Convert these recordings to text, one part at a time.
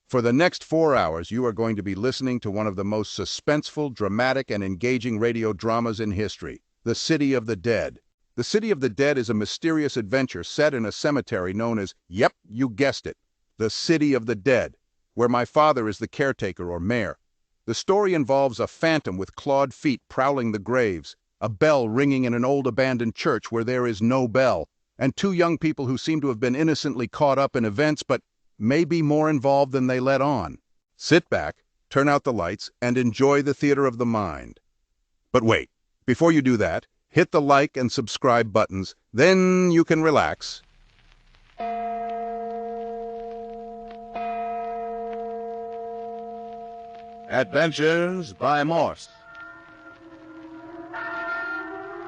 For the next 4 hours, you are going to be listening to one of the most suspenseful, dramatic, and engaging radio dramas in history, The City of the Dead. The City of the Dead is a mysterious adventure set in a cemetery known as, yep, you guessed it, The City of the Dead, where my father is the caretaker or mayor. The story involves a phantom with clawed feet prowling the graves, a bell ringing in an old abandoned church where there is no bell, and two young people who seem to have been innocently caught up in events but may be more involved than they let on. Sit back, turn out the lights, and enjoy the theater of the mind. But wait, before you do that, hit the like and subscribe buttons, then you can relax. Adventures by Morse.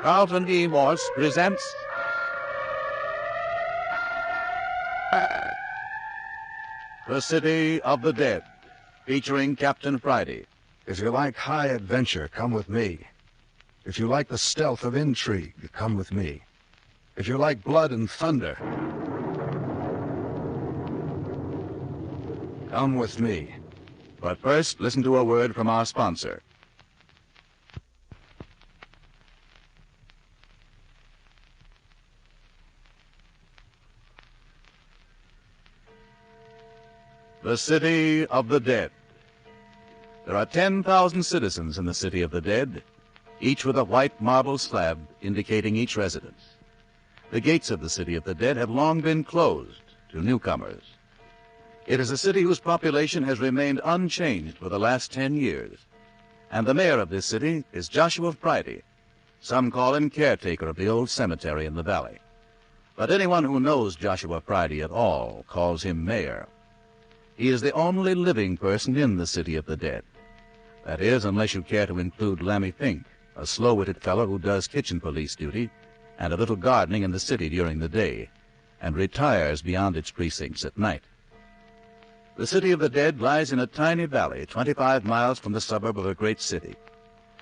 Carlton E. Morse presents The City of the Dead, featuring Captain Friday. If you like high adventure, come with me. If you like the stealth of intrigue, come with me. If you like blood and thunder, come with me. But first, listen to a word from our sponsor. The City of the Dead. There are 10,000 citizens in the City of the Dead, each with a white marble slab indicating each residence. The gates of the City of the Dead have long been closed to newcomers. It is a city whose population has remained unchanged for the last 10 years, and the mayor of this city is Joshua Friday. Some call him caretaker of the old cemetery in the valley. But anyone who knows Joshua Friday at all calls him mayor. He is the only living person in the City of the Dead. That is, unless you care to include Lammy Fink, a slow-witted fellow who does kitchen police duty and a little gardening in the city during the day, and retires beyond its precincts at night. The City of the Dead lies in a tiny valley 25 miles from the suburb of a great city.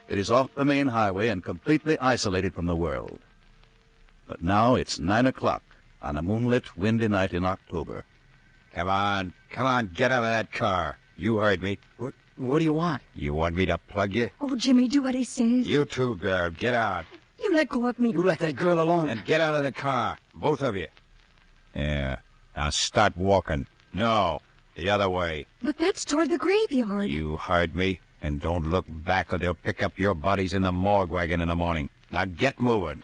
It is off the main highway and completely isolated from the world. But now it's 9 o'clock on a moonlit, windy night in October. Come on, get out of that car. You heard me. What do you want? You want me to plug you? Oh, Jimmy, do what he says. You too, girl, get out. You let go of me. You let that girl alone. And get out of the car, both of you. Yeah, now start walking. No, the other way. But that's toward the graveyard. You heard me, and don't look back or they'll pick up your bodies in the morgue wagon in the morning. Now get moving.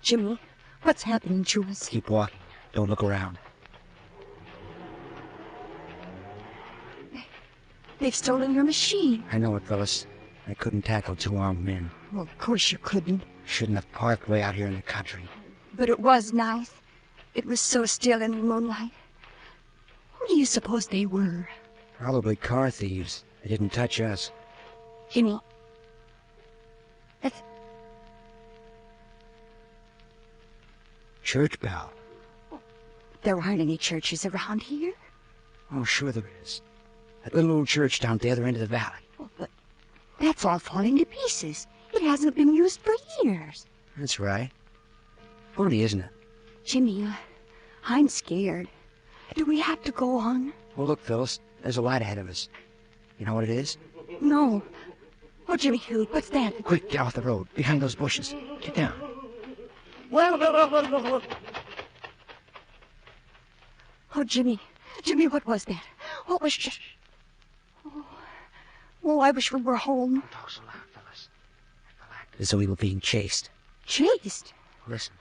Jimmy, what's happening to us? Keep walking. Don't look around. They've stolen your machine. I know it, Phyllis. I couldn't tackle two armed men. Well, of course you couldn't. Shouldn't have parked way out here in the country. But it was nice. It was so still in the moonlight. Who do you suppose they were? Probably car thieves. They didn't touch us. Jimmy. That's... Church bell. There aren't any churches around here. Oh, sure there is. That little old church down at the other end of the valley. Oh, but that's all falling to pieces. It hasn't been used for years. That's right. Funny, isn't it? Jimmy, I'm scared. Do we have to go on? Well, look, Phyllis. There's a light ahead of us. You know what it is? No. Oh, Jimmy, what's that? Quick, get off the road. Behind those bushes. Get down. Oh, Jimmy. Jimmy, what was that? What was... Oh, I wish we were home. Don't talk so loud, Phyllis. As though we were being chased. Chased? Listen.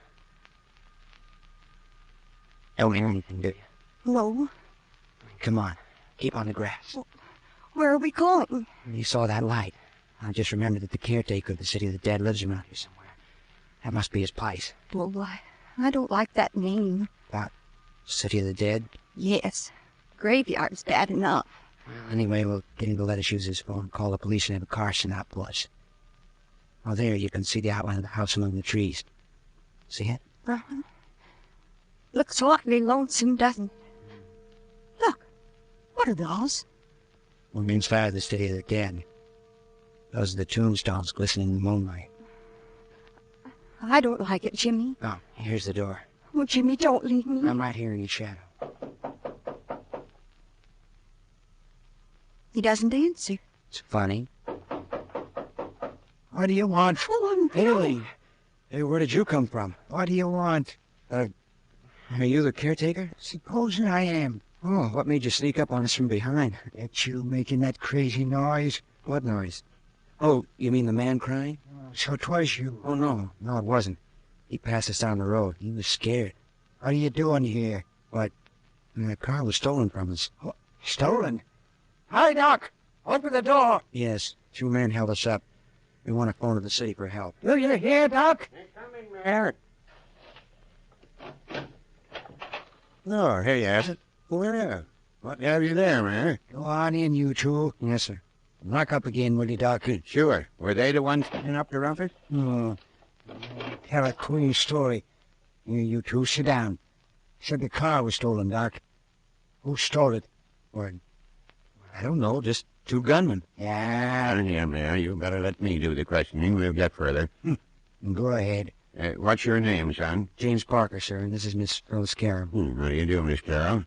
Don't hear anything, do you? No. Come on. Keep on the grass. Where are we going? You saw that light. I just remembered that the caretaker of the City of the Dead lives around here somewhere. That must be his place. Well, I don't like that name. What? City of the Dead? Yes. Graveyard's bad enough. Well, anyway, we'll get him to let us use his phone, call the police, and have a car sent out to us. Oh, there you can see the outline of the house among the trees. See it? Uh-huh. Looks awfully lonesome, doesn't it? Look. What are those? Well, it means fire of the City of the Dead. Those are the tombstones glistening in the moonlight. I don't like it, Jimmy. Oh, here's the door. Oh, Jimmy, don't leave me. I'm right here in your shadow. He doesn't answer. It's funny. What do you want? Oh, Haley! Hey, where did you come from? What do you want? Are you the caretaker? Supposing I am. Oh, what made you sneak up on us from behind? That you making that crazy noise? What noise? Oh, you mean the man crying? So 'twas you. Oh, no, it wasn't. He passed us down the road. He was scared. What are you doing here? What? The car was stolen from us. What? Stolen? Hi, Doc! Open the door! Yes, two men held us up. We want to phone to the city for help. Do you hear, Doc? They're coming, Mayor. Oh, here you have it. Well, what have you there, Mayor? Go on in, you two. Yes, sir. Knock up again, will you, Doc? Sure. Were they the ones picking up the rumpus? Oh, tell a queer story. Here, you two, sit down. Said the car was stolen, Doc. Who stole it? Or, I don't know, just two gunmen. Yeah. Here, Mayor, you better let me do the questioning. We'll get further. Go ahead. What's your name, son? James Parker, sir, and this is Miss Rose Carroll. How do you do, Miss Carroll?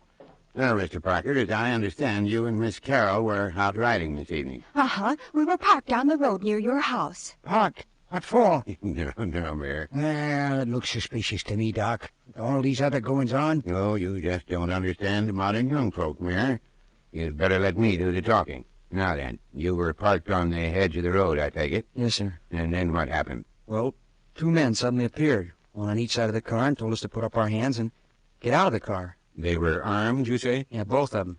Well, Mr. Parker, as I understand, you and Miss Carroll were out riding this evening. Uh-huh. We were parked down the road near your house. Parked? What for? No, Mayor. Well, it looks suspicious to me, Doc. All these other goings-on. No, you just don't understand the modern young folk, Mayor. You'd better let me do the talking. Now then, you were parked on the edge of the road, I take it? Yes, sir. And then what happened? Well, two men suddenly appeared, one on each side of the car, and told us to put up our hands and get out of the car. They were armed, you say? Yeah, both of them.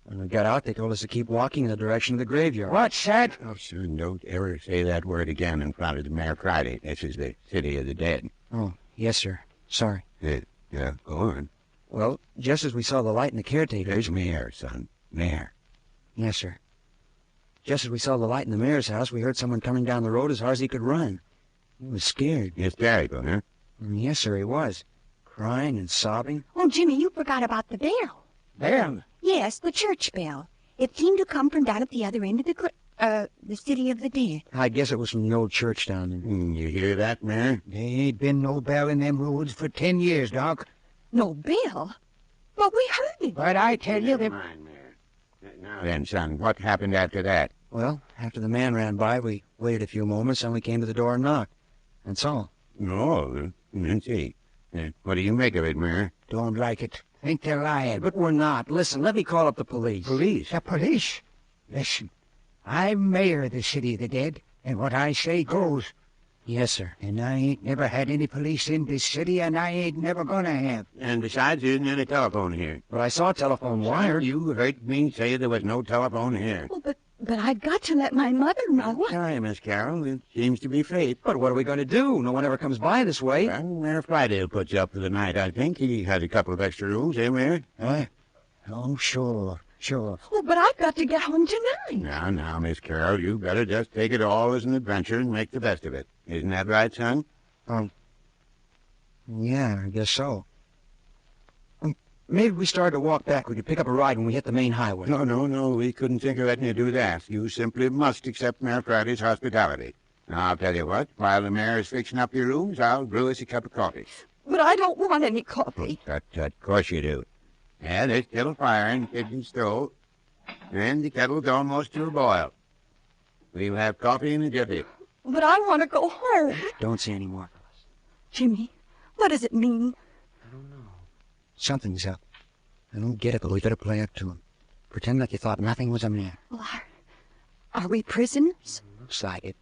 When we got out, they told us to keep walking in the direction of the graveyard. What's that? Oh, sir, don't ever say that word again in front of the Mayor Friday. This is the city of the dead. Oh, yes, sir. Sorry. Yeah, go on. Well, just as we saw the light in the caretaker's... There's Mayor, son. Mayor. Yes, sir. Just as we saw the light in the mayor's house, we heard someone coming down the road as hard as he could run. He was scared. Hysterical, huh? Yes, sir, he was. Crying and sobbing. Oh, Jimmy, you forgot about the bell. Bell? Yes, the church bell. It seemed to come from down at the other end of the city of the dead. I guess it was from the old church down there. You hear that, Mayor? There ain't been no bell in them woods for 10 years, Doc. No bell? But we heard it. But I tell you Never mind, Mayor. Now then, son, what happened after that? Well, after the man ran by, we waited a few moments, and we came to the door and knocked. That's all. No, let's see. What do you make of it, Mayor? Don't like it. Think they're lying. But we're not. Listen, let me call up the police. Police? The police? Listen, I'm mayor of the city of the dead, and what I say goes. Yes, sir. And I ain't never had any police in this city, and I ain't never gonna have. And besides, there isn't any telephone here. But I saw a telephone wire. You heard me say there was no telephone here. Oh, but I've got to let my mother know. Sorry, Miss Carroll. It seems to be fate. But what are we going to do? No one ever comes by this way. Well, Mayor Friday will put you up for the night, I think. He has a couple of extra rooms, eh, Mayor? Oh, sure. Oh, but I've got to get home tonight. Now, Miss Carroll, you better just take it all as an adventure and make the best of it. Isn't that right, son? Yeah, I guess so. Maybe we started to walk back. We could pick up a ride when we hit the main highway. No, we couldn't think of letting you do that. You simply must accept Mayor Friday's hospitality. Now, I'll tell you what, while the mayor is fixing up your rooms, I'll brew us a cup of coffee. But I don't want any coffee. Tut, of course you do. Yeah, there's still a fire in the kitchen stove, and the kettle's almost to a boil. We'll have coffee in a jiffy. But I want to go home. Don't say any more. Jimmy, what does it mean? Something's up. I don't get it, but we better play up to him. Pretend like you thought nothing was a man. Well, are we prisoners? Looks like it.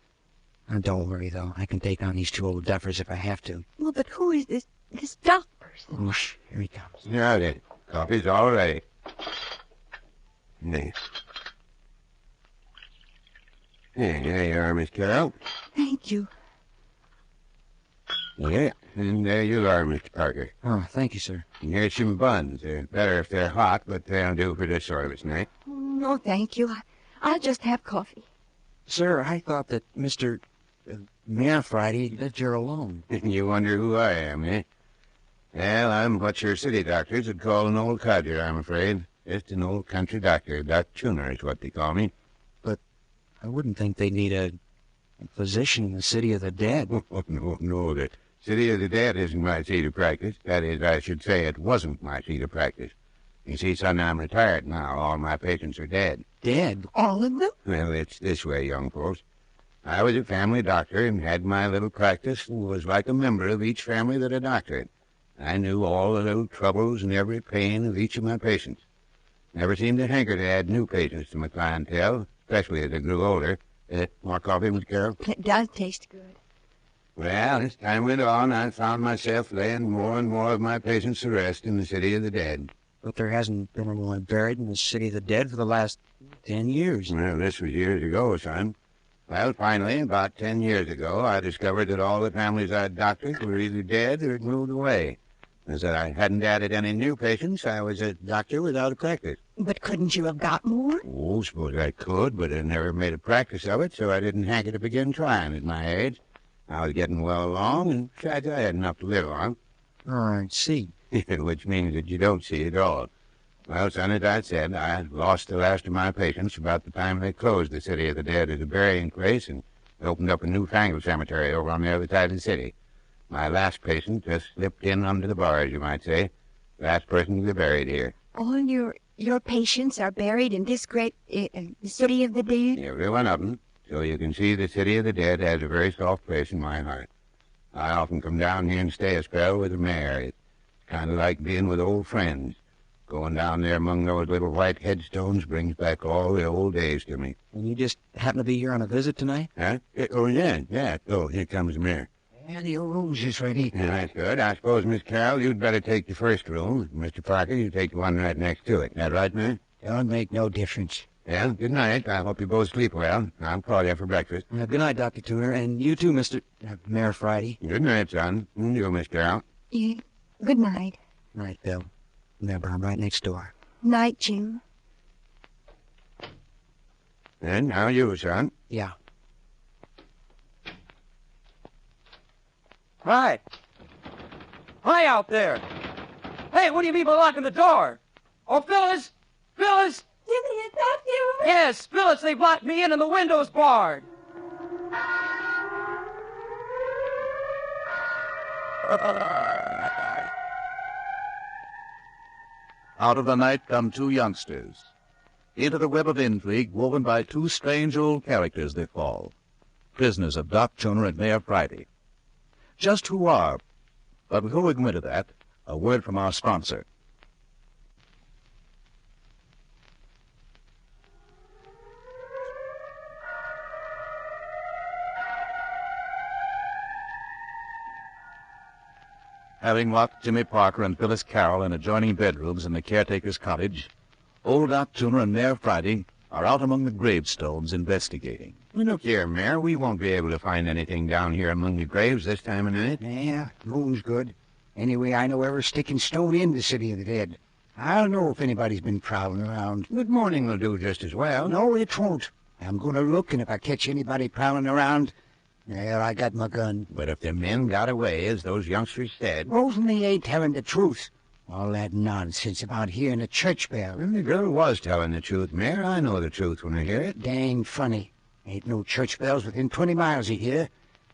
Now, don't worry, though. I can take on these two old duffers if I have to. Well, but who is this Doc person? Oh, here he comes. Now then, coffee's all ready. Nice. There you are, Miss Carroll. Thank you. Yeah, and there you are, Mr. Parker. Oh, thank you, sir. And here's some buns. They're better if they're hot, but they'll do for this sort of a night. No, thank you. I'll just have coffee. Sir, I thought that Mr. Mayor Friday left you alone. You wonder who I am, eh? Well, I'm what your city doctors would call an old codger, I'm afraid. Just an old country doctor. Doc Tuner is what they call me. But I wouldn't think they'd need a physician in the city of the dead. Oh, no, the city of the dead isn't my seat of practice. That is, I should say it wasn't my seat of practice. You see, son, I'm retired now. All my patients are dead. Dead? All of them? Well, it's this way, young folks. I was a family doctor and had my little practice and was like a member of each family that I doctored. I knew all the little troubles and every pain of each of my patients. Never seemed to hanker to add new patients to my clientele, especially as I grew older. More coffee, Miss Carroll? It does taste good. Well, as time went on, I found myself laying more and more of my patients to rest in the city of the dead. But there hasn't been anyone buried in the city of the dead for the last 10 years. Well, this was years ago, son. Well, finally, about 10 years ago, I discovered that all the families I'd doctored were either dead or had moved away. As I hadn't added any new patients, I was a doctor without a practice. But couldn't you have got more? Oh, suppose I could, but I never made a practice of it, so I didn't hanker to begin trying at my age. I was getting well along, and besides, I had enough to live on. I see. Which means that you don't see it all. Well, son, as I said, I lost the last of my patients about the time they closed the city of the dead as a burying place and opened up a newfangled cemetery over on the other side of the city. My last patient just slipped in under the bars, you might say. Last person to be buried here. All your patients are buried in this great city of the dead? Every one of them. So you can see the city of the dead has a very soft place in my heart. I often come down here and stay a spell with the mayor. It's kind of like being with old friends. Going down there among those little white headstones brings back all the old days to me. And you just happen to be here on a visit tonight? Huh? Oh, yeah. Oh, here comes the mayor. Yeah, the old room's just ready. Yeah, that's good. I suppose, Miss Carroll, you'd better take the first room. Mr. Parker, you take the one right next to it. That right, Mayor? Don't make no difference. Well, good night. I hope you both sleep well. I'll call you for breakfast. Good night, Dr. Tuner, and you too, Mr. Mayor Friday. Good night, son. And you, Miss Carroll. Yeah. Good night. Night, Bill. Remember, I'm right next door. Night, Jim. And now you, son. Yeah. Hi. Hi out there. Hey, what do you mean by locking the door? Oh, Phyllis! Phyllis! Jimmy, is that you? Yes, Phyllis, they've locked me in and the window's barred. Out of the night come two youngsters. Into the web of intrigue woven by two strange old characters they fall. Prisoners of Doc Tuner and Mayor Friday. Just who are? But before we go into that, a word from our sponsor. Having locked Jimmy Parker and Phyllis Carroll in adjoining bedrooms in the caretaker's cottage, old Doc Tuner and Mayor Friday are out among the gravestones investigating. Look here, Mayor. We won't be able to find anything down here among the graves this time of night. Yeah, moon's good. Anyway, I know every stick and stone in the city of the dead. I don't know if anybody's been prowling around. Good morning will do just as well. No, it won't. I'm going to look, and if I catch anybody prowling around, well, I got my gun. But if the men got away, as those youngsters said... Rosalie ain't telling the truth. All that nonsense about hearing a church bell. Well, the girl was telling the truth, Mayor. I know the truth when I hear it. Dang funny. Ain't no church bells within 20 miles of here.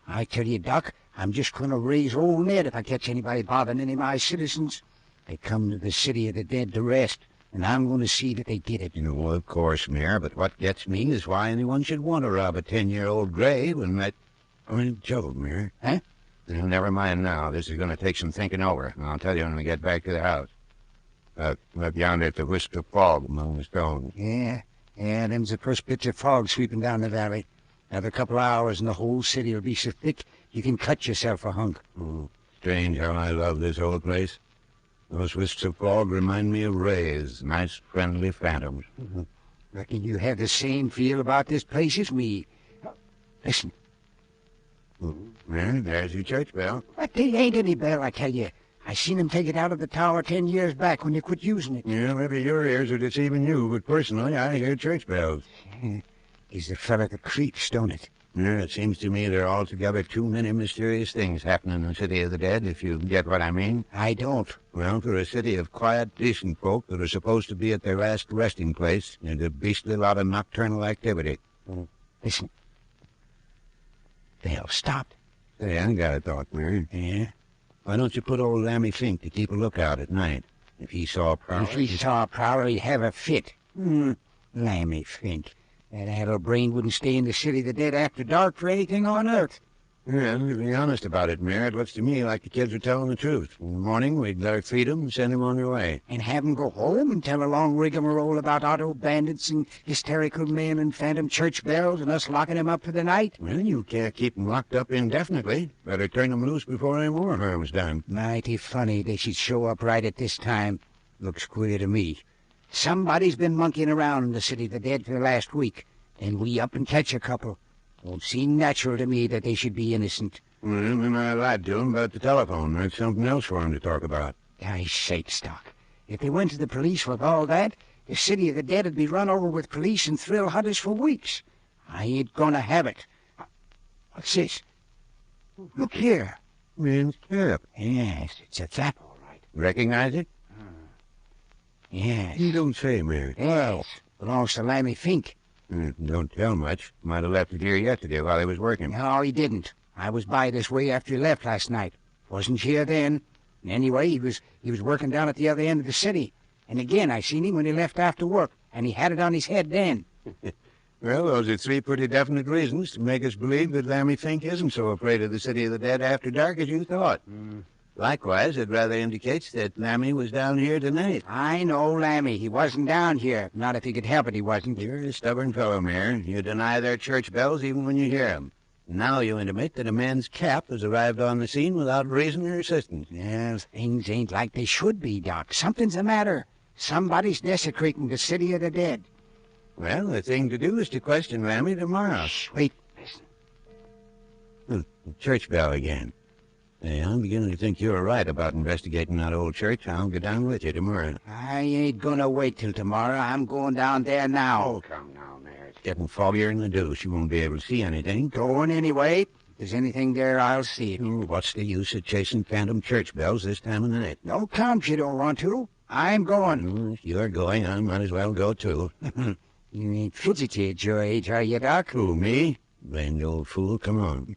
I tell you, Doc, I'm just going to raise old Ned if I catch anybody bothering any of my citizens. They come to the city of the dead to rest, and I'm going to see that they get it. No, of course, Mayor, but what gets me is why anyone should want to rob a 10-year-old grave when that... I mean, Joe, Mayor. Huh? Well, never mind now. This is going to take some thinking over. I'll tell you when we get back to the house. Look yonder at the wisp of fog among the stones. Yeah, them's the first bits of fog sweeping down the valley. Another couple of hours and the whole city will be so thick you can cut yourself a hunk. Oh, strange how I love this old place. Those wisps of fog remind me of rays, nice friendly phantoms. Reckon you have the same feel about this place as me. Listen. Well, there's your church bell. But they ain't any bell, I tell you. I seen them take it out of the tower 10 years back when they quit using it. Yeah, maybe your ears are deceiving you, but personally, I hear church bells. He's the fella that creeps, don't it? Yeah, it seems to me there are altogether too many mysterious things happening in the city of the dead, if you get what I mean. I don't. Well, for a city of quiet, decent folk that are supposed to be at their last resting place, there's a beastly lot of nocturnal activity. Listen. Bell stopped. Say, I got a thought, Mary. Yeah? Why don't you put old Lammy Fink to keep a lookout at night? If he saw Prowler... If he saw Prowler, he'd have a fit. Lammy Fink. That addle-brain wouldn't stay in the city of the dead after dark for anything on earth. Well, to be honest about it, Mayor, it looks to me like the kids were telling the truth. In the morning, we'd let her feed 'em and send 'em on their way. And have 'em go home and tell a long rigmarole about auto bandits and hysterical men and phantom church bells and us locking 'em up for the night? Well, you can't keep 'em locked up indefinitely. Better turn 'em loose before any more harm's done. Mighty funny they should show up right at this time. Looks queer to me. Somebody's been monkeying around in the city of the dead for the last week, and we up and catch a couple. Don't seem natural to me that they should be innocent. Well, then I lied to 'em about the telephone. There's something else for 'em to talk about. I sakes, Doc. If they went to the police with all that, the city of the dead would be run over with police and thrill hunters for weeks. I ain't gonna have it. What's this? Look here. Men's cap. Yes, it's a trap, all right. Recognize it? Yes. You don't say, Mayor. Yes. Belongs to Lammy Fink. Don't tell much. Might have left it here yesterday while he was working. No, he didn't. I was by this way after he left last night. Wasn't here then. Anyway, he was working down at the other end of the city. And again, I seen him when he left after work, and he had it on his head then. Well, those are three pretty definite reasons to make us believe that Lammy Fink isn't so afraid of the city of the dead after dark as you thought. Likewise, it rather indicates that Lammy was down here tonight. I know Lammy. He wasn't down here. Not if he could help it, he wasn't. You're a stubborn fellow, Mayor. You deny their church bells even when you hear 'em. Now you intimate that a man's cap has arrived on the scene without reason or assistance. Well, things ain't like they should be, Doc. Something's the matter. Somebody's desecrating the city of the dead. Well, the thing to do is to question Lammy tomorrow. Shh, wait, listen. Church bell again. Hey, I'm beginning to think you're right about investigating that old church. I'll go down with you tomorrow. I ain't gonna wait till tomorrow. I'm going down there now. Come now, Mayor. It's getting foggier than the deuce. You won't be able to see anything. Going anyway. If there's anything there, I'll see it. What's the use of chasing phantom church bells this time of night? No counts you don't want to. I'm going. If you're going, I might as well go too. You ain't fidgety at your age, are you, Doc? Who, me? Blamed old fool. Come on.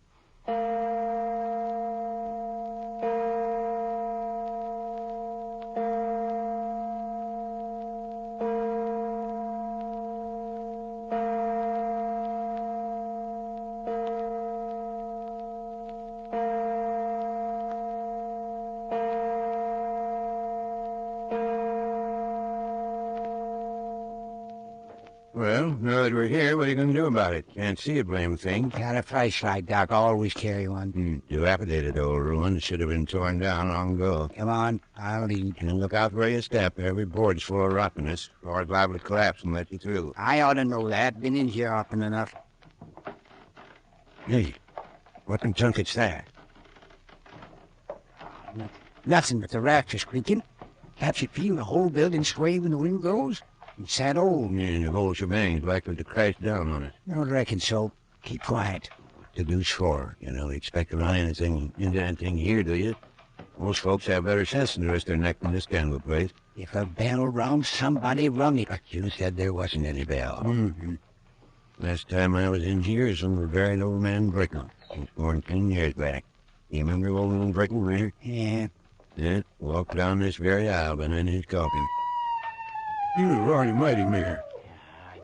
Well, now that we're here, what are you going to do about it? Can't see a blame thing. Got a flashlight, Doc. Always carry one. Dilapidated old ruin. Should have been torn down long ago. Come on, I'll lead. And look out where you step. Every board's full of rottenness. Floor's liable to collapse and let you through. I ought to know that. Been in here often enough. Hey, what in junket's that? Nothing but the rafters creaking. Perhaps you feel the whole building sway when the wind blows. It's that old. And the whole shebang's likely to crash down on us. Don't reckon so. Keep quiet. To do for. You know, expect to run anything into anything here, do you? Most folks have better sense than to risk their neck in this kind of a place. If a bell rung, somebody rung it. But you said there wasn't any bell. Last time I was in here, some very old man Brickle. He was born 10 years back. You remember old man Brickle, Mayor? Yeah. Yeah, walked down this very aisle behind his coffin. You were already mighty, Mayor.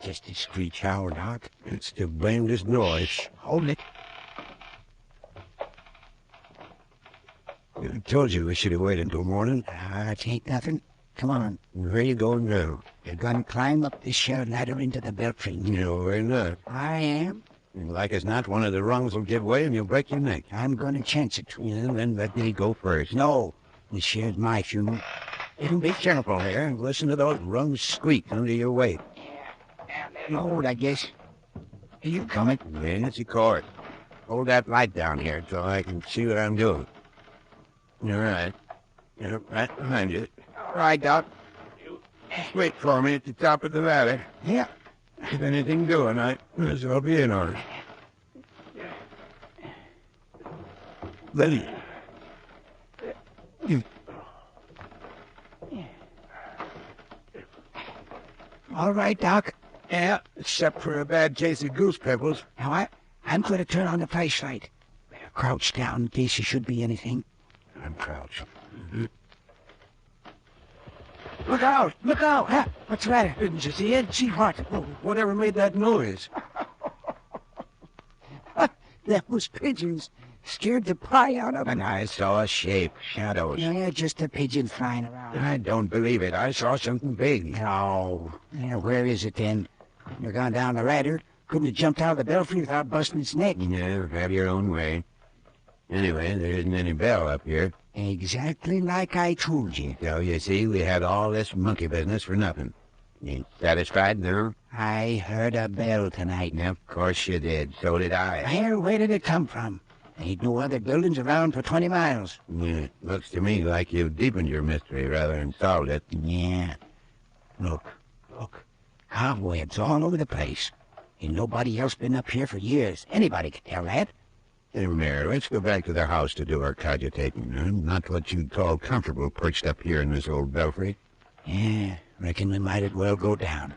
Just a screech owl, Doc. It's the blamedest noise. Hold it. I told you we should have waited until morning. It ain't nothing. Come on. Where you going now? You're gonna climb up this shell ladder into the belfry. No, we're not. I am. Like as not, one of the rungs will give way and you'll break your neck. I'm gonna chance it. Yeah, then let me go first. No. This here's my funeral. You be careful here and listen to those rungs squeak under your weight. Load, I guess. Are you coming? Yeah, it's a cord. Hold that light down here so I can see what I'm doing. All right. Yeah, right behind you. All right, Doc. Wait for me at the top of the ladder. Yeah. If anything doing, I'll be in on it. Letty. All right, Doc. Yeah, except for a bad case of goose pimples. Now, I'm going to turn on the flashlight. Better crouch down in case there should be anything. I'm crouched. Look out! Look out! Huh? What's the matter? Didn't you see it? See what? Whatever made that noise? That was pigeons. Scared the pie out of me. And I saw a shape, shadows. Yeah, just a pigeon flying around. I don't believe it. I saw something big. No. Yeah, where is it then? You're gone down the ladder. Couldn't have jumped out of the belfry without busting its neck. Yeah, have your own way. Anyway, there isn't any bell up here. Exactly like I told you. So you see, we had all this monkey business for nothing. You satisfied now? I heard a bell tonight. Of course you did. So did I. Where did it come from? Ain't no other buildings around for 20 miles. Yeah, looks to me like you've deepened your mystery rather than solved it. Yeah. Look. Cobwebs all over the place. Ain't nobody else been up here for years. Anybody could tell that. Hey, Mayor, let's go back to the house to do our cogitating. I'm not what you'd call comfortable perched up here in this old belfry. Yeah, reckon we might as well go down.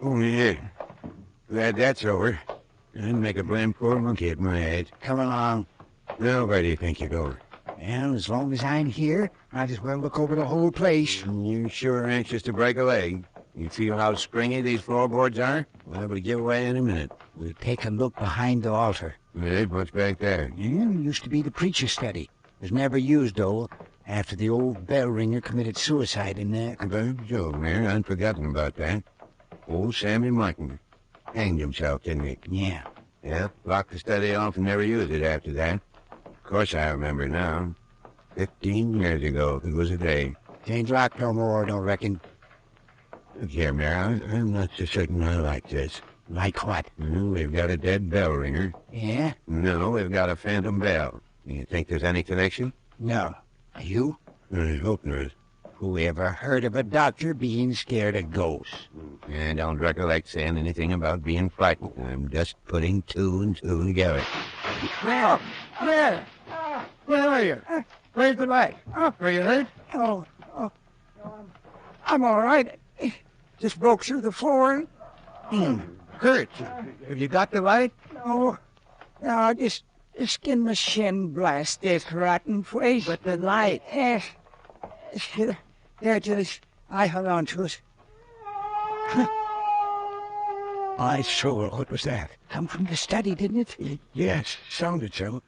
Oh, yeah. Glad that's over. I'd make a blamed poor monkey at my age. Come along. Now, where do you think you're going? Well, as long as I'm here, might as well look over the whole place. You sure are anxious to break a leg. You feel how springy these floorboards are? Well, we'll give away in a minute. We'll take a look behind the altar. Hey, what's back there? Yeah, it used to be the preacher's study. It was never used, though, after the old bell ringer committed suicide in there. By Jove, Mayor, I'd forgotten about that. Old Sammy Martin hanged himself, didn't he? Yeah. Yeah, locked the study off and never used it after that. Of course I remember now. 15 years ago, it was a day. It ain't locked no more, don't reckon. Look here, Mayor, I'm not so certain I like this. Like what? Well, we've got a dead bell ringer. Yeah? No, we've got a phantom bell. You think there's any connection? No. You? I hope not. Who ever heard of a doctor being scared of ghosts? I don't recollect saying anything about being frightened. I'm just putting two and two together. Well, where are you? Where's the light? Are you hurt? Oh, I'm all right. Just broke through the floor. Hurt. Have you got the light? No, just the skin my shin blast this rotten place. But the light. Yes. There it is. I hung on to it. I saw. What was that? Come from the study, didn't it? Yes, sounded so.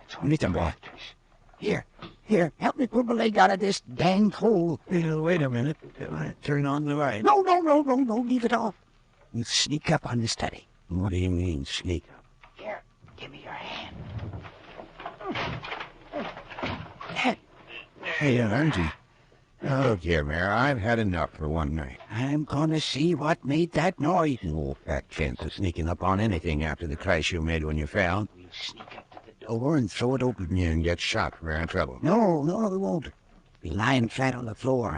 It's only the monsters. Here, help me pull my leg out of this dang hole. Wait a minute. Turn on the light. No, leave it off. You sneak up on the study. What do you mean, sneak? Here, give me your hand. Hey, aren't you? Look here, Mayor, I've had enough for one night. I'm gonna see what made that noise. No fat chance of sneaking up on anything after the crash you made when you fell. We'll sneak up to the door and throw it open. You can get shot for our trouble. No, we won't. Be lying flat on the floor.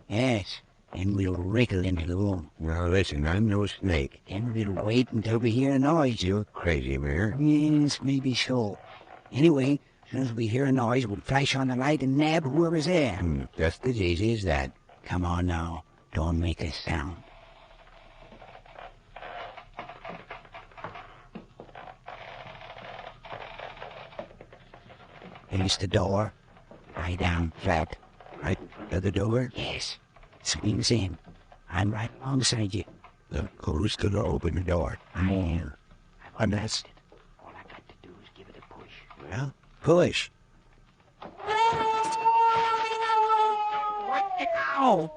Yes, and we'll wriggle into the room. Now listen, I'm no snake. Then we'll wait until we hear a noise. You're crazy, Mayor. Yes, maybe so. Anyway, as soon as we hear a noise, we'll flash on the light and nab whoever's there. Just as easy as that. Come on now, don't make a sound. Face the door. Lie down flat. Right at the door? Yes. Swings in. I'm right alongside you. Who's gonna open the door? I'm And that's... All I got to do is give it a push. Well, push. Ow!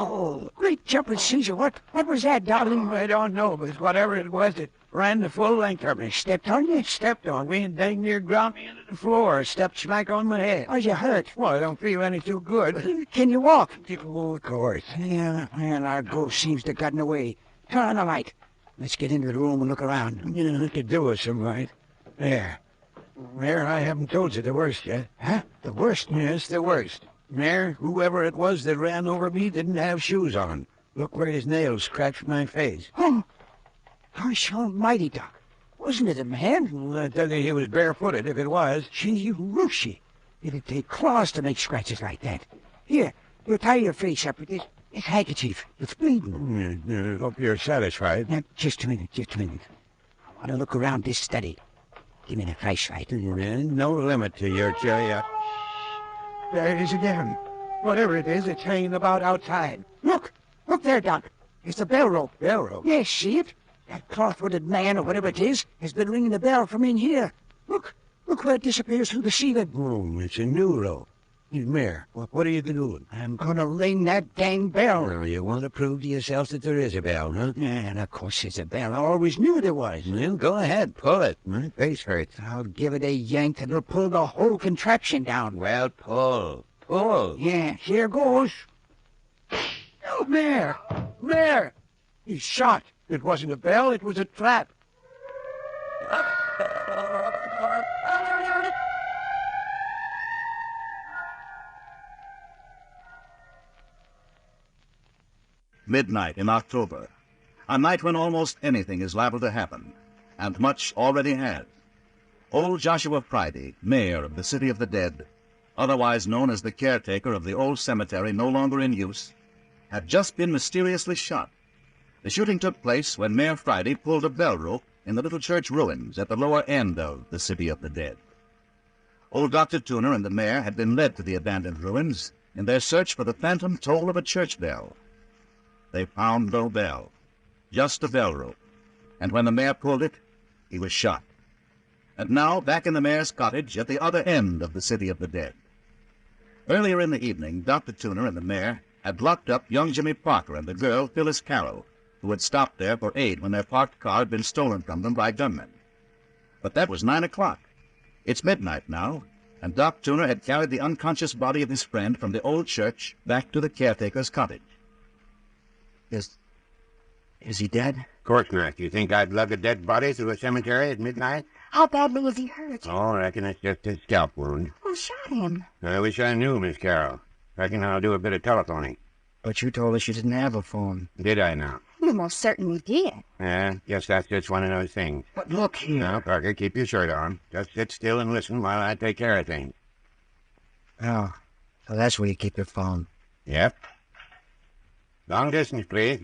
Oh, great jumping Caesar. What was that, darling? I don't know, but whatever it was, it ran the full length of me. Stepped on you? Stepped on me and dang near ground me into the floor. Stepped smack on my head. Are you hurt? Well, I don't feel any too good. Can you walk? Oh, of course. Yeah, well, our ghost seems to have gotten away. Turn on the light. Let's get into the room and look around. Yeah, it could do us some right. There. Mayor, I haven't told you the worst yet. Huh? The worst? Yes, the worst. Mayor, whoever it was that ran over me didn't have shoes on. Look where his nails scratched my face. Oh, gosh almighty, Doc. Wasn't it a man? I tell you, he was barefooted if it was. Gee, Rushy. It'd take claws to make scratches like that. Here, you tie your face up with this handkerchief. It's bleeding. Hope you're satisfied. Now, just a minute. I want to look around this study. Give me the flashlight. No limit to your chariot. There it is again. Whatever it is, it's hanging about outside. Look there, Doc. It's a bell rope. Bell rope? Yes, see it? That cloth-footed man, or whatever it is, has been ringing the bell from in here. Look where it disappears through the ceiling. Oh, it's a new rope. Mayor, what are you doing? I'm gonna ring that dang bell. Well, you want to prove to yourself that there is a bell, huh? And of course there's a bell. I always knew there was. Well, go ahead, pull it. My face hurts. I'll give it a yank that'll pull the whole contraption down. Well, pull. Yeah, here goes. Oh, Mayor! He's shot. It wasn't a bell, it was a trap. Midnight in October, a night when almost anything is liable to happen, and much already has. Old Joshua Friday, mayor of the City of the Dead, otherwise known as the caretaker of the old cemetery no longer in use, had just been mysteriously shot. The shooting took place when Mayor Friday pulled a bell rope in the little church ruins at the lower end of the City of the Dead. Old Dr. Tuner and the mayor had been led to the abandoned ruins in their search for the phantom toll of a church bell. They found no bell, just a bell rope, and when the mayor pulled it, he was shot. And now, back in the mayor's cottage at the other end of the City of the Dead. Earlier in the evening, Dr. Tuner and the mayor had locked up young Jimmy Parker and the girl, Phyllis Carroll, who had stopped there for aid when their parked car had been stolen from them by gunmen. But that was 9 o'clock. It's midnight now, and Doc Tuner had carried the unconscious body of his friend from the old church back to the caretaker's cottage. Is he dead? Of course not. You think I'd lug a dead body through a cemetery at midnight? How badly is he hurt? Oh, I reckon it's just a scalp wound. Who shot him? I wish I knew, Miss Carroll. Reckon I'll do a bit of telephoning. But you told us you didn't have a phone. Did I now? You most certainly did. Yeah, guess that's just one of those things. But look here. Now, Parker, keep your shirt on. Just sit still and listen while I take care of things. Oh, so that's where you keep your phone. Yep. Long distance, please.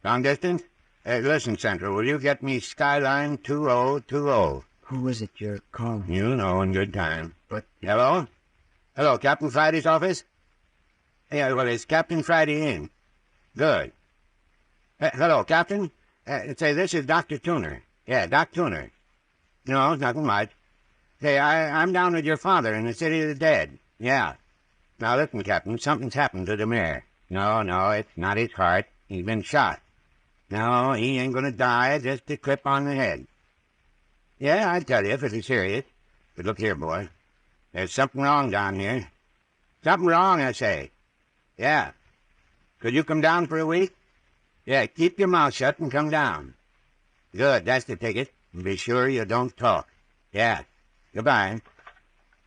Long distance? Listen, Central, will you get me Skyline 2020? Who is it you're calling? You know, in good time. But, hello? Hello, Captain Friday's office? Yeah, well, is Captain Friday in? Good. Hello, Captain? Say, this is Dr. Tuner. Yeah, Doc Tuner. No, nothing much. Say, I'm down with your father in the City of the Dead. Yeah. Now, listen, Captain, something's happened to the mayor. No, it's not his heart. He's been shot. No, he ain't gonna die, just a clip on the head. Yeah, I'd tell you if it was serious. But look here, boy. There's something wrong down here. Something wrong, I say. Yeah. Could you come down for a week? Yeah, keep your mouth shut and come down. Good, that's the ticket. And be sure you don't talk. Yeah. Goodbye.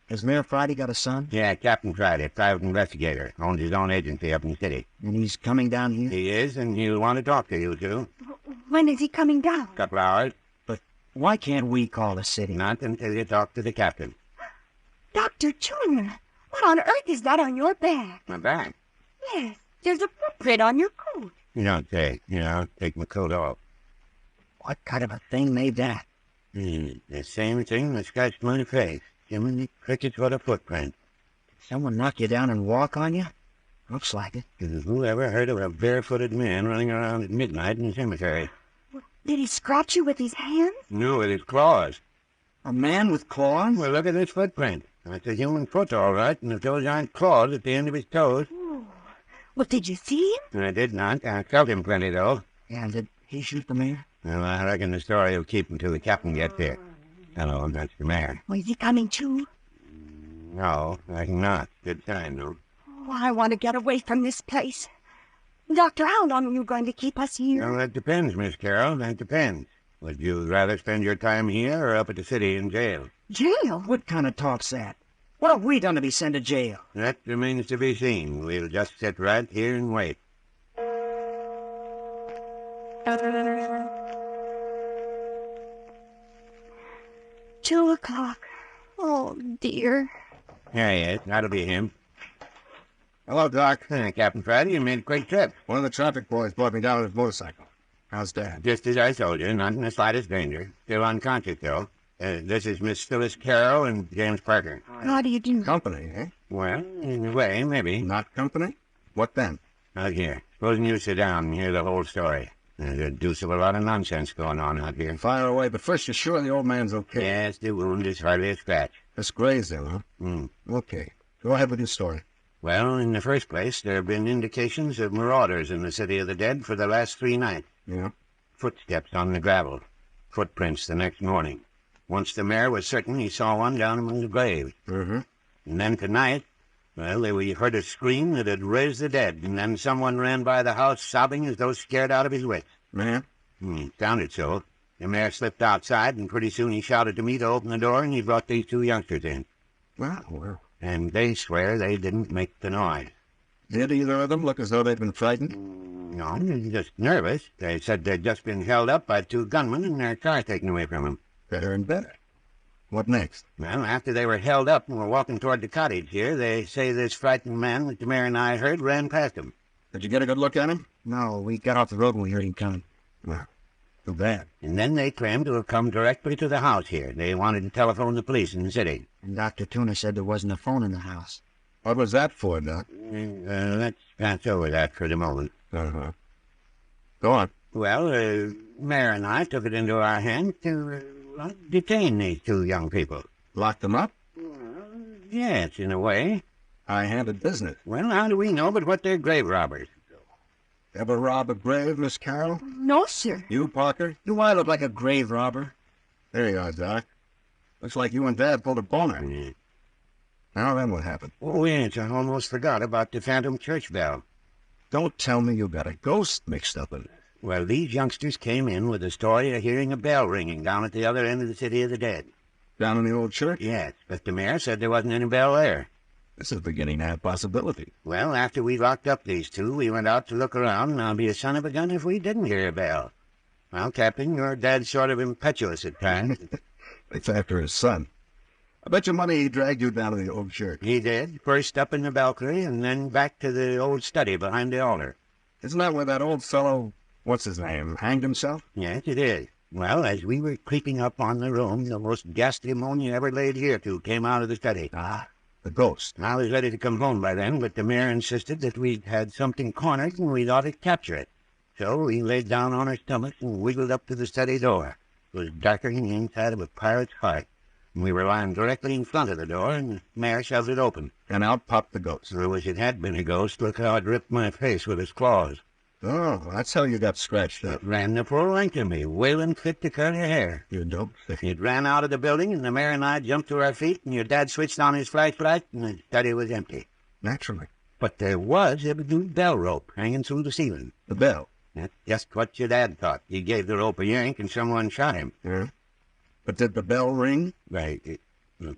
Has Mayor Friday got a son? Yeah, Captain Friday, private investigator. Owns his own agency up in the city. And he's coming down here? He is, and he'll want to talk to you, too. When is he coming down? Couple hours. Why can't we call the city? Not until you talk to the captain. Dr. Tuner, what on earth is that on your back? My back? Yes, there's a footprint on your coat. You don't say. I'll take my coat off. What kind of a thing made that? The same thing that scratched my face. Jiminy crickets, what a footprint. Did someone knock you down and walk on you? Looks like it. Who ever heard of a barefooted man running around at midnight in the cemetery? Did he scratch you with his hands? No, with his claws. A man with claws? Well, look at this footprint. It's a human foot, all right, and if those aren't claws at the end of his toes. Oh. Well, did you see him? I did not. I felt him plenty, though. And did he shoot the mayor? Well, I reckon the story will keep until the captain gets here. Hello, that's the mayor. Well, is he coming too? No, I reckon not. Good time, though. Oh, I want to get away from this place. Doctor, how long are you going to keep us here? Well, that depends, Miss Carroll. That depends. Would you rather spend your time here or up at the city in jail? Jail? What kind of talk's that? What have we done to be sent to jail? That remains to be seen. We'll just sit right here and wait. $2 o'clock. Oh, dear. There he is. That'll be him. Hello, Doc. Captain Friday, you made a quick trip. One of the traffic boys brought me down on his motorcycle. How's Dad? Just as I told you, not in the slightest danger. Still unconscious, though. This is Miss Phyllis Carroll and James Parker. How do you do? Company, eh? Well, in a way, maybe. Not company? What then? Out here. Supposing you sit down and hear the whole story. There's a deuce of a lot of nonsense going on out here. Fire away, but first, you're sure the old man's okay? Yes, the wound is hardly a scratch. Just grazed him, huh? Hmm. Okay. Go ahead with your story. Well, in the first place, there have been indications of marauders in the City of the Dead for the last 3 nights. Yeah? Footsteps on the gravel. Footprints the next morning. Once the mayor was certain he saw one down among the graves. Mm-hmm. And then tonight, well, we heard a scream that had raised the dead, and then someone ran by the house sobbing as though scared out of his wits. Man? Sounded so. The mayor slipped outside, and pretty soon he shouted to me to open the door, and he brought these 2 youngsters in. Well. And they swear they didn't make the noise. Did either of them look as though they'd been frightened? No, they're just nervous. They said they'd just been held up by 2 gunmen and their car taken away from them. Better and better. What next? Well, after they were held up and were walking toward the cottage here, they say this frightened man that the mayor and I heard ran past them. Did you get a good look at him? No, we got off the road when we heard him coming. Well, too bad. And then they claimed to have come directly to the house here. They wanted to telephone the police in the city. And Dr. Tuna said there wasn't a phone in the house. What was that for, Doc? Let's pass over that for the moment. Uh-huh. Go on. Well, Mayor and I took it into our hands to detain these 2 young people. Lock them up? Yes, in a way. High-handed business. Well, how do we know but what they're grave robbers? Ever rob a grave, Miss Carroll? No, sir. You, Parker? Do I look like a grave robber? There you are, Doc. Looks like you and Dad pulled a boner. Yeah. Now then, what happened? Oh, yes, I almost forgot about the phantom church bell. Don't tell me you got a ghost mixed up in it. Well, these youngsters came in with the story of hearing a bell ringing down at the other end of the City of the Dead. Down in the old church? Yes, but the mayor said there wasn't any bell there. This is beginning to have possibility. Well, after we locked up these 2, we went out to look around, and I'll be a son of a gun if we didn't hear a bell. Well, Captain, your dad's sort of impetuous at times. It's after his son. I bet your money he dragged you down to the old church. He did, first up in the balcony, and then back to the old study behind the altar. Isn't that where that old fellow, what's his name, hanged himself? Yes, it is. Well, as we were creeping up on the room, the most ghastly moan you ever laid ear to came out of the study. Ah, the ghost. I was ready to come home by then, but the mayor insisted that we'd had something cornered and we ought to capture it. So we laid down on our stomachs and wiggled up to the study door. It was darker than the inside of a pirate's heart. And we were lying directly in front of the door, and the mayor shoved it open. And out popped the ghost. I wish it had been a ghost. Look how it ripped my face with its claws. Oh, that's how you got scratched up. It ran the full length of me, wailing fit to cut your hair. You dope thick. It ran out of the building, and the mayor and I jumped to our feet, and your dad switched on his flashlight, and the study was empty. Naturally. But there was a new bell rope hanging through the ceiling. The bell. That's just what your dad thought. He gave the rope a yank, and someone shot him. Yeah. But did the bell ring? Right.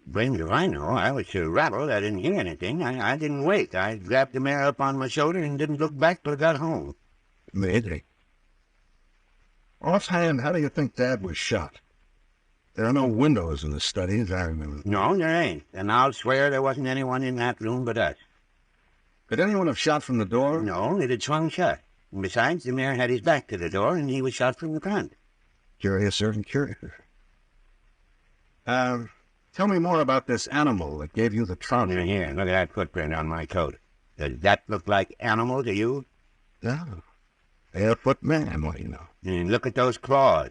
Blamed if I know. I was so rattled I didn't hear anything. I didn't wait. I grabbed the mayor up on my shoulder and didn't look back till I got home. Maybe. Offhand, how do you think Dad was shot? There are no windows in the study, as I remember. No, there ain't. And I'll swear there wasn't anyone in that room but us. Could anyone have shot from the door? No, it had swung shut. And besides, the mayor had his back to the door, and he was shot from the front. Curiouser and curiouser. Tell me more about this animal that gave you the trouble. Here, look at that footprint on my coat. Does that look like animal to you? No. Barefoot man, what do you know? And look at those claws.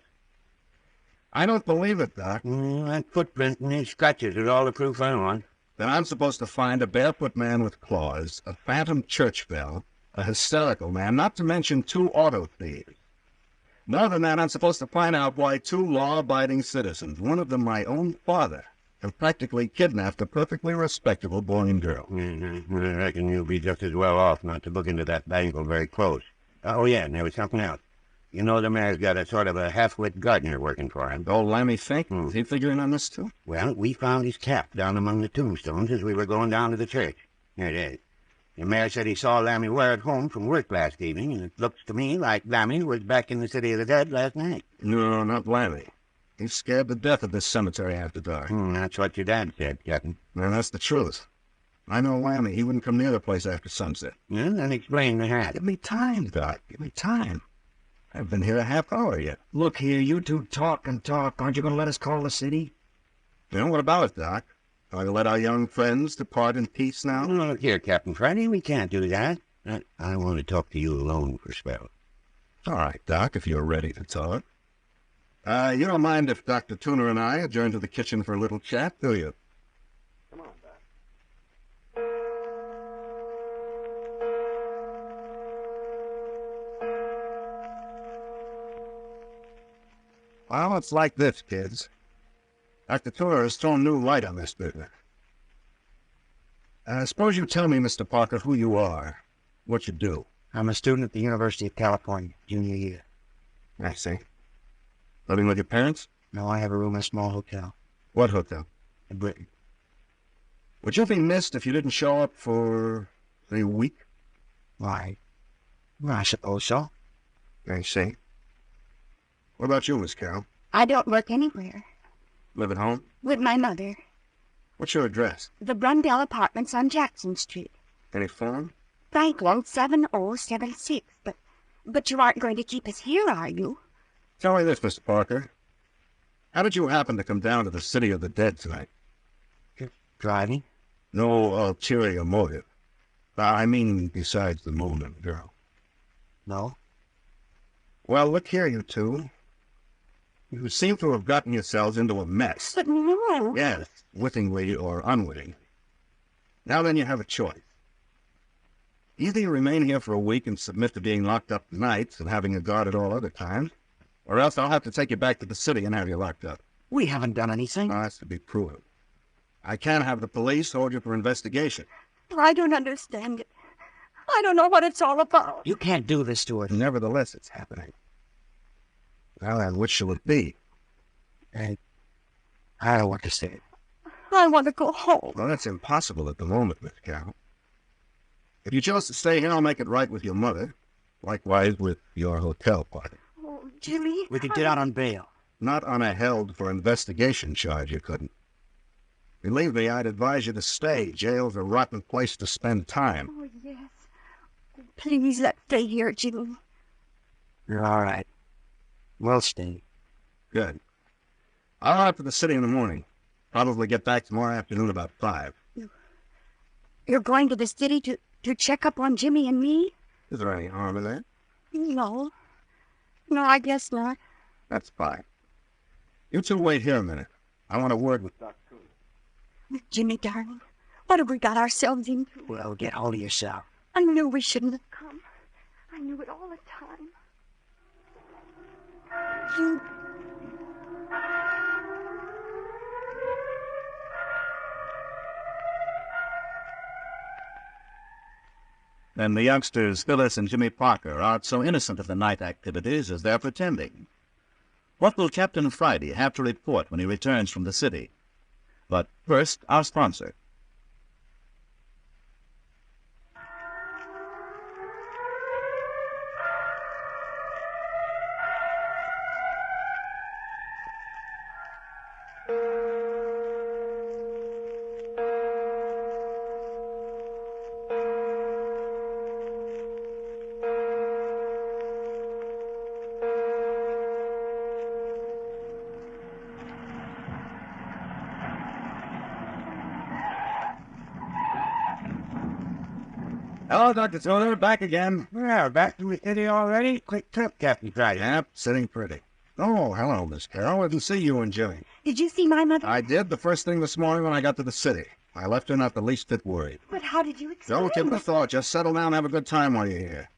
I don't believe it, Doc. That footprint and these scratches are all the proof I want. Then I'm supposed to find a barefoot man with claws, a phantom church bell, a hysterical man, not to mention 2 auto thieves. More than that, I'm supposed to find out why 2 law-abiding citizens, one of them my own father, have practically kidnapped a perfectly respectable boy and girl. I reckon you'll be just as well off not to look into that bangle very close. Oh, yeah, and there was something else. You know the mayor's got a sort of a half-wit gardener working for him. Old Lammy Fink, is he figuring on this too? Well, we found his cap down among the tombstones as we were going down to the church. Here it is. The mayor said he saw Lammy wear it home from work last evening, and it looks to me like Lammy was back in the City of the Dead last night. No, not Lammy. He's scared to death of this cemetery after dark. That's what your dad said, Captain. And that's the truth. I know Lammy. He wouldn't come near the place after sunset. Yeah, then explain the hat. Give me time, Doc. Give me time. I've been here a half hour yet. Look here, you two talk and talk. Aren't you going to let us call the city? What about it, Doc? Are we to let our young friends depart in peace now? Oh, look here, Captain Friday, we can't do that. I want to talk to you alone for a spell. All right, Doc, if you're ready to talk. You don't mind if Dr. Tuner and I adjourn to the kitchen for a little chat, do you? Come on, Doc. Well, it's like this, kids. Dr. Tuner has thrown new light on this business. Suppose you tell me, Mr. Parker, who you are, what you do. I'm a student at the University of California, junior year. I see. Living with your parents? No, I have a room in a small hotel What hotel? in Britain. Would you be missed if you didn't show up for, say, a week? Why? Well, I suppose so. I see. What about you, Miss Carroll? I don't work anywhere. Live at home? With my mother. What's your address? The Brundell Apartments on Jackson Street. Any phone? Franklin 7076. But you aren't going to keep us here, are you? Tell me this, Mr. Parker. How did you happen to come down to the City of the Dead tonight? Driving? No ulterior motive. I mean, besides the moon and the girl. No. Well, look here, you two. You seem to have gotten yourselves into a mess. But no. Yes, wittingly or unwittingly. Now then, you have a choice. Either you remain here for a week and submit to being locked up nights and having a guard at all other times, or else I'll have to take you back to the city and have you locked up. We haven't done anything. That's to be proven. I can't have the police hold you for investigation. I don't understand it. I don't know what it's all about. You can't do this to us. Nevertheless, it's happening. Well, and which shall it be? I don't know what to say. I want to go home. Well, that's impossible at the moment, Miss Carroll. If you chose to stay here, I'll make it right with your mother. Likewise with your hotel party. Oh, Jimmy. We could get out on bail. Not on a held for investigation charge, you couldn't. Believe me, I'd advise you to stay. Jail's a rotten place to spend time. Oh, yes. Please let's stay here, Jimmy. You're all right. We'll stay. Good. I'll out for the city in the morning. Probably get back tomorrow afternoon about 5. You're going to the city to check up on Jimmy and me? Is there any harm in that? No. No, I guess not. That's fine. You two wait here a minute. I want a word with Dr. Cooley. Jimmy, darling, what have we got ourselves into? Well, get hold of yourself. I knew we shouldn't have come. I knew it all the time. You... Then the youngsters, Phyllis and Jimmy Parker, aren't so innocent of the night activities as they're pretending. What will Captain Friday have to report when he returns from the city? But first, our sponsor. Hello, Dr. Tuner. Back again. Well, back to the city already? Quick trip, Captain Friday. Yep, sitting pretty. Oh, hello, Miss Carroll. I didn't see you and Jimmy. Did you see my mother? I did the first thing this morning when I got to the city. I left her not the least bit worried. But how did you explain Don't give it a it? thought. Just settle down and have a good time while you're here.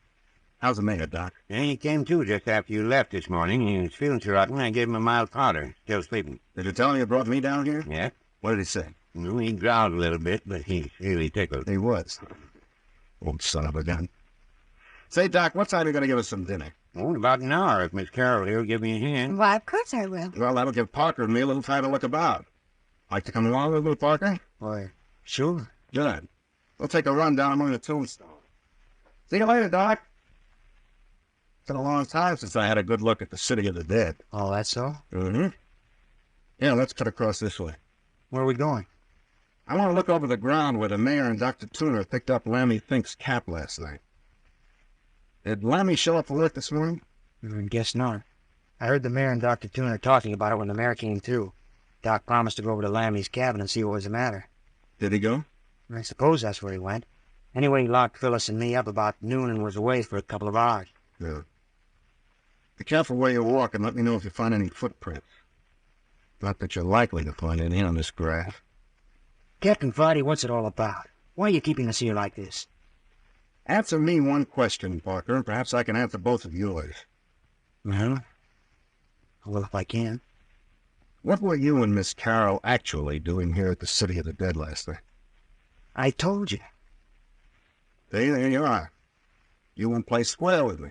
How's the mayor, Doc? And he came to just after you left this morning. He was feeling so rotten, I gave him a mild powder. Still sleeping. Did you tell him you brought me down here? Yeah? What did he say? Well, he growled a little bit, but he's really tickled. He was. Old son of a gun. Say, Doc, what time are you going to give us some dinner? Oh, in about an hour, if Miss Carroll here will give me a hand. Why, of course I will. Well, that'll give Parker and me a little time to look about. Like to come along with little Parker? Why, sure. Good. We'll take a run down among the tombstones. See you later, Doc. It's been a long time since I had a good look at the City of the Dead. Oh, that's all? Mm-hmm. Yeah, let's cut across this way. Where are we going? I want to look over the ground where the mayor and Dr. Tuner picked up Lammy Fink's cap last night. Did Lammy show up for work this morning? Guess not. I heard the mayor and Dr. Tuner talking about it when the mayor came through. Doc promised to go over to Lammy's cabin and see what was the matter. Did he go? I suppose that's where he went. Anyway, he locked Phyllis and me up about noon and was away for a couple of hours. Yeah. Be careful where you walk and let me know if you find any footprints. Not that you're likely to find any on this grass. Captain Friday, what's it all about? Why are you keeping us here like this? Answer me one question, Parker, and perhaps I can answer both of yours. Well, if I can. What were you and Miss Carroll actually doing here at the City of the Dead last night? I told you. See, there you are. You won't play square with me.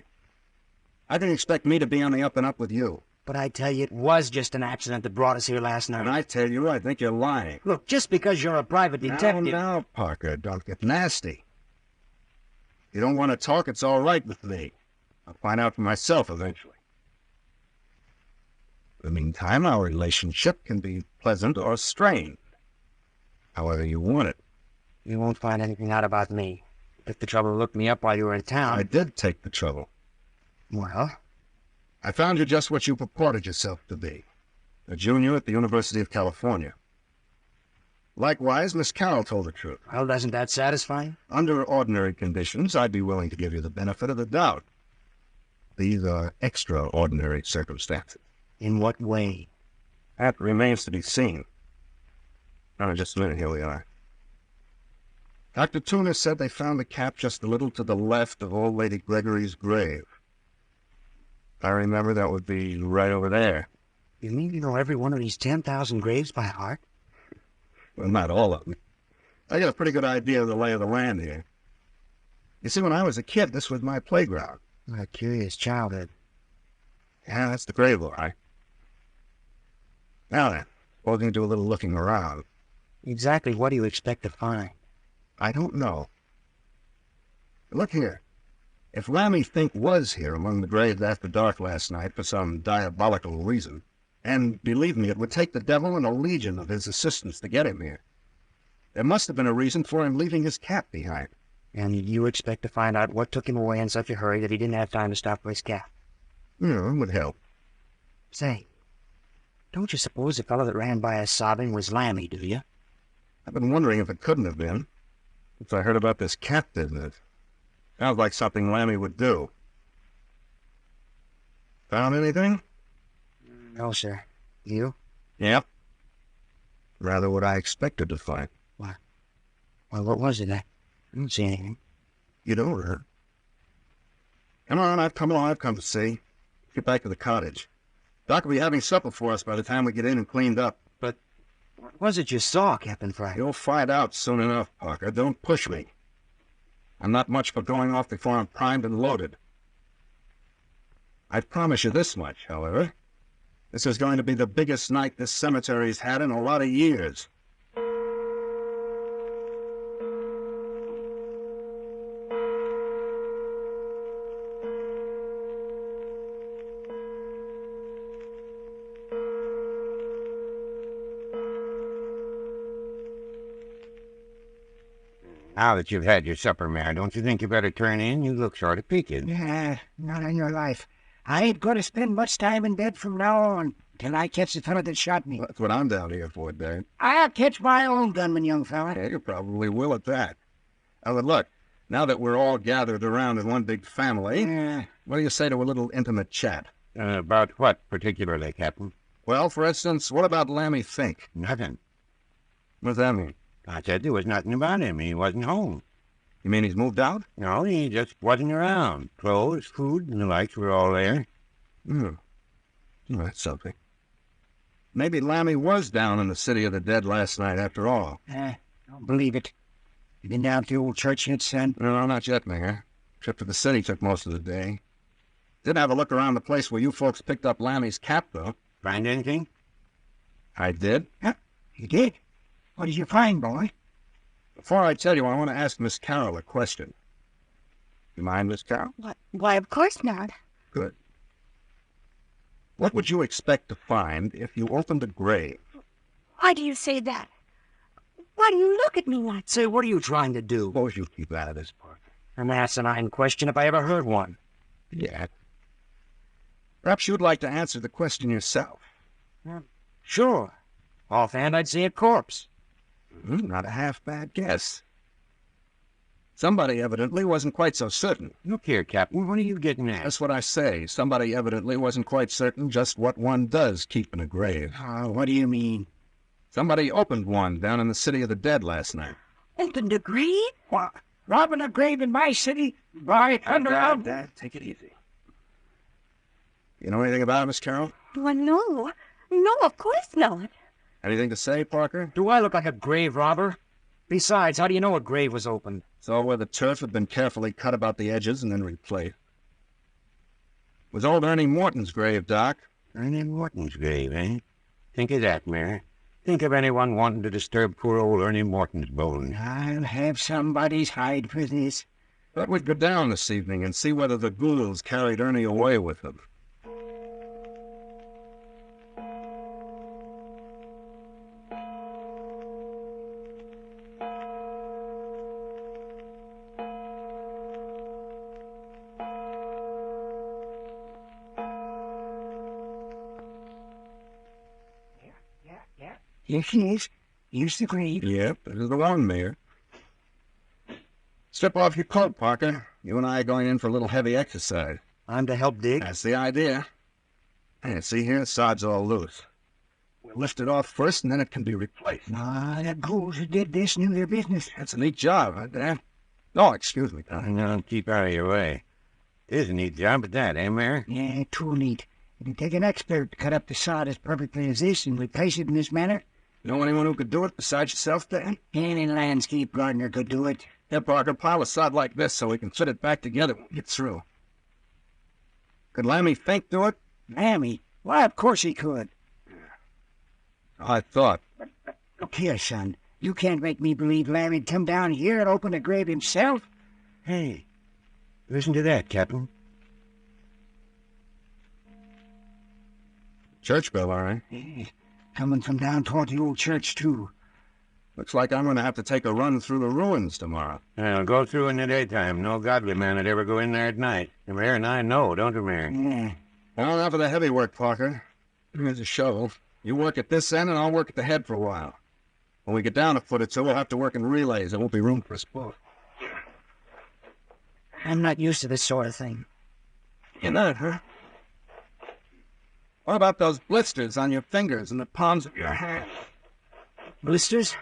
How can you expect me to be on the up and up with you? But I tell you, it was just an accident that brought us here last night. And I tell you, I think you're lying. Look, just because you're a private detective... Now, Parker, don't get nasty. You don't want to talk, it's all right with me. I'll find out for myself eventually. In the meantime, our relationship can be pleasant or strained. However you want it. You won't find anything out about me. Took the trouble to look me up while you were in town. I did take the trouble. Well? I found you just what you purported yourself to be. A junior at the University of California. Likewise, Miss Carroll told the truth. Well, doesn't that satisfy you? Under ordinary conditions, I'd be willing to give you the benefit of the doubt. These are extraordinary circumstances. In what way? That remains to be seen. Now, just a minute, here we are. Dr. Tuner said they found the cap just a little to the left of old Lady Gregory's grave. I remember that would be right over there. You mean you know every one of these 10,000 graves by heart? Well, not all of them. I got a pretty good idea of the lay of the land here. You see, when I was a kid, this was my playground. A curious childhood. Yeah, that's the grave, all right. Now then, supposing you do a little looking around. Exactly what do you expect to find? I don't know. Look here. If Lammy Fink was here among the graves after dark last night for some diabolical reason, and believe me, it would take the devil and a legion of his assistants to get him here, there must have been a reason for him leaving his cap behind. And you expect to find out what took him away in such a hurry that he didn't have time to stop for his cap? Yeah, it would help. Say, don't you suppose the fellow that ran by us sobbing was Lammy, do you? I've been wondering if it couldn't have been, since I heard about this cap business. Sounds like something Lammy would do. Found anything? No, sir. You? Yep. Rather what I expected to find. What? Well, what was it? I didn't see anything. You don't hurt. Come on, I've come to see. Get back to the cottage. Doc will be having supper for us by the time we get in and cleaned up. But what was it you saw, Captain Friday? You'll find out soon enough, Parker. Don't push me. I'm not much for going off before I'm primed and loaded. I promise you this much, however. This is going to be the biggest night this cemetery's had in a lot of years. Now that you've had your supper, Mayor, don't you think you better turn in? You look sort of peaked. Yeah, not on your life. I ain't going to spend much time in bed from now on till I catch the fellow that shot me. That's what I'm down here for, Dad. I'll catch my own gunman, young fella. Yeah, you probably will at that. Now, look, now that we're all gathered around in one big family, what do you say to a little intimate chat? About what particularly, Captain? Well, for instance, what about Lammy Fink? Nothing. What does that mean? I said there was nothing about him. He wasn't home. You mean he's moved out? No, he just wasn't around. Clothes, food, and the likes were all there. Well, that's something. Maybe Lammy was down in the City of the Dead last night after all. Don't believe it. You been down to the old church yet, son? No, not yet, Mayor. Trip to the city took most of the day. Did have a look around the place where you folks picked up Lammy's cap, though. Find anything? I did. Yeah, you did? What did you find, boy? Before I tell you, I want to ask Miss Carroll a question. You mind, Miss Carroll? Why, of course not. Good. What would you expect to find if you opened a grave? Why do you say that? Why do you look at me like that? Say, what are you trying to do? Suppose you keep out of this, Parker. An asinine question if I ever heard one. Yeah. Perhaps you'd like to answer the question yourself. Sure. Offhand, I'd say a corpse. Not a half-bad guess. Somebody evidently wasn't quite so certain. Look here, Captain, what are you getting at? That's what I say. Somebody evidently wasn't quite certain just what one does keep in a grave. What do you mean? Somebody opened one down in the City of the Dead last night. Opened a grave? What? Robbing a grave in my city? By thunder, Dad, take it easy. You know anything about it, Miss Carroll? Well, no. No, of course not. Anything to say, Parker? Do I look like a grave robber? Besides, how do you know a grave was opened? Saw where the turf had been carefully cut about the edges and then replaced. It was old Ernie Morton's grave, Doc. Ernie Morton's grave, eh? Think of that, Mayor. Think of anyone wanting to disturb poor old Ernie Morton's bones. I'll have somebody's hide for this. Thought we'd go down this evening and see whether the ghouls carried Ernie away with them. Here she is. Here's the grave. Yep, this is the one, Mayor. Strip off your coat, Parker. You and I are going in for a little heavy exercise. I'm to help dig? That's the idea. Hey, see here? Sod's all loose. We'll lift it off first, and then it can be replaced. The ghouls who did this knew their business. That's a neat job, huh, Dad? Oh, excuse me, Doc. Now, keep out of your way. It is a neat job at that, eh, Mayor? Yeah, too neat. It'd take an expert to cut up the sod as perfectly as this and replace it in this manner. Know anyone who could do it besides yourself, Dan? Any landscape gardener could do it. Here, Parker, pile a sod like this so we can fit it back together when we get through. Could Lammy Fink do it? Lammy? Why, of course he could. I thought. Look here, son. You can't make me believe Lammy'd come down here and open a grave himself. Hey, listen to that, Captain. Church bell, all right. Yeah, coming from down toward the old church, too. Looks like I'm going to have to take a run through the ruins tomorrow. I'll go through in the daytime. No godly man would ever go in there at night. The Mayor and I know, don't we, Mayor? Yeah. Well, enough of the heavy work, Parker. Here's a shovel. You work at this end, and I'll work at the head for a while. When we get down a foot or two, we'll have to work in relays. There won't be room for us both. I'm not used to this sort of thing. You're not, huh? What about those blisters on your fingers and the palms of your hands? Blisters?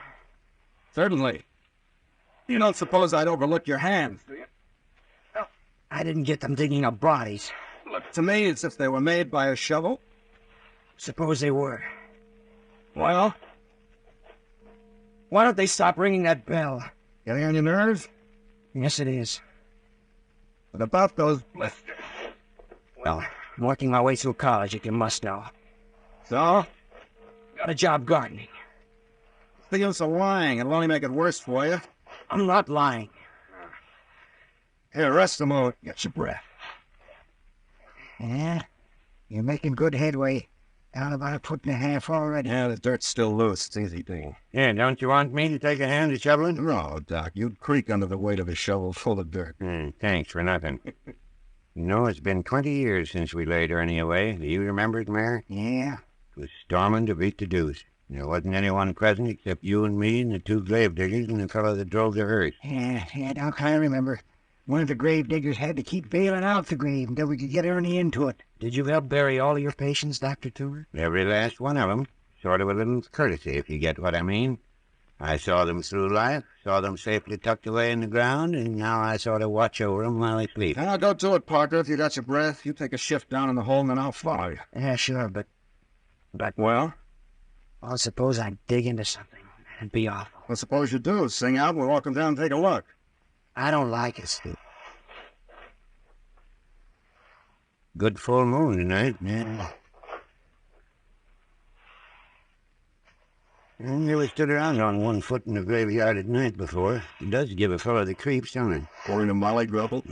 Certainly. You don't suppose I'd overlook your hands, do you? I didn't get them digging up bodies. Look to me as if they were made by a shovel. Suppose they were. Well, Why don't they stop ringing that bell? getting on your nerves? Yes, it is. What about those blisters? Well, I'm working my way through college, if you must know. So? Got a job gardening. The use of lying. It'll only make it worse for you. I'm not lying. Here, rest a moment. Get your breath. Yeah? You're making good headway. Down about a foot and a half already. Yeah, the dirt's still loose. It's easy digging. Yeah, don't you want me to take a hand at shoveling? No, Doc. You'd creak under the weight of a shovel full of dirt. Thanks for nothing. You know, it's been 20 years since we laid Ernie away. Do you remember it, Mayor? Yeah? It was storming to beat the deuce. There wasn't anyone present except you and me and the two grave diggers and the fellow that drove the hearse. Yeah, Doc, I remember. One of the grave diggers had to keep bailing out the grave until we could get Ernie into it. Did you help bury all of your patients, Dr. Toomer? Every last one of them. Sort of a little courtesy, if you get what I mean. I saw them through life, saw them safely tucked away in the ground, and now I sort of watch over them while they sleep. Now, go to it, Parker. If you got your breath, you take a shift down in the hole, and then I'll follow you. Yeah, sure, but... Well? Well, suppose I dig into something. That'd be awful. Well, suppose you do. Sing out, we'll walk them down and take a look. I don't like it, Steve. Good full moon tonight. Yeah. I never stood around on one foot in the graveyard at night before. It does give a fellow the creeps, don't it? According to Molly Grubble.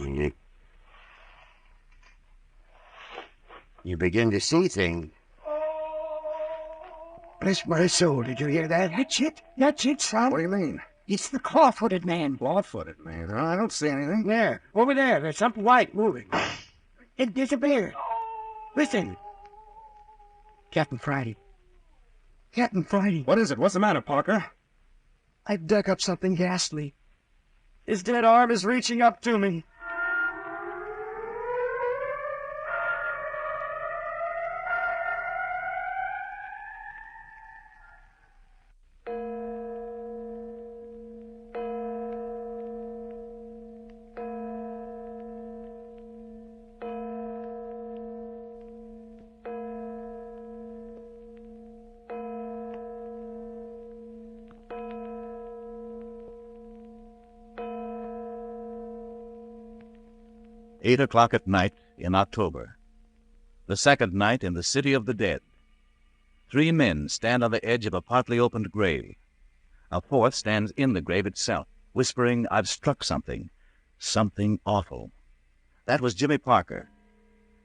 You You begin to see things. Bless my soul, did you hear that? That's it. That's it, son. What do you mean? It's the claw-footed man. Claw-footed man? I don't see anything. There, over there. There's something white moving. It disappeared. Listen. Captain Friday. Captain Friday. What is it? What's the matter, Parker? I've dug up something ghastly. His dead arm is reaching up to me. Eight o'clock at night in October. The second night in the city of the dead. 3 men stand on the edge of a partly opened grave. A fourth stands in the grave itself, whispering, "I've struck something. Something awful." That was Jimmy Parker.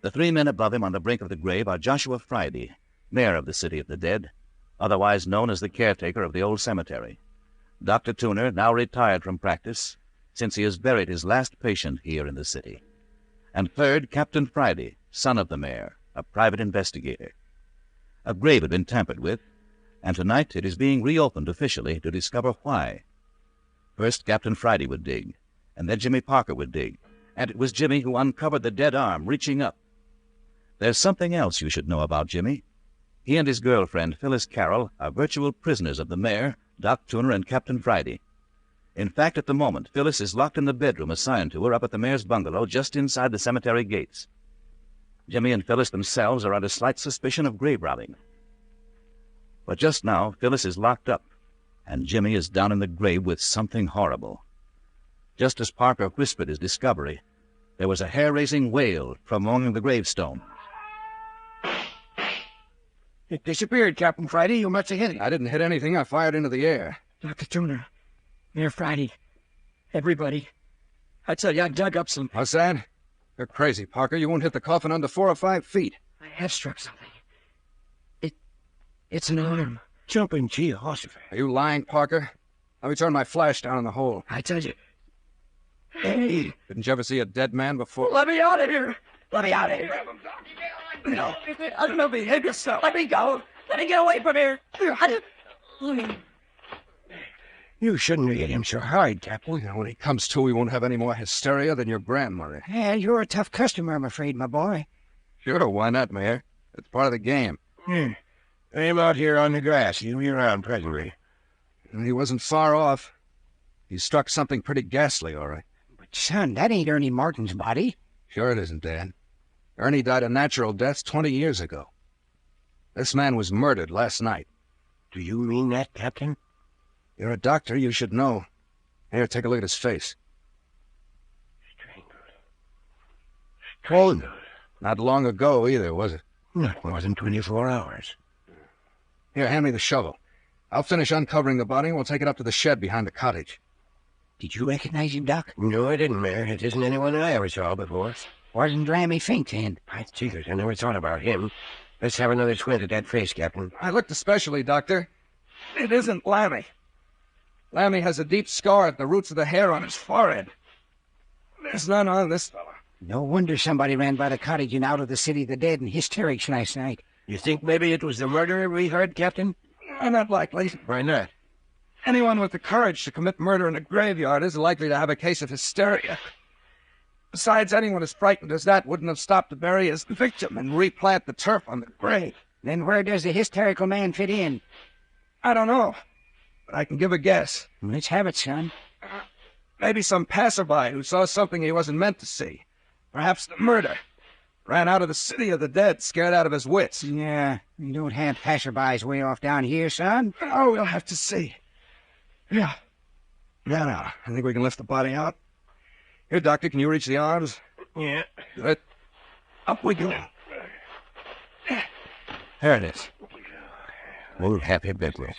The 3 men above him on the brink of the grave are Joshua Friday, mayor of the city of the dead, otherwise known as the caretaker of the old cemetery. Dr. Tuner, now retired from practice, since he has buried his last patient here in the city. And third, Captain Friday, son of the mayor, a private investigator. A grave had been tampered with, and tonight it is being reopened officially to discover why. First, Captain Friday would dig, and then Jimmy Parker would dig, and it was Jimmy who uncovered the dead arm reaching up. There's something else you should know about Jimmy. He and his girlfriend, Phyllis Carroll, are virtual prisoners of the mayor, Doc Tuner, and Captain Friday. In fact, at the moment, Phyllis is locked in the bedroom assigned to her up at the mayor's bungalow just inside the cemetery gates. Jimmy and Phyllis themselves are under slight suspicion of grave robbing. But just now, Phyllis is locked up, and Jimmy is down in the grave with something horrible. Just as Parker whispered his discovery, there was a hair-raising wail from among the gravestones. It disappeared, Captain Friday. You must have hit it. I didn't hit anything. I fired into the air. Dr. Tuner, Mayor Friday, everybody. I tell you, I dug up some... What's that? You're crazy, Parker. You won't hit the coffin under 4 or 5 feet. I have struck something. It's an arm. Jumping Jehoshaphat. Are you lying, Parker? Let me turn my flash down in the hole. I tell you. Hey! Didn't you ever see a dead man before? Let me out of here! Let me out of here! No, I don't know, behave yourself. Let me go. Let me get away from here. You shouldn't have hit him so hard, Captain. When he comes to, he won't have any more hysteria than your grandmother. Yeah, you're a tough customer, I'm afraid, my boy. Sure, why not, Mayor? It's part of the game. I'm out here on the grass. He'll be around presently. And he wasn't far off. He struck something pretty ghastly, all right. But, son, that ain't Ernie Martin's body. Sure it isn't, Dad. Ernie died a natural death 20 years ago. This man was murdered last night. Do you mean that, Captain? You're a doctor, you should know. Here, take a look at his face. Strangled. Not long ago, either, was it? Not more than 24 hours. Here, hand me the shovel. I'll finish uncovering the body and we'll take it up to the shed behind the cottage. Did you recognize him, Doc? No, I didn't, Mayor. It isn't anyone I ever saw before. Wasn't Lammy Fink, then? By Jesus, I never thought about him. Let's have another squint at that face, Captain. I looked especially, Doctor. It isn't Lammy. Lammy has a deep scar at the roots of the hair on his forehead. There's none on this fella. No wonder somebody ran by the cottage and out of the city of the dead in hysterics last night. You think maybe it was the murderer we heard, Captain? Not likely. Why not? Anyone with the courage to commit murder in a graveyard is likely to have a case of hysteria. Besides, anyone as frightened as that wouldn't have stopped to bury his victim and replant the turf on the grave. Then where does the hysterical man fit in? I don't know, but I can give a guess. Let's have it, son. Maybe some passerby who saw something he wasn't meant to see. Perhaps the murder. Ran out of the city of the dead, scared out of his wits. Yeah, we don't have passerbys way off down here, son. Oh, we'll have to see. Yeah. Now, I think we can lift the body out. Here, Doctor, can you reach the arms? Yeah. Good. Up we go. There it is. Oh, happy business.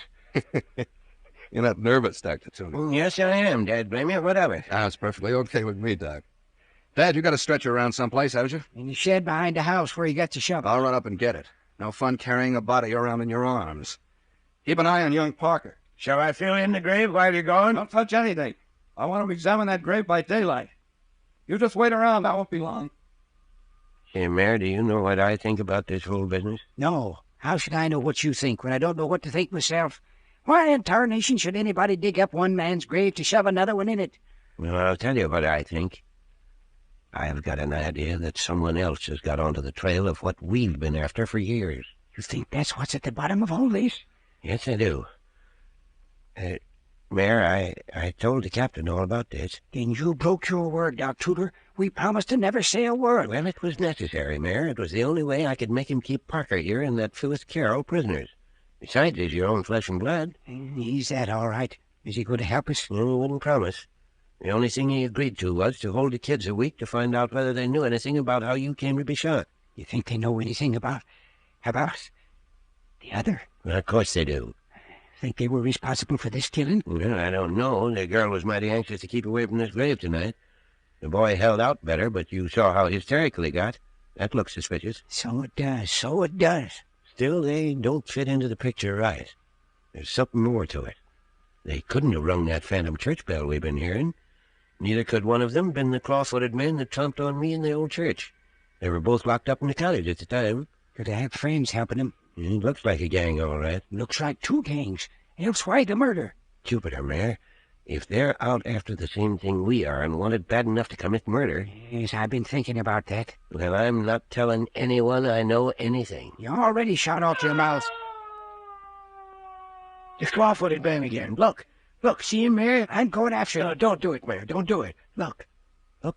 You're not nervous, Dr. Tuner. Yes, I am, Dad. Blame you. What of it? That's perfectly okay with me, Doc. Dad, you got a stretcher around someplace, haven't you? In the shed behind the house where you got the shovel. I'll run up and get it. No fun carrying a body around in your arms. Keep an eye on young Parker. Shall I fill in the grave while you're gone? Don't touch anything. I want to examine that grave by daylight. You just wait around. I won't be long. Hey, Mayor, do you know what I think about this whole business? No. How should I know what you think when I don't know what to think myself? Why in tarnation should anybody dig up one man's grave to shove another one in it? Well, I'll tell you what I think. I've got an idea that someone else has got onto the trail of what we've been after for years. You think that's what's at the bottom of all this? Yes, I do. Mayor, I told the captain all about this. Then you broke your word, Doc Tudor. We promised to never say a word. Well, it was necessary, Mayor. It was the only way I could make him keep Parker here and that Phyllis Carroll prisoners. Besides, he's your own flesh and blood. He's that all right. Is he going to help us? Well, he wouldn't promise. The only thing he agreed to was to hold the kids a week to find out whether they knew anything about how you came to be shot. You think they know anything about the other? Well, of course they do. Think they were responsible for this killing? Well, I don't know. The girl was mighty anxious to keep away from this grave tonight. The boy held out better, but you saw how hysterical he got. That looks suspicious. So it does. So it does. Still, they don't fit into the picture right. There's something more to it. They couldn't have rung that phantom church bell we've been hearing. Neither could one of them been the claw-footed men that tromped on me in the old church. They were both locked up in the cottage at the time. Could have had friends helping them. It looks like a gang, all right. Looks like two gangs. Else why the murder? Jupiter, Mayor. If they're out after the same thing we are and wanted bad enough to commit murder... Yes, I've been thinking about that. Well, I'm not telling anyone I know anything. You already shot off your mouth. The claw-footed man again. Look, see him, Mayor? I'm going after him. No, don't do it, Mayor. Don't do it. Look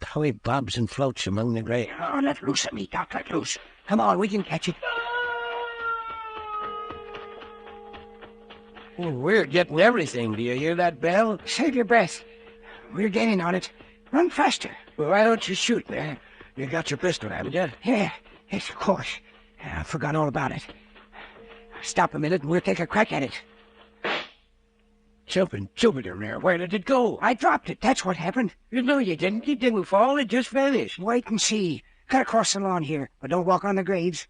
how he bobs and floats among the graves. Oh, let loose at me, Doc, let loose. Come on, we can catch it. Well, we're getting everything. Do you hear that bell? Save your breath. We're getting on it. Run faster. Well, why don't you shoot, Mayor? You got your pistol, haven't you? Yeah, yes, of course. I forgot all about it. Stop a minute and we'll take a crack at it. Jumping Jupiter, Mayor. Where did it go? I dropped it. That's what happened. No, you didn't. It didn't fall. It just vanished. Wait and see. Cut across the lawn here, but don't walk on the graves.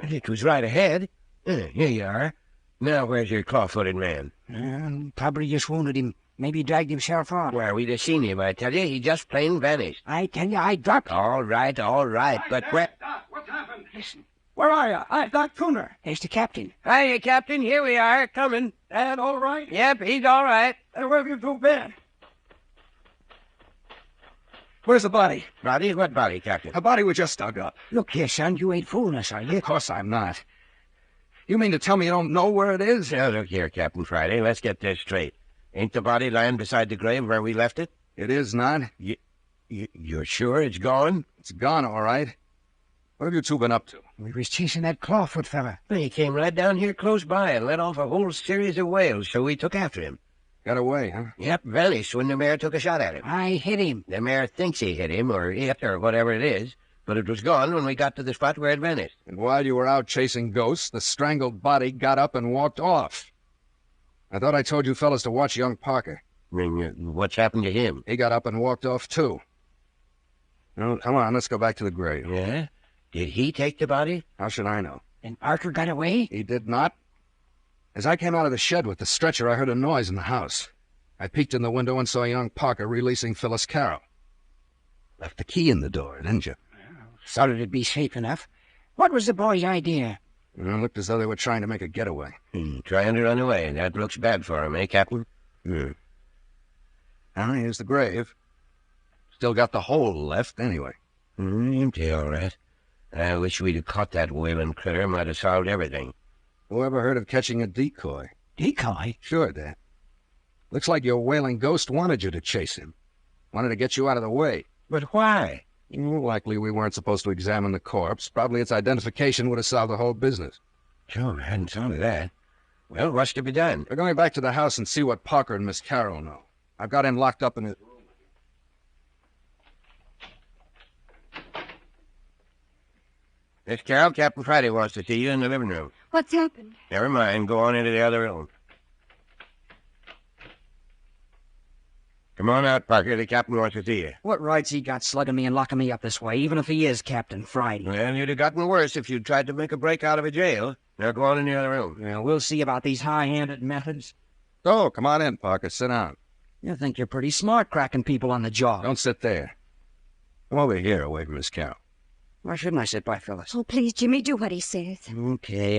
It was right ahead. Here you are. Now, where's your claw-footed man? Probably just wounded him. Maybe dragged himself off. Where we'd have seen him, I tell you. He just plain vanished. I tell you, I dropped him. All right, but where... Doc, what's happened? Listen. Where are you? I'm Doc Tudor. There's the captain. Hiya, Captain. Here we are, coming. Dad, all right? Yep, he's all right. Where have you two been? Where's the body? Body? What body, Captain? A body we just dug up. Look here, son, you ain't fooling us, are you? Of course I'm not. You mean to tell me you don't know where it is? Now, look here, Captain Friday. Let's get this straight. Ain't the body lying beside the grave where we left it? It is not. You're sure it's gone? It's gone, all right. What have you two been up to? We was chasing that clawfoot fella. Well, he came right down here close by and let off a whole series of wails, so we took after him. Got away, huh? Yep, vanished when the mayor took a shot at him. I hit him. The mayor thinks he hit him, or hit, or whatever it is, but it was gone when we got to the spot where it vanished. And while you were out chasing ghosts, the strangled body got up and walked off. I thought I told you fellas to watch young Parker. What's happened to him? He got up and walked off, too. Well, come on, let's go back to the grave. Yeah? Did he take the body? How should I know? And Parker got away? He did not. As I came out of the shed with the stretcher, I heard a noise in the house. I peeked in the window and saw young Parker releasing Phyllis Carroll. Left the key in the door, didn't you? Thought it'd be safe enough. What was the boy's idea? Well, it looked as though they were trying to make a getaway. Trying to run away. That looks bad for him, eh, Captain? Now, here's the grave. Still got the hole left, anyway. Empty, all right. I wish we'd have caught that whaling critter. Might have solved everything. Whoever heard of catching a decoy? Decoy? Sure, Dad. Looks like your wailing ghost wanted you to chase him. Wanted to get you out of the way. But why? Likely we weren't supposed to examine the corpse. Probably its identification would have solved the whole business. Sure, I hadn't thought of that. Well, what's to be done? We're going back to the house and see what Parker and Miss Carroll know. I've got him locked up in his room. Miss Carroll, Captain Friday wants to see you in the living room. What's happened? Never mind. Go on into the other room. Come on out, Parker. The captain wants to see you. What right's he got slugging me and locking me up this way, even if he is Captain Friday? Well, you'd have gotten worse if you'd tried to make a break out of a jail. Now go on in the other room. Well, we'll see about these high-handed methods. Oh, come on in, Parker. Sit down. You think you're pretty smart cracking people on the jaw. Don't sit there. Come over here away from Miss Carroll. Why shouldn't I sit by Phyllis? Oh, please, Jimmy, do what he says. Okay.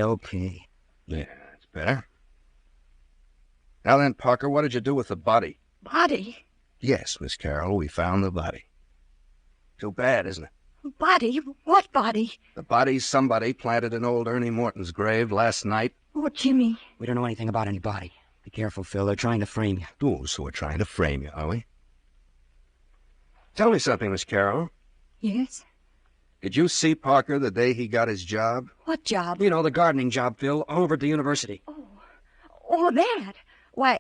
Yeah, that's better. Now then, Parker, what did you do with the body? Body? Yes, Miss Carroll, we found the body. Too bad, isn't it? Body? What body? The body somebody planted in old Ernie Morton's grave last night. Oh, Jimmy. We don't know anything about any body. Be careful, Phil. They're trying to frame you. Oh, so we're trying to frame you, are we? Tell me something, Miss Carroll. Yes? Did you see Parker the day he got his job? What job? You know, the gardening job, Phil, over at the university. Oh, that. Why,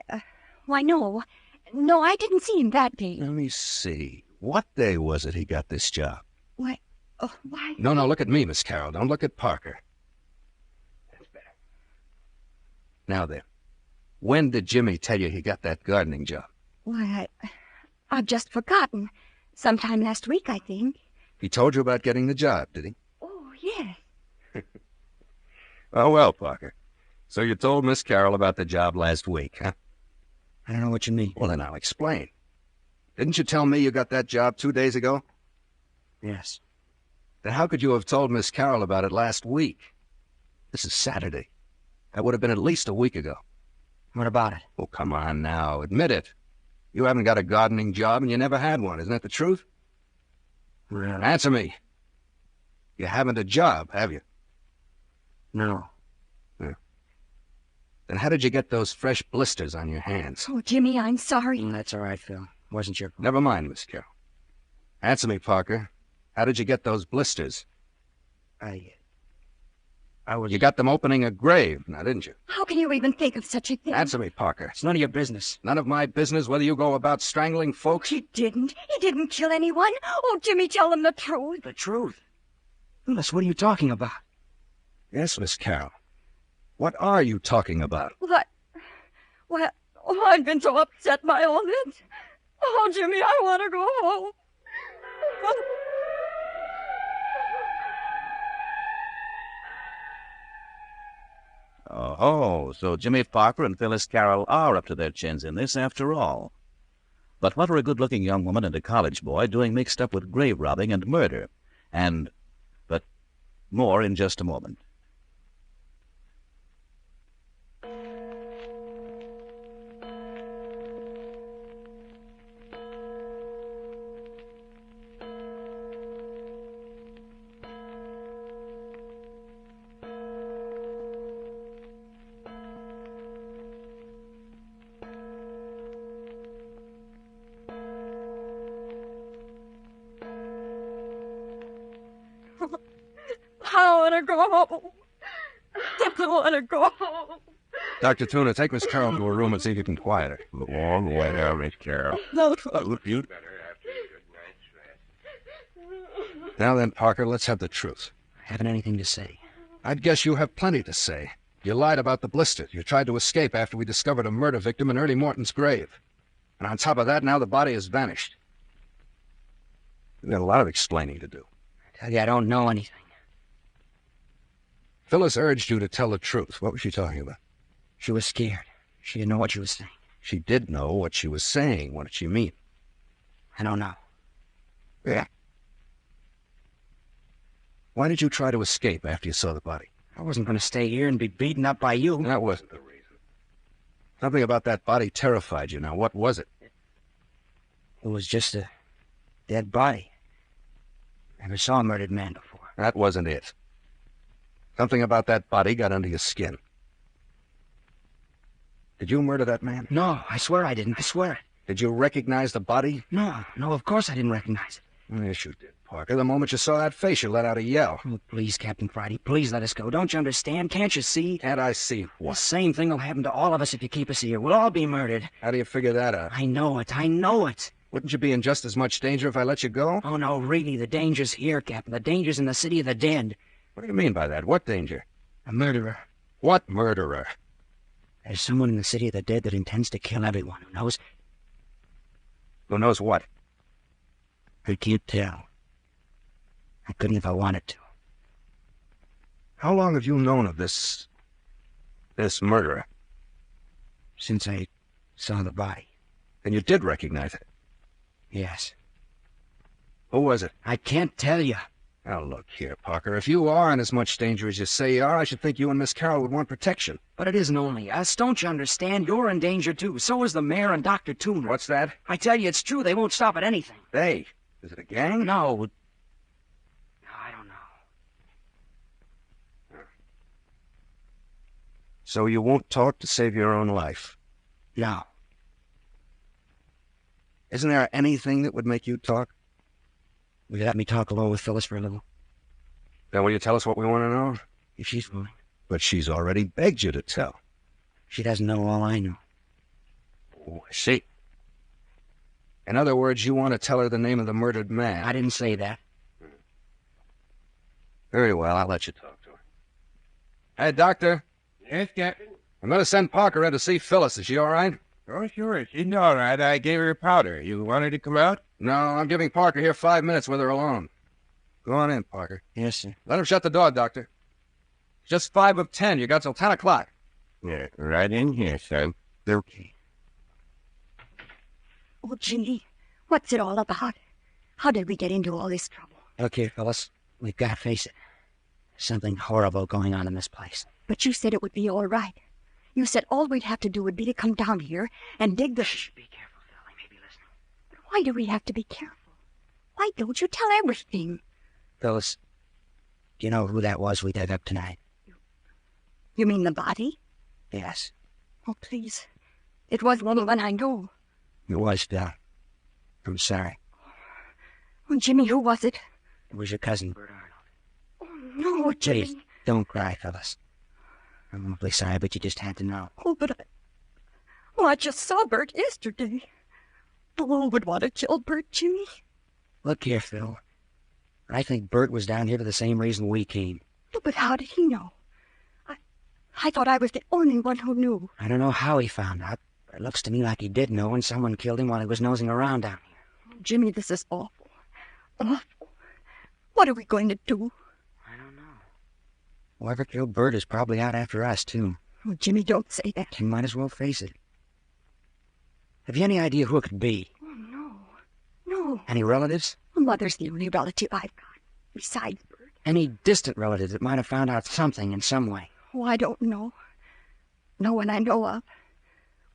no. No, I didn't see him that day. Let me see. What day was it he got this job? Why? No, look at me, Miss Carroll. Don't look at Parker. That's better. Now then, when did Jimmy tell you he got that gardening job? Why, I've just forgotten. Sometime last week, I think. He told you about getting the job, did he? Oh, yes. Oh, well, Parker. So you told Miss Carroll about the job last week, huh? I don't know what you mean. Well, then I'll explain. Didn't you tell me you got that job 2 days ago? Yes. Then how could you have told Miss Carroll about it last week? This is Saturday. That would have been at least a week ago. What about it? Oh, come on now. Admit it. You haven't got a gardening job and you never had one. Isn't that the truth? Well, Answer me. You haven't a job, have you? no. Then how did you get those fresh blisters on your hands? Oh, Jimmy, I'm sorry. That's all right, Phil. Wasn't your fault. Never mind, Miss Carroll. Answer me, Parker. How did you get those blisters? I was... You got them opening a grave, now didn't you? How can you even think of such a thing? Answer me, Parker. It's none of your business. None of my business whether you go about strangling folks. He didn't. He didn't kill anyone. Oh, Jimmy, tell them the truth. The truth? Phyllis, what are you talking about? Yes, Miss Carroll. What are you talking about? Well, I've been so upset by all this. Oh, Jimmy, I want to go home. Oh, so Jimmy Parker and Phyllis Carroll are up to their chins in this after all. But what are a good-looking young woman and a college boy doing mixed up with grave robbing and murder? But more in just a moment. I want to go home. I want to go home. Dr. Tuna, take Miss Carroll to her room and see if you can quiet her. Go on, way down, Miss Carroll. No. You'd better after a good night's rest. Now then, Parker, let's have the truth. I haven't anything to say. I'd guess you have plenty to say. You lied about the blister. You tried to escape after we discovered a murder victim in Ernie Morton's grave. And on top of that, now the body has vanished. You've got a lot of explaining to do. I tell you, I don't know anything. Phyllis urged you to tell the truth. What was she talking about? She was scared. She didn't know what she was saying. She did know what she was saying. What did she mean? I don't know. Yeah. Why did you try to escape after you saw the body? I wasn't going to stay here and be beaten up by you. That wasn't the reason. Something about that body terrified you. Now, what was it? It was just a dead body. Never saw a murdered man before. That wasn't it. Something about that body got under your skin. Did you murder that man? No, I swear I didn't. I swear it. Did you recognize the body? No, of course I didn't recognize it. Yes, you did, Parker. The moment you saw that face, you let out a yell. Oh, please, Captain Friday, please let us go. Don't you understand? Can't you see? Can't I see The what? same thing will happen to all of us if you keep us here. We'll all be murdered. How do you figure that out? I know it. I know it. Wouldn't you be in just as much danger if I let you go? Oh, no, really, the danger's here, Captain. The danger's in the city of the dead. What do you mean by that? What danger? A murderer. What murderer? There's someone in the city of the dead that intends to kill everyone who knows. Who knows what? I can't tell. I couldn't if I wanted to. How long have you known of this murderer? Since I saw the body. And you did recognize it? Yes. Who was it? I can't tell you. Now look here, Parker. If you are in as much danger as you say you are, I should think you and Miss Carroll would want protection. But it isn't only us. Don't you understand? You're in danger, too. So is the mayor and Dr. Tooner. What's that? I tell you, it's true. They won't stop at anything. They? Is it a gang? No. I don't know. So you won't talk to save your own life? No. Isn't there anything that would make you talk? Will you let me talk alone with Phyllis for a little? Then will you tell us what we want to know? If she's willing. But she's already begged you to tell. She doesn't know all I know. Oh, I see. In other words, you want to tell her the name of the murdered man. I didn't say that. Very well, I'll let you talk to her. Hey, Doctor. Yes, Captain? I'm going to send Parker in to see Phyllis. Is she all right? Oh, sure. She's all right. I gave her a powder. You want her to come out? No, I'm giving Parker here 5 minutes with her alone. Go on in, Parker. Yes, sir. Let him shut the door, Doctor. It's just 5 of 10. You got till 10 o'clock. Yeah, right in here, son. Okay. Oh, Jimmy, what's it all about? How did we get into all this trouble? Look here, Phyllis. We've got to face it. There's something horrible going on in this place. But you said it would be all right. You said all we'd have to do would be to come down here and dig the... Shh, be careful, Phil. They may be listening. But why do we have to be careful? Why don't you tell everything? Phyllis, do you know who that was we dug up tonight? You mean the body? Yes. Oh, please. It was one I know. It was, Phil. I'm sorry. Oh, Jimmy, who was it? It was your cousin, Bert Arnold. Oh, no, Jimmy. Please, don't cry, Phyllis. I'm awfully sorry, but you just had to know. Oh, but I just saw Bert yesterday. Who would want to kill Bert, Jimmy? Look here, Phil. I think Bert was down here for the same reason we came. Oh, but how did he know? I thought I was the only one who knew. I don't know how he found out, but it looks to me like he did know and someone killed him while he was nosing around down here. Oh, Jimmy, this is awful. Awful. What are we going to do? I don't know. Whoever killed Bert is probably out after us, too. Oh, Jimmy, don't say that. You might as well face it. Have you any idea who it could be? Oh, no. No. Any relatives? Mother's the only relative I've got, besides Bert. Any distant relatives that might have found out something in some way? Oh, I don't know. No one I know of.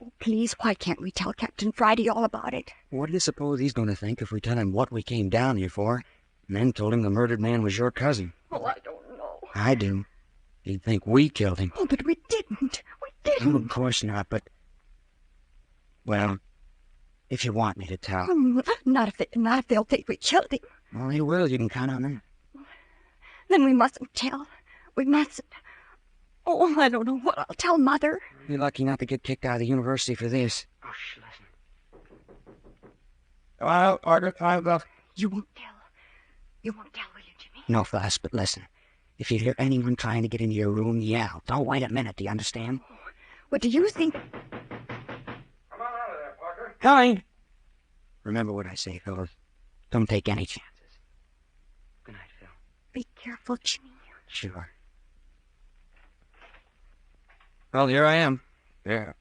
Oh, please, why can't we tell Captain Friday all about it? What do you suppose he's going to think if we tell him what we came down here for, and then told him the murdered man was your cousin? Oh, I don't know. I do. He'd think we killed him. Oh, but we didn't. We Oh, didn't. of course not, but... Well, if you want me to tell. Not if they'll think we killed him. Well, they will. You can count on them. Then we mustn't tell. We mustn't. Oh, I don't know what I'll tell Mother. You're lucky not to get kicked out of the university for this. Oh, listen. Well, Parker, time up. You won't tell. You won't tell, will you, Jimmy? No fuss, but listen. If you hear anyone trying to get into your room, yell. Don't wait a minute, do you understand? What do you think? Come on out of there, Parker. Coming! Remember what I say, fellas. Don't take any chances. Good night, Phil. Be careful, Jimmy. Sure. Well, here I am. Yeah.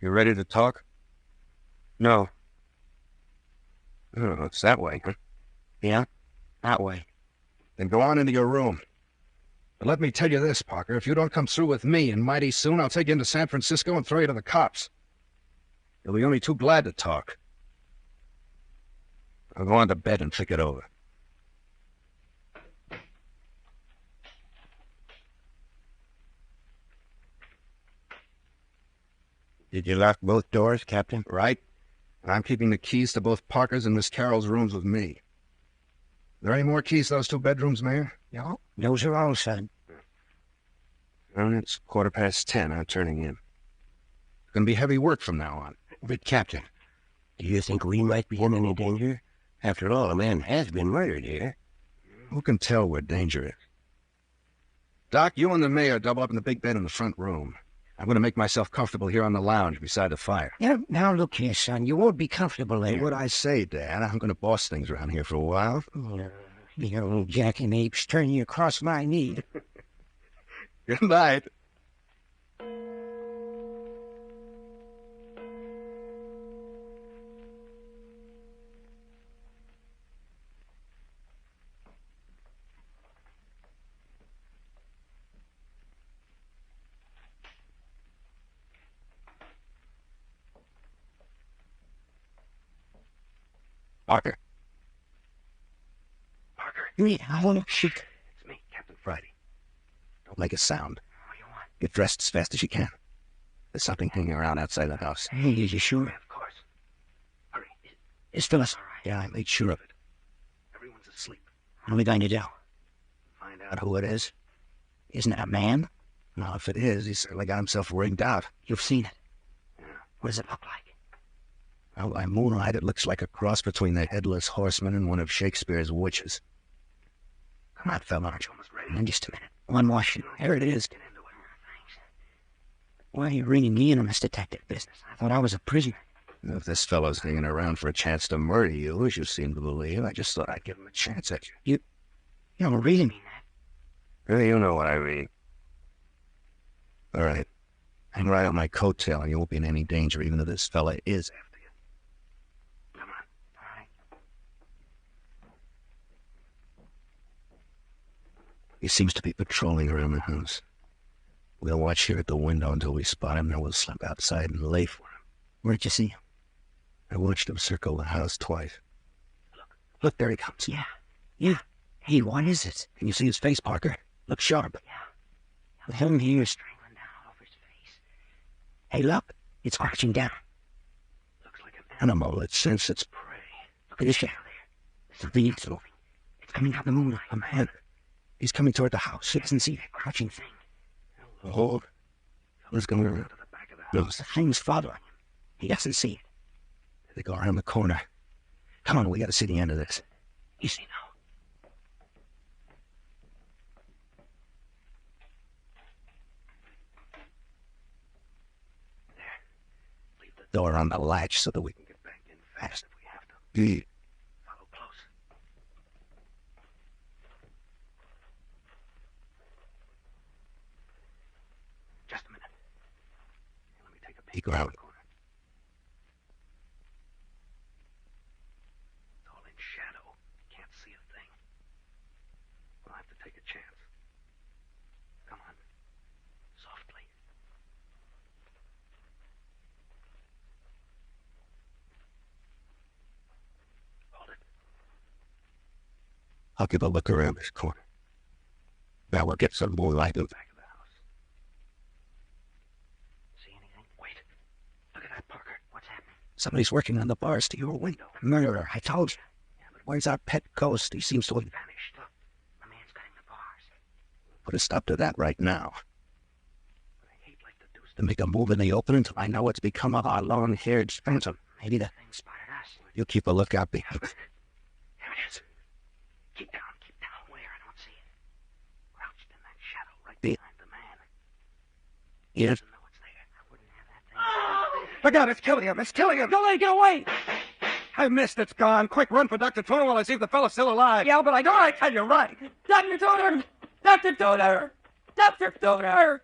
You ready to talk? No. Oh, it's that way, huh? Yeah? That way. Then go on into your room. But let me tell you this, Parker. If you don't come through with me, and mighty soon, I'll take you into San Francisco and throw you to the cops. You'll be only too glad to talk. I'll go on to bed and think it over. Did you lock both doors, Captain? Right? And I'm keeping the keys to both Parker's and Miss Carroll's rooms with me. There any more keys to those 2 bedrooms, Mayor? No, those are all, son. Well, it's 10:15. I'm turning in. It's going to be heavy work from now on. But, Captain, do you think we might be in any danger? After all, a man has been murdered here. Who can tell where danger is? Doc, you and the mayor double up in the big bed in the front room. I'm going to make myself comfortable here on the lounge beside the fire. Now look here, son. You won't be comfortable there. What I say, Dad. I'm going to boss things around here for a while. You old jackanapes, turn you across my knee. Good night. Parker. Yeah, I want to shoot. It's me, Captain Friday. Don't make a sound. What do you want? Get dressed as fast as you can. There's something hanging around outside the house. Hey, are you sure? Of course. Hurry. Is Phyllis? Yeah, I made sure of it. Everyone's asleep. What are we going to do? Find out who it is. Isn't it a man? No, if it is, he's certainly got himself rigged out. You've seen it. Yeah. What does it look like? Well, by moonlight, it looks like a cross between the Headless Horseman and one of Shakespeare's witches. Come on, fella, aren't you almost ready? In just a minute. One more shoot. Here it is. Get into it. Thanks. Why are you ringing me in on this detective business? I thought I was a prisoner. If this fellow's hanging around for a chance to murder you, as you seem to believe, I just thought I'd give him a chance at you. You don't really mean that. Well, you know what I mean. All right. Hang right on my coattail and you won't be in any danger, even if this fella is after you. Come on. All right. He seems to be patrolling around the house. We'll watch here at the window until we spot him, then we'll slip outside and lay for him. Where'd you see him? I watched him circle the house twice. Look, there he comes. Yeah. Hey, what is it? Can you see his face, Parker? Look sharp. The him here is strangling down over his face. Hey, look. It's crouching down. Looks like an animal that scents its prey. Look at the shadow there. The leaves moving. It's coming out the moonlight. A man. He's coming toward the house. He doesn't see that crouching thing. Oh, fella's coming around to the back of the house. The thing's following him. He doesn't see it. They go around the corner. Come on, we got to see the end of this. Easy now. Leave the door on the latch so that we can get back in fast if we have to. Follow close. Just a minute. Here, let me take a peek around the corner. It's all in shadow. Can't see a thing. We'll have to take a chance. Come on. Softly. Hold it. I'll give a look around this corner. Now we'll get some more light in the back of the house. See anything? Wait. Look at that, Parker. What's happening? Somebody's working on the bars to your window. Murderer, I told you. Yeah, but where's our pet ghost? He seems to have vanished. Look, the man's cutting the bars. Put a stop to that right now. What I hate like the deuce to make a move in the open until I know what's become of our long-haired phantom. Maybe the thing spotted us. You keep a lookout behind. There it is. Keep down. Where? I don't see it. Crouched in that shadow right Be- behind the man. Yes. Doesn't know it's there. I wouldn't have that thing. Look out, it's killing him. Don't let it get away. I missed. It's gone. Quick, run for Dr. Turner while I see if the fellow's still alive. Yeah, but I don't. I tell you right. Dr. Toner! Dr. Toner! Dr. Toner!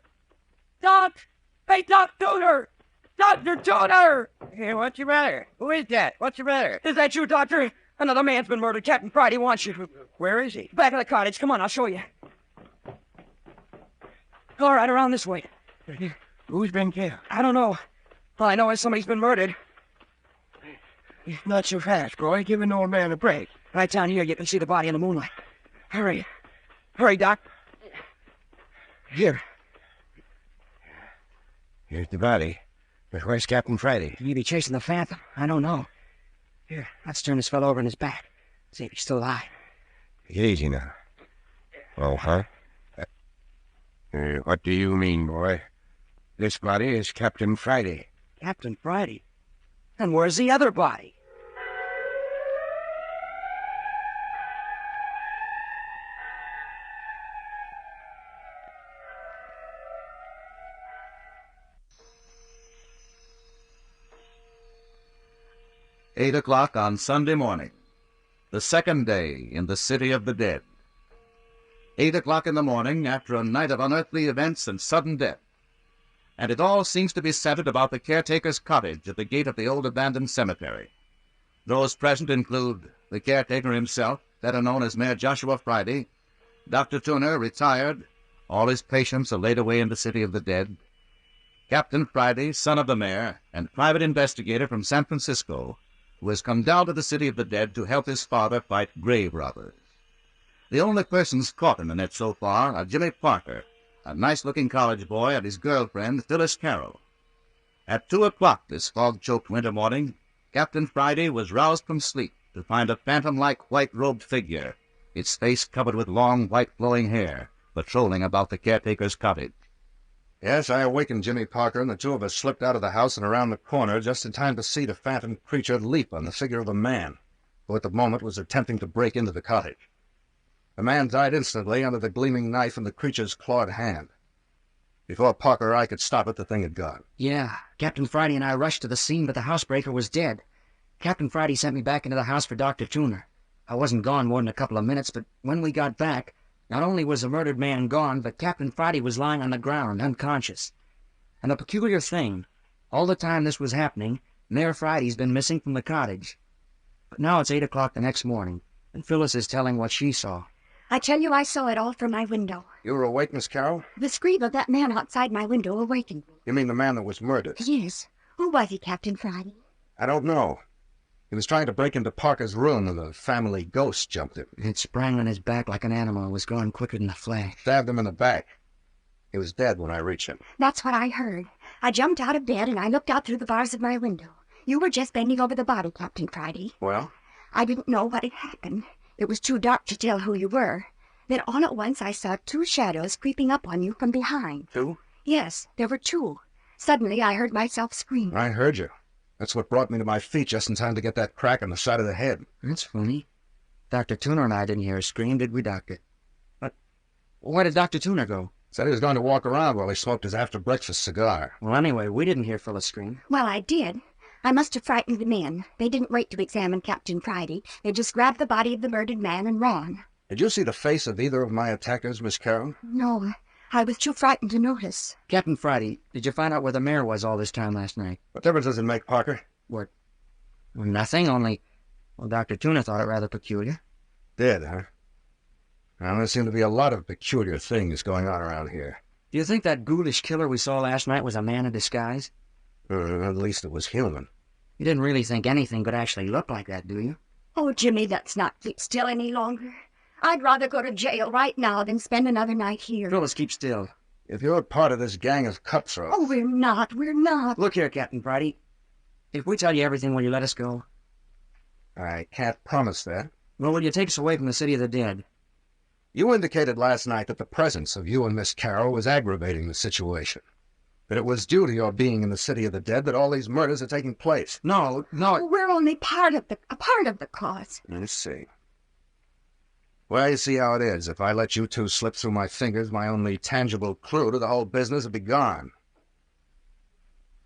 Hey, Dr. Toner! Dr. Toner! Hey, what's your matter? Who is that? What's your matter? Is that you, Doctor? Another man's been murdered. Captain Friday wants you. Where is he? Back of the cottage. Come on, I'll show you. All right, around this way. Who's been killed? I don't know. All I know is somebody's been murdered. Not so fast, Roy. Give an old man a break. Right down here, you can see the body in the moonlight. Hurry. Hurry, Doc. Here. Here's the body. But where's Captain Friday? Maybe chasing the phantom. I don't know. Here, let's turn this fellow over on his back. See if he's still alive. Take it easy now. Oh, huh? What do you mean, boy? This body is Captain Friday. Captain Friday? And where's the other body? 8 o'clock on Sunday morning, the second day in the city of the dead. 8 o'clock in the morning after a night of unearthly events and sudden death. And it all seems to be centered about the caretaker's cottage at the gate of the old abandoned cemetery. Those present include the caretaker himself, better known as Mayor Joshua Friday, Dr. Tuner, retired, all his patients are laid away in the city of the dead, Captain Friday, son of the mayor, and private investigator from San Francisco, who has come down to the city of the dead to help his father fight grave robbers. The only persons caught in the net so far are Jimmy Parker, a nice-looking college boy, and his girlfriend, Phyllis Carroll. At 2 o'clock this fog-choked winter morning, Captain Friday was roused from sleep to find a phantom-like white-robed figure, its face covered with long, white flowing hair, patrolling about the caretaker's cottage. Yes, I awakened Jimmy Parker, and the two of us slipped out of the house and around the corner just in time to see the phantom creature leap on the figure of a man, who at the moment was attempting to break into the cottage. The man died instantly under the gleaming knife in the creature's clawed hand. Before Parker or I could stop it, the thing had gone. Yeah, Captain Friday and I rushed to the scene, but the housebreaker was dead. Captain Friday sent me back into the house for Dr. Tuner. I wasn't gone more than a couple of minutes, but when we got back, not only was the murdered man gone, but Captain Friday was lying on the ground, unconscious. And the peculiar thing, all the time this was happening, Mayor Friday's been missing from the cottage. But now it's 8 o'clock the next morning, and Phyllis is telling what she saw. I tell you, I saw it all from my window. You were awake, Miss Carroll? The scream of that man outside my window awakened me. You mean the man that was murdered? Yes. Who was he, Captain Friday? I don't know. He was trying to break into Parker's room, and the family ghost jumped him. It sprang on his back like an animal and was gone quicker than a flash. Stabbed him in the back. He was dead when I reached him. That's what I heard. I jumped out of bed and I looked out through the bars of my window. You were just bending over the body, Captain Friday. Well? I didn't know what had happened. It was too dark to tell who you were. Then all at once I saw two shadows creeping up on you from behind. Two? Yes, there were two. Suddenly I heard myself scream. I heard you. That's what brought me to my feet just in time to get that crack on the side of the head. That's funny. Dr. Tuner and I didn't hear a scream, did we, Doctor? But where did Dr. Tuner go? Said he was going to walk around while he smoked his after-breakfast cigar. Well, anyway, we didn't hear Phyllis scream. Well, I did. I must have frightened the men. They didn't wait to examine Captain Friday. They just grabbed the body of the murdered man and ran. Did you see the face of either of my attackers, Miss Carroll? No, I was too frightened to notice. Captain Friday, did you find out where the mayor was all this time last night? What difference does it make, Parker? What? Well, nothing, only... Well, Dr. Tuner thought it rather peculiar. Did, huh? Well, there seem to be a lot of peculiar things going on around here. Do you think that ghoulish killer we saw last night was a man in disguise? At least it was human. You didn't really think anything could actually look like that, do you? Oh, Jimmy, let's not keep still any longer. I'd rather go to jail right now than spend another night here. Phyllis, keep still. If you're part of this gang of cutthroats... Oh, we're not. Look here, Captain Friday. If we tell you everything, will you let us go? I can't promise that. Well, will you take us away from the city of the dead? You indicated last night that the presence of you and Miss Carroll was aggravating the situation. That it was due to your being in the city of the dead that all these murders are taking place. No. We're only a part of the cause. Let's see. Well, you see how it is. If I let you two slip through my fingers, my only tangible clue to the whole business would be gone.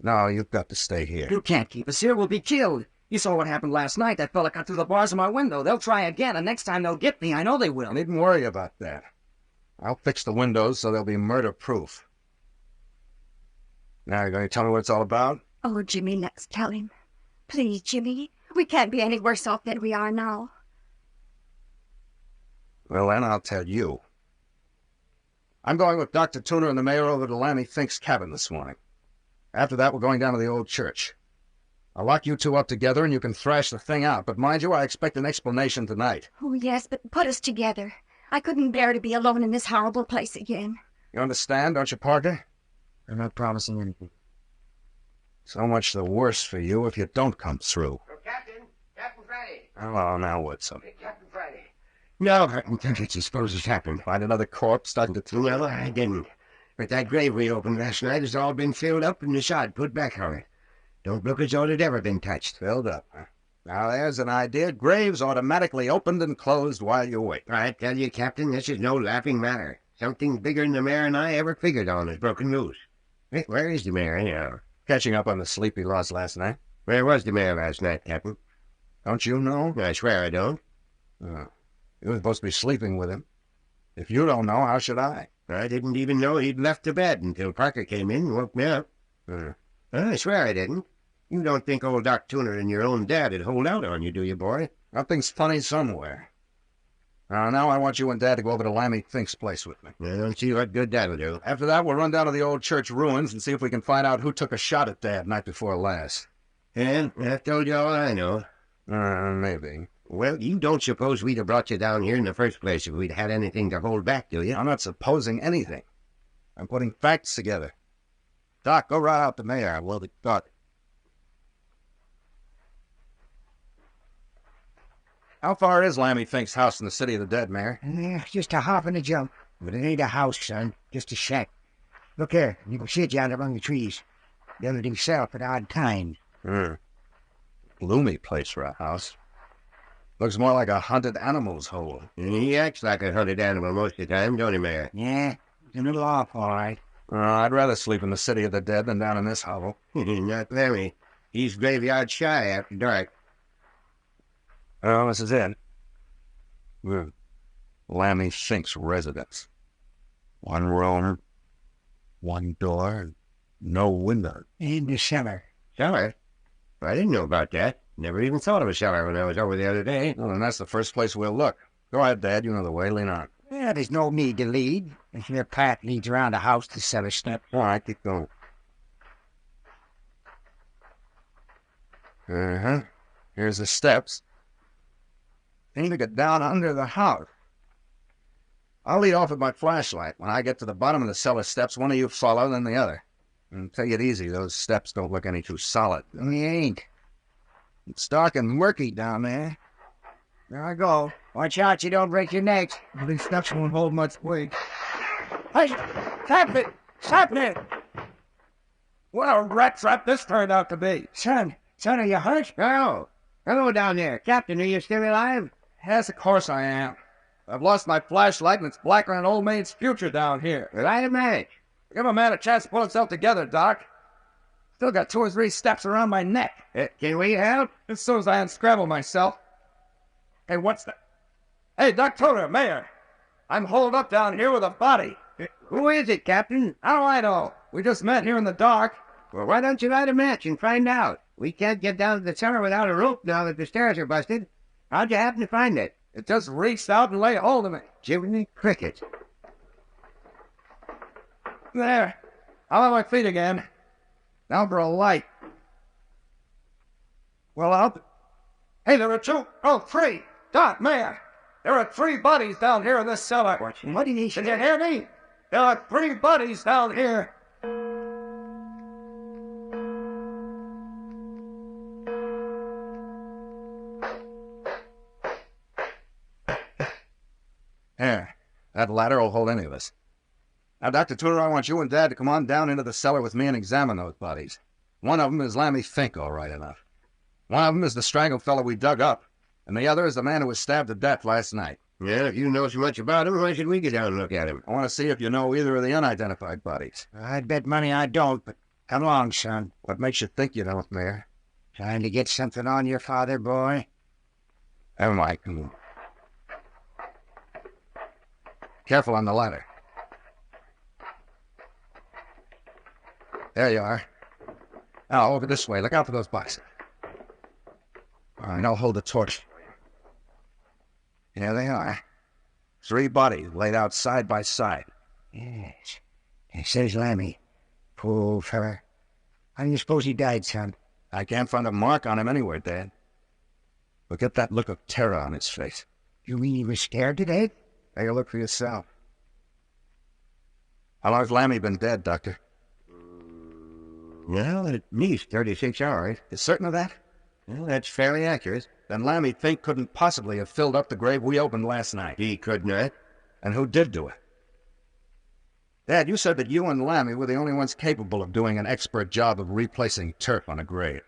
No, you've got to stay here. You can't keep us here. We'll be killed. You saw what happened last night. That fella cut through the bars of my window. They'll try again, and next time they'll get me. I know they will. I needn't worry about that. I'll fix the windows so they'll be murder-proof. Now, you're going to tell me what it's all about? Oh, Jimmy, let's tell him. Please, Jimmy. We can't be any worse off than we are now. Well, then, I'll tell you. I'm going with Dr. Tuner and the mayor over to Lammy Fink's cabin this morning. After that, we're going down to the old church. I'll lock you two up together and you can thrash the thing out. But mind you, I expect an explanation tonight. Oh, yes, but put us together. I couldn't bear to be alone in this horrible place again. You understand, don't you, Parker? I'm not promising anything. So much the worse for you if you don't come through. Oh, Captain Friday. Oh, now what's up? Hey, Captain Friday. No, I don't think it's as supposed has happened. Find another corpse stuck to through? Well, I didn't. But that grave we opened last night has all been filled up and the sod put back on it. Don't look as though it had ever been touched. Filled up, huh? Now, there's an idea. Graves automatically opened and closed while you wait. I tell you, Captain, this is no laughing matter. Something bigger than the mayor and I ever figured on has broken loose. Hey, where is the mayor, anyhow? Catching up on the sleep he lost last night. Where was the mayor last night, Captain? Don't you know? I swear I don't. You were supposed to be sleeping with him. If you don't know, how should I? I didn't even know he'd left the bed until Parker came in and woke me up. I swear I didn't. You don't think old Doc Tuner and your own dad would hold out on you, do you, boy? Something's funny somewhere. Now I want you and Dad to go over to Lammy Fink's place with me. I don't see what good that'll do. After that, we'll run down to the old church ruins and see if we can find out who took a shot at Dad night before last. And I've told you all I know. Maybe. Well, you don't suppose we'd have brought you down here in the first place if we'd had anything to hold back, do you? I'm not supposing anything. I'm putting facts together. Doc, go right out to Mayor. Well, Doc. How far is Lammy Fink's house in the city of the dead, Mayor? Just a hop and a jump. But it ain't a house, son. Just a shack. Look here. You can see it yonder among the trees. Built it himself at odd times. Gloomy place for a house. Looks more like a hunted animal's hole. He acts like a hunted animal most of the time, don't he, Mayor? Yeah, it's a little off, all right. I'd rather sleep in the city of the dead than down in this hovel. Not Lammy. He's graveyard shy after dark. Oh, this is it. Lammy Fink's residence. One room, one door, no window. In the cellar. Cellar? I didn't know about that. Never even thought of a cellar when I was over the other day. Well, then that's the first place we'll look. Go ahead, Dad. You know the way. Lean on. Yeah, there's no need to lead. If your path leads around the house to cellar steps. All right, keep going. Here's the steps. Need to get down under the house. I'll lead off with my flashlight. When I get to the bottom of the cellar steps, one of you follow, then the other. And take it easy. Those steps don't look any too solid. They ain't. It's dark and murky down there. There I go. Watch out you don't break your neck. These steps won't hold much weight. Hey, stop it! Stop it! What a rat trap this turned out to be. Son, are you hurt? Oh, hello down there. Captain, are you still alive? Yes, of course I am. I've lost my flashlight and it's blacker than old maid's future down here. Light a match. Give a man a chance to pull himself together, Doc. Still got 2 or 3 steps around my neck. Can we help? As soon as I unscramble myself. Hey, what's that? Hey, Doc Tuner, Mayor. I'm holed up down here with a body. Who is it, Captain? How do I know? We just met here in the dark. Well, why don't you light a match and find out? We can't get down to the cellar without a rope now that the stairs are busted. How'd you happen to find it? It just reached out and laid hold of me. Jiminy Cricket. There. I'm on my feet again. Now for a light. Well, Hey, there are 2, 3. Doc, Mayor. There are 3 bodies down here in this cellar. What did he say? Can you hear me? There are 3 bodies down here. There. That ladder will hold any of us. Now, Dr. Tuner, I want you and Dad to come on down into the cellar with me and examine those bodies. One of them is Lammy Fink, all right enough. One of them is the strangled fellow we dug up, and the other is the man who was stabbed to death last night. Well, if you know so much about him, why should we get down and look at him? I want to see if you know either of the unidentified bodies. I'd bet money I don't, but come along, son. What makes you think you don't, Mayor? Trying to get something on your father, boy? Never mind. Careful on the ladder. There you are. Now, over this way. Look out for those boxes. All right, I'll hold the torch. Here they are. 3 bodies laid out side by side. Yes. It says Lammy. Poor feller. How do you suppose he died, son? I can't find a mark on him anywhere, Dad. But get that look of terror on his face. You mean he was scared to death? Take a look for yourself. How long's Lammy been dead, Doctor? Well, at least 36 hours. You certain of that? Well, that's fairly accurate. Then Lammy Fink couldn't possibly have filled up the grave we opened last night. He could not. And who did do it? Dad, you said that you and Lammy were the only ones capable of doing an expert job of replacing turf on a grave.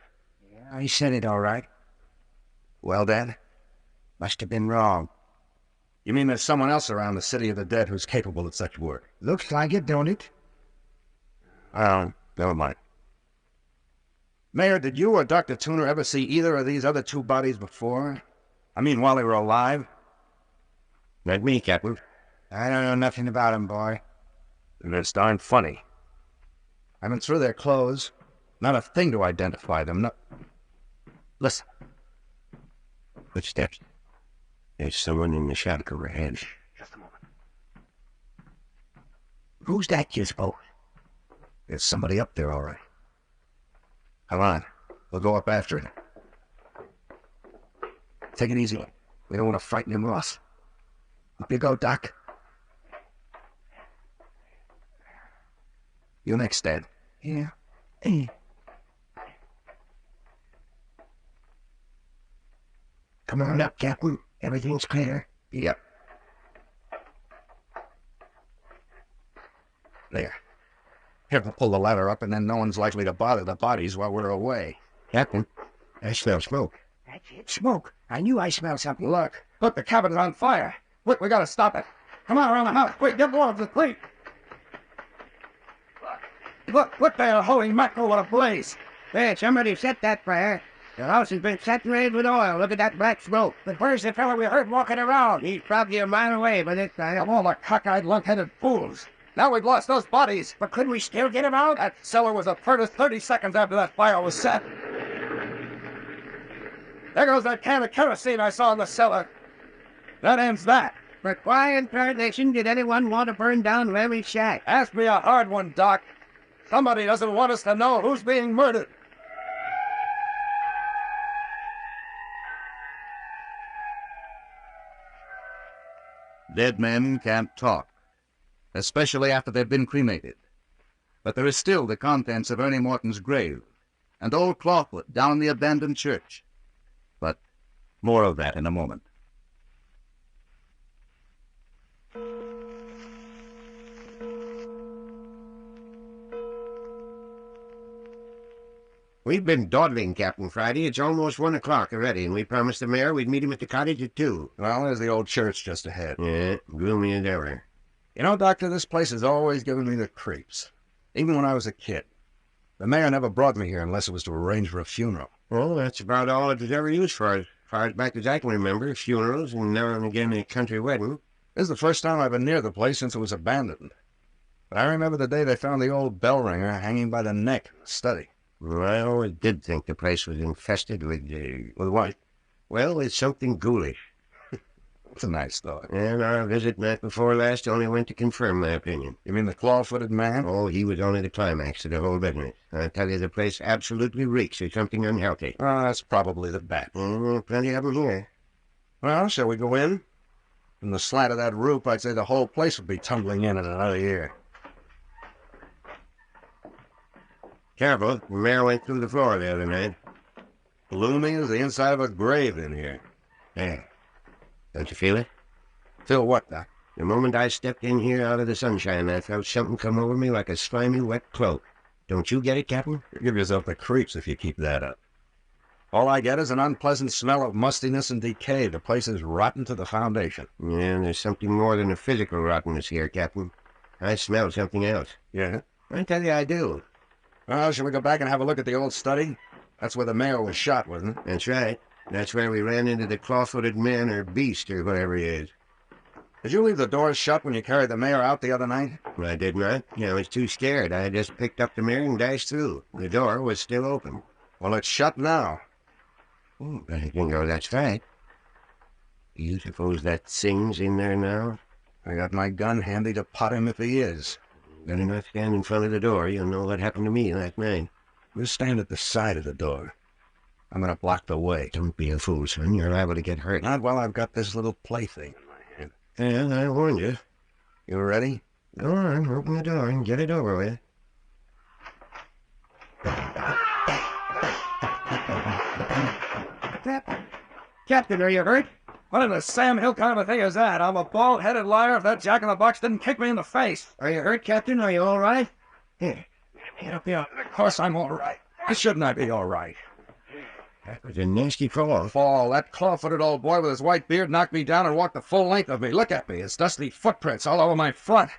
Yeah, I said it all right. Well, Dad? Must have been wrong. You mean there's someone else around the city of the dead who's capable of such work? Looks like it, don't it? Well, never mind. Mayor, did you or Dr. Tuner ever see either of these other two bodies before? I mean, while they were alive? Not me, Captain. I don't know nothing about 'em, boy. And it's darn funny. I've been through their clothes. Not a thing to identify them. No. Listen. Footsteps. There's someone in the shack overhead. Just a moment. Who's that, you suppose? There's somebody up there, all right. Come on. We'll go up after it. Take it easy. We don't want to frighten him off. Up you go, Doc. You next, Dad. Yeah. Come on up, Captain. Everything's clear. Yep. There. Here, we'll pull the ladder up, and then no one's likely to bother the bodies while we're away. Captain, I smell smoke. That's it, smoke. I knew I smelled something. Look, the cabin's on fire. Quick, we gotta stop it. Come on around the house. Quick, get below the fleet. Look there, holy mackerel, what a blaze. Hey, somebody set that fire. The house has been saturated with oil. Look at that black smoke. But where's the fellow we heard walking around? He's probably a mile away by this time. Of all the cockeyed, lunk-headed fools. Now we've lost those bodies. But couldn't we still get him out? That cellar was the furnace 30 seconds after that fire was set. There goes that can of kerosene I saw in the cellar. That ends that. But why in tarnation did anyone want to burn down Larry's shack? Ask me a hard one, Doc. Somebody doesn't want us to know who's being murdered. Dead men can't talk, especially after they've been cremated. But there is still the contents of Ernie Morton's grave and old Clawfoot down in the abandoned church. But more of that in a moment. We've been dawdling, Captain Friday. It's almost 1 o'clock already, and we promised the mayor we'd meet him at the cottage at 2. Well, there's the old church just ahead. Yeah, gloomy as ever. You know, Doctor, this place has always given me the creeps, even when I was a kid. The mayor never brought me here unless it was to arrange for a funeral. Well, that's about all it was ever used for, as far back as I can remember. Funerals and now and again a country wedding. This is the first time I've been near the place since it was abandoned. But I remember the day they found the old bell ringer hanging by the neck in the study. Well, I always did think the place was infested with... With what? Well, with something ghoulish. It's a nice thought. And our visit night before last only went to confirm my opinion. You mean the claw-footed man? Oh, he was only the climax of the whole business. I tell you, the place absolutely reeks of something unhealthy. Oh, that's probably the bat. Plenty of them here. Well, shall we go in? From the slant of that roof, I'd say the whole place would be tumbling in another year. Careful, the mayor went through the floor the other night. Gloomy as the inside of a grave in here. There. Don't you feel it? Feel what, Doc? The moment I stepped in here out of the sunshine, I felt something come over me like a slimy, wet cloak. Don't you get it, Captain? You give yourself the creeps if you keep that up. All I get is an unpleasant smell of mustiness and decay. The place is rotten to the foundation. Yeah, and there's something more than a physical rottenness here, Captain. I smell something else. Yeah? I tell you I do. Well, shall we go back and have a look at the old study? That's where the mayor was shot, wasn't it? That's right. That's where we ran into the claw-footed man or beast or whatever he is. Did you leave the doors shut when you carried the mayor out the other night? I did not. I was too scared. I just picked up the mayor and dashed through. The door was still open. Well, it's shut now. I think, that's right. You suppose that Sing's in there now? I got my gun handy to pot him if he is. Better not stand in front of the door. You'll know what happened to me that night. We'll stand at the side of the door. I'm going to block the way. Don't be a fool, son. You're liable to get hurt. Not while I've got this little plaything in my hand. Yeah, I warned you. You ready? Go on, open the door and get it over with. Captain, are you hurt? What in the Sam Hill kind of a thing is that? I'm a bald-headed liar if that jack-in-the-box didn't kick me in the face. Are you hurt, Captain? Are you all right? Here, Of course I'm all right. Shouldn't I be all right? That was a nasty fall. Fall. That claw-footed old boy with his white beard knocked me down and walked the full length of me. Look at me. His dusty footprints all over my front.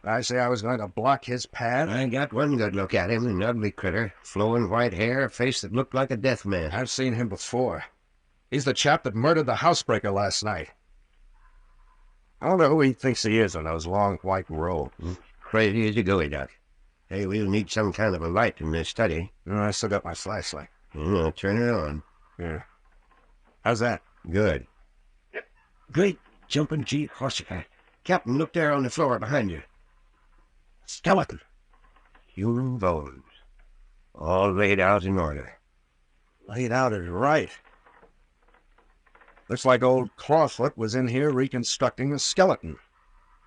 I say I was going to block his path. I got one good look at him, an ugly critter. Flowing white hair, a face that looked like a death man. I've seen him before. He's the chap that murdered the housebreaker last night. I wonder who he thinks he is in those long white robes. Crazy as you go, Doc. Hey, we'll need some kind of a light in this study. I still got my flashlight. Yeah, turn it on. Yeah. How's that? Good. Great jumping G horsefly. Captain, look there on the floor behind you. Skeleton. Human bones. All laid out in order. Laid out is right. Looks like old Clawfoot was in here reconstructing a skeleton.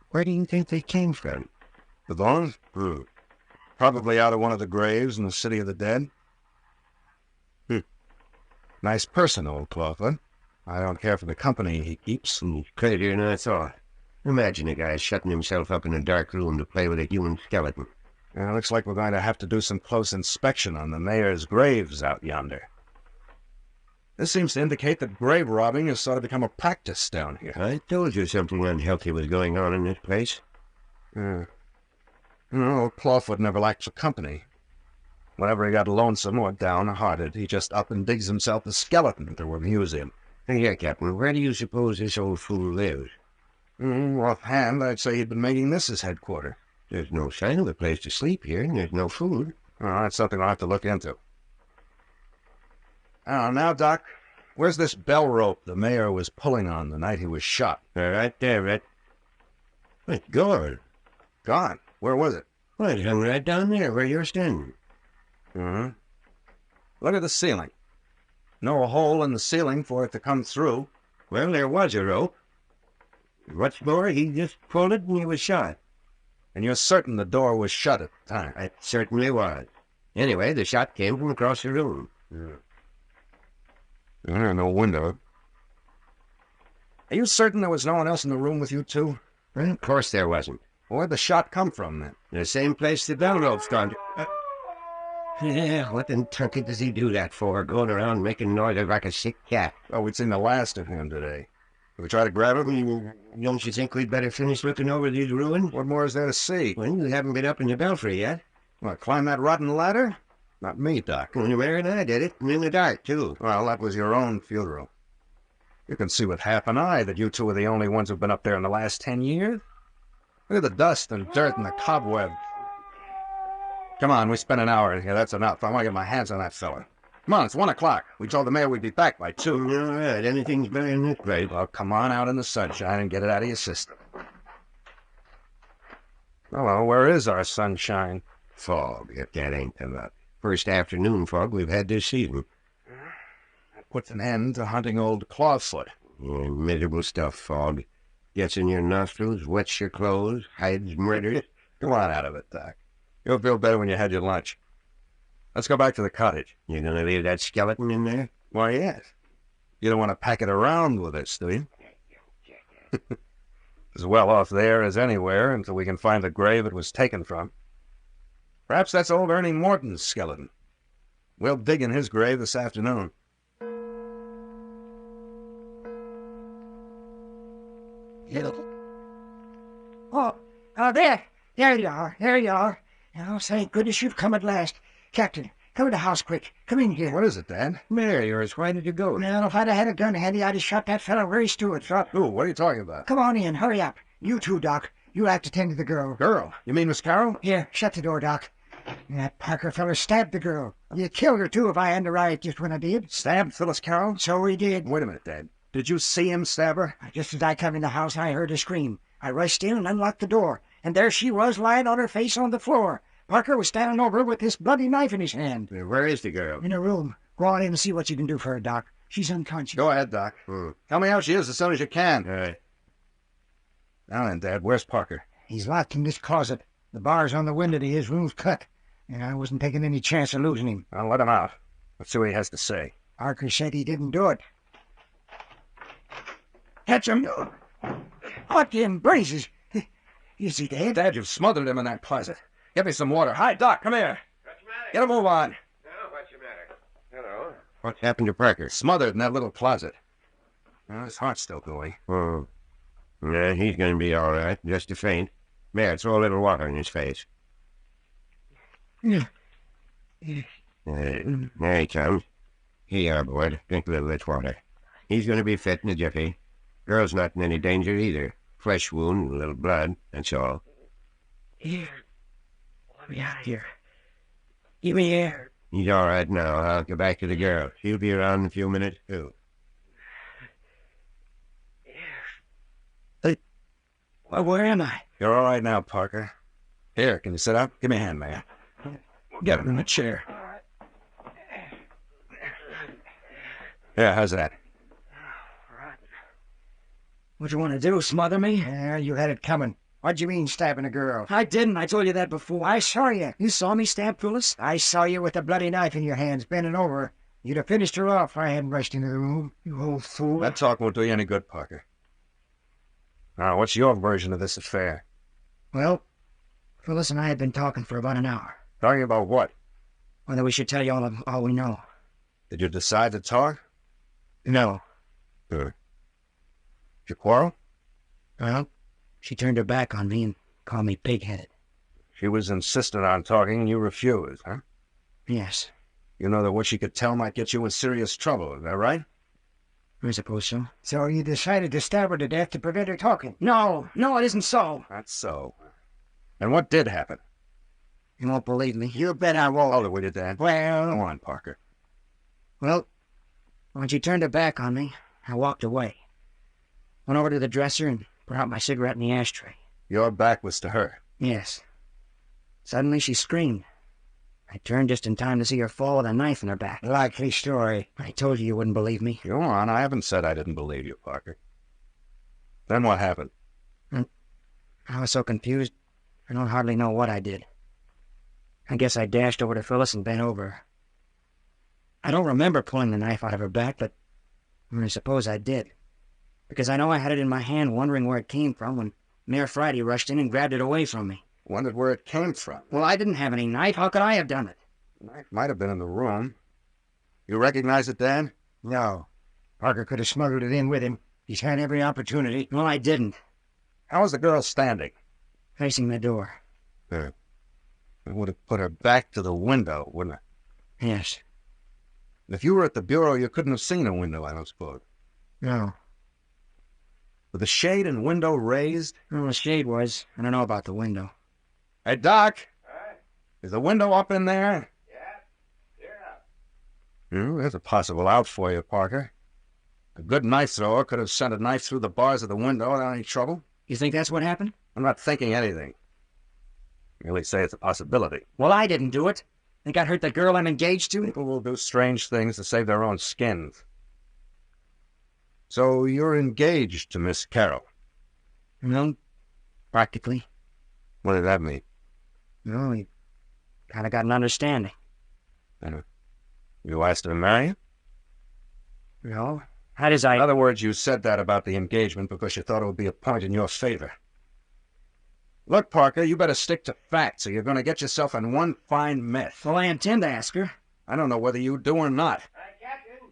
Where do you think they came from? The bones? Probably out of one of the graves in the City of the Dead. Nice person, old Clawfoot. I don't care for the company he keeps. Crazier than I thought. Imagine a guy shutting himself up in a dark room to play with a human skeleton. Looks like we're going to have to do some close inspection on the mayor's graves out yonder. This seems to indicate that grave robbing has sort of become a practice down here. I told you something unhealthy was going on in this place. Old Clawfoot never lacked for company. Whenever he got lonesome or downhearted, he just up and digs himself a skeleton to amuse him. Here, Captain, where do you suppose this old fool lives? Offhand, I'd say he'd been making this his headquarters. There's no sign of a place to sleep here, and there's no food. That's something I'll have to look into. Now, Doc, where's this bell rope the mayor was pulling on the night he was shot? Right there, Red. It's gone. Gone? Where was it? Well, it hung right down there where you're standing. Look at the ceiling. No hole in the ceiling for it to come through. Well, there was a rope. What's more, he just pulled it and he was shot. And you're certain the door was shut at the time? It certainly was. Anyway, the shot came from across the room. No window. Are you certain there was no one else in the room with you, too? Well, of course there wasn't. Where'd the shot come from, then? The same place the bell rope's gone to. Yeah, what in tunket does he do that for, going around making noises like a sick cat? Oh, we'd seen the last of him today. Did we try to grab him? Don't you think we'd better finish looking over these ruins? What more is there to see? Well, you haven't been up in the belfry yet. What, climb that rotten ladder? Not me, Doc. Well, the mayor and I did it, and in the dark, too. Well, that was your own funeral. You can see with half an eye that you two are the only ones who've been up there in the last 10 years. Look at the dust and dirt and the cobweb. Come on, we spent an hour in here. That's enough. I want to get my hands on that fella. Come on, it's 1 o'clock. We told the mayor we'd be back by 2. All right, anything's better than this place. Well, come on out in the sunshine and get it out of your system. Hello, where is our sunshine? Fog, if that ain't the luck. First afternoon fog we've had this season. That puts an end to hunting old Clawfoot. Yeah, miserable stuff, fog. Gets in your nostrils, wets your clothes, hides murders. Come on out of it, Doc. You'll feel better when you had your lunch. Let's go back to the cottage. You gonna leave that skeleton in there? Why, yes. You don't want to pack it around with us, do you? As well off there as anywhere until we can find the grave it was taken from. Perhaps that's old Ernie Morton's skeleton. We'll dig in his grave this afternoon. There you are. There you are. Oh, thank goodness you've come at last. Captain, come to the house quick. Come in here. What is it, Dad? Mayor, yours, why did you go? Now, if I'd have had a gun handy, I'd have shot that fellow Ray Stewart. Who? What are you talking about? Come on in. Hurry up. You too, Doc. You have to tend to the girl. Girl? You mean Miss Carroll? Here, shut the door, Doc. That Parker feller stabbed the girl. You killed her, too, if I hadn't arrived just when I did. Stabbed Phyllis Carroll? So he did. Wait a minute, Dad. Did you see him stab her? Just as I come in the house, I heard her scream. I rushed in and unlocked the door, and there she was lying on her face on the floor. Parker was standing over her with this bloody knife in his hand. Where is the girl? In her room. Go on in and see what you can do for her, Doc. She's unconscious. Go ahead, Doc. Tell me how she is as soon as you can. All right. Now then, Dad, where's Parker? He's locked in this closet. The bars on the window to his room's cut, and I wasn't taking any chance of losing him. I'll let him out. Let's see what he has to say. Parker said he didn't do it. Catch him! What in blazes? Is he dead? Dad, you've smothered him in that closet. Get me some water. Hi, Doc, come here. What's the matter? Get a move on. Oh, what's the matter? Hello? What happened to Parker? Smothered in that little closet. Well, his heart's still going. Oh. Yeah, he's going to be all right. Just a faint. There, throw a little water in his face. Yeah. There he comes. Here you are, boy. Drink a little of this water. He's going to be fit in a jiffy. Girl's not in any danger either. Flesh wound, a little blood, that's all. Here. Let me out of here. Give me air. He's all right now. I'll go back to the girl. She'll be around in a few minutes, too. Where am I? You're all right now, Parker. Here, can you sit up? Give me a hand, man. Get him in a chair. Yeah, how's that? What you want to do, smother me? Yeah, you had it coming. What'd you mean stabbing a girl? I didn't. I told you that before. I saw you. You saw me stab Phyllis? I saw you with a bloody knife in your hands, bending over. You'd have finished her off if I hadn't rushed into the room. You old fool. That talk won't do you any good, Parker. Now, what's your version of this affair? Well, Phyllis and I had been talking for about an hour. Talking about what? Whether we should tell you all we know. Did you decide to talk? No. Good. Did you quarrel? Well, she turned her back on me and called me pig-headed. She was insistent on talking and you refused, huh? Yes. You know that what she could tell might get you in serious trouble, is that right? I suppose so. So you decided to stab her to death to prevent her talking? No, it isn't so. That's so. And what did happen? You won't believe me. You bet I won't. Hold it, will you, Dad? Well... Go on, Parker. Well, when she turned her back on me, I walked away. Went over to the dresser and brought out my cigarette in the ashtray. Your back was to her? Yes. Suddenly she screamed. I turned just in time to see her fall with a knife in her back. Likely story. I told you wouldn't believe me. Go on, I haven't said I didn't believe you, Parker. Then what happened? I was so confused, I don't hardly know what I did. I guess I dashed over to Phyllis and bent over her. I don't remember pulling the knife out of her back, but I suppose I did. Because I know I had it in my hand wondering where it came from when Mayor Friday rushed in and grabbed it away from me. Wondered where it came from. Well, I didn't have any knife. How could I have done it? The knife might have been in the room. You recognize it, Dan? No. Parker could have smuggled it in with him. He's had every opportunity. Well, I didn't. How was the girl standing? Facing the door. It would have put her back to the window, wouldn't it? Yes. If you were at the bureau, you couldn't have seen a window, I don't suppose. No. With the shade and window raised? Well, the shade was. I don't know about the window. Hey, Doc. Is the window up in there? Yeah. There's a possible out for you, Parker. A good knife thrower could have sent a knife through the bars of the window without any trouble. You think that's what happened? I'm not thinking anything. Merely say it's a possibility. Well, I didn't do it. Think I'd hurt the girl I'm engaged to? People will do strange things to save their own skins. So you're engaged to Miss Carroll? No, practically. What did that mean? No, we kind of got an understanding. And you asked her to marry you? No. How does I... In other words, you said that about the engagement because you thought it would be a point in your favor. Look, Parker, you better stick to facts or you're going to get yourself in one fine mess. Well, I intend to ask her. I don't know whether you do or not. Captain!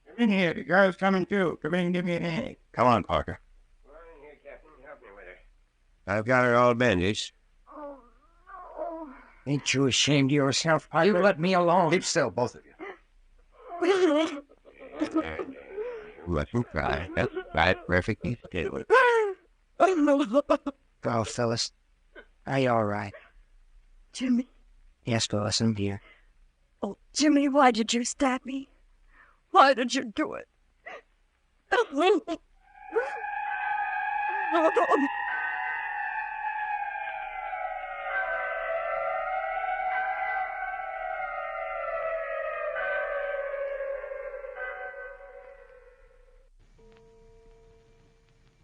Come in here. The girl's coming too. Come in and give me a hand. Come on, Parker. Come on in here, Captain. Help me with her. I've got her all bandaged. Ain't you ashamed of yourself, Parker? You let me alone. Keep still, both of you. Let him cry. That's right, perfectly still. Oh, Phyllis. Are you all right? Jimmy. Yes, Phyllis, I'm here. Oh, Jimmy, why did you stab me? Why did you do it?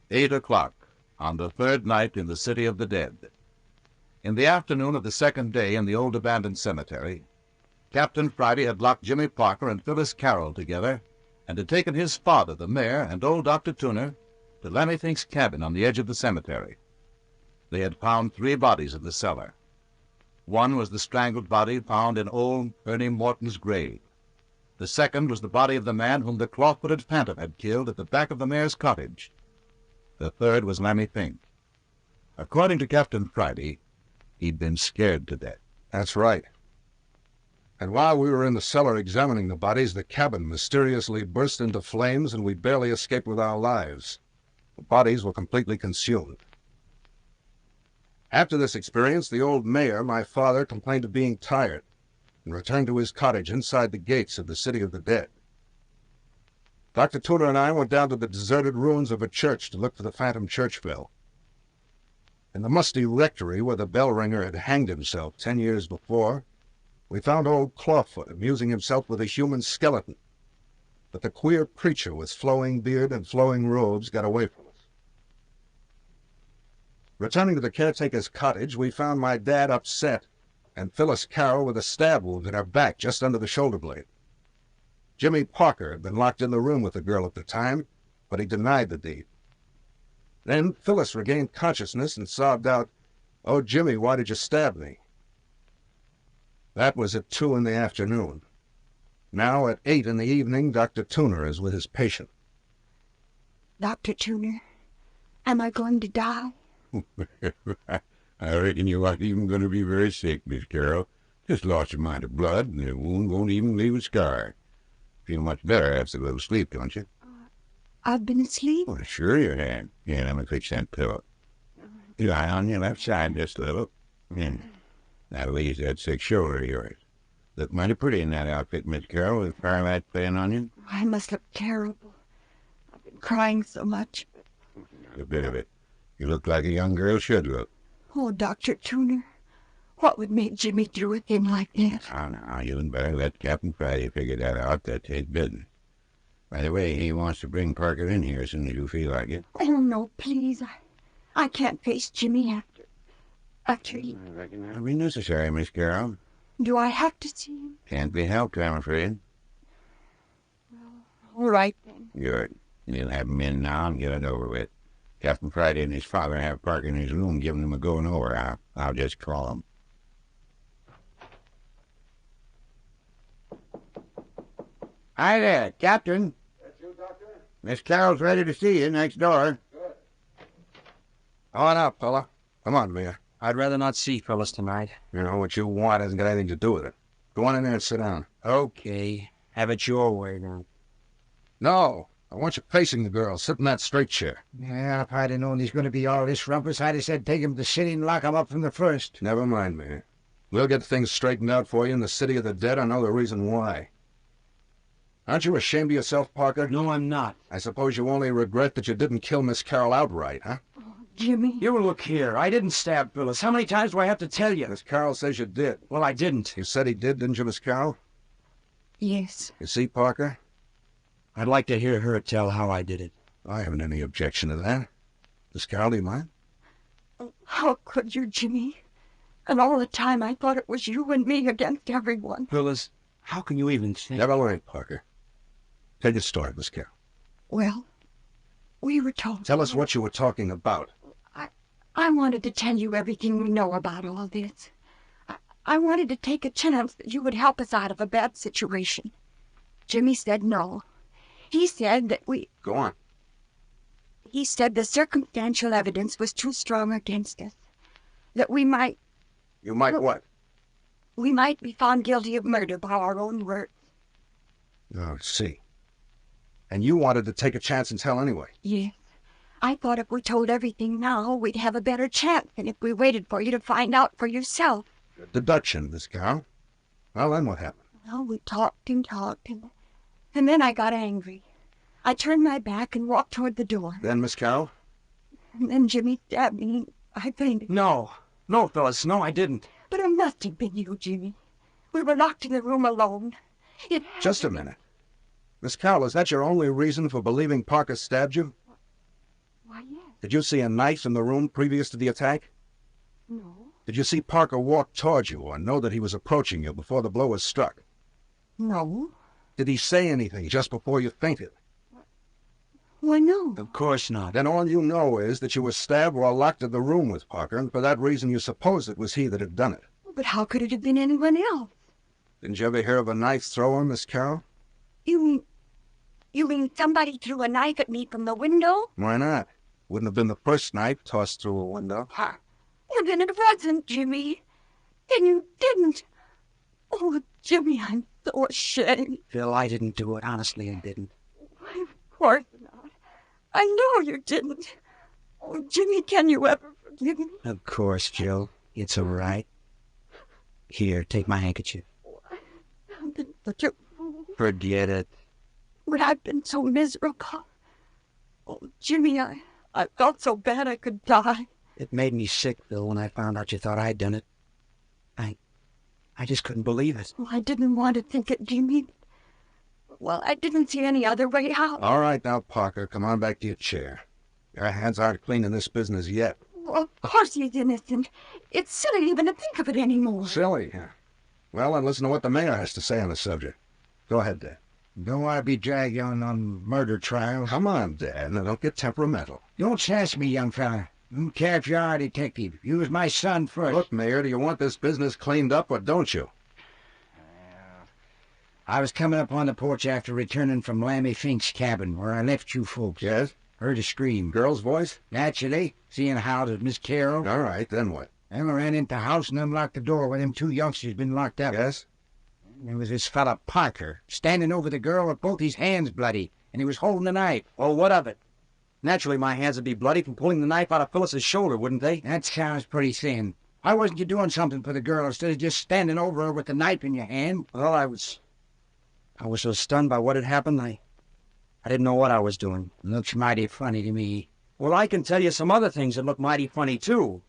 "8 o'clock on the third night in the City of the Dead. In the afternoon of the second day in the old abandoned cemetery, Captain Friday had locked Jimmy Parker and Phyllis Carroll together and had taken his father, the mayor, and old Dr. Tuner to Lammy Fink's cabin on the edge of the cemetery. They had found 3 bodies in the cellar. One was the strangled body found in old Ernie Morton's grave. The second was the body of the man whom the claw-footed phantom had killed at the back of the mayor's cottage. The third was Lammy Fink. According to Captain Friday, he'd been scared to death. That's right. And while we were in the cellar examining the bodies, the cabin mysteriously burst into flames and we barely escaped with our lives. The bodies were completely consumed. After this experience, the old mayor, my father, complained of being tired and returned to his cottage inside the gates of the City of the Dead. Dr. Tudor and I went down to the deserted ruins of a church to look for the phantom church bell. In the musty rectory where the bell ringer had hanged himself 10 years before, we found old Clawfoot amusing himself with a human skeleton. But the queer preacher with flowing beard and flowing robes got away from us. Returning to the caretaker's cottage, we found my dad upset and Phyllis Carroll with a stab wound in her back just under the shoulder blade. Jimmy Parker had been locked in the room with the girl at the time, but he denied the deed. Then Phyllis regained consciousness and sobbed out, "Oh, Jimmy, why did you stab me?" That was at 2 in the afternoon. Now at 8 in the evening, Dr. Tuner is with his patient. Dr. Tuner, am I going to die? I reckon you aren't even going to be very sick, Miss Carroll. Just lost your mind of blood, and the wound won't even leave a scar. Feel much better after a little sleep, don't you? I've been asleep. Well, sure you have. Yeah, let me fix that pillow. You lie on your left side just a little. That'll ease that sick shoulder of yours. Look mighty pretty in that outfit, Miss Carroll, with firelight playing on you. I must look terrible. I've been crying so much. A bit of it. You look like a young girl should look. Oh, Dr. Tuner, what would make Jimmy do a thing like that? Oh, now, you'd better let Captain Friday figure that out. That's his business. By the way, he wants to bring Parker in here as soon as you feel like it. Oh, no, please. I can't face Jimmy after he... I reckon that'll be necessary, Miss Carroll. Do I have to see him? Can't be helped, I'm afraid. All right, then. Good. You'll have him in now and get it over with. Captain Friday and his father have Parker in his room giving him a going over. I'll just call him. Hi there, Captain. That's you, Doctor? Miss Carroll's ready to see you next door. Good. On up, fella. Come on, Mia. I'd rather not see Phyllis tonight. You know, what you want hasn't got anything to do with it. Go on in there and sit down. Okay. Have it your way, then. No, I want you facing the girl. Sit in that straight chair. Yeah, if I'd have known he's going to be all this rumpus, I'd have said take him to the city and lock him up from the first. Never mind, Mia. We'll get things straightened out for you in the City of the Dead. I know the reason why. Aren't you ashamed of yourself, Parker? No, I'm not. I suppose you only regret that you didn't kill Miss Carroll outright, huh? Jimmy. You look here. I didn't stab Phyllis. How many times do I have to tell you? Miss Carroll says you did. Well, I didn't. You said he did, didn't you, Miss Carroll? Yes. You see, Parker? I'd like to hear her tell how I did it. I haven't any objection to that. Miss Carroll, do you mind? How could you, Jimmy? And all the time I thought it was you and me against everyone. Phyllis, how can you even think? Never mind, Parker. Tell your story, Miss Carroll. Well, we were told... Tell us what you were talking about. I wanted to tell you everything we know about all this. I wanted to take a chance that you would help us out of a bad situation. Jimmy said no. He said that Go on. He said the circumstantial evidence was too strong against us. That we might... You might what? We might be found guilty of murder by our own words. Oh, see. And you wanted to take a chance and tell anyway. Yes. I thought if we told everything now, we'd have a better chance than if we waited for you to find out for yourself. Deduction, Miss Carroll. Well, then what happened? Well, we talked and then I got angry. I turned my back and walked toward the door. Then, Miss Carroll? And then Jimmy stabbed me and I fainted. No, Phyllis, no, I didn't. But it must have been you, Jimmy. We were locked in the room alone. Just a minute. Miss Carroll, is that your only reason for believing Parker stabbed you? Why, yes. Did you see a knife in the room previous to the attack? No. Did you see Parker walk towards you or know that he was approaching you before the blow was struck? No. Did he say anything just before you fainted? Why, no. Of course not. Then all you know is that you were stabbed while locked in the room with Parker, and for that reason you suppose it was he that had done it. But how could it have been anyone else? Didn't you ever hear of a knife thrower, Miss Carroll? You mean somebody threw a knife at me from the window? Why not? Wouldn't have been the first knife tossed through a window. Well, then it wasn't, Jimmy. Then you didn't. Oh, Jimmy, I'm so ashamed. Phil, I didn't do it. Honestly, I didn't. Of course not. I know you didn't. Oh, Jimmy, can you ever forgive me? Of course, Jill. It's all right. Here, take my handkerchief. I've been such a fool. Forget it. But I've been so miserable. Oh, Jimmy, I felt so bad I could die. It made me sick, Phil, when I found out you thought I'd done it. I just couldn't believe it. Well, I didn't want to think it, Jimmy. Well, I didn't see any other way out. All right, now, Parker, come on back to your chair. Your hands aren't clean in this business yet. Well, of course he's innocent. It's silly even to think of it anymore. Silly, huh? Well, then listen to what the mayor has to say on the subject. Go ahead, Dad. Don't want to be dragged on murder trials. Come on, Dad. Now, don't get temperamental. Don't sass me, young fella. I don't care if you are a detective. You was my son first. Look, Mayor, do you want this business cleaned up or don't you? I was coming up on the porch after returning from Lammy Fink's cabin, where I left you folks. Yes? Heard a scream. Girl's voice? Naturally, seeing how it was Miss Carroll. All right, then what? Then I ran into the house and unlocked the door where them two youngsters been locked up. Yes? There was this fella Parker, standing over the girl with both his hands bloody, and he was holding a knife. Oh, what of it? Naturally, my hands would be bloody from pulling the knife out of Phyllis's shoulder, wouldn't they? That sounds pretty thin. Why wasn't you doing something for the girl instead of just standing over her with the knife in your hand? Well, I was so stunned by what had happened, I didn't know what I was doing. Looks mighty funny to me. Well, I can tell you some other things that look mighty funny, too.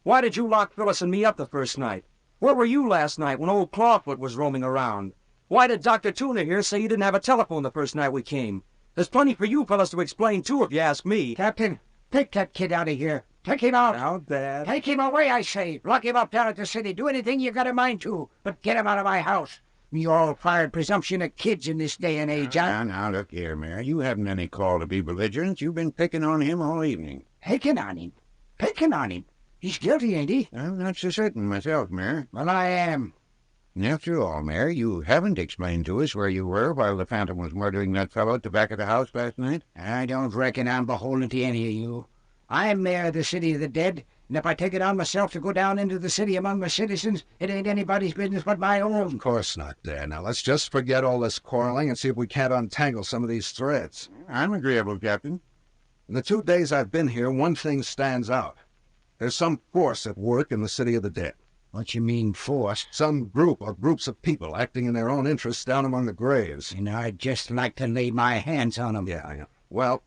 Why did you lock Phyllis and me up the first night? Where were you last night when old Clawfoot was roaming around? Why did Dr. Tuna here say you didn't have a telephone the first night we came? There's plenty for you fellas to explain, too, if you ask me. Captain, take that kid out of here. Take him out. Now, Dad. Take him away, I say. Lock him up down at the city. Do anything you got a mind to, but get him out of my house. You all-fired presumption of kids in this day and age, huh? Now, look here, Mayor. You haven't any call to be belligerent. You've been picking on him all evening. Picking on him? Picking on him? He's guilty, ain't he? I'm not so certain myself, Mayor. Well, I am. After all, Mayor, you haven't explained to us where you were while the Phantom was murdering that fellow at the back of the house last night. I don't reckon I'm beholden to any of you. I'm mayor of the City of the Dead, and if I take it on myself to go down into the city among my citizens, it ain't anybody's business but my own. Of course not, Dad. Now, let's just forget all this quarreling and see if we can't untangle some of these threads. I'm agreeable, Captain. In the 2 days I've been here, one thing stands out. There's some force at work in the City of the Dead. What you mean, force? Some group or groups of people acting in their own interests down among the graves. And I'd just like to lay my hands on them. Yeah. Well,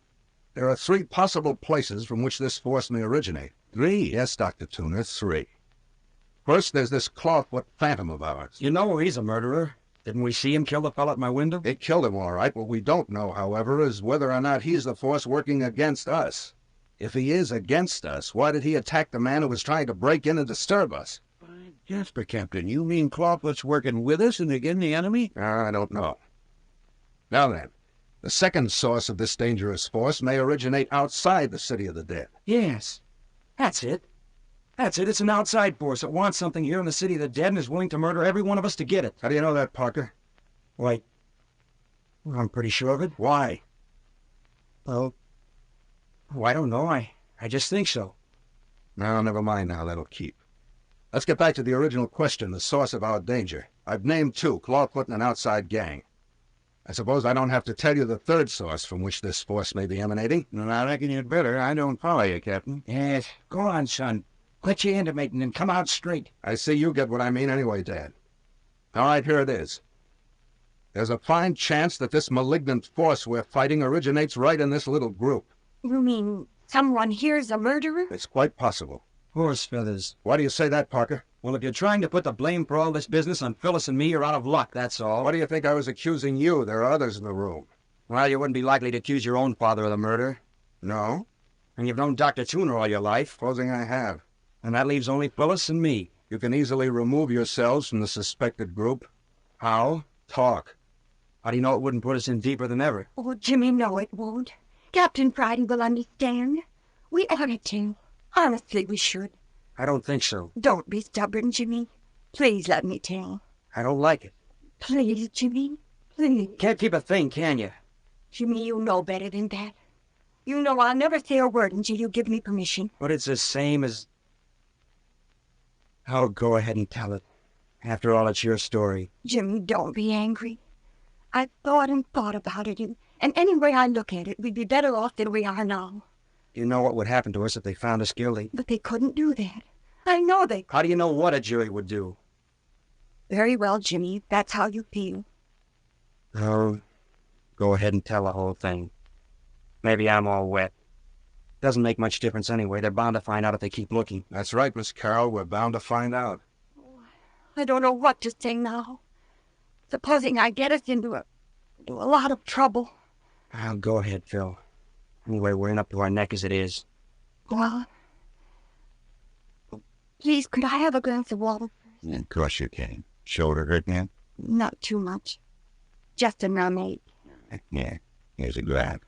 there are 3 possible places from which this force may originate. 3? Yes, Dr. Tuna, 3. First, there's this Clawfoot Phantom of ours. You know he's a murderer. Didn't we see him kill the fellow at my window? It killed him, all right. What we don't know, however, is whether or not he's the force working against us. If he is against us, why did he attack the man who was trying to break in and disturb us? Jasper, Captain, you mean Clawfoot's working with us and against the enemy? I don't know. Now then, the second source of this dangerous force may originate outside the City of the Dead. Yes. That's it. It's an outside force that wants something here in the City of the Dead and is willing to murder every one of us to get it. How do you know that, Parker? Why, I'm pretty sure of it. Why? Well, I don't know. I just think so. No, never mind now. That'll keep. Let's get back to the original question, the source of our danger. I've named 2, Clawfoot and an outside gang. I suppose I don't have to tell you the third source from which this force may be emanating. Well, I reckon you'd better. I don't follow you, Captain. Yes, go on, son. Quit your intimating and come out straight. I see you get what I mean anyway, Dad. All right, here it is. There's a fine chance that this malignant force we're fighting originates right in this little group. You mean someone here's a murderer? It's quite possible. Horse feathers. Why do you say that, Parker? Well, if you're trying to put the blame for all this business on Phyllis and me, you're out of luck, that's all. Why do you think I was accusing you? There are others in the room. Well, you wouldn't be likely to accuse your own father of the murder. No? And you've known Dr. Tuna all your life. Supposing I have. And that leaves only Phyllis and me. You can easily remove yourselves from the suspected group. How? Talk. How do you know it wouldn't put us in deeper than ever? Oh, Jimmy, no, it won't. Captain Friday will understand. We ought to. Honestly, we should. I don't think so. Don't be stubborn, Jimmy. Please let me tell. I don't like it. Please, Jimmy. Please. Can't keep a thing, can you? Jimmy, you know better than that. You know I'll never say a word until you give me permission. But it's the same as... Oh, go ahead and tell it. After all, it's your story. Jimmy, don't be angry. I've thought and thought about it, and any way I look at it, we'd be better off than we are now. You know what would happen to us if they found us guilty. But they couldn't do that. I know they could. How do you know what a jury would do? Very well, Jimmy, if that's how you feel. Oh, go ahead and tell the whole thing. Maybe I'm all wet. Doesn't make much difference anyway. They're bound to find out if they keep looking. That's right, Miss Carroll. We're bound to find out. I don't know what to say now. Supposing I get us into a lot of trouble. Oh, go ahead, Phil. Anyway, we're in up to our neck as it is. Well, please, could I have a glass of water? Of course you can. Shoulder hurt, man? Not too much. Just a numb ache. Yeah, here's a glass.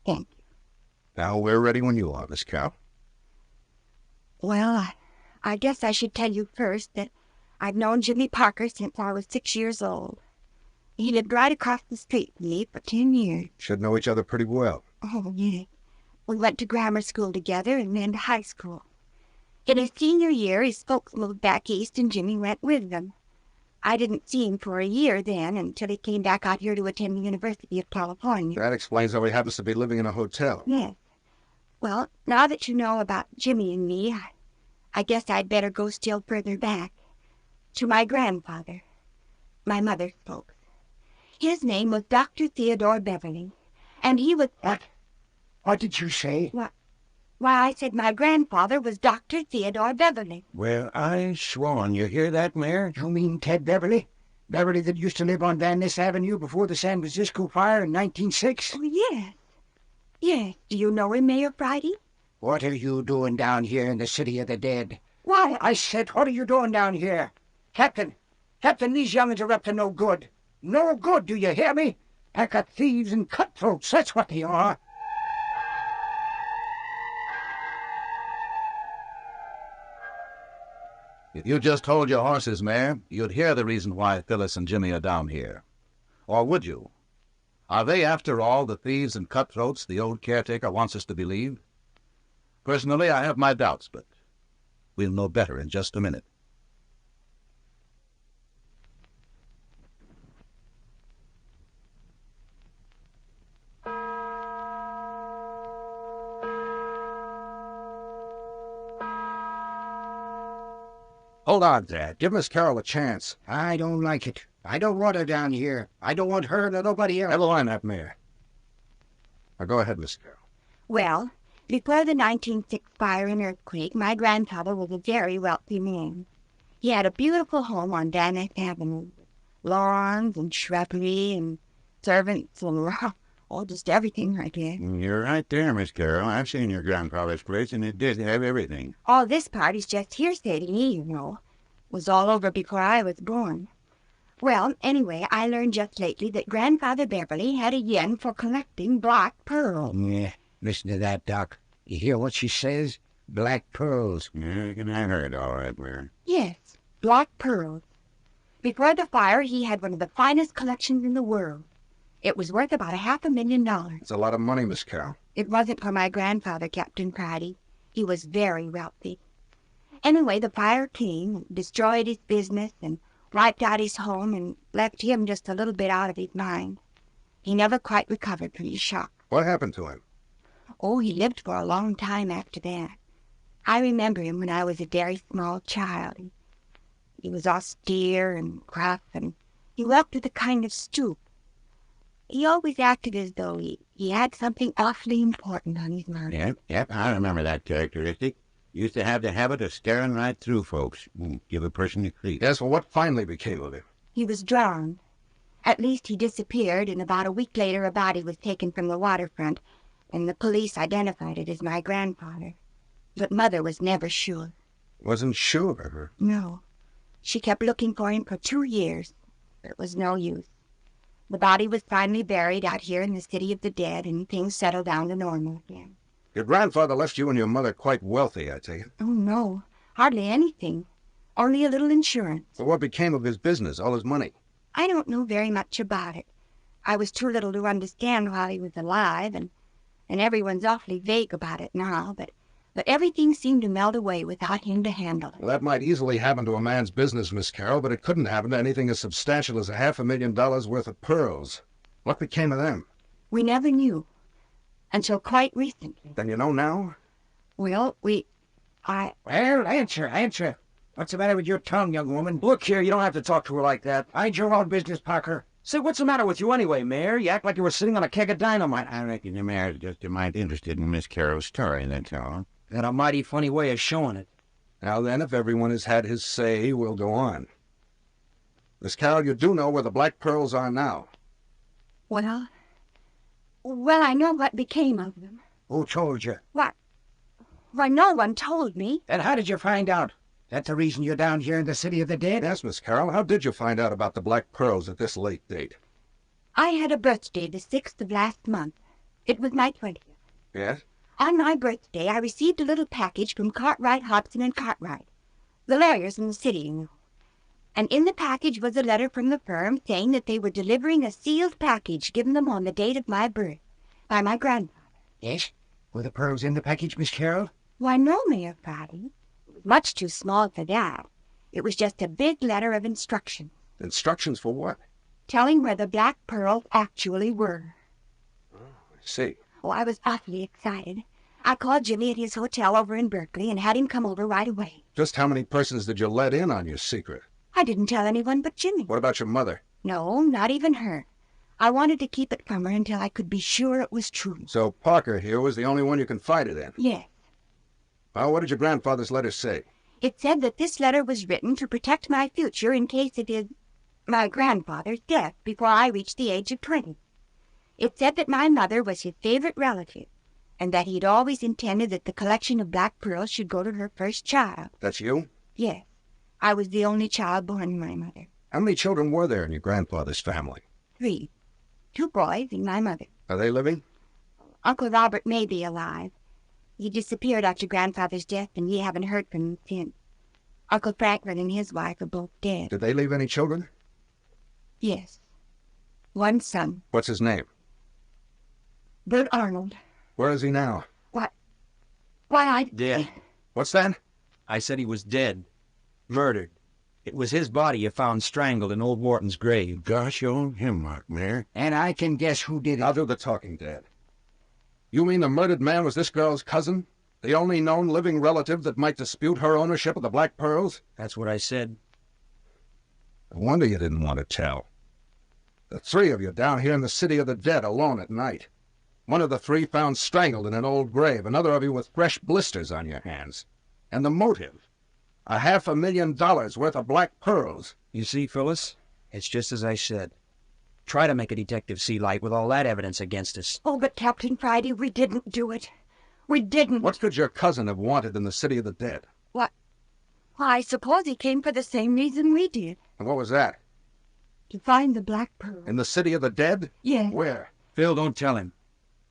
Thank you. Now we're ready when you are, Miss Carroll. Well, I guess I should tell you first that I've known Jimmy Parker since I was 6 years old. He lived right across the street from me for 10 years. Should know each other pretty well. Oh, yeah. We went to grammar school together and then to high school. In his senior year, his folks moved back east and Jimmy went with them. I didn't see him for a year then until he came back out here to attend the University of California. That explains how he happens to be living in a hotel. Yes. Well, now that you know about Jimmy and me, I guess I'd better go still further back. To my grandfather, my mother's folks. His name was Dr. Theodore Beverly, and he was... What did you say? Why, I said my grandfather was Dr. Theodore Beverly. Well, I swan. You hear that, Mayor? You mean Ted Beverly? Beverly that used to live on Van Ness Avenue before the San Francisco fire in 1906? Oh, yes. Yes. Do you know him, Mayor Friday? What are you doing down here in the City of the Dead? Why, I said, what are you doing down here? Captain, these young'uns are up to no good. No good, do you hear me? I got thieves and cutthroats, that's what they are. If you just hold your horses, Mayor, you'd hear the reason why Phyllis and Jimmy are down here. Or would you? Are they, after all, the thieves and cutthroats the old caretaker wants us to believe? Personally, I have my doubts, but we'll know better in just a minute. Hold on, Dad. Give Miss Carroll a chance. I don't like it. I don't want her down here. I don't want her nor nobody else. Never mind that, Mayor. Now go ahead, Miss Carroll. well, before the 1906 fire and earthquake, my grandfather was a very wealthy man. He had a beautiful home on Van Ness Avenue. Lawns and shrubbery and servants and, oh, just everything right there. You're right there, Miss Carroll. I've seen your grandfather's place, and it did have everything. All this part is just hearsay to me, you know. It was all over before I was born. Well, anyway, I learned just lately that Grandfather Beverly had a yen for collecting black pearls. Yeah, listen to that, Doc. You hear what she says? Black pearls. Yeah, I heard all right, Mayor. Yes, black pearls. Before the fire, he had one of the finest collections in the world. It was worth about $500,000. It's a lot of money, Miss Carroll. It wasn't for my grandfather, Captain Friday. He was very wealthy. Anyway, the fire came, destroyed his business, and wiped out his home, and left him just a little bit out of his mind. He never quite recovered from his shock. What happened to him? Oh, he lived for a long time after that. I remember him when I was a very small child. He was austere and gruff, and he walked with a kind of stoop. He always acted as though he had something awfully important on his mind. Yep, I remember that characteristic. Used to have the habit of staring right through folks. Give a person a creep. Yes, well, what finally became of him? He was drowned. At least he disappeared, and about a week later a body was taken from the waterfront, and the police identified it as my grandfather. But Mother was never sure. Wasn't sure. No. She kept looking for him for 2 years, but it was no use. The body was finally buried out here in the City of the Dead, and things settled down to normal again. Your grandfather left you and your mother quite wealthy, I take it. Oh, no. Hardly anything. Only a little insurance. So what became of his business, all his money? I don't know very much about it. I was too little to understand while he was alive, and everyone's awfully vague about it now, but everything seemed to melt away without him to handle it. Well, that might easily happen to a man's business, Miss Carroll, but it couldn't happen to anything as substantial as $500,000 worth of pearls. What became of them? We never knew. Until quite recently. Then you know now? Well, Well, answer. What's the matter with your tongue, young woman? Look here, you don't have to talk to her like that. Mind your own business, Parker. Say, what's the matter with you anyway, Mayor? You act like you were sitting on a keg of dynamite. I reckon the mayor's just a mite interested in Miss Carroll's story, that's all. Got a mighty funny way of showing it. Now then, if everyone has had his say, we'll go on. Miss Carroll, you do know where the black pearls are now. well, I know what became of them. Who told you? Why, no one told me. And how did you find out? That the reason you're down here in the City of the Dead? Yes, Miss Carroll, how did you find out about the black pearls at this late date? I had a birthday the 6th of last month. It was my 20th. Yes? On my birthday, I received a little package from Cartwright, Hobson, and Cartwright, the lawyers in the city, you know. And in the package was a letter from the firm saying that they were delivering a sealed package given them on the date of my birth by my grandfather. Yes? Were the pearls in the package, Miss Carroll? Why, no, Mayor Faraday. It was much too small for that. It was just a big letter of instructions. Instructions for what? Telling where the black pearls actually were. I see. Oh, I was awfully excited. I called Jimmy at his hotel over in Berkeley and had him come over right away. Just how many persons did you let in on your secret? I didn't tell anyone but Jimmy. What about your mother? No, not even her. I wanted to keep it from her until I could be sure it was true. So Parker here was the only one you confided in? Yes. Well, what did your grandfather's letter say? It said that this letter was written to protect my future in case it is my grandfather's death before I reached the age of 20. It said that my mother was his favorite relative, and that he'd always intended that the collection of black pearls should go to her first child. That's you? Yes. I was the only child born to my mother. How many children were there in your grandfather's family? 3. 2 boys and my mother. Are they living? Uncle Robert may be alive. He disappeared after Grandfather's death, and we haven't heard from him since. Uncle Franklin and his wife are both dead. Did they leave any children? Yes. 1 son. What's his name? Bert Arnold. Where is he now? Why, Dead. What's that? I said he was dead. Murdered. It was his body you found strangled in old Wharton's grave. Gosh, old hemlock, Mayor. And I can guess who did it. I'll do the talking, Dad. You mean the murdered man was this girl's cousin? The only known living relative that might dispute her ownership of the black pearls? That's what I said. No wonder you didn't want to tell. The 3 of you down here in the City of the Dead alone at night. One of the 3 found strangled in an old grave, another of you with fresh blisters on your hands. And the motive? $500,000 worth of black pearls. You see, Phyllis? It's just as I said. Try to make a detective see light with all that evidence against us. Oh, but Captain Friday, we didn't do it. We didn't. What could your cousin have wanted in the City of the Dead? Why, I suppose he came for the same reason we did. And what was that? To find the black pearl. In the City of the Dead? Yes. Where? Phil, don't tell him.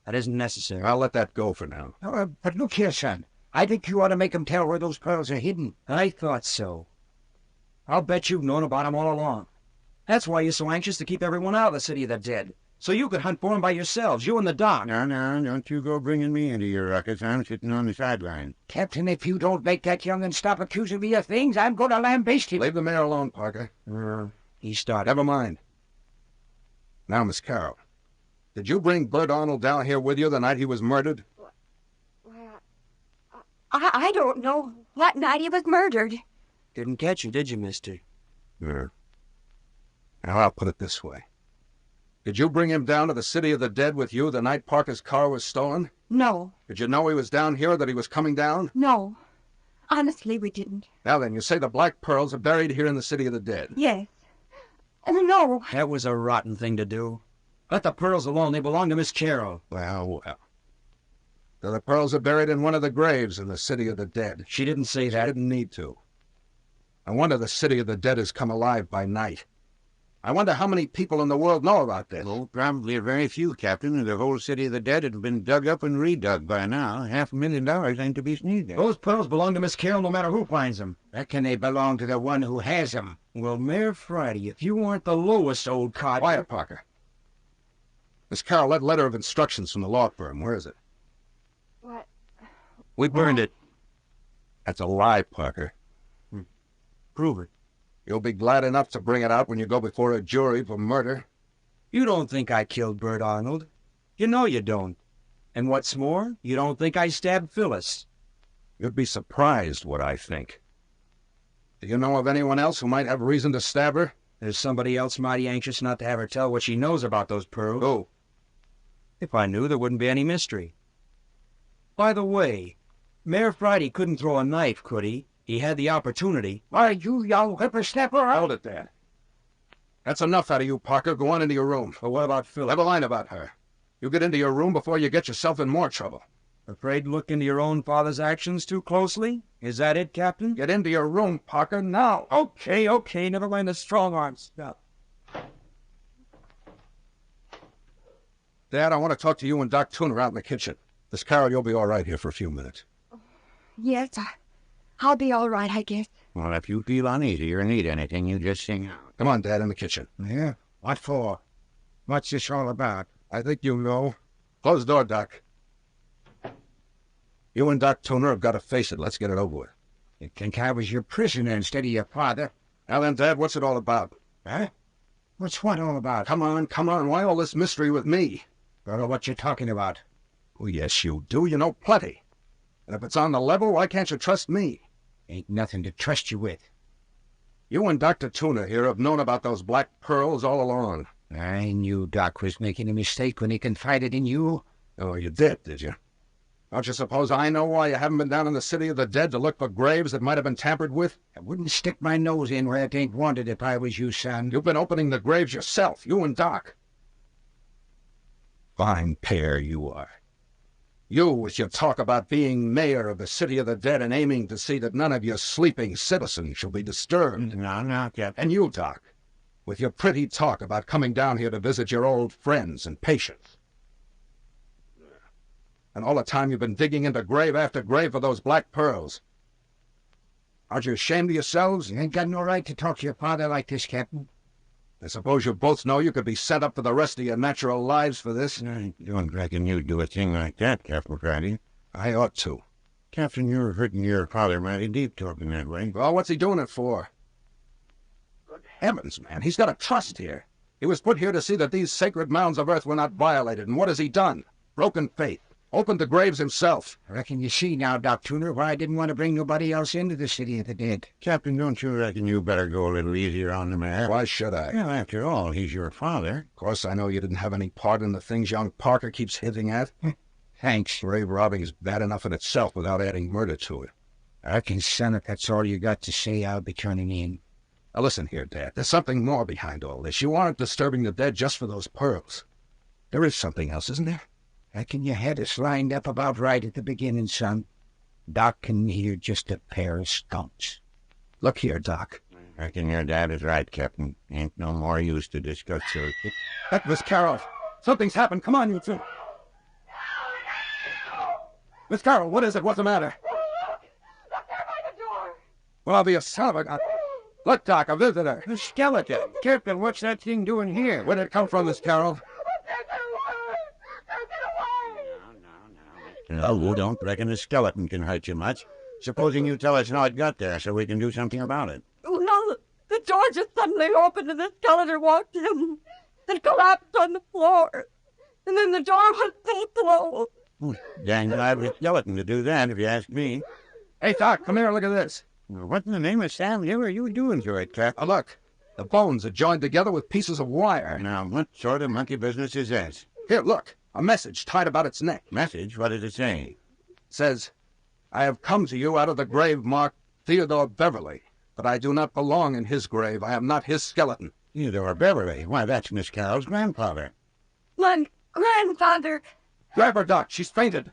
That isn't necessary. I'll let that go for now. But look here, son. I think you ought to make him tell where those pearls are hidden. I thought so. I'll bet you've known about him all along. That's why you're so anxious to keep everyone out of the City of the Dead. So you could hunt for them by yourselves, you and the doc. No, don't you go bringing me into your ruckus. I'm sitting on the sideline. Captain, if you don't make that young'un stop accusing me of things, I'm going to lambaste him. Leave the mayor alone, Parker. He started. Never mind. Now, Miss Carroll, did you bring Bert Arnold down here with you the night he was murdered? I don't know what night he was murdered. Didn't catch you, did you, mister? Now, I'll put it this way. Did you bring him down to the City of the Dead with you the night Parker's car was stolen? No. Did you know he was down here or that he was coming down? No. Honestly, we didn't. Now then, you say the black pearls are buried here in the City of the Dead. Yes. Oh, no. That was a rotten thing to do. Let the pearls alone. They belong to Miss Carroll. Well. So the pearls are buried in one of the graves in the City of the Dead. She didn't say She that. didn't need to. I wonder the City of the Dead has come alive by night. I wonder how many people in the world know about this. Oh, probably a very few, Captain, and the whole City of the Dead had been dug up and redug by now. $500,000 ain't to be sneezed at. Those pearls belong to Miss Carroll no matter who finds them. Reckon they belong to the one who has them. Well, Mayor Friday, if you weren't the lowest old cod... Quiet, Parker. Miss Carroll, that letter of instructions from the law firm, where is it? What? We burned it. That's a lie, Parker. Prove it. You'll be glad enough to bring it out when you go before a jury for murder. You don't think I killed Bert Arnold. You know you don't. And what's more, you don't think I stabbed Phyllis. You'd be surprised what I think. Do you know of anyone else who might have reason to stab her? There's somebody else mighty anxious not to have her tell what she knows about those pearls. Who? If I knew, there wouldn't be any mystery. By the way, Mayor Friday couldn't throw a knife, could he? He had the opportunity. Why, you young whippersnapper! Hold it, Dad. That's enough out of you, Parker. Go on into your room. But what about Phyllis? Have a line about her. You get into your room before you get yourself in more trouble. Afraid to look into your own father's actions too closely? Is that it, Captain? Get into your room, Parker, now. Okay, never mind the strong-arm stuff. Dad, I want to talk to you and Doc Tooner out in the kitchen. Miss Carroll, you'll be all right here for a few minutes. Yes, I'll be all right, I guess. Well, if you feel uneasy or need anything, you just sing out. Come on, Dad, in the kitchen. Yeah? What for? What's this all about? I think you know. Close the door, Doc. You and Doc Tooner have got to face it. Let's get it over with. You think I was your prisoner instead of your father? Now then, Dad, what's it all about? Huh? What's what all about? Come on. Why all this mystery with me? Don't know what you're talking about. Oh, yes, you do. You know plenty. And if it's on the level, why can't you trust me? Ain't nothing to trust you with. You and Dr. Tooner here have known about those black pearls all along. I knew Doc was making a mistake when he confided in you. Oh, you did you? Don't you suppose I know why you haven't been down in the City of the Dead to look for graves that might have been tampered with? I wouldn't stick my nose in where it ain't wanted if I was you, son. You've been opening the graves yourself, you and Doc. Fine pair you are. You, with your talk about being mayor of the City of the Dead and aiming to see that none of your sleeping citizens shall be disturbed. No, Captain. And you, Doc, with your pretty talk about coming down here to visit your old friends and patients. And all the time you've been digging into grave after grave for those black pearls. Aren't you ashamed of yourselves? You ain't got no right to talk to your father like this, Captain. I suppose you both know you could be sent up for the rest of your natural lives for this. I don't reckon you'd do a thing like that, Captain Friday. I ought to. Captain, you're hurting your father mighty deep talking that way. Well, what's he doing it for? Good heavens, man, he's got a trust here. He was put here to see that these sacred mounds of earth were not violated, and what has he done? Broken faith. Opened the graves himself. I reckon you see now, Doc Tooner, why I didn't want to bring nobody else into the City of the Dead. Captain, don't you reckon you better go a little easier on the man? Why should I? Well, after all, he's your father. Of course, I know you didn't have any part in the things young Parker keeps hinting at. Thanks. Grave robbing is bad enough in itself without adding murder to it. I reckon, son, if that's all you got to say, I'll be turning in. Now listen here, Dad. There's something more behind all this. You aren't disturbing the dead just for those pearls. There is something else, isn't there? Reckon you had us lined up about right at the beginning, son. Doc and me are just a pair of skunks. Look here, Doc. Reckon your dad is right, Captain. Ain't no more use to discuss it. That was Carroll. Something's happened. Come on, you two. Miss Carroll, what is it? What's the matter? Well, I'll be a son of a... Look, Doc, a visitor. A skeleton. Captain, what's that thing doing here? Where did it come from, Miss Carroll? No, you don't reckon a skeleton can hurt you much. Supposing you tell us how it got there so we can do something about it. Oh, no, the door just suddenly opened and the skeleton walked in and collapsed on the floor. And then the door was so closed. Oh, dang glad with a skeleton to do that, if you ask me. Hey, Doc, come here, look at this. What in the name of Sam Hill are you doing to it, Cap? Look, the bones are joined together with pieces of wire. Now, what sort of monkey business is that? Here, look, a message tied about its neck. Message? What does it say? It says, I have come to you out of the grave marked Theodore Beverly, but I do not belong in his grave. I am not his skeleton. Theodore Beverly? Why, that's Miss Carroll's grandfather. My grandfather... Grab her, Doc. She's fainted.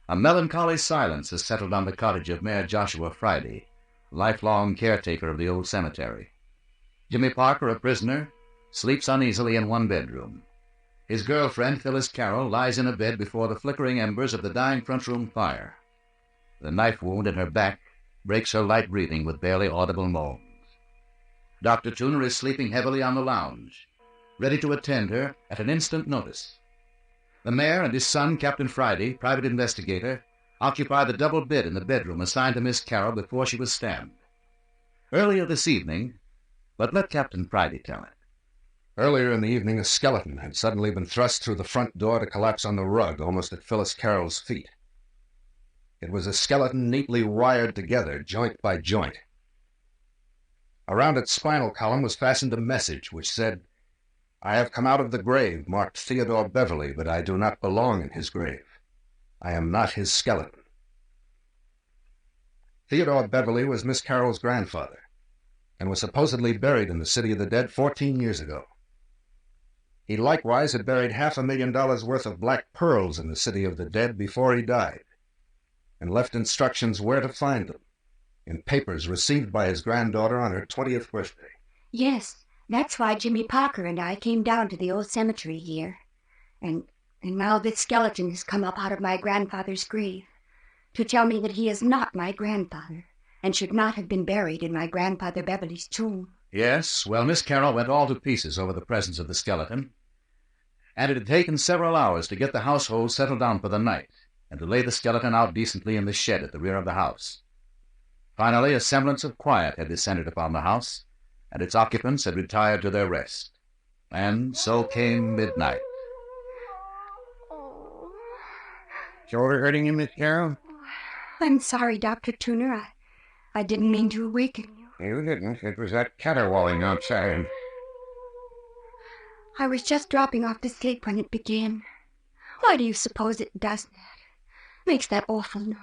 A melancholy silence has settled on the cottage of Mayor Joshua Friday, lifelong caretaker of the old cemetery. Jimmy Parker, a prisoner, sleeps uneasily in one bedroom. His girlfriend, Phyllis Carroll, lies in a bed before the flickering embers of the dying front room fire. The knife wound in her back breaks her light breathing with barely audible moans. Dr. Tuner is sleeping heavily on the lounge, ready to attend her at an instant notice. The mayor and his son, Captain Friday, private investigator, occupy the double bed in the bedroom assigned to Miss Carroll before she was stabbed. Earlier this evening, but let Captain Friday tell it. Earlier in the evening, a skeleton had suddenly been thrust through the front door to collapse on the rug almost at Phyllis Carroll's feet. It was a skeleton neatly wired together, joint by joint. Around its spinal column was fastened a message which said, "I have come out of the grave, marked Theodore Beverly, but I do not belong in his grave. I am not his skeleton." Theodore Beverly was Miss Carroll's grandfather, and was supposedly buried in the City of the Dead 14 years ago. He likewise had buried $500,000 worth of black pearls in the City of the Dead before he died, and left instructions where to find them, in papers received by his granddaughter on her 20th birthday. Yes, that's why Jimmy Parker and I came down to the old cemetery here. And now this skeleton has come up out of my grandfather's grave to tell me that he is not my grandfather and should not have been buried in my grandfather Beverly's tomb. Yes, well, Miss Carroll went all to pieces over the presence of the skeleton, and it had taken several hours to get the household settled down for the night and to lay the skeleton out decently in the shed at the rear of the house. Finally, a semblance of quiet had descended upon the house, and its occupants had retired to their rest. And so came midnight. Shoulder hurting you, Miss Carroll? I'm sorry, Dr. Tuner. I didn't mean to awaken you. You didn't. It was that caterwauling outside. I was just dropping off to sleep when it began. Why do you suppose it does that? Makes that awful noise.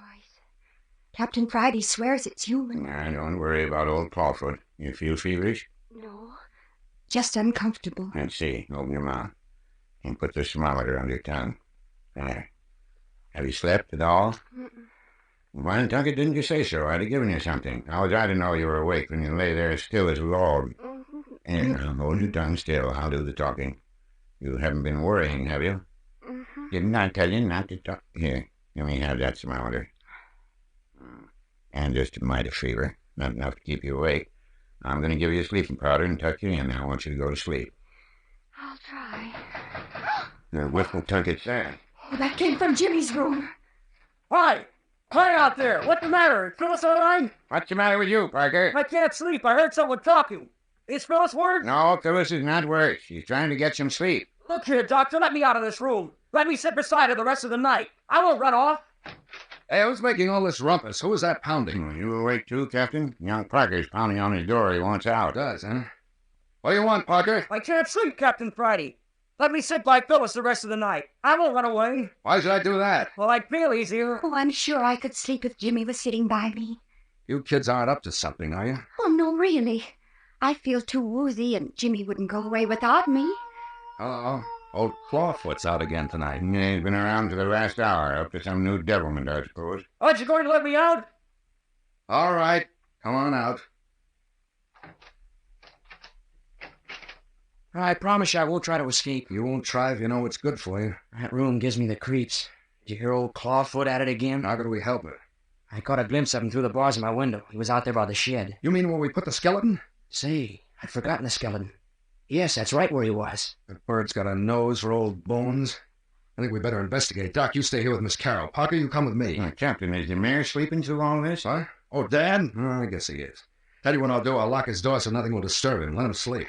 Captain Friday swears it's human. Now, don't worry about old Clawfoot. You feel feverish? No, just uncomfortable. Let's see. Open your mouth. And put the thermometer under your tongue. There. Have you slept at all? Mm-mm. Why, Tunkett, didn't you say so? I'd have given you something. How was I to know you were awake when you lay there as still as a log? And hold your tongue still. I'll do the talking. You haven't been worrying, have you? Mm-hmm. Didn't I tell you not to talk? Here, let me have that thermometer. And just a mite of fever. Not enough to keep you awake. I'm going to give you a sleeping powder and tuck you in. I want you to go to sleep. I'll try. Now, what will Tunkett say? Oh, that came from Jimmy's room. Hi! Hi out there! What's the matter? Is Phyllis all right? What's the matter with you, Parker? I can't sleep. I heard someone talking. Is Phyllis worse? No, Phyllis is not worse. She's trying to get some sleep. Look here, Doctor. Let me out of this room. Let me sit beside her the rest of the night. I won't run off. Hey, who's making all this rumpus? Who is that pounding? You awake too, Captain? Young Parker's pounding on his door. He wants out. Does, huh? What do you want, Parker? I can't sleep, Captain Friday. Let me sit by Phyllis the rest of the night. I won't run away. Why should I do that? Well, I'd feel easier. Oh, I'm sure I could sleep if Jimmy was sitting by me. You kids aren't up to something, are you? Oh, no, really. I feel too woozy, and Jimmy wouldn't go away without me. Hello. Old Clawfoot's out again tonight. Yeah, he's been around for the last hour, up to some new devilment, I suppose. Aren't you going to let me out? All right. Come on out. I promise you I won't try to escape. You won't try if you know what's good for you. That room gives me the creeps. Did you hear old Clawfoot at it again? How could we help it? I caught a glimpse of him through the bars of my window. He was out there by the shed. You mean where we put the skeleton? Say, I'd forgotten the skeleton. Yes, that's right where he was. That bird's got a nose for old bones. I think we better investigate. Doc, you stay here with Miss Carroll. Parker, you come with me. Captain, is the mayor sleeping through all this? Huh? Oh, Dad? Oh, I guess he is. Tell you what I'll do. I'll lock his door so nothing will disturb him. Let him sleep.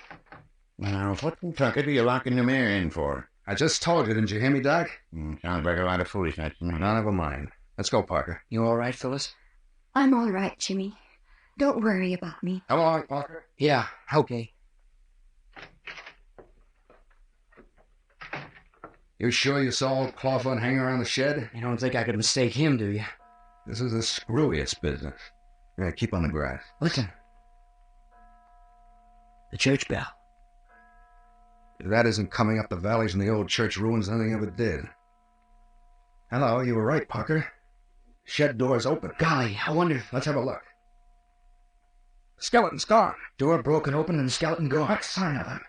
Now, what in Tunkett are you locking the mayor in for? I just told you, didn't you hear me, Doc? Sounds like a lot of foolishness to me. None of a mind. Let's go, Parker. You all right, Phyllis? I'm all right, Jimmy. Don't worry about me. Come along, Parker. Yeah, okay. You sure you saw old Clawfoot hanging around the shed? You don't think I could mistake him, do you? This is the screwiest business. Yeah, keep on the grass. Listen. The church bell. If that isn't coming up the valleys in the old church ruins, nothing ever did. Hello, you were right, Parker. Shed door's open. Golly, I wonder. Let's have a look. Skeleton's gone. Door broken open and the skeleton gone. What sign of him?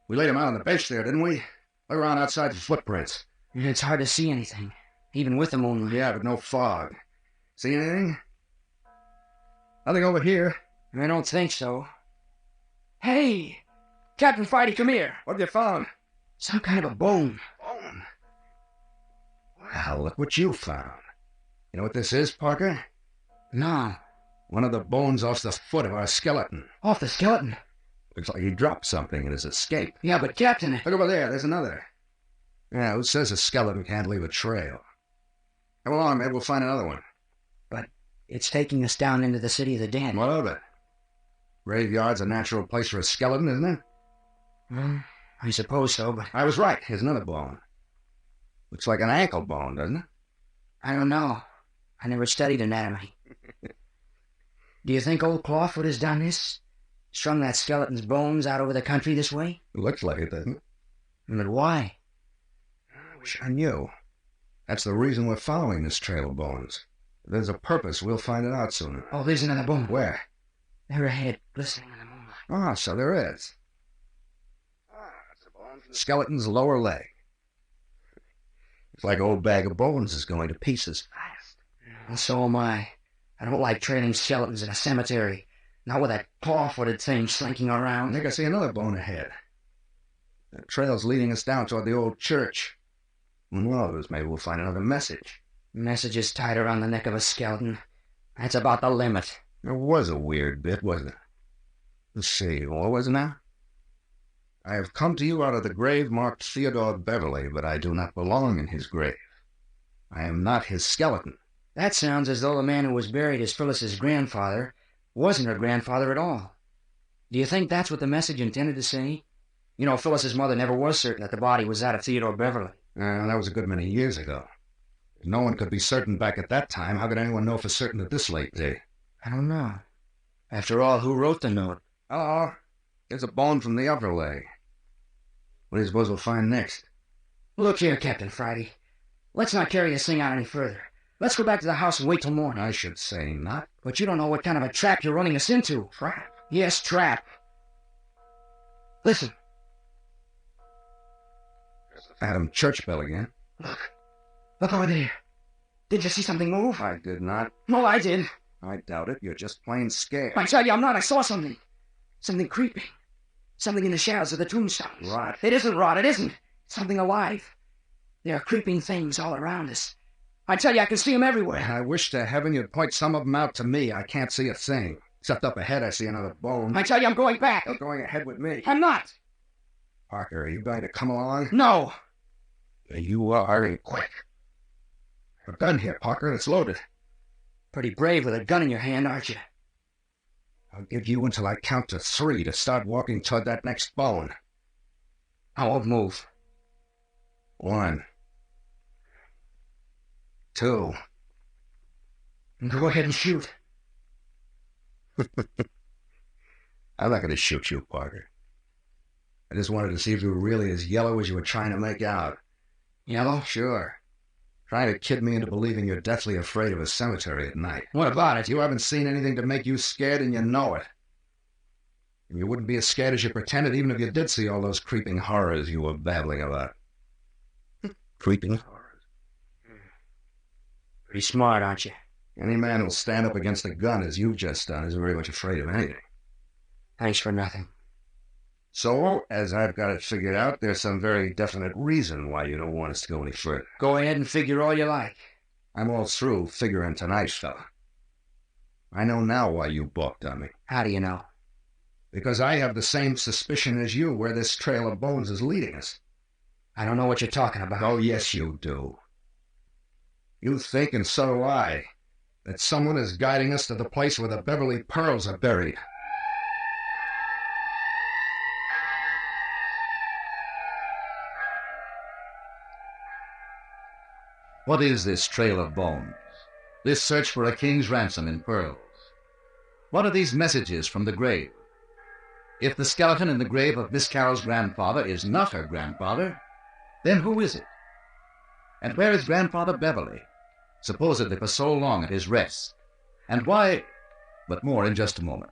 We laid him out on the bench there, didn't we? Look around outside for footprints. It's hard to see anything, even with the moonlight. Yeah, but no fog. See anything? Nothing over here. I don't think so. Hey! Captain Friday, come here. What have you found? Some kind of a bone. Bone. Well, look what you found. You know what this is, Parker? No. One of the bones off the foot of our skeleton. Off the skeleton? Looks like he dropped something in his escape. Yeah, but Captain... Look over there, there's another. Yeah, who says a skeleton can't leave a trail? Come along, maybe we'll find another one. But it's taking us down into the city of the dead. What of it? Graveyard's a natural place for a skeleton, isn't it? Well, I suppose so, but... I was right. Here's another bone. Looks like an ankle bone, doesn't it? I don't know. I never studied anatomy. Do you think old Clawfoot has done this? Strung that skeleton's bones out over the country this way? It looks like it, doesn't it? But why? I wish I knew. That's the reason we're following this trail of bones. If there's a purpose, we'll find it out sooner. Oh, there's another bone. Where? There ahead, glistening in the moonlight. Ah, so there is. It's a bone from the skeleton's lower leg. It's like old bag of bones is going to pieces fast. And so am I. I don't like trailing skeletons in a cemetery. Not with that claw-footed thing slinking around. I think I see another bone ahead. That trail's leading us down toward the old church. Who knows, maybe we'll find another message. Messages tied around the neck of a skeleton. That's about the limit. It was a weird bit, wasn't it? Let's see, what was it now? I have come to you out of the grave marked Theodore Beverly, but I do not belong in his grave. I am not his skeleton. That sounds as though the man who was buried as Phyllis's grandfather wasn't her grandfather at all. Do you think that's what the message intended to say? You know, Phyllis's mother never was certain that the body was that of Theodore Beverly. That was a good many years ago. If no one could be certain back at that time, how could anyone know for certain at this late day? I don't know. After all, who wrote the note? Hello. Here's a bone from the upper leg. What do you suppose we'll find next? Look here, Captain Friday. Let's not carry this thing out any further. Let's go back to the house and wait till morning. I should say not. But you don't know what kind of a trap you're running us into. Trap? Yes, trap. Listen. There's the phantom church bell again. Look over there. Did you see something move? I did not. No, I did. I doubt it. You're just plain scared. I tell you, I'm not. I saw something. Something creeping. Something in the shadows of the tombstones. Rot. It isn't rot. It isn't. Something alive. There are creeping things all around us. I tell you, I can see them everywhere. I wish to heaven you'd point some of them out to me. I can't see a thing. Except up ahead, I see another bone. I tell you, I'm going back. You're going ahead with me. I'm not. Parker, are you going to come along? No. You are. Quick. A gun here, Parker. It's loaded. Pretty brave with a gun in your hand, aren't you? I'll give you until I count to 3 to start walking toward that next bone. I won't move. 1. 2. Go ahead and shoot. I'm not going to shoot you, Parker. I just wanted to see if you were really as yellow as you were trying to make out. Yellow? Sure. Trying to kid me into believing you're deathly afraid of a cemetery at night. What about it? You haven't seen anything to make you scared, and you know it. And you wouldn't be as scared as you pretended even if you did see all those creeping horrors you were babbling about. Creeping horrors? Pretty smart, aren't you? Any man who'll stand up against a gun, as you've just done, isn't very much afraid of anything. Thanks for nothing. So, as I've got it figured out, there's some very definite reason why you don't want us to go any further. Go ahead and figure all you like. I'm all through figuring tonight, fella. I know now why you balked on me. How do you know? Because I have the same suspicion as you where this trail of bones is leading us. I don't know what you're talking about. Oh, yes, you do. You think, and so do I, that someone is guiding us to the place where the Beverly pearls are buried. What is this trail of bones? This search for a king's ransom in pearls? What are these messages from the grave? If the skeleton in the grave of Miss Carroll's grandfather is not her grandfather, then who is it? And where is Grandfather Beverly, supposedly for so long at his rest? And why... But more in just a moment.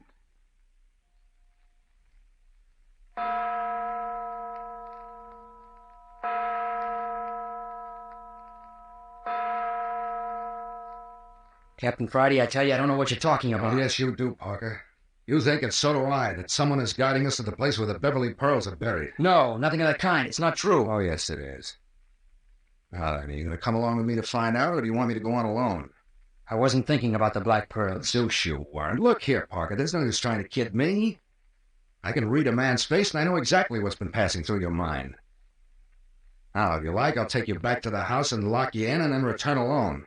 Captain Friday, I tell you, I don't know what you're talking about. Oh, yes, you do, Parker. You think, and so do I, that someone is guiding us to the place where the Beverly pearls are buried. No, nothing of that kind. It's not true. Oh, yes, it is. Now then, are you going to come along with me to find out, or do you want me to go on alone? I wasn't thinking about the black pearls. Deuce you weren't. Look here, Parker, there's no use trying to kid me. I can read a man's face, and I know exactly what's been passing through your mind. Now, if you like, I'll take you back to the house and lock you in, and then return alone.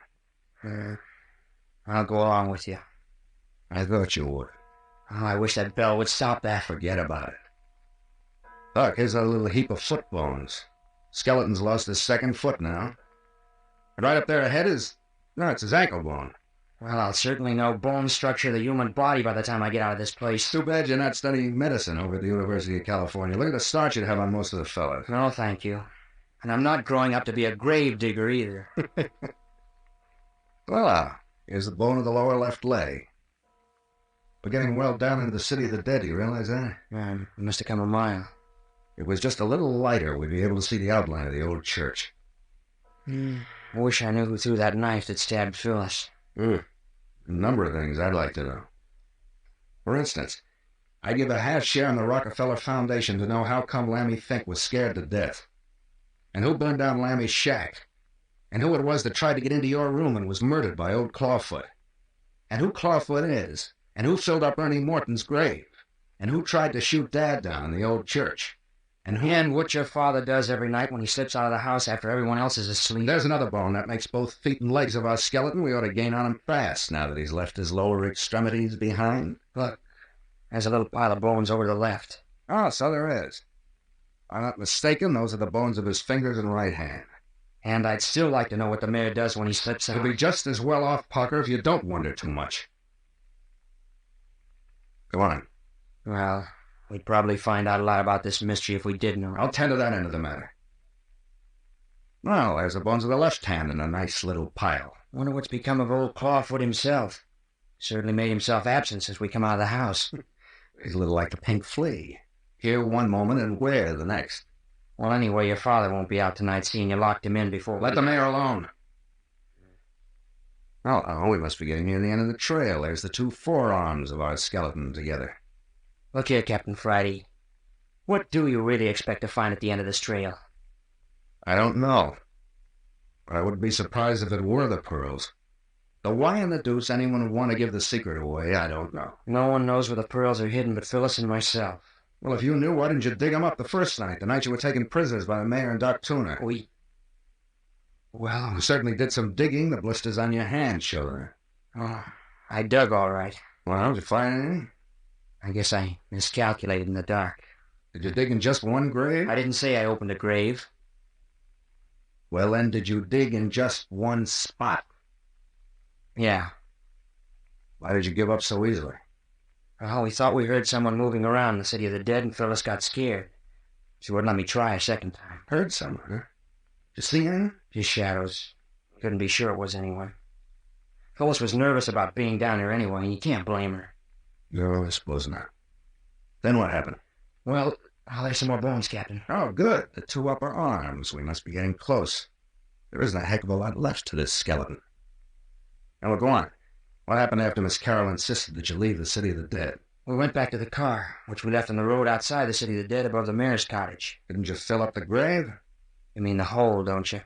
I'll go along with you. I thought you would. Oh, I wish that bell would stop that. Forget about it. Look, here's a little heap of foot bones. Skeleton's lost his second foot now. And right up there ahead is... no, it's his ankle bone. Well, I'll certainly know bone structure of the human body by the time I get out of this place. Too bad you're not studying medicine over at the University of California. Look at the starch you'd have on most of the fellas. No, thank you. And I'm not growing up to be a grave digger either. Well, here's the bone of the lower left leg. We're getting well down into the city of the dead, do you realize that? Yeah, it must have come a mile. If it was just a little lighter, we'd be able to see the outline of the old church. I wish I knew who threw that knife that stabbed Phyllis. A number of things I'd like to know. For instance, I'd give a half share in the Rockefeller Foundation to know how come Lammy Fink was scared to death. And who burned down Lammy's shack. And who it was that tried to get into your room and was murdered by old Clawfoot. And who Clawfoot is. And who filled up Ernie Morton's grave. And who tried to shoot Dad down in the old church. And what your father does every night when he slips out of the house after everyone else is asleep. There's another bone that makes both feet and legs of our skeleton. We ought to gain on him fast now that he's left his lower extremities behind. Look, there's a little pile of bones over to the left. Oh, so there is. If I'm not mistaken, those are the bones of his fingers and right hand. And I'd still like to know what the mayor does when he slips out. You'll be just as well off, Parker, if you don't wonder too much. Go on. Well, we'd probably find out a lot about this mystery if we did know. I'll tend to that end of the matter. Well, there's the bones of the left hand in a nice little pile. Wonder what's become of old Clawfoot himself. Certainly made himself absent since we come out of the house. He's a little like the pink flea. Here one moment and where the next. Well, anyway, your father won't be out tonight seeing you locked him in before... Let the mayor alone. Oh, we must be getting near the end of the trail. There's the two forearms of our skeleton together. Look here, Captain Friday. What do you really expect to find at the end of this trail? I don't know. But I wouldn't be surprised if it were the pearls. Though why in the deuce anyone would want to give the secret away, I don't know. No one knows where the pearls are hidden but Phyllis and myself. Well, if you knew, why didn't you dig them up the first night, the night you were taken prisoners by the mayor and Doc Tooner? Well, you certainly did some digging. The blisters on your hands show that. Oh, I dug all right. Well, did you find anything? I guess I miscalculated in the dark. Did you dig in just one grave? I didn't say I opened a grave. Well, then, did you dig in just one spot? Yeah. Why did you give up so easily? Well, we thought we heard someone moving around in the city of the dead, and Phyllis got scared. She wouldn't let me try a second time. Heard someone, huh? Did you see anything? Just shadows. Couldn't be sure it was anyone. Phyllis was nervous about being down here anyway, and you can't blame her. No, I suppose not. Then what happened? Well, there's some more bones, Captain. Oh, good. The two upper arms. We must be getting close. There isn't a heck of a lot left to this skeleton. Now, well, go on. What happened after Miss Carroll insisted that you leave the city of the dead? We went back to the car, which we left on the road outside the city of the dead above the mayor's cottage. Didn't you fill up the grave? You mean the hole, don't you?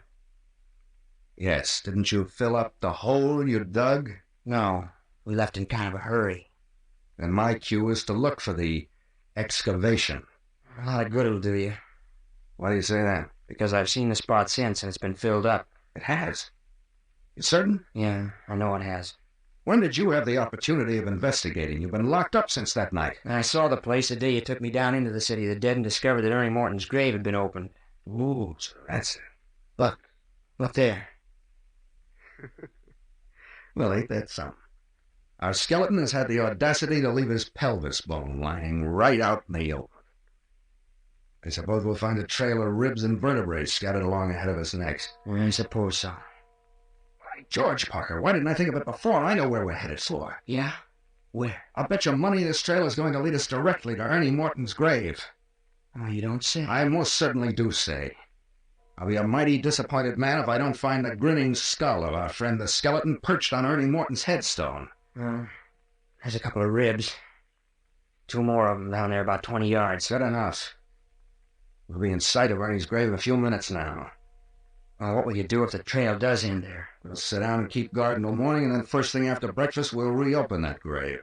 Yes. Didn't you fill up the hole you dug? No. We left in kind of a hurry. Then my cue is to look for the excavation. A lot of good it'll do you. Why do you say that? Because I've seen the spot since, and it's been filled up. It has. You certain? Yeah, I know it has. When did you have the opportunity of investigating? You've been locked up since that night. I saw the place the day you took me down into the city of the dead and discovered that Ernie Morton's grave had been opened. Ooh, so that's it. Look there. Well, ain't that something? Our skeleton has had the audacity to leave his pelvis bone lying right out in the open. I suppose we'll find a trail of ribs and vertebrae scattered along ahead of us next. I suppose so. By George, Parker, why didn't I think of it before? I know where we're headed for. Yeah? Where? I'll bet your money this trail is going to lead us directly to Ernie Morton's grave. Oh, you don't say. I most certainly do say. I'll be a mighty disappointed man if I don't find the grinning skull of our friend the skeleton perched on Ernie Morton's headstone. There's a couple of ribs. 2 more of them down there about 20 yards. Good enough. We'll be in sight of Ernie's grave in a few minutes now. Well, what will you do if the trail does end there? We'll sit down and keep guard until morning, and then first thing after breakfast, we'll reopen that grave.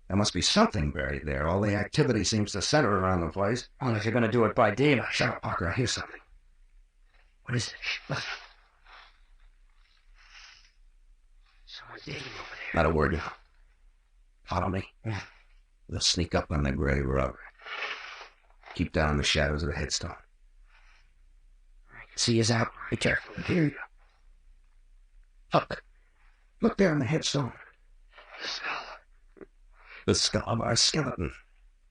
There must be something buried there. All the activity seems to center around the place. Well, if you're going to do it by daylight. Shut up, Parker. I hear something. What is it? Look. Someone's digging over there. Not a word. Follow me. Yeah. We'll sneak up on the grave rug. Keep down in the shadows of the headstone. I can see his out. Be careful. Here you go. Look. Look there on the headstone. The skull. The skull of our skeleton.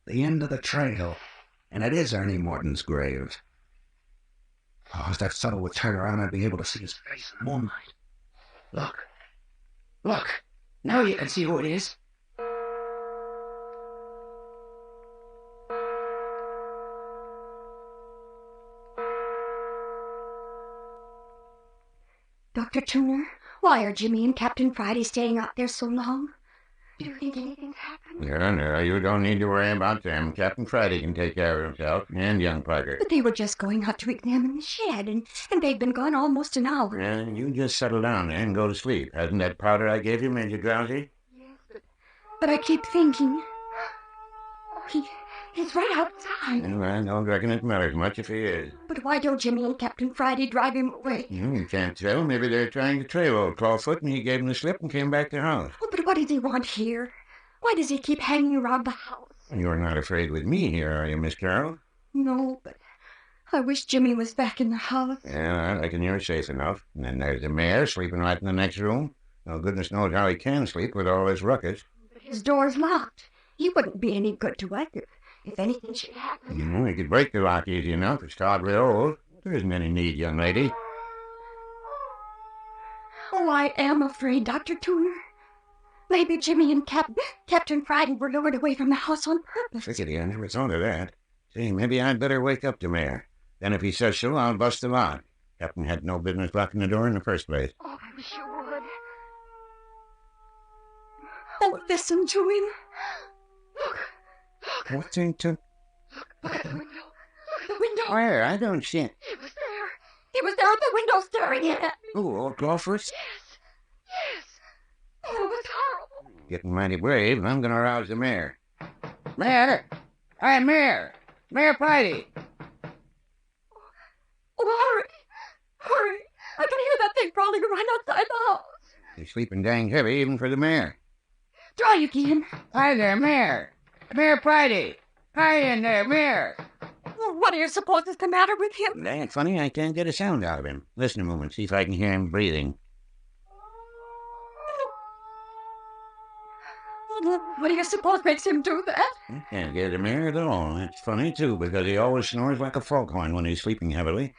The end of the trail. And it is Ernie Morton's grave. Oh, if that fellow would turn around, I'd be able to see his face in the moonlight. Look. Look. Now you can see who it is. Dr. Tuner, why are Jimmy and Captain Friday staying out there so long? Do you think anything's happened? No, you don't need to worry about them. Captain Friday can take care of himself, and young Parker. But they were just going out to examine the shed, and they've been gone almost an hour. You just settle down there and go to sleep. Hasn't that powder I gave you made you drowsy? Yes, but I keep thinking... He's right outside. Well, I don't reckon it matters much if he is. But why don't Jimmy and Captain Friday drive him away? You can't tell. Maybe they're trying to trail old Clawfoot, and he gave him the slip and came back to the house. Oh, but what does he want here? Why does he keep hanging around the house? You're not afraid with me here, are you, Miss Carroll? No, but I wish Jimmy was back in the house. Yeah, I reckon you're safe enough. And then there's the mayor sleeping right in the next room. Well, goodness knows how he can sleep with all this ruckus. But his door's locked. He wouldn't be any good to us if anything should happen. He could break the lock easy enough. It's hardly old. There isn't any need, young lady. Oh, I am afraid, Dr. Tuner. Maybe Jimmy and Captain Friday were lured away from the house on purpose. Fickety, I never thought of that. Say, maybe I'd better wake up the mayor. Then if he says so, I'll bust the lock. Captain had no business locking the door in the first place. Oh, I wish you would. Oh, listen to him. Look. What's into? Look at the window. Look at the window. Where? I don't see it. He was there. He was there at the window staring in at me. Oh, old Crawford? Yes. Oh, it was horrible. Getting mighty brave, and I'm going to rouse the mayor. Mayor! Hi, Mayor! Mayor Friday! Oh, hurry. I can hear that thing crawling around outside the house. He's sleeping dang heavy, even for the mayor. Try again. Hi there, Mayor! Mayor Friday! Hi in there, Mayor! Well, what do you suppose is the matter with him? Dang it, funny, I can't get a sound out of him. Listen a moment, see if I can hear him breathing. What do you suppose makes him do that? I can't get the mayor at all. That's funny, too, because he always snores like a foghorn when he's sleeping heavily.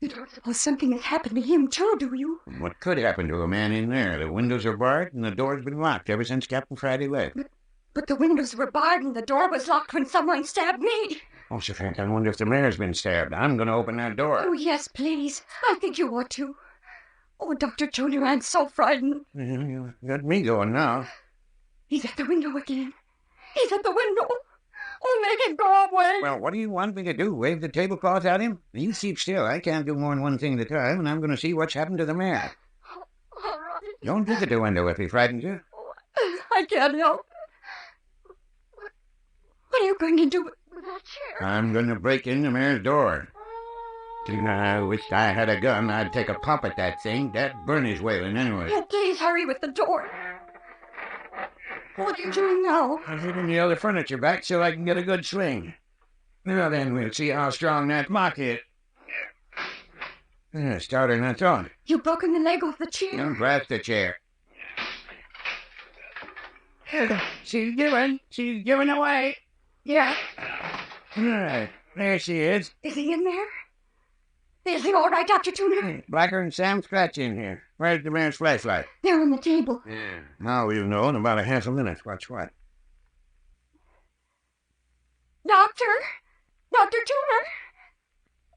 You don't suppose something has happened to him, too, do you? What could happen to a man in there? The windows are barred and the door's been locked ever since Captain Friday left. But the windows were barred and the door was locked when someone stabbed me. Oh, Sir Frank, I wonder if the mayor's been stabbed. I'm going to open that door. Oh, yes, please. I think you ought to. Oh, Dr. Junior, I'm so frightened. You got me going now. He's at the window again. He's at the window. Oh, make him go away. Well, what do you want me to do? Wave the tablecloth at him? You keep still. I can't do more than one thing at a time, and I'm going to see what's happened to the mayor. All right. Don't look at the window if he frightens you. Oh, I can't help it. What are you going to do with that chair? I'm going to break in the mayor's door. I wish I had a gun. I'd take a pop at that thing. That Bernie's wailing anyway. Oh, please hurry with the door. What are you doing now? I'm hitting the other furniture back so I can get a good swing. Now then, we'll see how strong that lock is. It's harder than I thought. You've broken the leg off the chair. Don't grasp the chair. She's giving away. Yeah. All right, there she is. Is he in there? Is he all right, Dr. Tuner? Blacker and Sam Scratch in here. Where's the mayor's flashlight? They're on the table. Yeah. Now we'll know in about a half a minute what's what. Doctor? Dr. Tuner?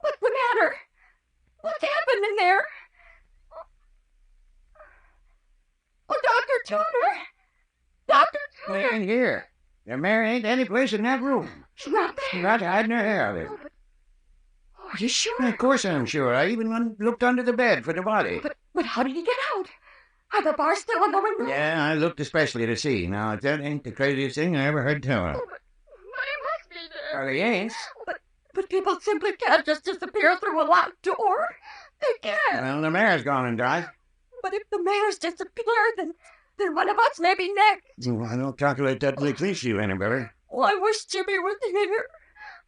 What's the matter? What's happened in there? Oh, Dr. Turner! Dr. They Turner! ain't here. The mare ain't any place in that room. She's not there. She's not hiding her hair there. Are you sure? Of course I'm sure. I even looked under the bed for the body. But how did he get out? Are the bars still on the window? Yeah, I looked especially to see. Now, that ain't the craziest thing I ever heard tell. Oh, but he must be there. Well, he ain't. But people simply can't just disappear through a locked door. They can't. Well, the mare's gone and died. But if the mayor's disappeared, then one of us may be next. I don't calculate that will please you any better. Oh, I wish Jimmy was here.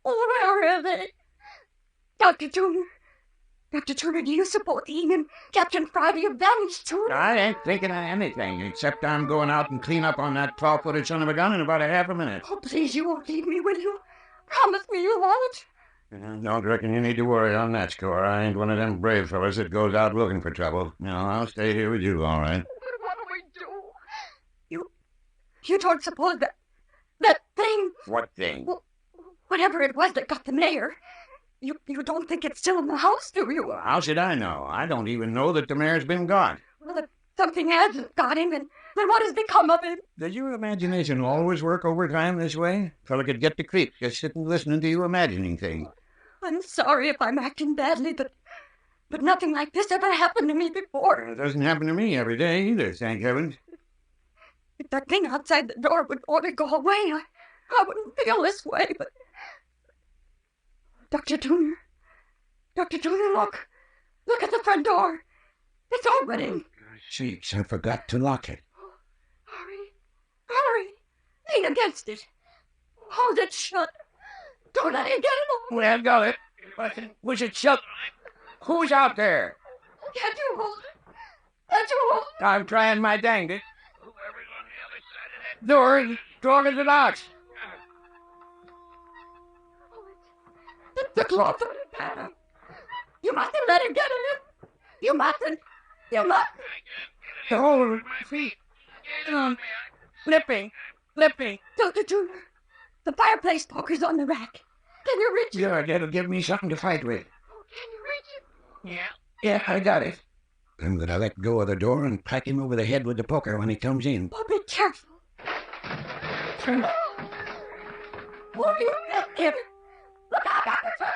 Oh, where are they? Dr. Turner. Dr. Turner, do you suppose Ian and Captain Friday have vanished too? I ain't thinking of anything, except I'm going out and clean up on that 12-footed son of a gun in about a half a minute. Oh, please, you won't leave me, will you? Promise me you won't. Don't reckon you need to worry on that score. I ain't one of them brave fellas that goes out looking for trouble. No, I'll stay here with you, all right. But what do we do? You don't suppose that thing... What thing? Well, whatever it was that got the mayor... You don't think it's still in the house, do you? Well, how should I know? I don't even know that the mare's been got. Well, if something hasn't got him, then what has become of him? Does your imagination always work overtime this way? A fella could get the creeps just sitting listening to you imagining things. I'm sorry if I'm acting badly, but nothing like this ever happened to me before. It doesn't happen to me every day either, thank heavens. If that thing outside the door would only go away, I wouldn't feel this way, but... Dr. Turner, look at the front door. It's opening. Sakes, I forgot to lock it. Hurry, lean against it. Hold it shut. Don't let it get it open. Well, got it. Push it shut. Who's out there? Can't you hold it? Can't you hold it? I'm trying my dangest. Door is strong as an ox. The cloth of the pattern. You mustn't let him get in. You mustn't. Hold my feet. Flipping. Dr. Turner, the fireplace poker's on the rack. Can you reach it? Yeah, that'll give me something to fight with. Can you reach it? Yeah, I got it. I'm gonna let go of the door and crack him over the head with the poker when he comes in. Oh, be careful. Oh, you missed him. Look out, Dr. Turner!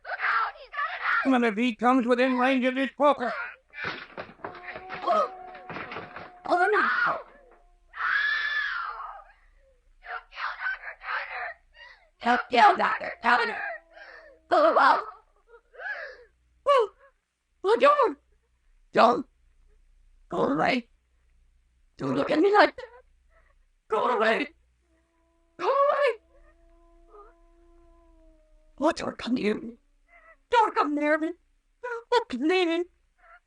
Look out! He's got an eye! Well, if he comes within range of this poker. Oh, no! You killed Dr. Turner! Oh, well. Well, don't. Go away. Don't look at me like that. Go away. Oh, don't come near me. Don't come near me. Oh, please.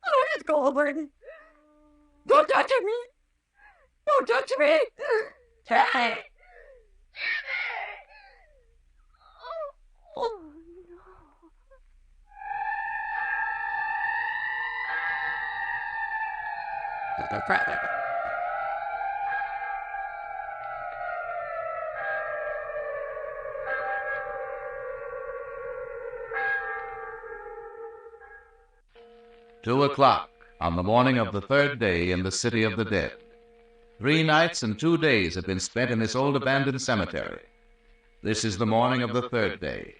Oh, just go away. Don't touch me. Don't touch me. Hey. Oh, no. Two o'clock on the morning of the third day in the city of the dead. 3 nights and 2 days have been spent in this old abandoned cemetery. This is the morning of the third day.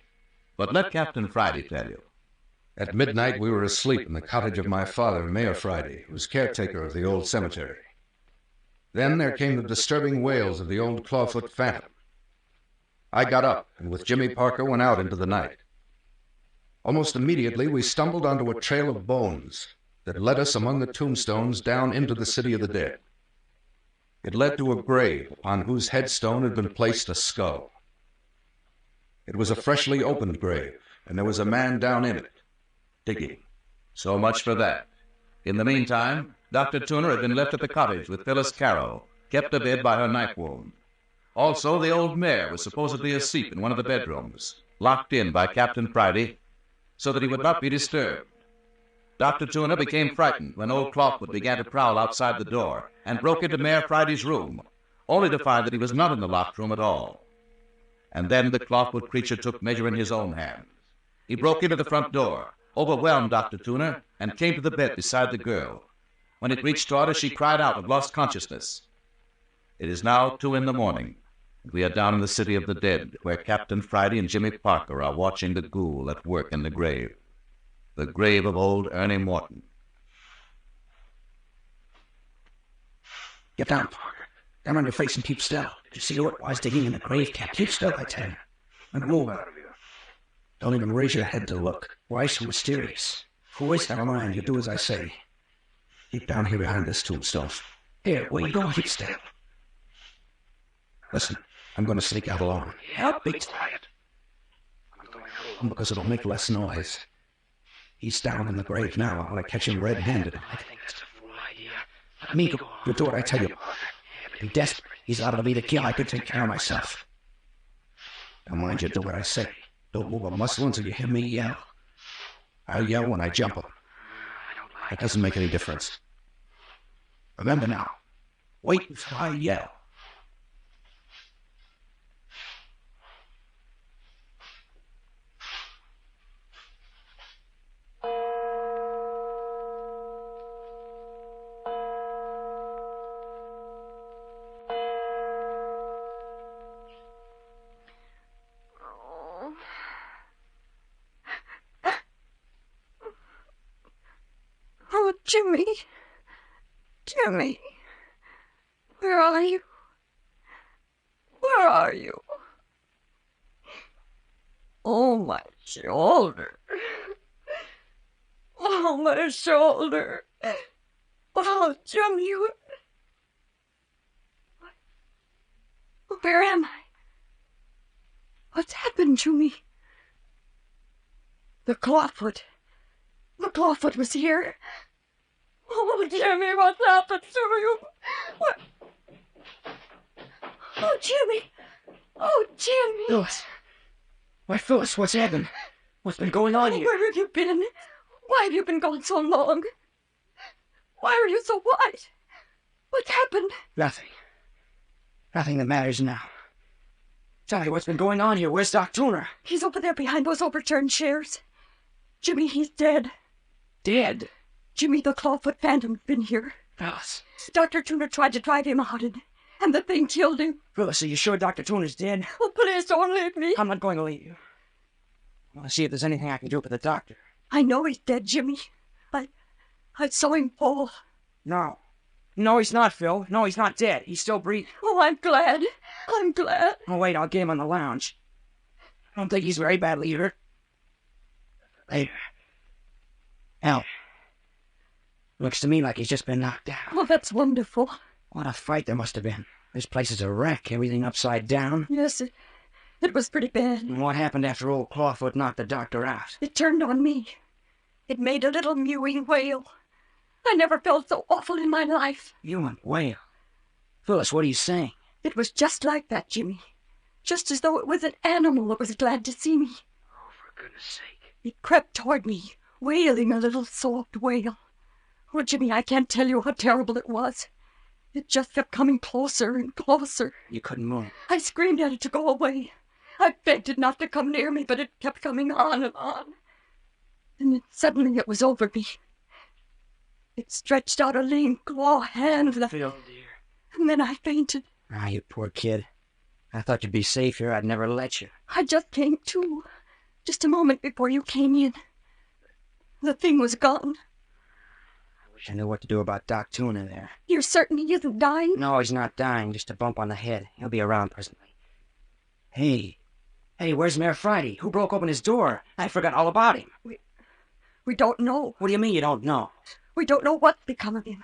But let Captain Friday tell you. At midnight, we were asleep in the cottage of my father, Mayor Friday, who was caretaker of the old cemetery. Then there came the disturbing wails of the old clawfoot phantom. I got up, and with Jimmy Parker went out into the night. Almost immediately, we stumbled onto a trail of bones that led us among the tombstones down into the city of the dead. It led to a grave upon whose headstone had been placed a skull. It was a freshly opened grave, and there was a man down in it, digging. So much for that. In the meantime, Dr. Turner had been left at the cottage with Phyllis Carroll, kept abed by her knife wound. Also, the old mare was supposedly asleep in one of the bedrooms, locked in by Captain Friday, so that he would not be disturbed. Dr. Turner became frightened when old Clawfoot began to prowl outside the door and broke into Mayor Friday's room, only to find that he was not in the locked room at all. And then the Clawfoot creature took measure in his own hands. He broke into the front door, overwhelmed Dr. Tuner and came to the bed beside the girl. When it reached her, she cried out and lost consciousness. It is now 2 a.m. and we are down in the city of the dead, where Captain Friday and Jimmy Parker are watching the ghoul at work in the grave of old Ernie Morton. Get down, Parker. Down on your face and keep still. Did you see what was digging in the grave, Cap? Keep still, I tell you. And move out of here. Don't even raise your head to look. Why so mysterious? Who is? Never mind. You do as I say. Keep down here behind this tombstone. Here, where you going? Keep still. Listen, I'm going to sneak out alone. Help, be quiet. I'm going home because it'll make less noise. He's down in the grave now. I want to catch him red-handed. I think that's a fool idea. Me, you do what I tell you. Be desperate. He's out of me to kill. I could take care of myself. Now mind you, do what I say. Don't move a muscle until you hear me yell. I'll yell when I jump him. It doesn't make any difference. Remember now, wait until I yell. Oh, Jimmy. Jimmy. Where are you? Where are you? Oh, my shoulder. Oh, my shoulder. Oh, Jimmy. Where am I? What's happened to me? The clawfoot. The clawfoot was here. Oh, Jimmy, what's happened to you? What? Oh, Jimmy. Oh, Jimmy. Phyllis. Why, Phyllis, what's happened? What's been going on here? Where have you been? Why have you been gone so long? Why are you so white? What's happened? Nothing. Nothing that matters now. Tell me what's been going on here. Where's Doc Tuner? He's over there behind those overturned chairs. Jimmy, he's dead. Dead? Jimmy, the clawfoot phantom's been here. Phyllis. Dr. Tuner tried to drive him out, and the thing killed him. Phyllis, are you sure Dr. Tuner's dead? Oh, please don't leave me. I'm not going to leave you. I want to see if there's anything I can do for the doctor. I know he's dead, Jimmy. I saw him fall. No. No, he's not, Phil. No, he's not dead. He's still breathing. Oh, I'm glad. I'm glad. Oh, wait, I'll get him on the lounge. I don't think he's very badly hurt. Later. Al. Looks to me like he's just been knocked out. Oh, that's wonderful. What a fight there must have been. This place is a wreck, everything upside down. Yes, it was pretty bad. And what happened after old Clawfoot knocked the doctor out? It turned on me. It made a little mewing wail. I never felt so awful in my life. You went wail. Phyllis, what are you saying? It was just like that, Jimmy. Just as though it was an animal that was glad to see me. Oh, for goodness sake. It crept toward me, wailing a little soft wail. Oh, Jimmy, I can't tell you how terrible it was. It just kept coming closer and closer. You couldn't move. I screamed at it to go away. I begged it not to come near me, but it kept coming on and on. And then suddenly it was over me. It stretched out a lean claw hand. Phil, dear. And then I fainted. Ah, you poor kid. I thought you'd be safe here. I'd never let you. I just came to. Just a moment before you came in. The thing was gone. I wish I knew what to do about Doc Tuner there. You're certain he isn't dying? No, he's not dying. Just a bump on the head. He'll be around presently. Hey, where's Mayor Friday? Who broke open his door? I forgot all about him. We don't know. What do you mean you don't know? We don't know what's become of him.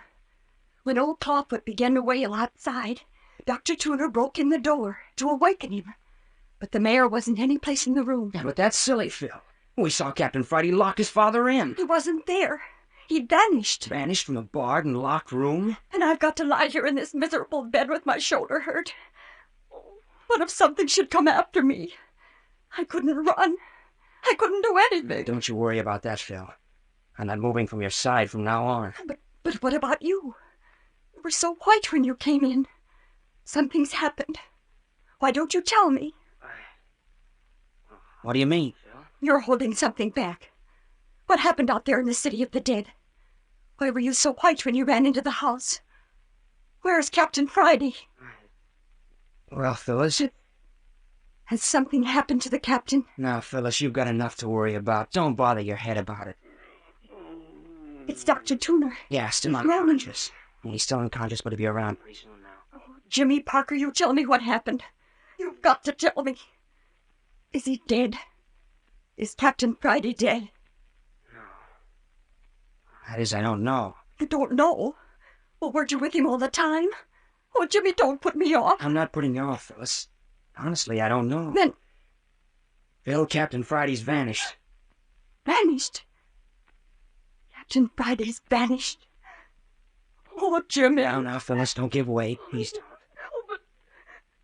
When old Clawfoot began to wail outside, Dr. Tuner broke in the door to awaken him. But the mayor wasn't any place in the room. Yeah, but that's silly, Phil. We saw Captain Friday lock his father in. He wasn't there. He'd vanished. Vanished from the barred and locked room? And I've got to lie here in this miserable bed with my shoulder hurt. What if something should come after me? I couldn't run. I couldn't do anything. Don't you worry about that, Phil. I'm not moving from your side from now on. But what about you? You were so white when you came in. Something's happened. Why don't you tell me? What do you mean, Phil? You're holding something back. What happened out there in the city of the dead? Why were you so white when you ran into the house? Where's Captain Friday? Well, Phyllis... Has something happened to the captain? Now, Phyllis, you've got enough to worry about. Don't bother your head about it. It's Dr. Tuner. Yeah, still unconscious. He's still unconscious, but he'll be around pretty soon now. Oh, Jimmy Parker, you tell me what happened. You've got to tell me. Is he dead? Is Captain Friday dead? No. That is, I don't know. You don't know? Well, weren't you with him all the time? Oh, Jimmy, don't put me off. I'm not putting you off, Phyllis. Honestly, I don't know. Then... Phil, Captain Friday's vanished. Vanished? Captain Friday's vanished? Oh, Jimmy. Now, Phyllis, don't give way. Please don't. Oh,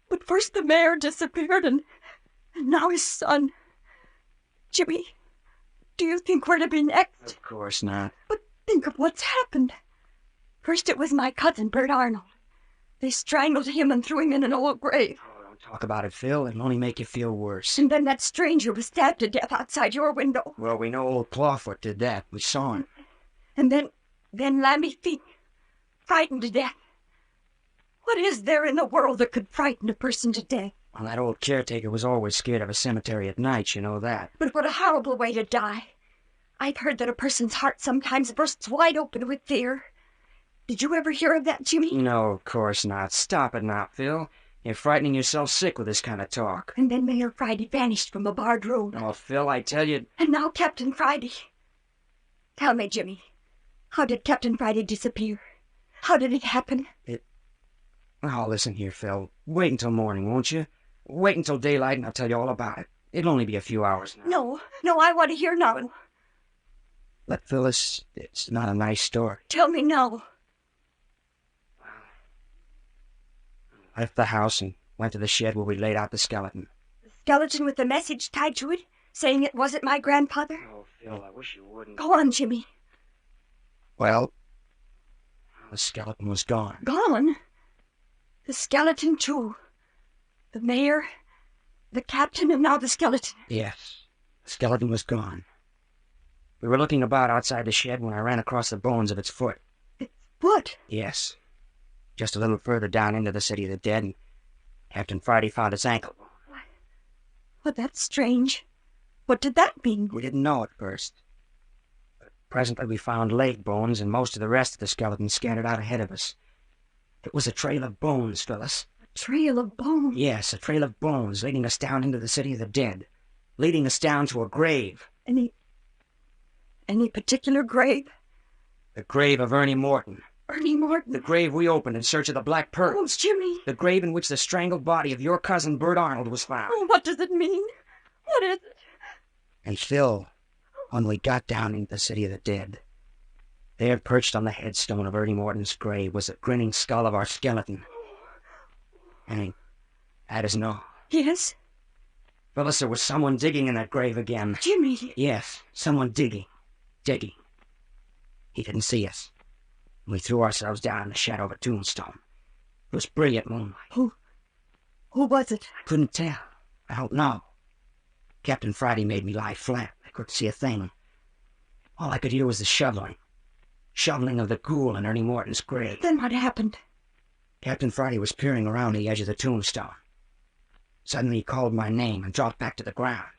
but first the mayor disappeared, and now his son. Jimmy, do you think we're to be next? Of course not. But think of what's happened. First it was my cousin, Bert Arnold. They strangled him and threw him in an old grave. Oh, don't talk about it, Phil. It'll only make you feel worse. And then that stranger was stabbed to death outside your window. Well, we know old Clawfoot did that. We saw him. And then Lammy Fink, frightened to death. What is there in the world that could frighten a person to death? Well, that old caretaker was always scared of a cemetery at night, you know that. But what a horrible way to die. I've heard that a person's heart sometimes bursts wide open with fear. Did you ever hear of that, Jimmy? No, of course not. Stop it now, Phil. You're frightening yourself sick with this kind of talk. And then Mayor Friday vanished from a barred road. Oh, Phil, I tell you... And now Captain Friday. Tell me, Jimmy, how did Captain Friday disappear? How did it happen? Oh, listen here, Phil. Wait until morning, won't you? Wait until daylight and I'll tell you all about it. It'll only be a few hours now. No, I want to hear now. But, Phyllis, it's not a nice story. Tell me now. I left the house and went to the shed where we laid out the skeleton. The skeleton with the message tied to it, saying it wasn't my grandfather? Oh, Phil, I wish you wouldn't. Go on, Jimmy. Well, the skeleton was gone. Gone? The skeleton, too. The mayor, the captain, and now the skeleton. Yes, the skeleton was gone. We were looking about outside the shed when I ran across the bones of its foot. Its foot? Yes. Just a little further down into the city of the dead, and Captain Friday found its ankle bone. Well, that's strange. What did that mean? We didn't know at first. But presently we found leg bones and most of the rest of the skeleton scattered out ahead of us. It was a trail of bones, Phyllis. A trail of bones? Yes, a trail of bones leading us down into the city of the dead. Leading us down to a grave. Any particular grave? The grave of Ernie Morton. Ernie Morton? The grave we opened in search of the Black Pearl. Oh, Jimmy. The grave in which the strangled body of your cousin Bert Arnold was found. Oh, what does it mean? What is it? And Phil, when we got down into the city of the dead, there perched on the headstone of Ernie Morton's grave was the grinning skull of our skeleton. And that isn't all. Yes? Phyllis, there was someone digging in that grave again. Jimmy! Yes, someone digging. He didn't see us. We threw ourselves down in the shadow of a tombstone. It was brilliant moonlight. Who was it? I couldn't tell. I don't know. Captain Friday made me lie flat. I couldn't see a thing. All I could hear was the shoveling. Shoveling of the ghoul in Ernie Morton's grave. Then what happened? Captain Friday was peering around the edge of the tombstone. Suddenly he called my name and dropped back to the ground.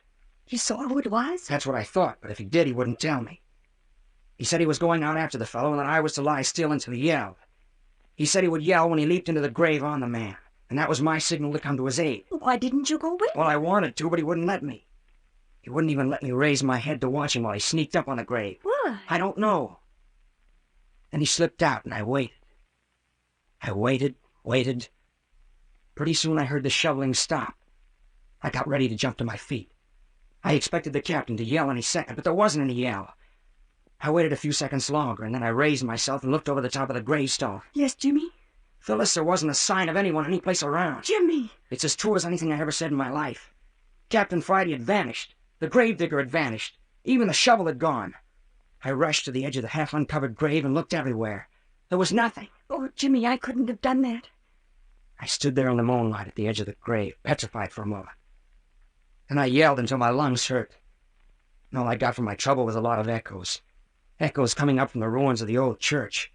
You saw who it was? That's what I thought, but if he did, he wouldn't tell me. He said he was going out after the fellow and that I was to lie still until he yelled. He said he would yell when he leaped into the grave on the man, and that was my signal to come to his aid. Why didn't you go with him? Well, I wanted to, but he wouldn't let me. He wouldn't even let me raise my head to watch him while he sneaked up on the grave. Why? I don't know. Then he slipped out, and I waited. I waited. Pretty soon I heard the shoveling stop. I got ready to jump to my feet. I expected the captain to yell any second, but there wasn't any yell. I waited a few seconds longer, and then I raised myself and looked over the top of the gravestone. Yes, Jimmy? Phyllis, there wasn't a sign of anyone any place around. Jimmy! It's as true as anything I ever said in my life. Captain Friday had vanished. The gravedigger had vanished. Even the shovel had gone. I rushed to the edge of the half-uncovered grave and looked everywhere. There was nothing. Oh, Jimmy, I couldn't have done that. I stood there in the moonlight at the edge of the grave, petrified for a moment. Then I yelled until my lungs hurt. And all I got from my trouble was a lot of echoes. Echoes coming up from the ruins of the old church.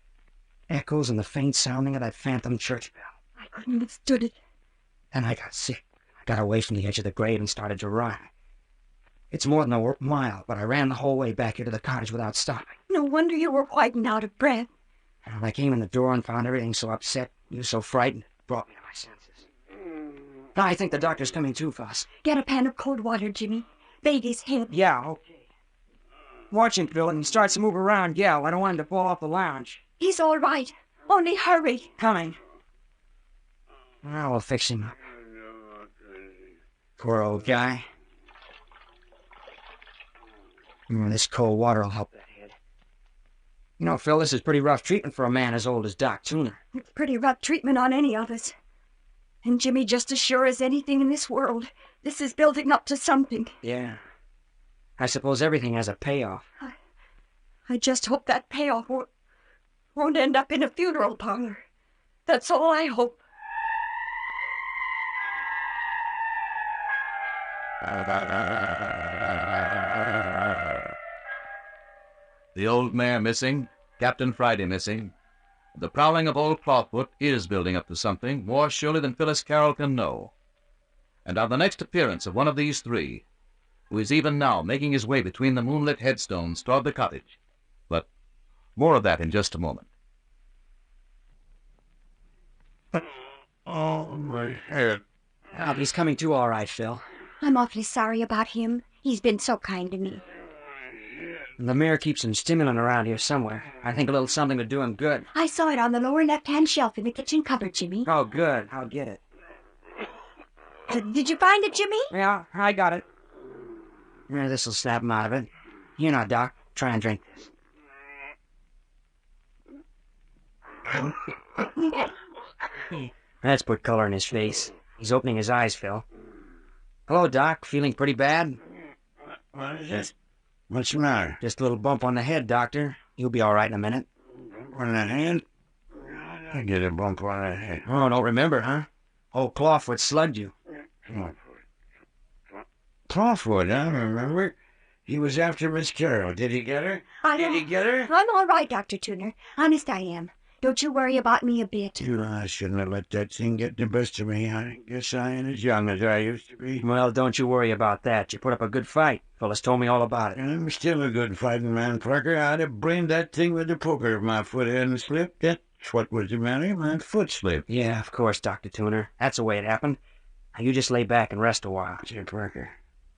Echoes and the faint sounding of that phantom church bell. I couldn't have stood it. Then I got sick. I got away from the edge of the grave and started to run. It's more than a mile, but I ran the whole way back here to the cottage without stopping. No wonder you were white and out of breath. And when I came in the door and found everything so upset, you so frightened, it brought me to my senses. Now I think the doctor's coming too, Phyllis. Get a pan of cold water, Jimmy. Bathe his head. Yeah, okay. Watch him, Phil, and he starts to move around. Yeah, I don't want him to fall off the lounge. He's all right. Only hurry. Coming. Now we'll fix him up. Poor old guy. This cold water will help that head. You know, Phil, this is pretty rough treatment for a man as old as Doc Tuner. It's pretty rough treatment on any of us. And Jimmy, just as sure as anything in this world, this is building up to something. Yeah. I suppose everything has a payoff. I just hope that payoff won't end up in a funeral parlor. That's all I hope. The old mare missing, Captain Friday missing. The prowling of old Clawfoot is building up to something more surely than Phyllis Carroll can know. And on the next appearance of one of these three, who is even now making his way between the moonlit headstones toward the cottage. But more of that in just a moment. Oh, my head. Oh, he's coming to all right, Phil. I'm awfully sorry about him. He's been so kind to me. The mayor keeps some stimulant around here somewhere. I think a little something would do him good. I saw it on the lower left-hand shelf in the kitchen cupboard, Jimmy. Oh, good. I'll get it. Did you find it, Jimmy? Yeah, I got it. Yeah, this'll snap him out of it. Here now, Doc. Try and drink this. That's put color in his face. He's opening his eyes, Phil. Hello, Doc. Feeling pretty bad? What is it? What's the matter? Just a little bump on the head, Doctor. You'll be all right in a minute. On that hand? I get a bump on that head. Oh, don't remember, huh? Old Clawfoot slugged you. Clawfoot, I remember. He was after Miss Carroll. Did he get her? Did he get her? I'm all right, Dr. Tuner. Honest I am. Don't you worry about me a bit. I shouldn't have let that thing get the best of me. I guess I ain't as young as I used to be. Well, don't you worry about that. You put up a good fight. Phyllis told me all about it. I'm still a good fighting man, Parker. I'd have brained that thing with the poker if my foot hadn't slipped. That's what was the matter. My foot slipped. Yeah, of course, Dr. Tuner. That's the way it happened. Now, you just lay back and rest a while. Say, Parker.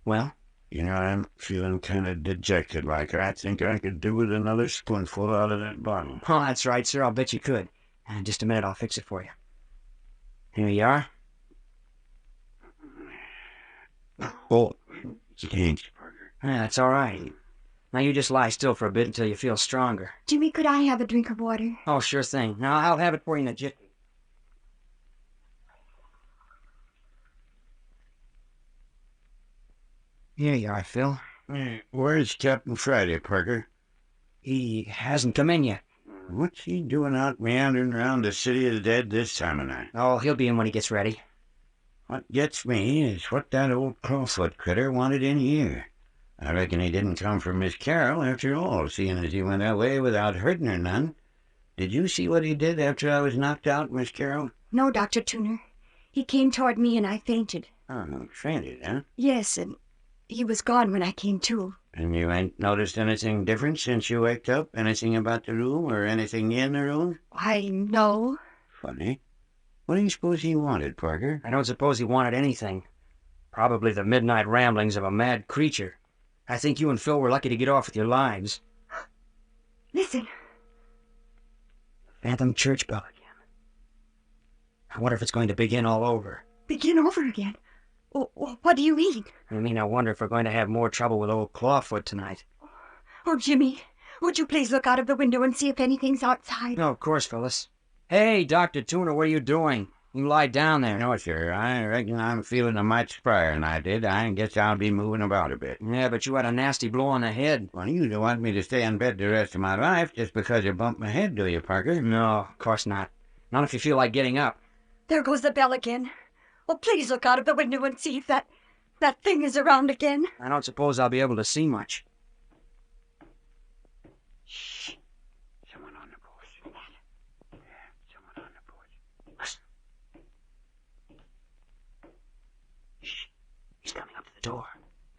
Well? You know, I'm feeling kind of dejected like. I think I could do with another spoonful out of that bottle. Oh, that's right, sir. I'll bet you could. In just a minute, I'll fix it for you. Here you are. Oh, thanks, Parker. Yeah, that's all right. Now you just lie still for a bit until you feel stronger. Jimmy, could I have a drink of water? Oh, sure thing. Now, I'll have it for you in a jiffy. Here you are, Phil. Hey, where's Captain Friday, Parker? He hasn't come in yet. What's he doing out meandering around the city of the dead this time of night? Oh, he'll be in when he gets ready. What gets me is what that old Clawfoot critter wanted in here. I reckon he didn't come for Miss Carroll after all, seeing as he went away without hurting her none. Did you see what he did after I was knocked out, Miss Carroll? No, Dr. Tuner. He came toward me and I fainted. Oh, fainted, huh? Yes, and he was gone when I came to. And you ain't noticed anything different since you waked up? Anything about the room or anything in the room? I know. Funny. What do you suppose he wanted, Parker? I don't suppose he wanted anything. Probably the midnight ramblings of a mad creature. I think you and Phil were lucky to get off with your lives. Listen. Phantom church bell again. I wonder if it's going to begin all over. Begin over again? What do you mean? I mean, I wonder if we're going to have more trouble with old Clawfoot tonight. Oh, Jimmy, would you please look out of the window and see if anything's outside? No, of course, Phyllis. Hey, Dr. Tuner, what are you doing? You lie down there. No, sir. I reckon I'm feeling a mite sprier than I did. I guess I'll be moving about a bit. Yeah, but you had a nasty blow on the head. Well, you don't want me to stay in bed the rest of my life just because you bumped my head, do you, Parker? No, of course not. Not if you feel like getting up. There goes the bell again. Oh, please look out of the window and see if that That thing is around again. I don't suppose I'll be able to see much. Shh. Someone on the porch. Yeah, someone on the porch. Listen. Shh. He's coming up to the door.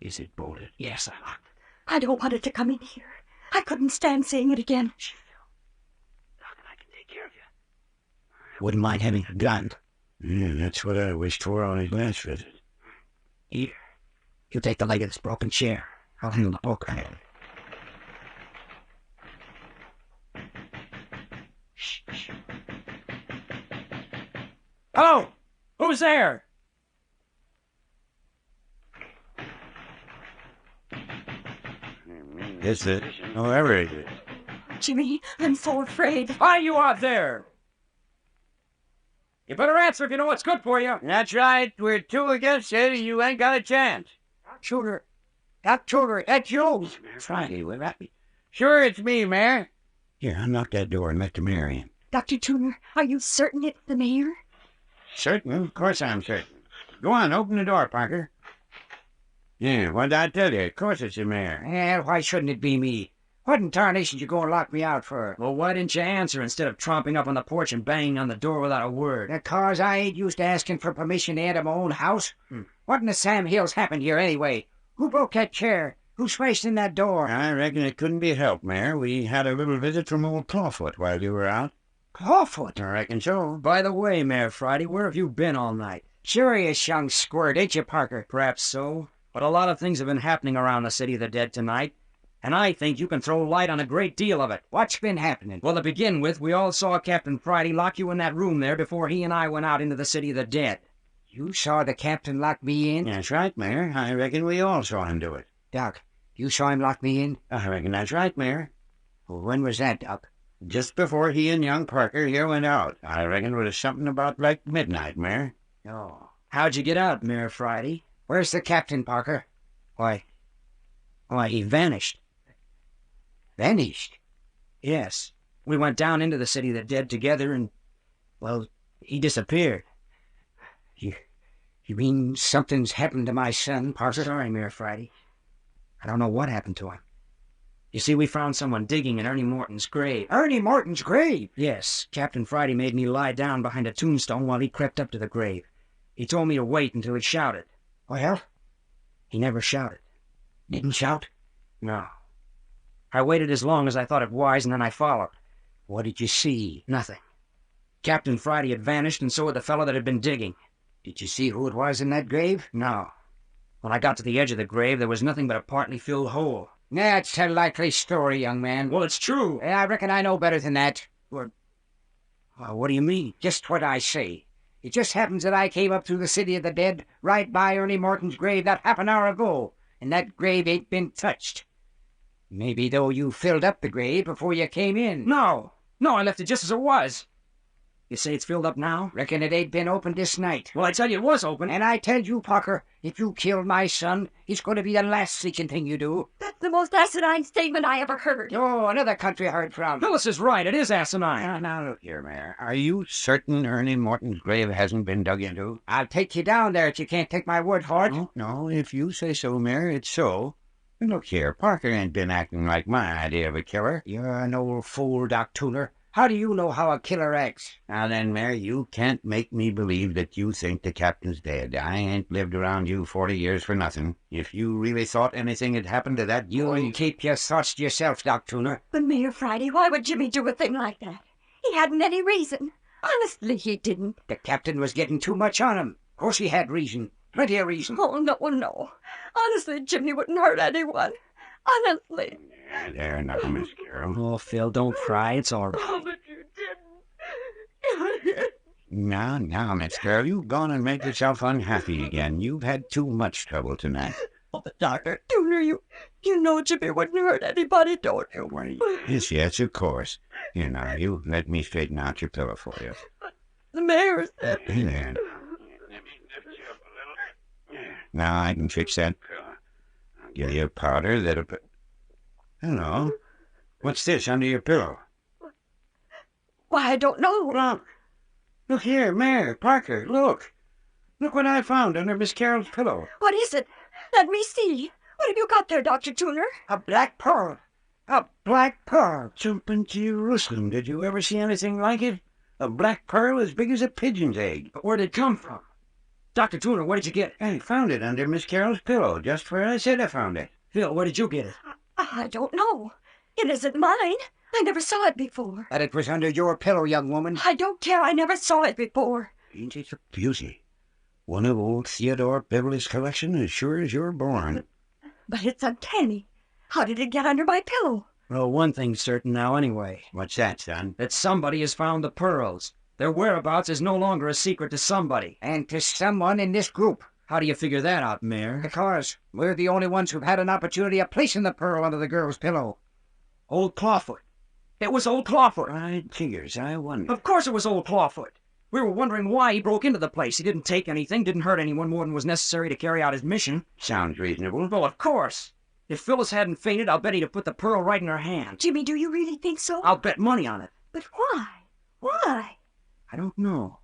Is it bolted? Yes, I locked it. I don't want it to come in here. I couldn't stand seeing it again. Shh, Phil. Doc and I can take care of you. Wouldn't mind having a gun. Yeah, that's what I wished for on his last visit. Here. You take the leg of this broken chair. I'll handle the poker. Shh, shh. Hello! Who's there? Is it? Whoever it is. Jimmy, I'm so afraid. Why are you out there? You better answer if you know what's good for you. That's right. We're two against it, and you ain't got a chance. Shooter. Shooter, that's you. Friday, we're happy. Sure, it's me, Mayor. Here, unlock that door and let the mayor in. Dr. Tuner, are you certain it's the mayor? Certain? Of course I'm certain. Go on, open the door, Parker. Yeah, what did I tell you? Of course it's the mayor. And why shouldn't it be me? What in tarnation you going to lock me out for? Well, why didn't you answer instead of tromping up on the porch and banging on the door without a word? Because I ain't used to asking for permission to enter my own house. What in the Sam Hills happened here anyway? Who broke that chair? Who smashed in that door? I reckon it couldn't be helped, Mayor. We had a little visit from old Clawfoot while you were out. Clawfoot? I reckon so. By the way, Mayor Friday, where have you been all night? Curious young squirt, ain't you, Parker? Perhaps so, but a lot of things have been happening around the City of the Dead tonight, and I think you can throw light on a great deal of it. What's been happening? Well, to begin with, we all saw Captain Friday lock you in that room there before he and I went out into the City of the Dead. You saw the captain lock me in? That's right, Mayor. I reckon we all saw him do it. Doc, you saw him lock me in? I reckon that's right, Mayor. Well, when was that, Doc? Just before he and young Parker here went out. I reckon it was something about like midnight, Mayor. Oh. How'd you get out, Mayor Friday? Where's the captain, Parker? Why, he vanished. Vanished? Yes. We went down into the City of the Dead together and, well, he disappeared. You mean something's happened to my son, Parker? Sorry, Mayor Friday. I don't know what happened to him. You see, we found someone digging in Ernie Morton's grave. Ernie Morton's grave? Yes. Captain Friday made me lie down behind a tombstone while he crept up to the grave. He told me to wait until he shouted. Well? He never shouted. Didn't shout? No. I waited as long as I thought it wise, and then I followed. What did you see? Nothing. Captain Friday had vanished, and so had the fellow that had been digging. Did you see who it was in that grave? No. When I got to the edge of the grave, there was nothing but a partly filled hole. That's a likely story, young man. Well, it's true. I reckon I know better than that. What do you mean? Just what I say. It just happens that I came up through the City of the Dead right by Ernie Morton's grave that half an hour ago, and that grave ain't been touched. Maybe, though, you filled up the grave before you came in. No, I left it just as it was. You say it's filled up now? Reckon it ain't been opened this night. Well, I tell you it was open. And I tell you, Parker, if you killed my son, it's going to be the last seeking thing you do. That's the most asinine statement I ever heard. Oh, another country I heard from. Phyllis is right. It is asinine. Now, look here, Mayor. Are you certain Ernie Morton's grave hasn't been dug into? I'll take you down there if you can't take my word for it. No, if you say so, Mayor, it's so. Look here, Parker ain't been acting like my idea of a killer. You're an old fool, Doc Tuner. How do you know how a killer acts? Now then, Mayor, you can't make me believe that you think the captain's dead. I ain't lived around you 40 years for nothing. If you really thought anything had happened to that boy... You'll keep your thoughts to yourself, Doc Tuner. But Mayor Friday, why would Jimmy do a thing like that? He hadn't any reason. Honestly, he didn't. The captain was getting too much on him. Of course he had reason. Plenty of reason. Oh, no. Honestly, Jimmy wouldn't hurt anyone. Honestly. There, now, Miss Carroll. Oh, Phil, don't cry. It's all right. Oh, but you didn't. Now, Miss Carroll, you've gone and made yourself unhappy again. You've had too much trouble tonight. Oh, but Dr. Tuner, you know Jimmy wouldn't hurt anybody, don't you? Well, yes, of course. Here, now, you let me straighten out your pillow for you. The mayor said... There. Let me lift you up a little. Now I can fix that pillow. I'll give you a powder that'll put... Hello. What's this under your pillow? Why, I don't know. Look here, Mayor, Parker, look. Look what I found under Miss Carroll's pillow. What is it? Let me see. What have you got there, Dr. Tuner? A black pearl. A black pearl. Jumping Jerusalem. Did you ever see anything like it? A black pearl as big as a pigeon's egg. But where'd it come from? Dr. Tuner, where did you get it? I found it under Miss Carroll's pillow, just where I said I found it. Phil, where did you get it? I don't know. It isn't mine. I never saw it before. But it was under your pillow, young woman. I don't care. I never saw it before. Ain't it a beauty? One of old Theodore Beverly's collection, as sure as you're born. But it's uncanny. How did it get under my pillow? Well, one thing's certain now anyway. What's that, son? That somebody has found the pearls. Their whereabouts is no longer a secret to somebody. And to someone in this group. How do you figure that out, Mayor? Because we're the only ones who've had an opportunity of placing the pearl under the girl's pillow. Old Clawfoot. It was old Clawfoot. Right figures, I wonder. Of course it was old Clawfoot. We were wondering why he broke into the place. He didn't take anything, didn't hurt anyone more than was necessary to carry out his mission. Sounds reasonable. Well, of course. If Phyllis hadn't fainted, I'll bet he'd have put the pearl right in her hand. Jimmy, do you really think so? I'll bet money on it. But why? Why? I don't know.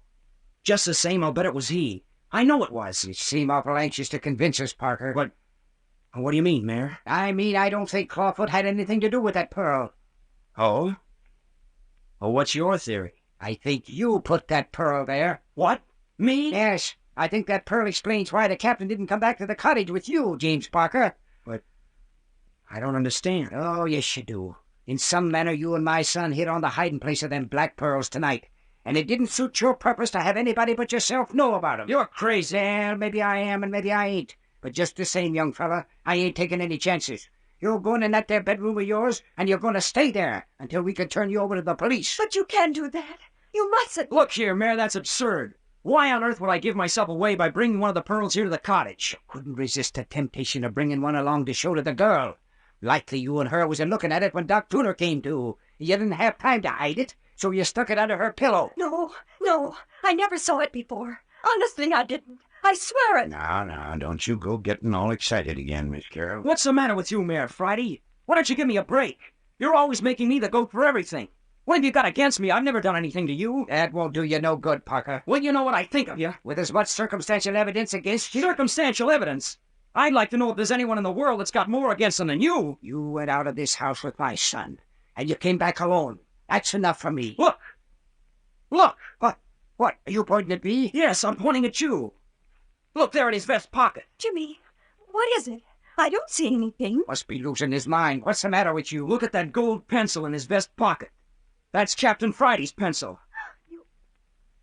Just the same, I'll bet it was he. I know it was. You seem awful anxious to convince us, Parker. What do you mean, Mayor? I mean, I don't think Clawfoot had anything to do with that pearl. Oh? Well, what's your theory? I think you put that pearl there. What? Me? Yes. I think that pearl explains why the captain didn't come back to the cottage with you, James Parker. But I don't understand. Oh, yes, you do. In some manner, you and my son hit on the hiding place of them black pearls tonight. And it didn't suit your purpose to have anybody but yourself know about 'em. You're crazy. Well, maybe I am and maybe I ain't. But just the same, young fella, I ain't taking any chances. You're going in that there bedroom of yours, and you're going to stay there until we can turn you over to the police. But you can't do that. You mustn't. Look here, Mayor, that's absurd. Why on earth would I give myself away by bringing one of the pearls here to the cottage? Couldn't resist the temptation of bringing one along to show to the girl. Likely you and her was a-looking at it when Doc Tuner came to. You didn't have time to hide it, so you stuck it under her pillow. No. I never saw it before. Honestly, I didn't. I swear it. Now, don't you go getting all excited again, Miss Carroll. What's the matter with you, Mayor Friday? Why don't you give me a break? You're always making me the goat for everything. What have you got against me? I've never done anything to you. That won't do you no good, Parker. Well, you know what I think of you. With as much circumstantial evidence against you? Circumstantial evidence? I'd like to know if there's anyone in the world that's got more against them than you. You went out of this house with my son, and you came back alone. That's enough for me. Look! What? Are you pointing at me? Yes, I'm pointing at you. Look there in his vest pocket. Jimmy, what is it? I don't see anything. Must be losing his mind. What's the matter with you? Look at that gold pencil in his vest pocket. That's Captain Friday's pencil.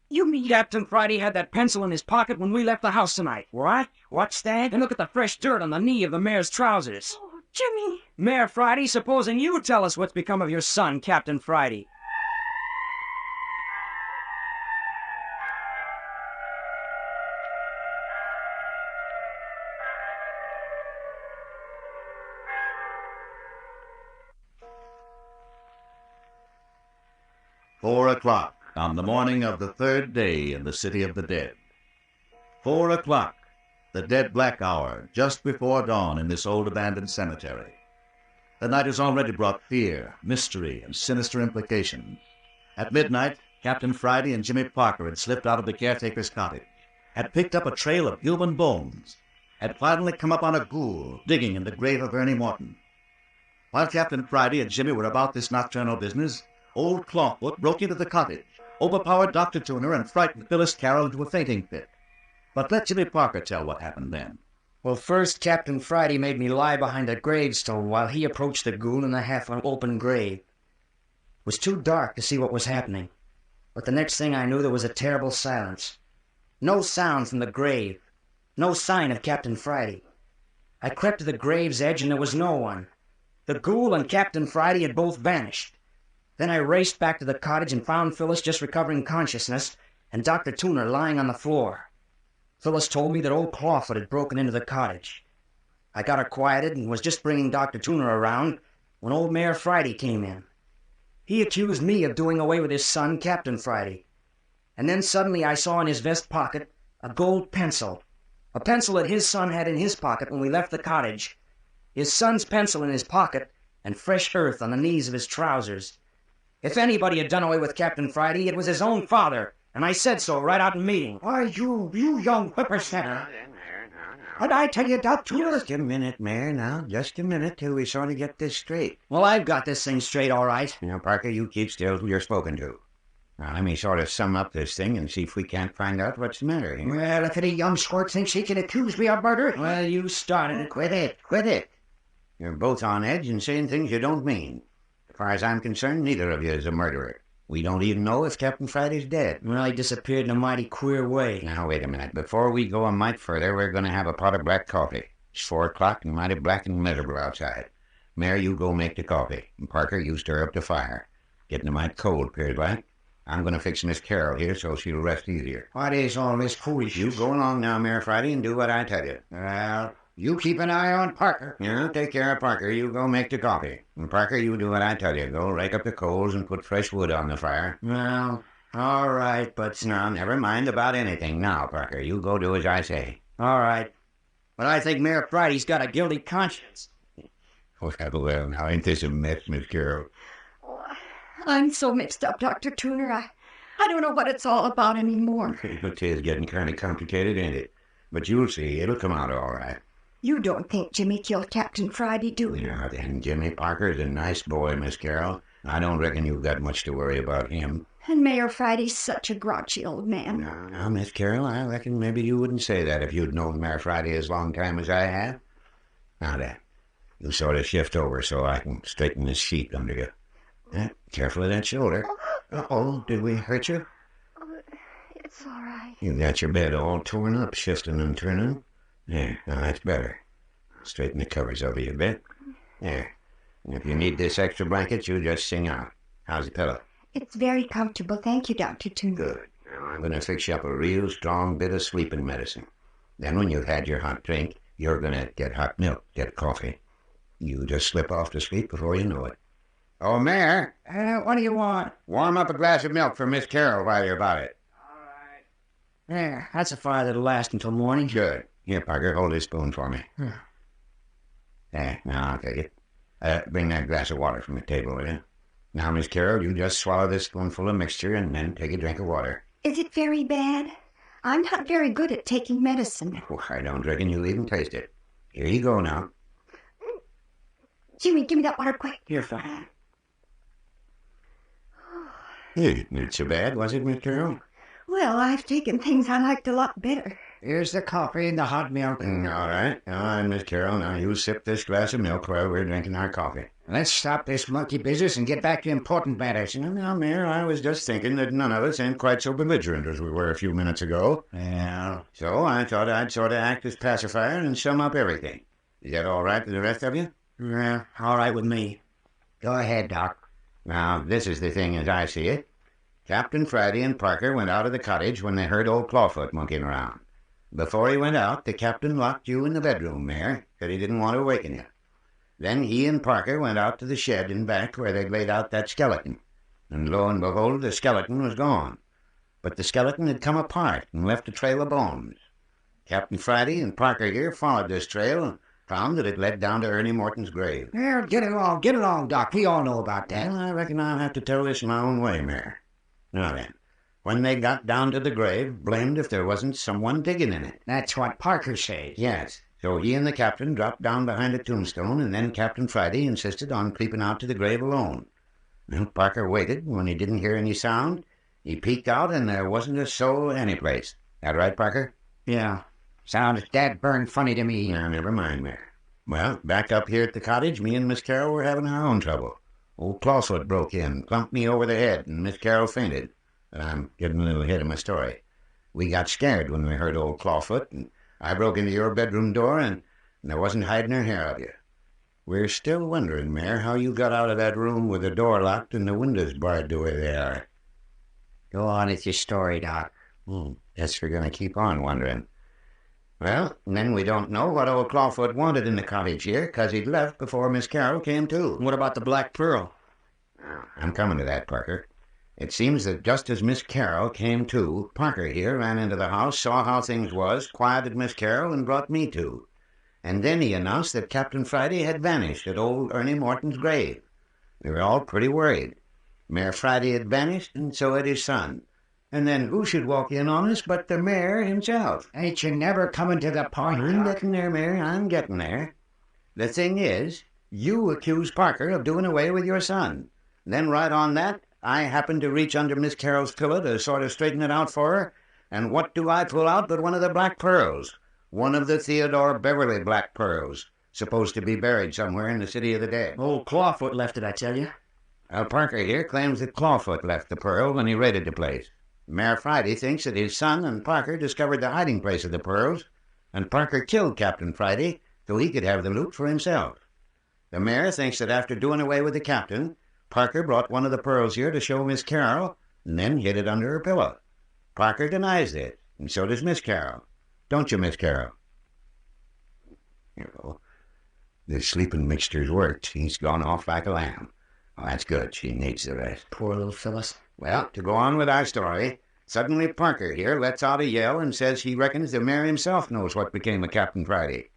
You mean... Captain Friday had that pencil in his pocket when we left the house tonight. What? What's that? And look at the fresh dirt on the knee of the mayor's trousers. Oh, Jimmy. Mayor Friday, supposing you tell us what's become of your son, Captain Friday. "4 o'clock on the morning of the third day in the city of the dead. 4 o'clock, the dead black hour, just before dawn in this old abandoned cemetery. The night has already brought fear, mystery, and sinister implications. At midnight, Captain Friday and Jimmy Parker had slipped out of the caretaker's cottage, had picked up a trail of human bones, had finally come upon a ghoul digging in the grave of Ernie Morton. While Captain Friday and Jimmy were about this nocturnal business, old Clawfoot broke into the cottage, overpowered Dr. Tuner, and frightened Phyllis Carroll into a fainting fit. But let Jimmy Parker tell what happened then. Well, first, Captain Friday made me lie behind a gravestone while he approached the ghoul in the half-open grave. It was too dark to see what was happening, but the next thing I knew there was a terrible silence. No sound from the grave, no sign of Captain Friday. I crept to the grave's edge and there was no one. The ghoul and Captain Friday had both vanished. Then I raced back to the cottage and found Phyllis just recovering consciousness and Dr. Tuner lying on the floor. Phyllis told me that old Clawfoot had broken into the cottage. I got her quieted and was just bringing Dr. Tuner around when old Mayor Friday came in. He accused me of doing away with his son, Captain Friday. And then suddenly I saw in his vest pocket a gold pencil. A pencil that his son had in his pocket when we left the cottage. His son's pencil in his pocket and fresh earth on the knees of his trousers. If anybody had done away with Captain Friday, it was his own father, And I said so right out in meeting. Why, you young whippersnapper. What'd I tell you, Doc? Just a minute, Mayor, now. Just a minute till we sort of get this straight. Well, I've got this thing straight, all right. Now, Parker, you keep still till you're spoken to. Now, let me sort of sum up this thing and see if we can't find out what's the matter here. Well, if any young squirt thinks he can accuse me of murder... Well, you started it. Quit it. You're both on edge and saying things you don't mean. As far as I'm concerned, neither of you is a murderer. We don't even know if Captain Friday's dead. Well, he disappeared in a mighty queer way. Now, wait a minute. Before we go a mite further, we're going to have a pot of black coffee. It's 4 o'clock and mighty black and miserable outside. Mayor, you go make the coffee. And Parker, you stir up the fire. Getting a mite cold, appears like. I'm going to fix Miss Carroll here so she'll rest easier. What is all this foolishness? You go along now, Mayor Friday, and do what I tell you. Well, you keep an eye on Parker. Yeah, take care of Parker. You go make the coffee. And Parker, you do what I tell you. Go rake up the coals and put fresh wood on the fire. Well, all right, but... No, never mind about anything now, Parker. You go do as I say. All right. But I think Mayor Friday's got a guilty conscience. Well, now ain't this a mess, Miss Carroll? I'm so mixed up, Dr. Tuner. I don't know what it's all about anymore. It is getting kind of complicated, ain't it? But you'll see. It'll come out all right. You don't think Jimmy killed Captain Friday, do you? Yeah, then Jimmy Parker's a nice boy, Miss Carroll. I don't reckon you've got much to worry about him. And Mayor Friday's such a grouchy old man. Now, Miss Carroll, I reckon maybe you wouldn't say that if you'd known Mayor Friday as long time as I have. Now then, you sort of shift over so I can straighten this sheet under you. Careful of that shoulder. Uh-oh, did we hurt you? It's all right. You got your bed all torn up, shifting and turning. There, now that's better. Straighten the covers over your bed. There. And if you need this extra blanket, you just sing out. How's the pillow? It's very comfortable, thank you, Dr. Tuner. Good. Now I'm going to fix you up a real strong bit of sleeping medicine. Then when you've had your hot drink, you're going to get hot milk, get coffee. You just slip off to sleep before you know it. Oh, Mayor. What do you want? Warm up a glass of milk for Miss Carroll while you're about it. All right. There, that's a fire that'll last until morning. Good. Here, Parker, hold this spoon for me. There, now I'll take it. Bring that glass of water from the table, will you? Now, Miss Carroll, you just swallow this spoonful of mixture and then take a drink of water. Is it very bad? I'm not very good at taking medicine. Oh, I don't reckon you'll even taste it. Here you go now. Jimmy, give me that water quick. Here, fine. Hey, not so bad, was it, Miss Carroll? Well, I've taken things I liked a lot better. Here's the coffee and the hot milk. All right, Miss Carroll, now you sip this glass of milk while we're drinking our coffee. Let's stop this monkey business and get back to important matters. Now, Mayor, I was just thinking that none of us ain't quite so belligerent as we were a few minutes ago. Yeah. So I thought I'd sort of act as pacifier and sum up everything. Is that all right with the rest of you? Yeah, all right with me. Go ahead, Doc. Now, this is the thing as I see it. Captain Friday and Parker went out of the cottage when they heard old Clawfoot monkeying around. Before he went out, the captain locked you in the bedroom, Mayor, because he didn't want to awaken you. Then he and Parker went out to the shed in back where they'd laid out that skeleton. And lo and behold, the skeleton was gone. But the skeleton had come apart and left a trail of bones. Captain Friday and Parker here followed this trail and found that it led down to Ernie Morton's grave. Well, get along, Doc. We all know about that. Well, I reckon I'll have to tell this my own way, Mayor. Now then, when they got down to the grave, blamed if there wasn't someone digging in it. That's what Parker says. Yes. So he and the captain dropped down behind a tombstone, and then Captain Friday insisted on creeping out to the grave alone. Well, Parker waited, and when he didn't hear any sound, he peeked out, and there wasn't a soul anyplace. That right, Parker? Yeah. Sounds dad-burned funny to me. Now, never mind, Mayor. Well, back up here at the cottage, me and Miss Carroll were having our own trouble. Old Clawfoot broke in, clumped me over the head, and Miss Carroll fainted. But I'm getting a little ahead of my story. We got scared when we heard old Clawfoot, and I broke into your bedroom door, and there wasn't hiding her hair of you. We're still wondering, Mayor, how you got out of that room with the door locked and the windows barred the way they are. Go on with your story, Doc. Guess we're going to keep on wondering. Well, then we don't know what old Clawfoot wanted in the cottage here, 'cause he'd left before Miss Carroll came to. What about the Black Pearl? I'm coming to that, Parker. It seems that just as Miss Carroll came to, Parker here ran into the house, saw how things was, quieted Miss Carroll, and brought me to. And then he announced that Captain Friday had vanished at old Ernie Morton's grave. We were all pretty worried. Mayor Friday had vanished, and so had his son. And then who should walk in on us but the mayor himself? Ain't you never coming to the point? I'm getting there, Mayor. I'm getting there. The thing is, you accuse Parker of doing away with your son. Then right on that, I happen to reach under Miss Carroll's pillow to sort of straighten it out for her. And what do I pull out but one of the black pearls? One of the Theodore Beverly black pearls, supposed to be buried somewhere in the city of the dead. Old Clawfoot left it, I tell you. Well, Parker here claims that Clawfoot left the pearl when he raided the place. Mayor Friday thinks that his son and Parker discovered the hiding place of the pearls, and Parker killed Captain Friday so he could have the loot for himself. The mayor thinks that after doing away with the captain, Parker brought one of the pearls here to show Miss Carroll, and then hid it under her pillow. Parker denies this, and so does Miss Carroll. Don't you, Miss Carroll? The sleeping mixture's worked. He's gone off like a lamb. Oh, that's good. She needs the rest. Poor little Phyllis. Well, to go on with our story, suddenly Parker here lets out a yell and says he reckons the mayor himself knows what became of Captain Friday.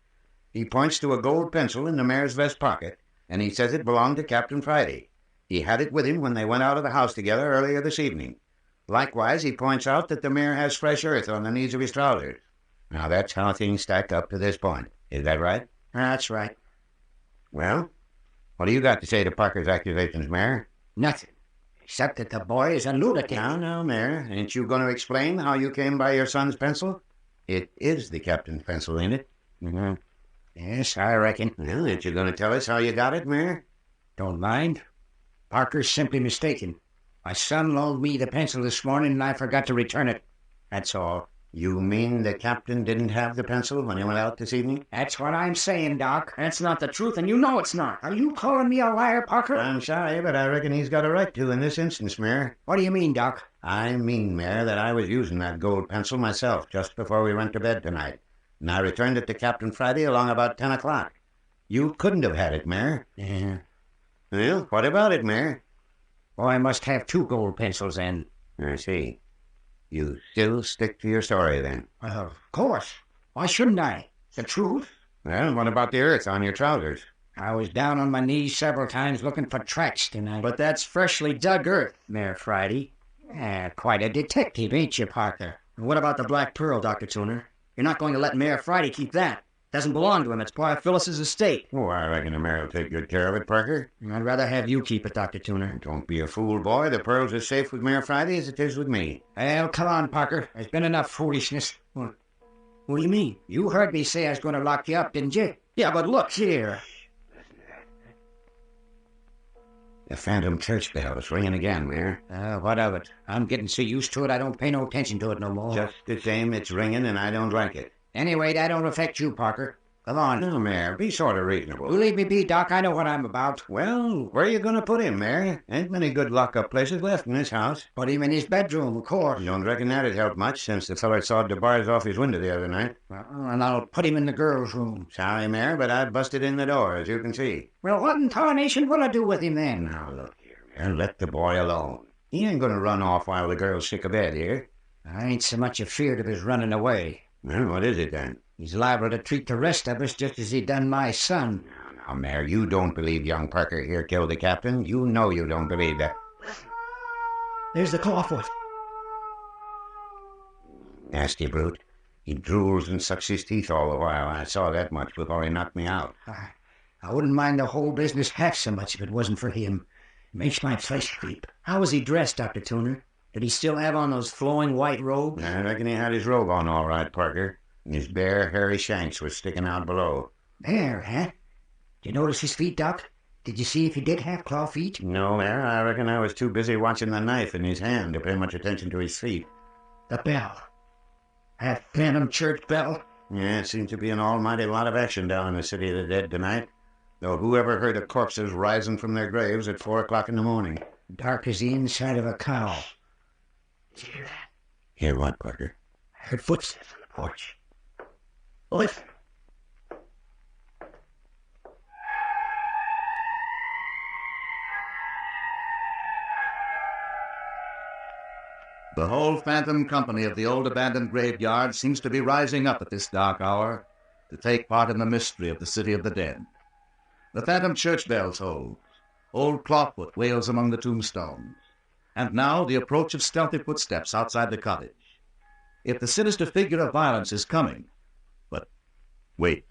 He points to a gold pencil in the mayor's vest pocket, and he says it belonged to Captain Friday. He had it with him when they went out of the house together earlier this evening. Likewise, he points out that the mayor has fresh earth on the knees of his trousers. Now, that's how things stack up to this point. Is that right? That's right. Well, what do you got to say to Parker's accusations, Mayor? Nothing. Except that the boy is a lunatic. Now, Mayor, ain't you going to explain how you came by your son's pencil? It is the captain's pencil, ain't it? Mm-hmm. Yes, I reckon. Well, ain't you going to tell us how you got it, Mayor? Don't mind. Parker's simply mistaken. My son loaned me the pencil this morning, and I forgot to return it. That's all. You mean the captain didn't have the pencil when he went out this evening? That's what I'm saying, Doc. That's not the truth, and you know it's not. Are you calling me a liar, Parker? I'm sorry, but I reckon he's got a right to in this instance, Mayor. What do you mean, Doc? I mean, Mayor, that I was using that gold pencil myself just before we went to bed tonight, and I returned it to Captain Friday along about 10 o'clock. You couldn't have had it, Mayor. Yeah. Well, what about it, Mayor? Well, I must have 2 gold pencils, then. I see. You still stick to your story, then? Of course. Why shouldn't I? The truth. Well, what about the earth on your trousers? I was down on my knees several times looking for tracks tonight. But that's freshly dug earth, Mayor Friday. Quite a detective, ain't you, Parker? And what about the Black Pearl, Dr. Tuner? You're not going to let Mayor Friday keep that. Doesn't belong to him. It's part of Phyllis's estate. Oh, I reckon the mayor will take good care of it, Parker. I'd rather have you keep it, Dr. Tuner. Don't be a fool, boy. The pearl's as safe with Mayor Friday as it is with me. Well, come on, Parker. There's been enough foolishness. What do you mean? You heard me say I was going to lock you up, didn't you? Yeah, but look here. The phantom church bell is ringing again, Mayor. What of it? I'm getting so used to it I don't pay no attention to it no more. Just the same, it's ringing and I don't like it. Anyway, that don't affect you, Parker. Come on. No, Mayor, be sort of reasonable. You leave me be, Doc. I know what I'm about. Well, where you going to put him, Mayor? Ain't many good lock-up places left in this house. Put him in his bedroom, of course. You don't reckon that'd help much since the feller sawed the bars off his window the other night? Well, and I'll put him in the girls' room. Sorry, Mayor, but I busted in the door, as you can see. Well, what in tarnation will I do with him then? Now, look here, Mayor, let the boy alone. He ain't going to run off while the girl's sick of bed here. I ain't so much afeard of his running away. Well, what is it, then? He's liable to treat the rest of us just as he done my son. Now, Mayor, you don't believe young Parker here killed the captain. You know you don't believe that. There's the Clawfoot. Nasty brute. He drools and sucks his teeth all the while. I saw that much before he knocked me out. I wouldn't mind the whole business half so much if it wasn't for him. It makes my flesh creep. How was he dressed, Dr. Tuner? Did he still have on those flowing white robes? I reckon he had his robe on all right, Parker. And his bare, hairy shanks were sticking out below. Bare, huh? Did you notice his feet, Doc? Did you see if he did have claw feet? No, Mayor. I reckon I was too busy watching the knife in his hand to pay much attention to his feet. The bell. That phantom church bell? Yeah, it seems to be an almighty lot of action down in the city of the dead tonight. Though whoever heard of corpses rising from their graves at 4 o'clock in the morning? Dark as the inside of a cow. Did you hear that? Hear what, Parker? I heard footsteps on the porch. Listen. The whole phantom company of the old abandoned graveyard seems to be rising up at this dark hour to take part in the mystery of the city of the dead. The phantom church bell tolls. Old Clawfoot wails among the tombstones. And now the approach of stealthy footsteps outside the cottage. If the sinister figure of violence is coming, but wait.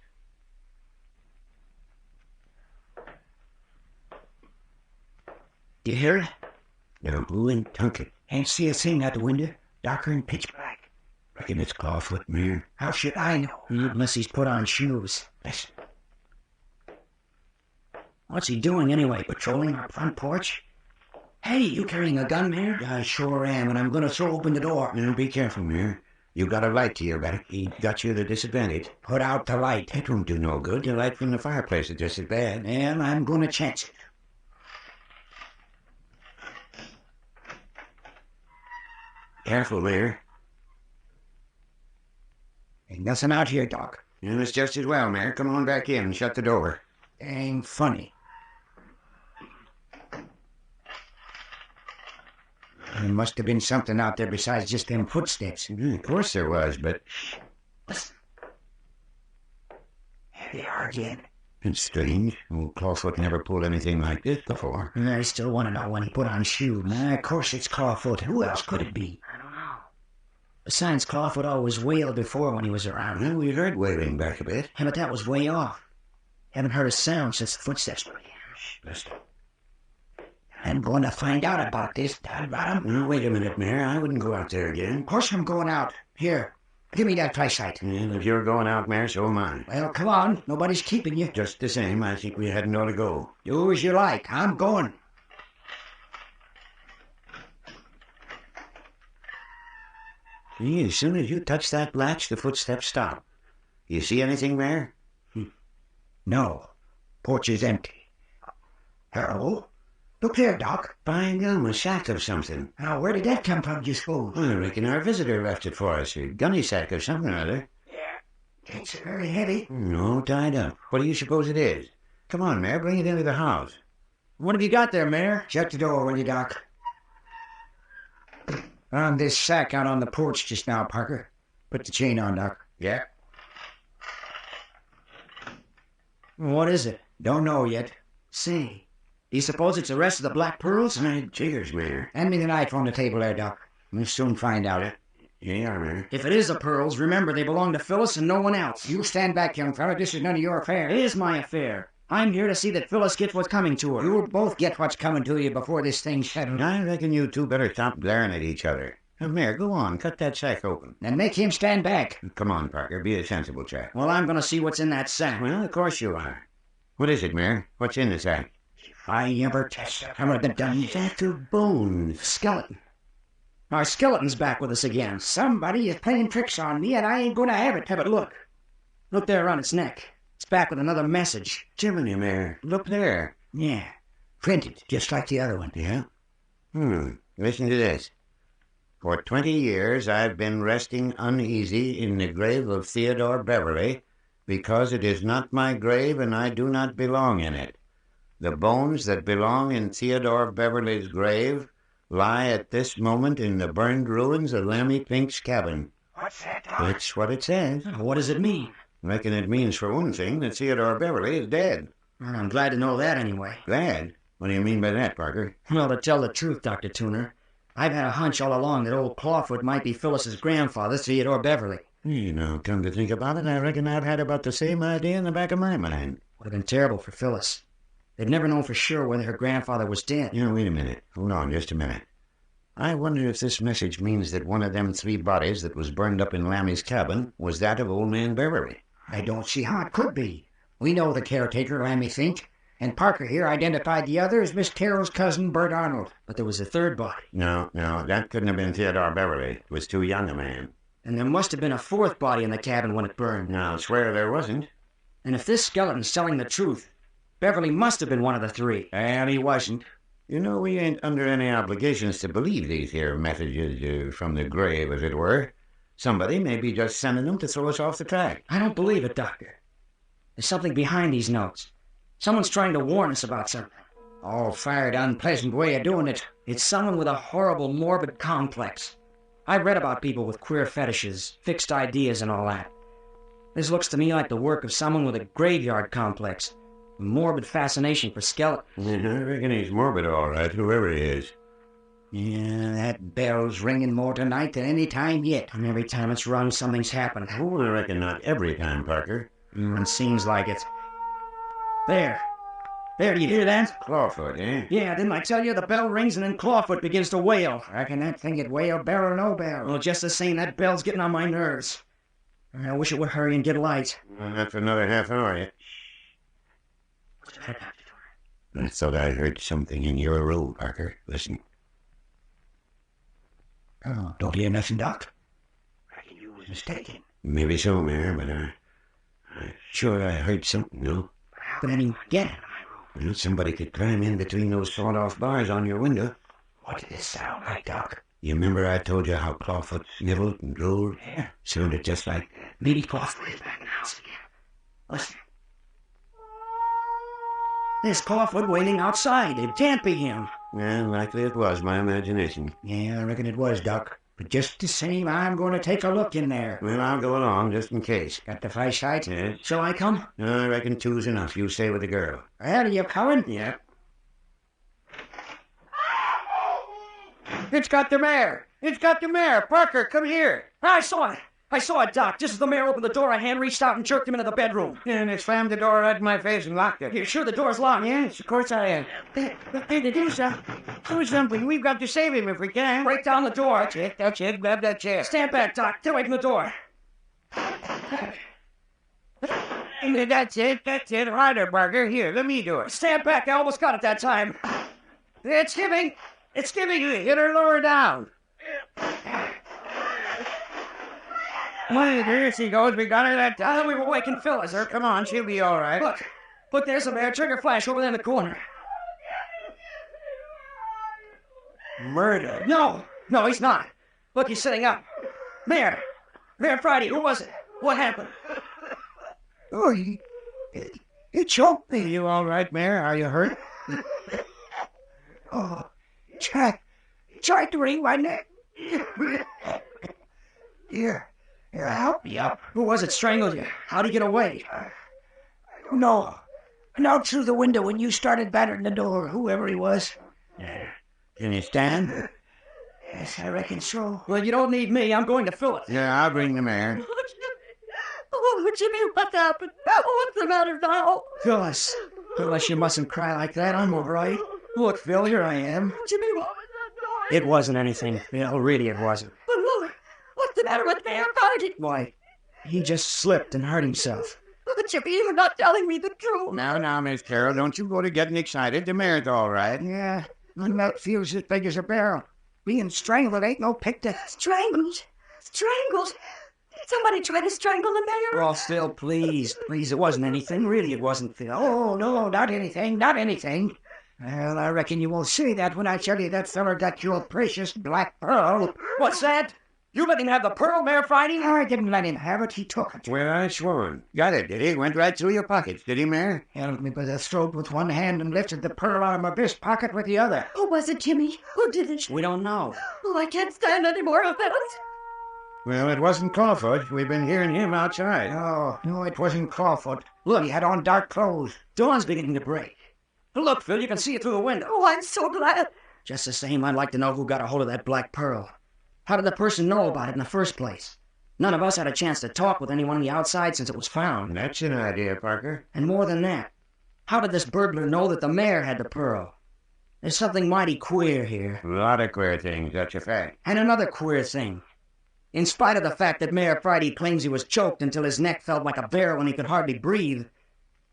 Do you hear it? No, who in Tunket? Can't see a thing out the window. Darker than pitch black. Reckon it's Clawfoot, Mayor. How should I know? Unless he's put on shoes. Listen. What's he doing anyway? Patrolling our front porch? Hey, you carrying a gun, Mayor? I sure am, and I'm gonna throw open the door. Now, be careful, Mayor. You got a light to your back. He got you at a disadvantage. Put out the light. It won't do no good. The light from the fireplace is just as bad. And I'm gonna chance it. Careful, Mayor. Ain't nothing out here, Doc. Yeah, it's just as well, Mayor. Come on back in and shut the door. Ain't funny. There must have been something out there besides just them footsteps. Of course there was, but... Listen. There they are again. It's strange. Old Clawfoot never pulled anything like this before. And I still want to know when he put on shoes. Of course it's Clawfoot. Who else could it be? I don't know. Besides, Clawfoot always wailed before when he was around. Well, we heard wailing back a bit. Yeah, but that was way off. Haven't heard a sound since the footsteps began. Listen. I'm going to find out about this, Dad Bottom. Now, wait a minute, Mayor. I wouldn't go out there again. Of course I'm going out. Here, give me that flashlight. Well, if you're going out, Mayor, so am I. Well, come on. Nobody's keeping you. Just the same, I think we hadn't ought to go. Do as you like. I'm going. See, as soon as you touch that latch, the footsteps stop. You see anything, Mayor? No. Porch is empty. Hello? Look there, Doc. By gum, a sack of something. Now, where did that come from, you suppose? Well, I reckon our visitor left it for us. A gunny sack of something or other. Yeah. It's very heavy. No, tied up. What do you suppose it is? Come on, Mayor, bring it into the house. What have you got there, Mayor? Shut the door, will you, Doc? Found this sack out on the porch just now, Parker. Put the chain on, Doc. Yeah. What is it? Don't know yet. Say, do you suppose it's the rest of the black pearls? Jiggers, Mayor. Hand me the knife on the table there, Doc. We'll soon find out. Here you are, Mayor. If it is the pearls, remember they belong to Phyllis and no one else. You stand back, young fella. This is none of your affair. It is my affair. I'm here to see that Phyllis gets what's coming to her. You'll both get what's coming to you before this thing's settled. I reckon you two better stop glaring at each other. Now, Mayor, go on. Cut that sack open. Then make him stand back. Come on, Parker. Be a sensible chap. Well, I'm going to see what's in that sack. Well, of course you are. What is it, Mayor? What's in the sack? If I ever test it, I would have done Sack of bones. Skeleton. Our skeleton's back with us again. Somebody is playing tricks on me, and I ain't going to have it. Have it look. Look there on its neck. It's back with another message. Jiminy, Mayor. Look there. Yeah. Printed, just like the other one. Yeah? Listen to this. For 20 years I've been resting uneasy in the grave of Theodore Beverly because it is not my grave and I do not belong in it. The bones that belong in Theodore Beverly's grave lie at this moment in the burned ruins of Lammy Pink's cabin. What's that, Doc? That's what it says. What does it mean? Reckon it means, for one thing, that Theodore Beverly is dead. Well, I'm glad to know that anyway. Glad? What do you mean by that, Parker? Well, to tell the truth, Dr. Tuner, I've had a hunch all along that old Clawfoot might be Phyllis's grandfather, Theodore Beverly. You know, come to think about it, I reckon I've had about the same idea in the back of my mind. Would have been terrible for Phyllis. They'd never known for sure whether her grandfather was dead. You know, wait a minute. Hold on just a minute. I wonder if this message means that one of them 3 bodies that was burned up in Lammy's cabin was that of old man Beverly. I don't see how it could be. We know the caretaker, Lammy Fink, and Parker here identified the other as Miss Carol's cousin, Bert Arnold. But there was a 3rd body. No, that couldn't have been Theodore Beverly. It was too young a man. And there must have been a 4th body in the cabin when it burned. No, I'll swear there wasn't. And if this skeleton's telling the truth, Beverly must have been one of the 3. And he wasn't. You know, we ain't under any obligations to believe these here messages from the grave, as it were. Somebody may be just sending them to throw us off the track. I don't believe it, Doctor. There's something behind these notes. Someone's trying to warn us about something. All fired, unpleasant way of doing it. It's someone with a horrible, morbid complex. I've read about people with queer fetishes, fixed ideas, and all that. This looks to me like the work of someone with a graveyard complex. A morbid fascination for skeletons. I reckon he's morbid, all right, whoever he is. Yeah, that bell's ringing more tonight than any time yet. And every time it's rung, something's happened. Oh, I reckon not every time, Parker. It seems like it. There. There, do you hear that? Clawfoot, eh? Yeah, didn't I tell you? The bell rings and then Clawfoot begins to wail. I reckon that thing would wail, bell or no bell. Well, just the same, that bell's getting on my nerves. I wish it would hurry and get light. Well, not for another half hour yet. I thought I heard something in your room, Parker. Listen. Oh, don't hear nothing, Doc. Reckon you was mistaken. Maybe so, Mayor, but I'm sure I heard something, no? But I mean, get it. Well, somebody could climb in between those sawed-off bars on your window. What did this sound like, Doc? You remember I told you how Clawfoot sniveled and roared? Yeah. Sounded just like... Maybe Clawfoot is back in the house again. Listen. There's Clawfoot waiting outside. It can't be him. Well, likely it was my imagination. Yeah, I reckon it was, Doc. But just the same, I'm going to take a look in there. Well, I'll go along just in case. Got the flashlight? Yes. Shall I come? I reckon two's enough. You stay with the girl. Well, are you coming? Yep. It's got the mayor. It's got the mayor. Parker, come here. I saw it. I saw it, Doc. Just as the mayor opened the door, a hand reached out and jerked him into the bedroom. And it slammed the door right in my face and locked it. You're sure the door's locked? Yes, of course I am. Hey, to do something. We've got to save him if we can. Break down the door. That's it. Grab that chair. Stand back, Doc. Get away from the door. That's it. Harder, Parker. Here, let me do it. Stand back. I almost got it that time. It's giving. Hit her lower down. Well, there she goes. We got her that time. We were waking Phyllis. Sir, come on. She'll be all right. Look, there's the mayor. Trigger flash over there in the corner. Murder. No, he's not. Look, he's sitting up. Mayor Friday, who was it? What happened? Oh, he choked me. You all right, Mayor? Are you hurt? Oh, tried to wring my neck. Here, help me up. Who was it strangled you? How'd he get away? I don't know. And out through the window when you started battering the door, whoever he was. Can you stand? Yes, I reckon so. Well, you don't need me. I'm going to Phyllis. Yeah, I'll bring the mayor. Oh, Jimmy, what happened? What's the matter now? Phyllis, you mustn't cry like that. I'm all right. Look, Phil, here I am. Jimmy, what was that noise? It wasn't anything, Phil. Really, it wasn't. But look, what's the matter with Mayor Friday? Why, he just slipped and hurt himself. But Jimmy, you're not telling me the truth. Now, Miss Carroll, don't you go to getting excited. The mayor's all right. Yeah, my mouth feels as big as a barrel. Being strangled ain't no picnic. Strangled? Did somebody try to strangle the mayor? Well, Phil, please, it wasn't anything. Really, it wasn't, Phil. Oh, no, not anything. Well, I reckon you won't say that when I tell you that feller got your precious black pearl. What's that? You let him have the pearl, Mayor Friday? I didn't let him have it. He took it. Well, I sworn. Got it, did he? Went right through your pockets, did he, Mayor? Held me by the throat with one hand and lifted the pearl out of my breast pocket with the other. Who was it, Jimmy? Who did it? We don't know. Oh, I can't stand any more of it. Well, it wasn't Clawfoot. We've been hearing him outside. No, it wasn't Clawfoot. Look, he had on dark clothes. Dawn's beginning to break. Look, Phil, you can see it through the window. Oh, I'm so glad. Just the same, I'd like to know who got a hold of that black pearl. How did the person know about it in the first place? None of us had a chance to talk with anyone on the outside since it was found. That's an idea, Parker. And more than that, how did this burglar know that the mayor had the pearl? There's something mighty queer here. A lot of queer things, that's a fact. And another queer thing. In spite of the fact that Mayor Friday claims he was choked until his neck felt like a barrel and he could hardly breathe,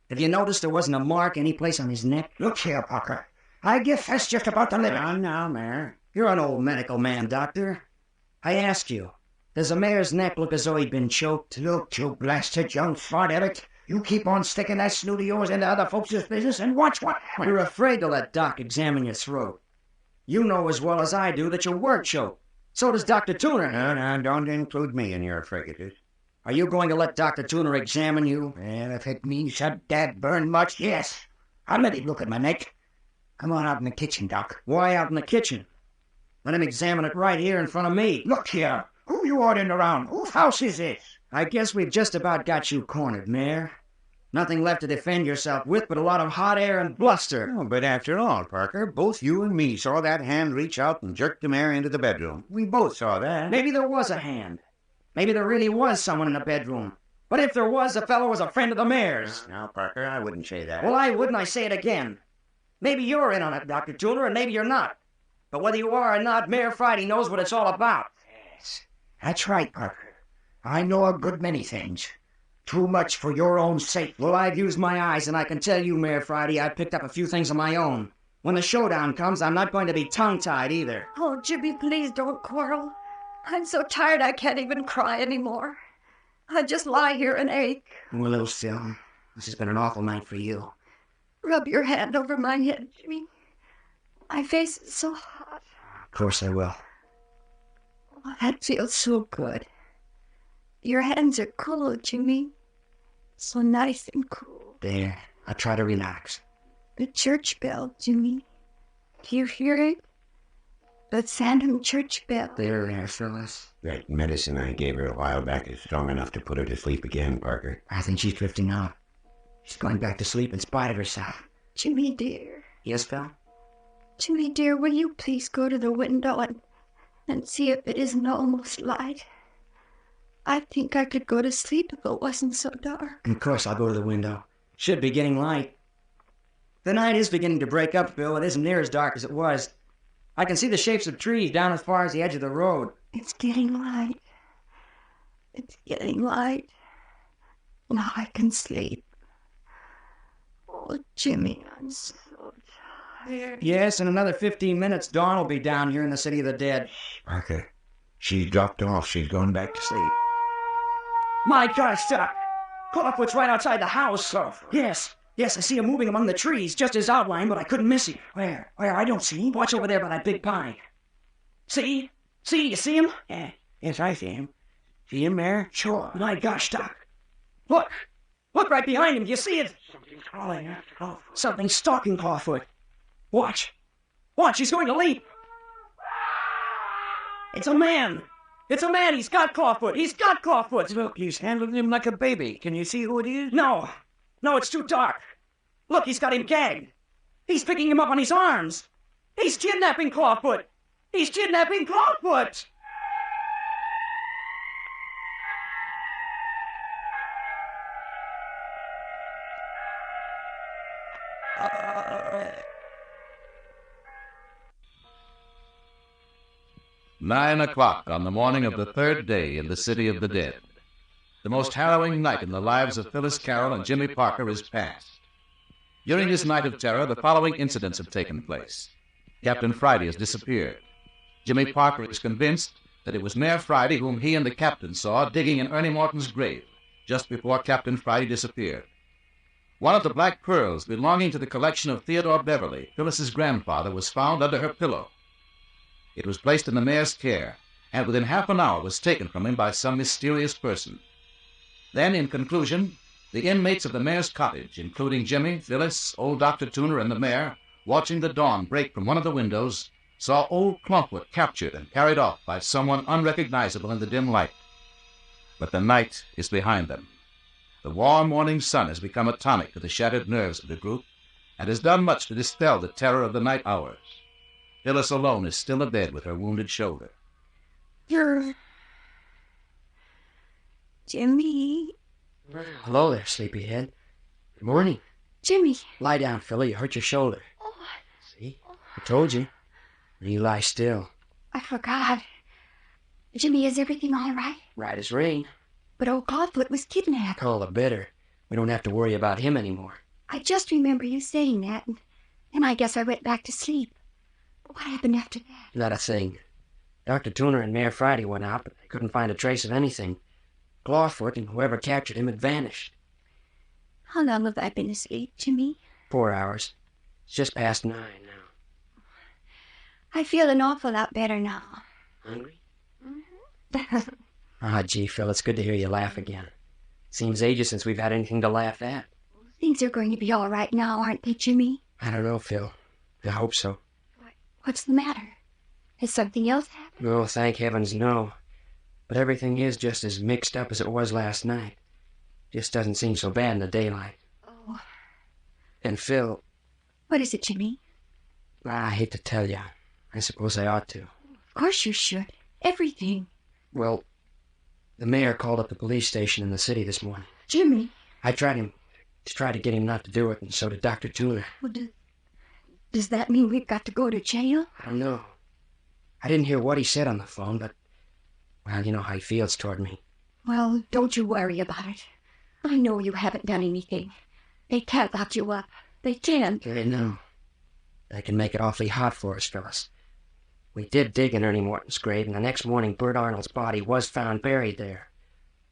have you noticed there wasn't a mark any place on his neck? Look here, Parker. I guess that's just about the limit. Now, Mayor. You're an old medical man, Doctor. I ask you, does the mayor's neck look as though he'd been choked? Look, you blasted young fart, Eric. You keep on sticking that snoot of yours into other folks' business and watch what happens. You're afraid to let Doc examine your throat. You know as well as I do that you were choked. So does Dr. Tuner. No, don't include me in your fricases. Are you going to let Dr. Tuner examine you? Well, if it means that dad burned much, yes. I'll let him look at my neck. Come on out in the kitchen, Doc. Why out in the kitchen? Let him examine it right here in front of me. Look here. Who you ordering around? Whose house is this? I guess we've just about got you cornered, Mayor. Nothing left to defend yourself with but a lot of hot air and bluster. Oh, but after all, Parker, both you and me saw that hand reach out and jerk the mare into the bedroom. We both saw that. Maybe there was a hand. Maybe there really was someone in the bedroom. But if there was, the fellow was a friend of the mayor's. Now, Parker, I wouldn't say that. Well, I wouldn't. I say it again. Maybe you're in on it, Dr. Tooner, and maybe you're not. But whether you are or not, Mayor Friday knows what it's all about. Yes, that's right, Parker. I know a good many things. Too much for your own sake. Well, I've used my eyes, and I can tell you, Mayor Friday, I've picked up a few things of my own. When the showdown comes, I'm not going to be tongue-tied either. Oh, Jimmy, please don't quarrel. I'm so tired I can't even cry anymore. I just lie here and ache. We're a little still. This has been an awful night for you. Rub your hand over my head, Jimmy. My face is so hot. Of course I will. Oh, that feels so good. Your hands are cool, Jimmy. So nice and cool. There. I'll try to relax. The church bell, Jimmy. Do you hear it? The Sandham church bell. There, Phyllis. That medicine I gave her a while back is strong enough to put her to sleep again, Parker. I think she's drifting off. She's going back to sleep in spite of herself. Jimmy, dear. Yes, Phil? Jimmy, dear, will you please go to the window and see if it isn't almost light? I think I could go to sleep if it wasn't so dark. Of course, I'll go to the window. Should be getting light. The night is beginning to break up, Phil. It isn't near as dark as it was. I can see the shapes of trees down as far as the edge of the road. It's getting light. It's getting light. Now I can sleep. Oh, Jimmy, I'm so tired. Yes, in another 15 minutes, Dawn will be down here in the City of the Dead. Parker, she's dropped off. She's gone back to sleep. My gosh, Doc! Clawfoot's right outside the house. Yes, I see him moving among the trees, just his outline, but I couldn't miss him. Where? I don't see him. Watch over there by that big pine. See? You see him? Yeah, yes, I see him. See him there? Sure. My gosh, Doc. Look right behind him. Do you see it? Something's crawling after Clawfoot. Something's stalking Clawfoot. Watch, he's going to leap. It's a man. He's got Clawfoot. Look, he's handling him like a baby. Can you see who it is? No, it's too dark. Look, he's got him gagged. He's picking him up on his arms. He's kidnapping Clawfoot. Nine o'clock on the morning of the third day in the City of the Dead. The most harrowing night in the lives of Phyllis Carroll and Jimmy Parker is past. During this night of terror, the following incidents have taken place. Captain Friday has disappeared. Jimmy Parker is convinced that it was Mayor Friday whom he and the captain saw digging in Ernie Morton's grave just before Captain Friday disappeared. One of the black pearls belonging to the collection of Theodore Beverly, Phyllis's grandfather, was found under her pillow. It was placed in the mayor's care, and within half an hour was taken from him by some mysterious person. Then, in conclusion, the inmates of the mayor's cottage, including Jimmy, Phyllis, old Dr. Tooner, and the mayor, watching the dawn break from one of the windows, saw old Clawfoot captured and carried off by someone unrecognizable in the dim light. But the night is behind them. The warm morning sun has become a tonic to the shattered nerves of the group, and has done much to dispel the terror of the night hours. Phyllis alone is still abed with her wounded shoulder. Jimmy. Hello there, sleepyhead. Good morning. Jimmy. Lie down, Philly. You hurt your shoulder. Oh. See? I told you. You lie still. I forgot. Jimmy, is everything all right? Right as rain. But old Clawfoot was kidnapped. All the better. We don't have to worry about him anymore. I just remember you saying that, and I guess I went back to sleep. What happened after that? Not a thing. Dr. Tooner and Mayor Friday went out, but they couldn't find a trace of anything. Clawfoot and whoever captured him had vanished. How long have I been asleep, Jimmy? 4 hours. It's just past 9 now. I feel an awful lot better now. Hungry? Mm-hmm. Ah, gee, Phil, it's good to hear you laugh again. Seems ages since we've had anything to laugh at. Things are going to be all right now, aren't they, Jimmy? I don't know, Phil. I hope so. What's the matter? Has something else happened? Oh, thank heavens, no. But everything is just as mixed up as it was last night. Just doesn't seem so bad in the daylight. Oh. And Phil, What is it, Jimmy? I hate to tell you. I suppose I ought to. Of course you should. Everything. Well, the mayor called up the police station in the city this morning. Jimmy. I tried to get him not to do it, and so did Dr. Tuner. Well, does that mean we've got to go to jail? I don't know. I didn't hear what he said on the phone, but, well, you know how he feels toward me. Well, don't you worry about it. I know you haven't done anything. They can't lock you up. They can't. I know. They can make it awfully hot for us, Phyllis. We did dig in Ernie Morton's grave, and the next morning Bert Arnold's body was found buried there.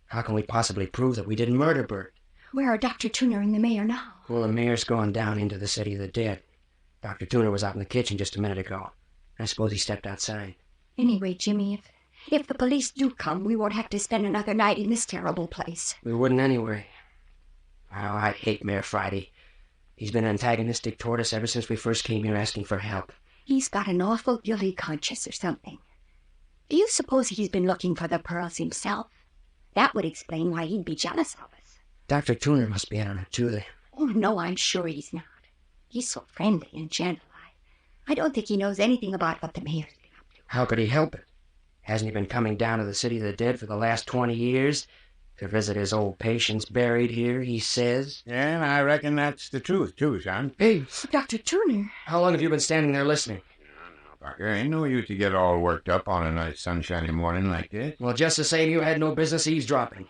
How can we possibly prove that we didn't murder Bert? Where are Dr. Tuner and the mayor now? Well, the mayor's gone down into the city of the dead. Dr. Tuner was out in the kitchen just a minute ago. I suppose he stepped outside. Anyway, Jimmy, if the police do come, we won't have to spend another night in this terrible place. We wouldn't anyway. Oh, I hate Mayor Friday. He's been antagonistic toward us ever since we first came here asking for help. He's got an awful guilty conscience or something. Do you suppose he's been looking for the pearls himself? That would explain why he'd be jealous of us. Dr. Tuner must be on it, too. Oh, no, I'm sure he's not. He's so friendly and gentle. I don't think he knows anything about what the mayor's been up to. How could he help it? Hasn't he been coming down to the city of the dead for the last 20 years? To visit his old patients buried here, he says. And I reckon that's the truth, too, son. Hey, Dr. Tuner. How long have you been standing there listening? Parker, ain't no use to get all worked up on a nice sunshiny morning like this. Well, just the same, you had no business eavesdropping.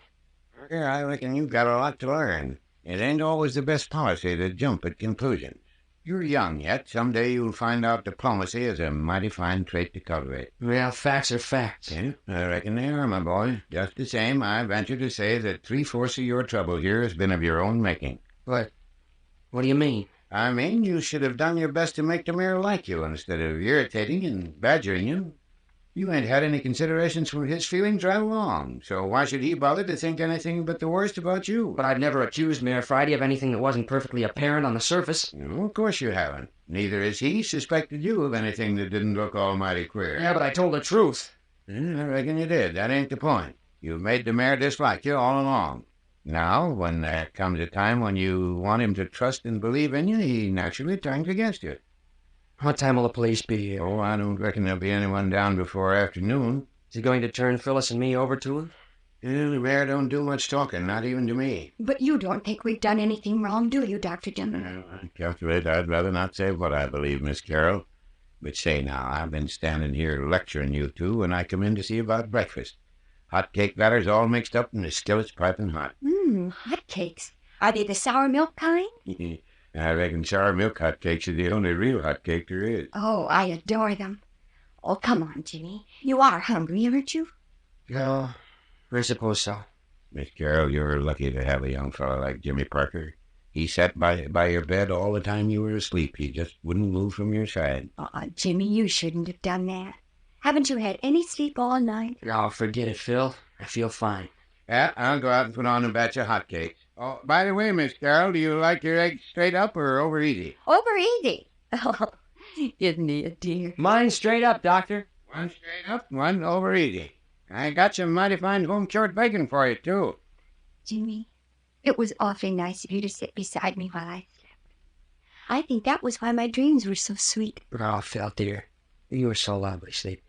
Parker, I reckon you've got a lot to learn. It ain't always the best policy to jump at conclusions. You're young yet. Someday you'll find out diplomacy is a mighty fine trait to cultivate. Well, facts are facts. Yeah, I reckon they are, my boy. Just the same, I venture to say that 3/4 of your trouble here has been of your own making. What? What do you mean? I mean, you should have done your best to make the mayor like you instead of irritating and badgering him. You ain't had any considerations for his feelings right along, so why should he bother to think anything but the worst about you? But I've never accused Mayor Friday of anything that wasn't perfectly apparent on the surface. No, of course you haven't. Neither has he suspected you of anything that didn't look almighty queer. Yeah, but I told the truth. I reckon you did. That ain't the point. You've made the mayor dislike you all along. Now, when there comes a time when you want him to trust and believe in you, he naturally turns against you. What time will the police be here? Oh, I don't reckon there'll be anyone down before afternoon. Is he going to turn Phyllis and me over to him? Yeah, the mayor don't do much talking, not even to me. But you don't think we've done anything wrong, do you, Dr. Tuner? No, I calculate I'd rather not say what I believe, Miss Carroll. But say now, I've been standing here lecturing you two when I come in to see about breakfast. Hot cake batter's all mixed up and the skillet's piping hot. Hot cakes. Are they the sour milk kind? I reckon sour milk hot cakes are the only real hot cake there is. Oh, I adore them. Oh, come on, Jimmy. You are hungry, aren't you? No, I suppose so. Miss Carroll, you're lucky to have a young fellow like Jimmy Parker. He sat by your bed all the time you were asleep. He just wouldn't move from your side. Jimmy, you shouldn't have done that. Haven't you had any sleep all night? Oh, forget it, Phil. I feel fine. Yeah, I'll go out and put on a batch of hot cakes. Oh, by the way, Miss Carroll, do you like your eggs straight up or over easy? Over easy. Oh, isn't he a dear? Mine straight up, Doctor. One straight up, one over easy. I got some mighty fine home-cured bacon for you, too. Jimmy, it was awfully nice of you to sit beside me while I slept. I think that was why my dreams were so sweet. Oh, Phil, dear, you were so lovely sleeping.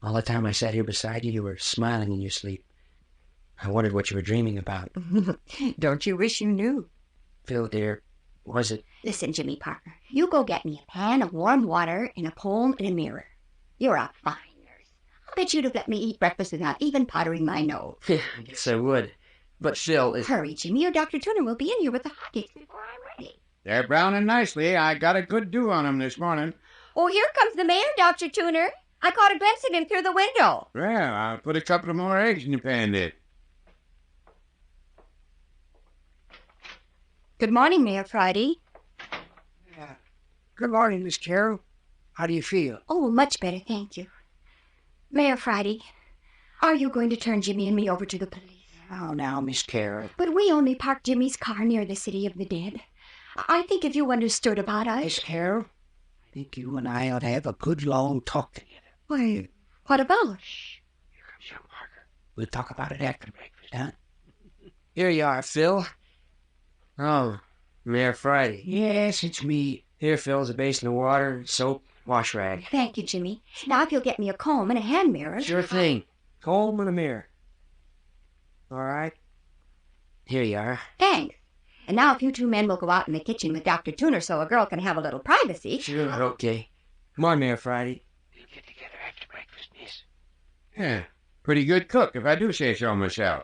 All the time I sat here beside you, you were smiling in your sleep. I wondered what you were dreaming about. Don't you wish you knew? Phil, dear, was it? Listen, Jimmy Parker, you go get me a pan of warm water and a comb and a mirror. You're a fine nurse. I bet you'd have let me eat breakfast without even powdering my nose. Yeah, I guess I would. But Phil, Hurry, Jimmy, or Dr. Tuner will be in here with the hotcakes before I'm ready. They're browning nicely. I got a good dew on them this morning. Oh, here comes the mayor, Dr. Tuner. I caught a glimpse of him through the window. Well, I'll put a couple of more eggs in the pan, did. Good morning, Mayor Friday. Good morning, Miss Carroll. How do you feel? Oh, much better, thank you. Mayor Friday, are you going to turn Jimmy and me over to the police? Oh, now, Miss Carroll. But we only parked Jimmy's car near the City of the Dead. I think if you understood about us... Miss Carroll, I think you and I ought to have a good long talk together. Why, what about? Shh. Here comes young Parker. We'll talk about it after breakfast, huh? Here you are, Phil. Oh, Mayor Friday. Yes, it's me. Here, Phil's a basin of water, soap, wash rag. Thank you, Jimmy. Now if you'll get me a comb and a hand mirror. Sure thing. Comb and a mirror. All right. Here you are. Thanks. And now if you two men will go out in the kitchen with Dr. Tuner so a girl can have a little privacy. Sure, okay. Come on, Mayor Friday. We'll get together after breakfast, miss. Yeah, pretty good cook, if I do say so myself.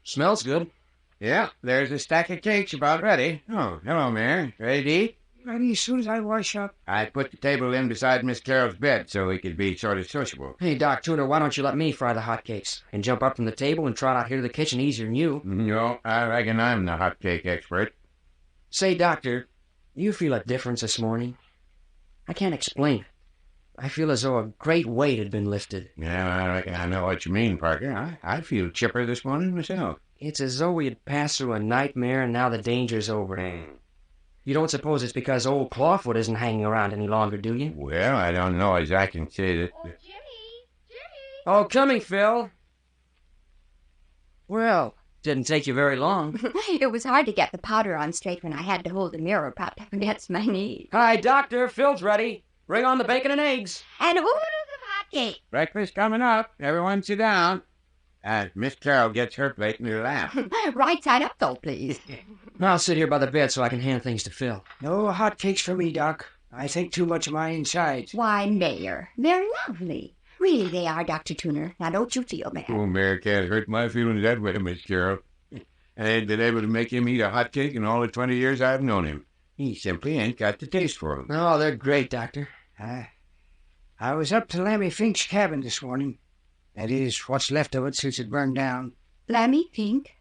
Smells good. Yeah, there's a stack of cakes about ready. Oh, hello, Mayor. Ready to eat? Ready as soon as I wash up. I put the table in beside Miss Carol's bed so we could be sort of sociable. Hey, Doc Tuner, why don't you let me fry the hotcakes and jump up from the table and trot out here to the kitchen easier than you? No, I reckon I'm the hot cake expert. Say, Doctor, do you feel a difference this morning? I can't explain it. I feel as though a great weight had been lifted. Yeah, I reckon I know what you mean, Parker. I feel chipper this morning myself. It's as though we had passed through a nightmare and now the danger's over. You don't suppose it's because old Clawfoot isn't hanging around any longer, do you? Well, I don't know as I can say that. Oh, coming, Phil. Well, didn't take you very long. It was hard to get the powder on straight when I had to hold the mirror propped up against my knee. Hi, Doctor. Phil's ready. Bring on the bacon and eggs. And oodles of hot cake. Breakfast coming up. Everyone sit down. Miss Carol gets her plate in her lap. Right side up, though, please. I'll sit here by the bed so I can hand things to Phil. No hot cakes for me, Doc. I think too much of my insides. Why, Mayor, they're lovely. Really they are, Dr. Tuner. Now don't you feel bad. Oh, Mayor can't hurt my feelings that way, Miss Carol. I ain't been able to make him eat a hot cake in all the 20 years I've known him. He simply ain't got the taste for them. Oh, they're great, Doctor. I was up to Lammy Fink's cabin this morning. That is, what's left of it since it burned down. Lammy Fink?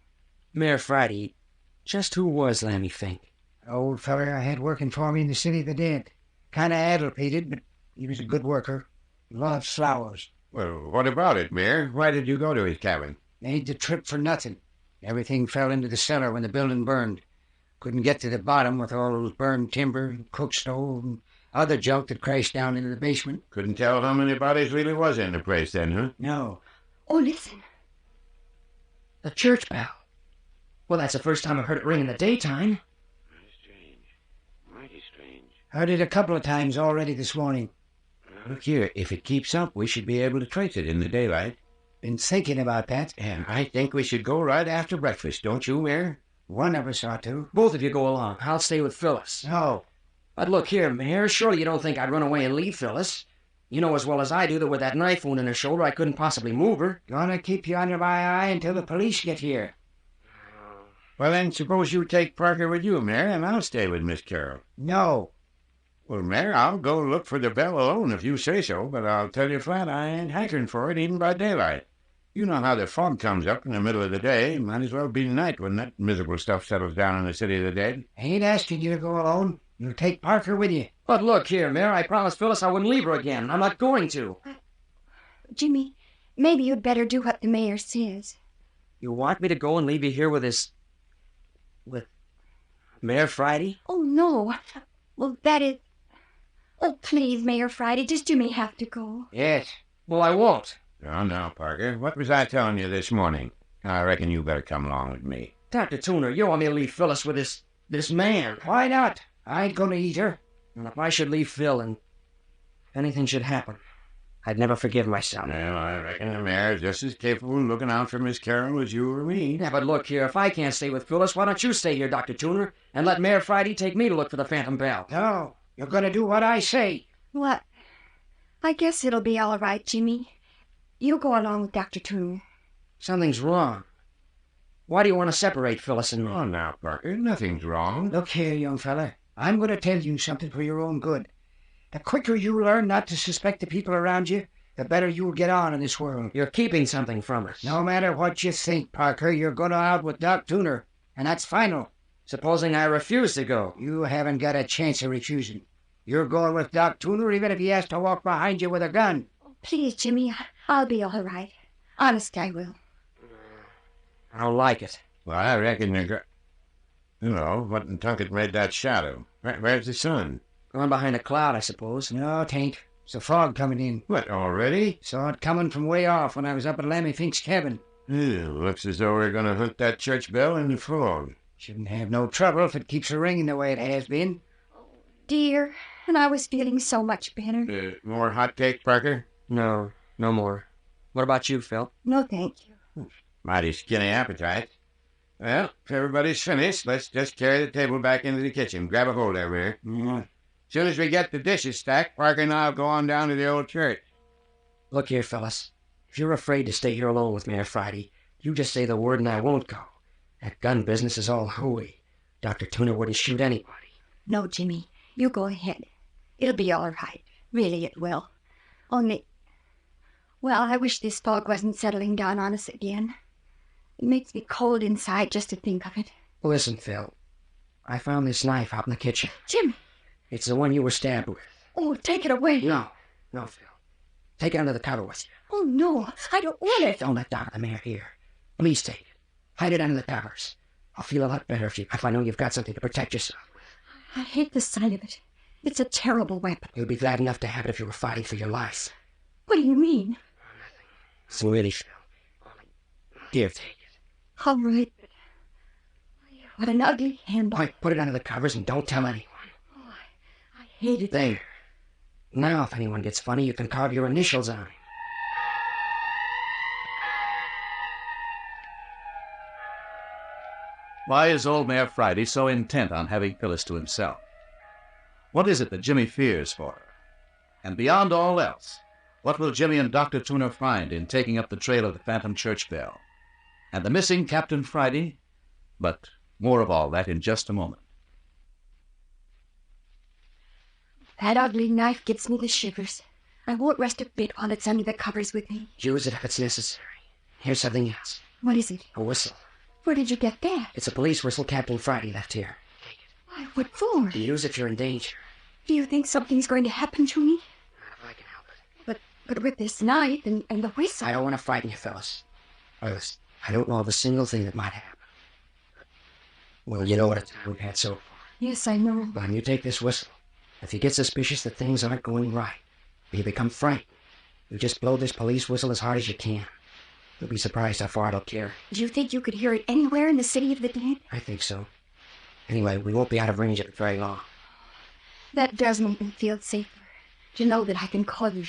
Mayor Friday, just who was Lammy Fink? An old feller I had working for me in the City of the Dead. Kind of addlepated, but he was a good worker. Loved flowers. Well, what about it, Mayor? Why did you go to his cabin? Made the trip for nothing. Everything fell into the cellar when the building burned. Couldn't get to the bottom with all those burned timber, cook stove, and other junk that crashed down into the basement. Couldn't tell how many bodies really was in the place then, huh? No. Oh, listen. The church bell. Well, that's the first time I've heard it ring in the daytime. Strange. Mighty strange. Heard it a couple of times already this morning. Look here, if it keeps up, we should be able to trace it in the daylight. Been thinking about that. And I think we should go right after breakfast, don't you, Mayor? One of us ought to. Both of you go along. I'll stay with Phyllis. No. But look here, Mayor, surely you don't think I'd run away and leave Phyllis? You know as well as I do that with that knife wound in her shoulder, I couldn't possibly move her. Gonna keep you under my eye until the police get here. Well, then, suppose you take Parker with you, Mayor, and I'll stay with Miss Carol. No. Well, Mayor, I'll go look for the bell alone if you say so, but I'll tell you flat I ain't hankering for it even by daylight. You know how the fog comes up in the middle of the day. Might as well be night when that miserable stuff settles down in the City of the Dead. Ain't asking you to go alone. You'll take Parker with you. But look here, Mayor, I promised Phyllis I wouldn't leave her again. I'm not going to. Jimmy, maybe you'd better do what the mayor says. You want me to go and leave you here with with Mayor Friday? Oh, no. Well, that is... Oh, please, Mayor Friday, does Jimmy have to go? Yes. Well, I won't. Oh, now, Parker, what was I telling you this morning? I reckon you better come along with me. Dr. Tuner, you want me to leave Phyllis with this man? Why not? I ain't gonna eat her. And if I should leave Phil and if anything should happen, I'd never forgive myself. Well, I reckon the mayor's just as capable of looking out for Miss Carol as you or me. Yeah, but look here, if I can't stay with Phyllis, why don't you stay here, Dr. Tuner, and let Mayor Friday take me to look for the Phantom Bell? No, you're gonna do what I say. What? I guess it'll be all right, Jimmy. You go along with Dr. Tuner. Something's wrong. Why do you want to separate Phyllis and me? Oh, now, Parker, nothing's wrong. Look here, young fella. I'm gonna tell you something for your own good. The quicker you learn not to suspect the people around you, the better you'll get on in this world. You're keeping something from us. No matter what you think, Parker, you're gonna out with Doc Tuner, and that's final. Supposing I refuse to go? You haven't got a chance of refusing. You're going with Doc Tuner even if he has to walk behind you with a gun. Please, Jimmy, I'll be all right. Honest, I will. I don't like it. Well, I reckon you're what in Tunket made that shadow? Where's the sun? Gone behind a cloud, I suppose. No, 'tain't. It's a fog coming in. What, already? Saw it coming from way off when I was up at Lammy Fink's cabin. Looks as though we're going to hunt that church bell in the fog. Shouldn't have no trouble if it keeps ringing the way it has been. Dear, and I was feeling so much better. More hot cake, Parker? No, no more. What about you, Phil? No, thank you. Mighty skinny appetite. Well, if everybody's finished, let's just carry the table back into the kitchen. Grab a hold there, Mayor. Soon as we get the dishes stacked, Parker and I'll go on down to the old church. Look here, fellas. If you're afraid to stay here alone with Mayor Friday, you just say the word and I won't go. That gun business is all hooey. Dr. Tuner wouldn't shoot anybody. No, Jimmy, you go ahead. It'll be all right. Really, it will. Only, well, I wish this fog wasn't settling down on us again. It makes me cold inside just to think of it. Listen, Phil. I found this knife out in the kitchen. Jimmy! It's the one you were stabbed with. Oh, take it away. No, Phil. Take it under the cover with you. Oh, no, I don't want it. Don't let Doc the Mayor hear. Please take it. Hide it under the covers. I'll feel a lot better if I know you've got something to protect yourself with. I hate the sight of it. It's a terrible weapon. You'd be glad enough to have it if you were fighting for your life. What do you mean? So really, Phil. Here, take it. All right, but what an ugly handle. Boy, put it under the covers and don't tell anyone. Oh, I hate it. There. Now, if anyone gets funny, you can carve your initials on it. Why is old Mayor Friday so intent on having Phyllis to himself? What is it that Jimmy fears for her? And beyond all else, what will Jimmy and Dr. Tuner find in taking up the trail of the Phantom Church bell? And the missing Captain Friday? But more of all that in just a moment. That ugly knife gives me the shivers. I won't rest a bit while it's under the covers with me. Use it if it's necessary. Here's something else. What is it? A whistle. Where did you get that? It's a police whistle Captain Friday left here. Why, what for? Use it if you're in danger. Do you think something's going to happen to me? Not if I can help it. But with this knife and the whistle... I don't want to frighten you, fellas. Listen, I don't know of a single thing that might happen. Well, you know what it's we've had so far. Yes, I know. But you take this whistle. If you get suspicious that things aren't going right, or you become frightened, you just blow this police whistle as hard as you can. You'll be surprised how far it'll carry. Do you think you could hear it anywhere in the city of the dead? I think so. Anyway, we won't be out of range of it very long. That does make me feel safer. To know that I can call you.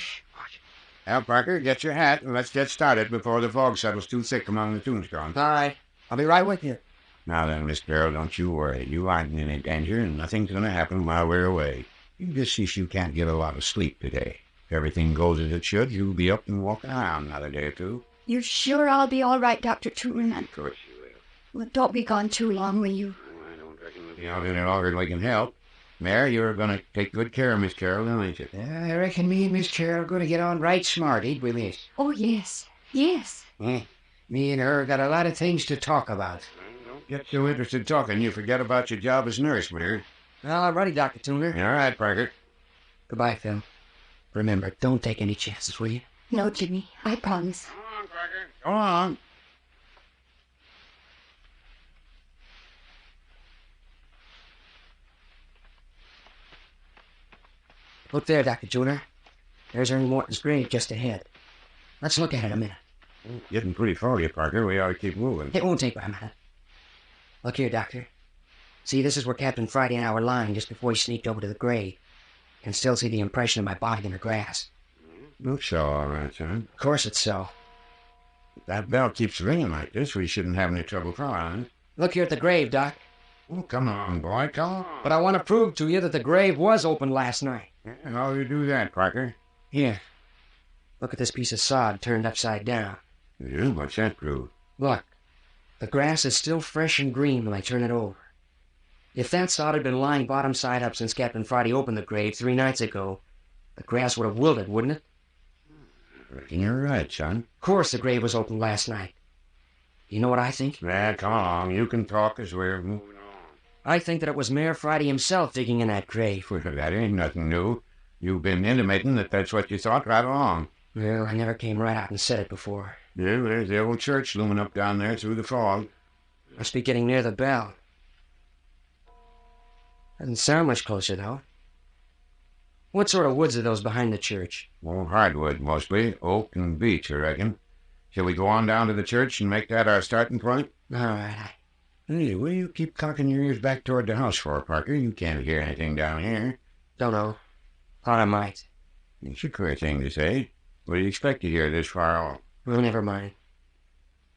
Now, Parker, get your hat and let's get started before the fog settles too thick among the tombstones. All right. I'll be right with you. Now then, Miss Carroll, don't you worry. You aren't in any danger, and nothing's going to happen while we're away. You just see you can't get a lot of sleep today. If everything goes as it should, you'll be up and walking around another day or two. You're sure I'll be all right, Dr. Tuner? Of course you will. Well, don't be gone too long, will you? I don't reckon we'll be out any longer than we can help. Mayor, you're going to take good care of Miss Carroll, ain't you? I reckon me and Miss Carroll are going to get on right smart, ain't we, miss? Oh, yes. Yes. Me and her got a lot of things to talk about. Don't get so interested talking you forget about your job as nurse, dear. Well, I'm ready, Dr. Tuner. All right, Parker. Goodbye, Phil. Remember, don't take any chances, will you? No, Jimmy. I promise. Go on, Parker. Go on. Look there, Dr. Tuner. There's Ernie Morton's grave just ahead. Let's look at it a minute. Getting pretty foggy, Parker. We ought to keep moving. It won't take but a minute. Look here, Doctor. See, this is where Captain Friday and I were lying just before he sneaked over to the grave. Can still see the impression of my body in the grass. Looks so, all right, son. Of course it's so. If that bell keeps ringing like this, we shouldn't have any trouble crawling. Look here at the grave, Doc. Oh, come on, boy, come on. But I want to prove to you that the grave was opened last night. How do you do that, Parker? Here. Look at this piece of sod turned upside down. Yeah, what's that prove? Look. The grass is still fresh and green when I turn it over. If that sod had been lying bottom side up since Captain Friday opened the grave 3 nights ago, the grass would have wilted, wouldn't it? I reckon you're right, son. Of course the grave was opened last night. You know what I think? Come along. You can talk as we're moving on. I think that it was Mayor Friday himself digging in that grave. Well, that ain't nothing new. You've been intimating that that's what you thought right along. Well, I never came right out and said it before. Yeah, there's the old church looming up down there through the fog. Must be getting near the bell. Doesn't sound much closer, though. What sort of woods are those behind the church? Oh, hardwood, mostly. Oak and beech, I reckon. Shall we go on down to the church and make that our starting point? All right. Hey, what do you keep cocking your ears back toward the house for, Parker? You can't hear anything down here. Don't know. Thought I might. It's a queer thing to say. What do you expect to hear this far off? Well, never mind.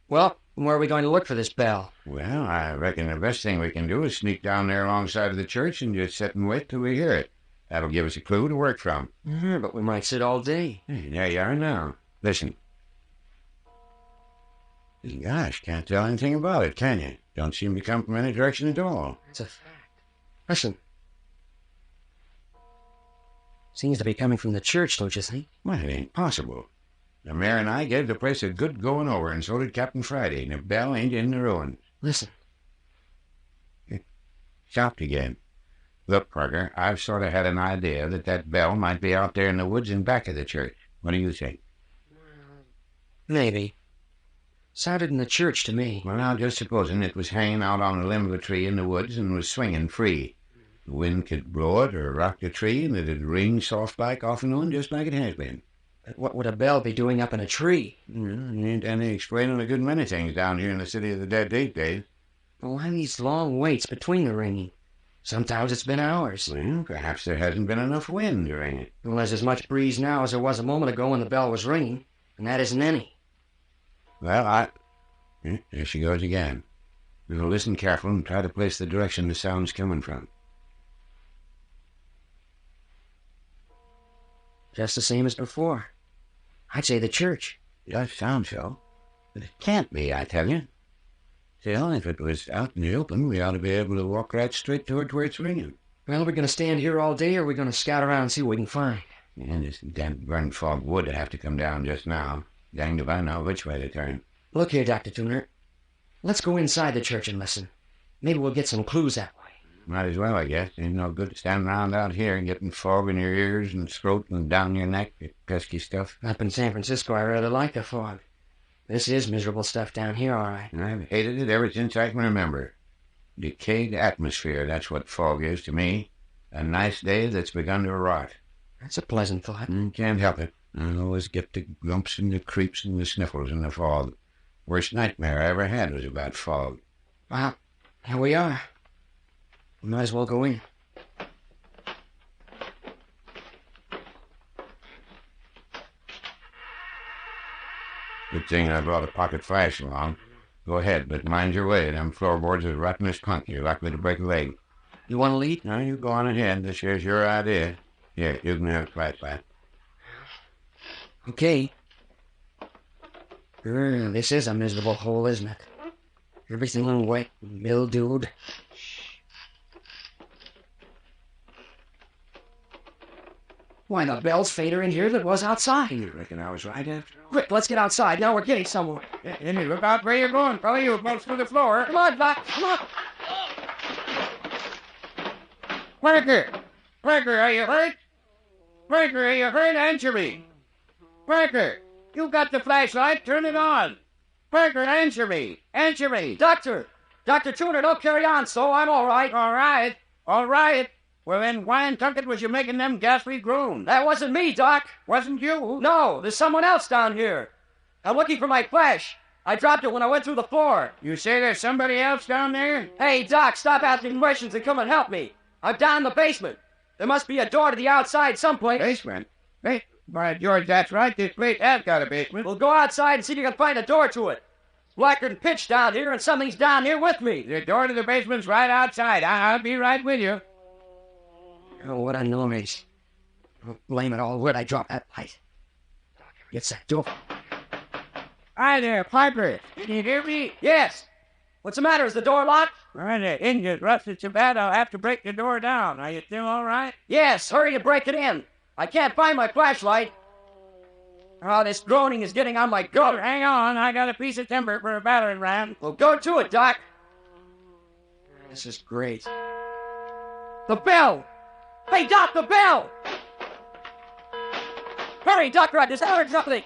Well, where are we going to look for this bell? Well, I reckon the best thing we can do is sneak down there alongside of the church and just sit and wait till we hear it. That'll give us a clue to work from. But we might sit all day. Hey, there you are now. Listen. Gosh, can't tell anything about it, can you? Don't seem to come from any direction at all. It's a fact. Listen. Seems to be coming from the church, don't you think? Well, it ain't possible. The mayor and I gave the place a good going over, and so did Captain Friday, and the bell ain't in the ruins. Listen. It stopped again. Look, Parker, I've sort of had an idea that bell might be out there in the woods in back of the church. What do you think? Maybe. Sounded in the church to me. Well, now, just supposing it was hanging out on the limb of a tree in the woods and was swinging free. The wind could blow it or rock the tree, and it'd ring soft-like off and on, just like it has been. But what would a bell be doing up in a tree? Ain't any explaining a good many things down here in the City of the Dead these days. Why these long waits between the ringing? Sometimes it's been hours. Well, perhaps there hasn't been enough wind to ring it. Well, there's as much breeze now as there was a moment ago when the bell was ringing, and that isn't any. Well, there she goes again. We'll listen careful and try to place the direction the sound's coming from. Just the same as before. I'd say the church. Does sound so. But it can't be, I tell you. Still, if it was out in the open, we ought to be able to walk right straight toward where it's ringing. Well, are we going to stand here all day, or are we going to scout around and see what we can find? And this damn burning fog would have to come down just now. Danged if I know which way to turn. Look here, Dr. Tuner. Let's go inside the church and listen. Maybe we'll get some clues that way. Might as well, I guess. Ain't no good standing around out here and getting fog in your ears and throat and down your neck. Pesky stuff. Up in San Francisco, I rather like the fog. This is miserable stuff down here, all right. I've hated it ever since I can remember. Decayed atmosphere, that's what fog is to me. A nice day that's begun to rot. That's a pleasant thought. Can't help it. I always get the grumps and the creeps and the sniffles in the fog. Worst nightmare I ever had was about fog. Well, here we are. We might as well go in. Good thing I brought a pocket flash along. Go ahead, but mind your way. Them floorboards are rotten as punk. You're likely to break a leg. You want to lead? No, you go on ahead. This here's your idea. Here, you can have a flashlight. Okay. This is a miserable hole, isn't it? Everything wet and mildewed. Why, the bell's fainter in here than it was outside. You reckon I was right after all? Quick, let's get outside. Now we're getting somewhere. Henry, look out where you're going, fella. You'll bounce through the floor. Come on, Doc. Come on. Parker! Parker, are you hurt? Parker, are you hurt? Answer me. Parker, you got the flashlight. Turn it on. Parker, answer me. Answer me. Doctor! Dr. Tuner, don't carry on so. I'm all right. All right. All right. Well, then why in Tucket was you making them ghastly groans? That wasn't me, Doc. Wasn't you? No, there's someone else down here. I'm looking for my flash. I dropped it when I went through the floor. You say there's somebody else down there? Hey, Doc, stop asking questions and come and help me. I'm down in the basement. There must be a door to the outside someplace. Basement? Hey, by George, that's right. This place has got a basement. Well, go outside and see if you can find a door to it. Blacker than pitch down here, and something's down here with me. The door to the basement's right outside. I'll be right with you. Oh, what a noise. Oh, blame it all. Where'd I drop that light? Gets that door. Hi there, Piper. Can you hear me? Yes. What's the matter? Is the door locked? Right, the engine's rusted so bad I'll have to break the door down. Are you still all right? Yes, hurry and break it in. I can't find my flashlight. Oh, this groaning is getting on my goat. Hang on, I got a piece of timber for a battering ram. Well, go to it, Doc. This is great. The bell! Hey, Doc, the bell! Hurry, Doc Rod, there's something!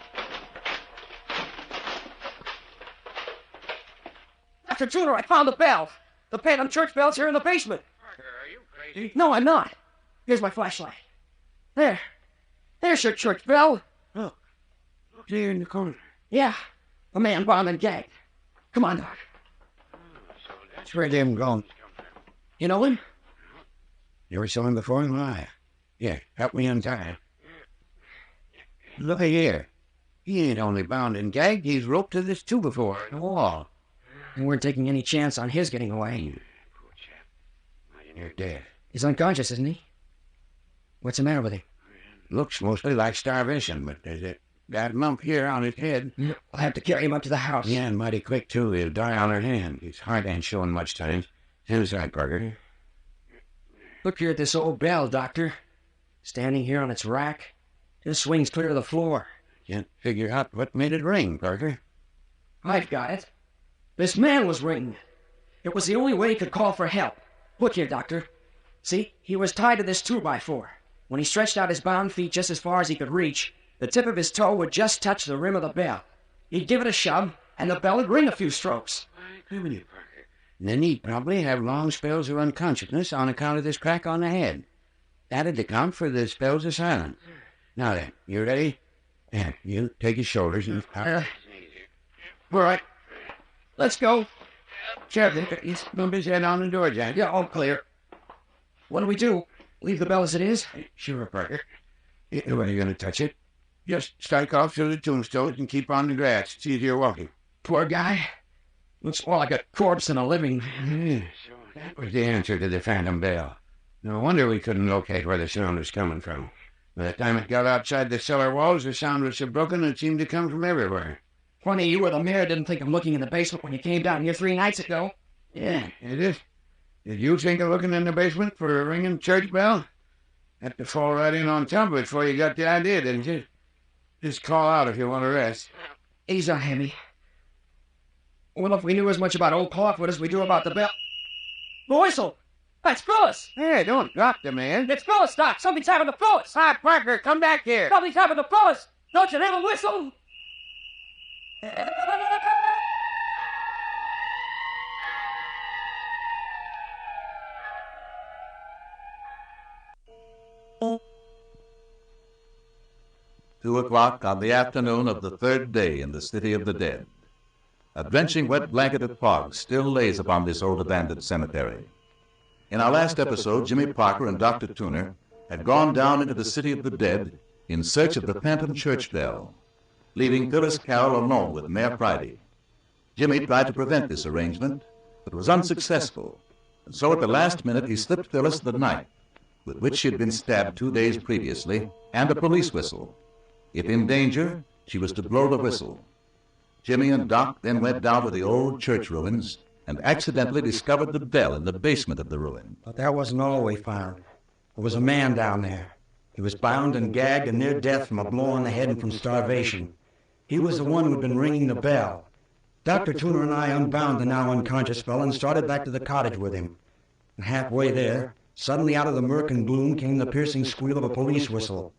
Dr. Tuner, I found the bell. The Phantom Church bell's here in the basement. Are you crazy? No, I'm not. Here's my flashlight. There. There's your church bell. Oh. Look there in the corner. Yeah. A man bound and gagged. Come on, Doc. That's where Jim gone. You know him? You ever saw him before? Why? Yeah, help me untie him. Look here. He ain't only bound and gagged, he's roped to this 2x4 in the wall. And we're taking any chance on his getting away. Poor chap. You're dead. He's unconscious, isn't he? What's the matter with him? Looks mostly like starvation, but there's that lump here on his head. I'll have to carry him up to the house. Yeah, and mighty quick, too. He'll die on her hand. His heart ain't showing much signs. Inside, Parker. Look here at this old bell, Doctor. Standing here on its rack. Just swings clear to the floor. Can't figure out what made it ring, Parker. I've got it. This man was ringing. It was the only way he could call for help. Look here, Doctor. See, he was tied to this 2x4. When he stretched out his bound feet just as far as he could reach, the tip of his toe would just touch the rim of the bell. He'd give it a shove, and the bell would ring a few strokes. Come here, Parker. And then he'd probably have long spells of unconsciousness on account of this crack on the head. That'd account for the spells of silence. Now then, you ready? Yeah, you take his shoulders and... All right. Let's go. Sheriff, he's bumped his head on the door, Jack. Yeah, all clear. What do we do? Leave the bell as it is? Sure, Parker. Nobody's going to touch it. Just strike off through the tombstones and keep on the grass. It's easier walking. Poor guy. Looks more like a corpse than a living. Yeah, that was the answer to the phantom bell. No wonder we couldn't locate where the sound was coming from. By the time it got outside the cellar walls, the sound was so broken it seemed to come from everywhere. Funny you or the mayor didn't think of looking in the basement when you came down here 3 nights ago. Yeah, it is. Did you think of looking in the basement for a ringing church bell? Had to fall right in on top of it before you got the idea, didn't you? Just call out if you want to rest. Ease on, Hemmy. Well, if we knew as much about old Clawfoot as we do about the bell... The whistle! That's Phyllis! Hey, don't drop the man. It's Phyllis, Doc! Something's happened to Phyllis! Hi, Parker, come back here! Something's happened to Phyllis! Don't you have a whistle? Two o'clock on the afternoon of the third day in the city of the dead. A drenching wet blanket of fog still lays upon this old abandoned cemetery. In our last episode, Jimmy Parker and Dr. Tuner had gone down into the city of the dead in search of the phantom church bell, leaving Phyllis Carroll alone with Mayor Friday. Jimmy tried to prevent this arrangement, but was unsuccessful, and so at the last minute he slipped Phyllis the knife, with which she had been stabbed 2 days previously, and a police whistle. If in danger, she was to blow the whistle. Jimmy and Doc then went down to the old church ruins and accidentally discovered the bell in the basement of the ruin. But that wasn't all we found. There was a man down there. He was bound and gagged and near death from a blow on the head and from starvation. He was the one who'd been ringing the bell. Dr. Tuner and I unbound the now unconscious fellow and started back to the cottage with him. And halfway there, suddenly out of the murk and gloom came the piercing squeal of a police whistle.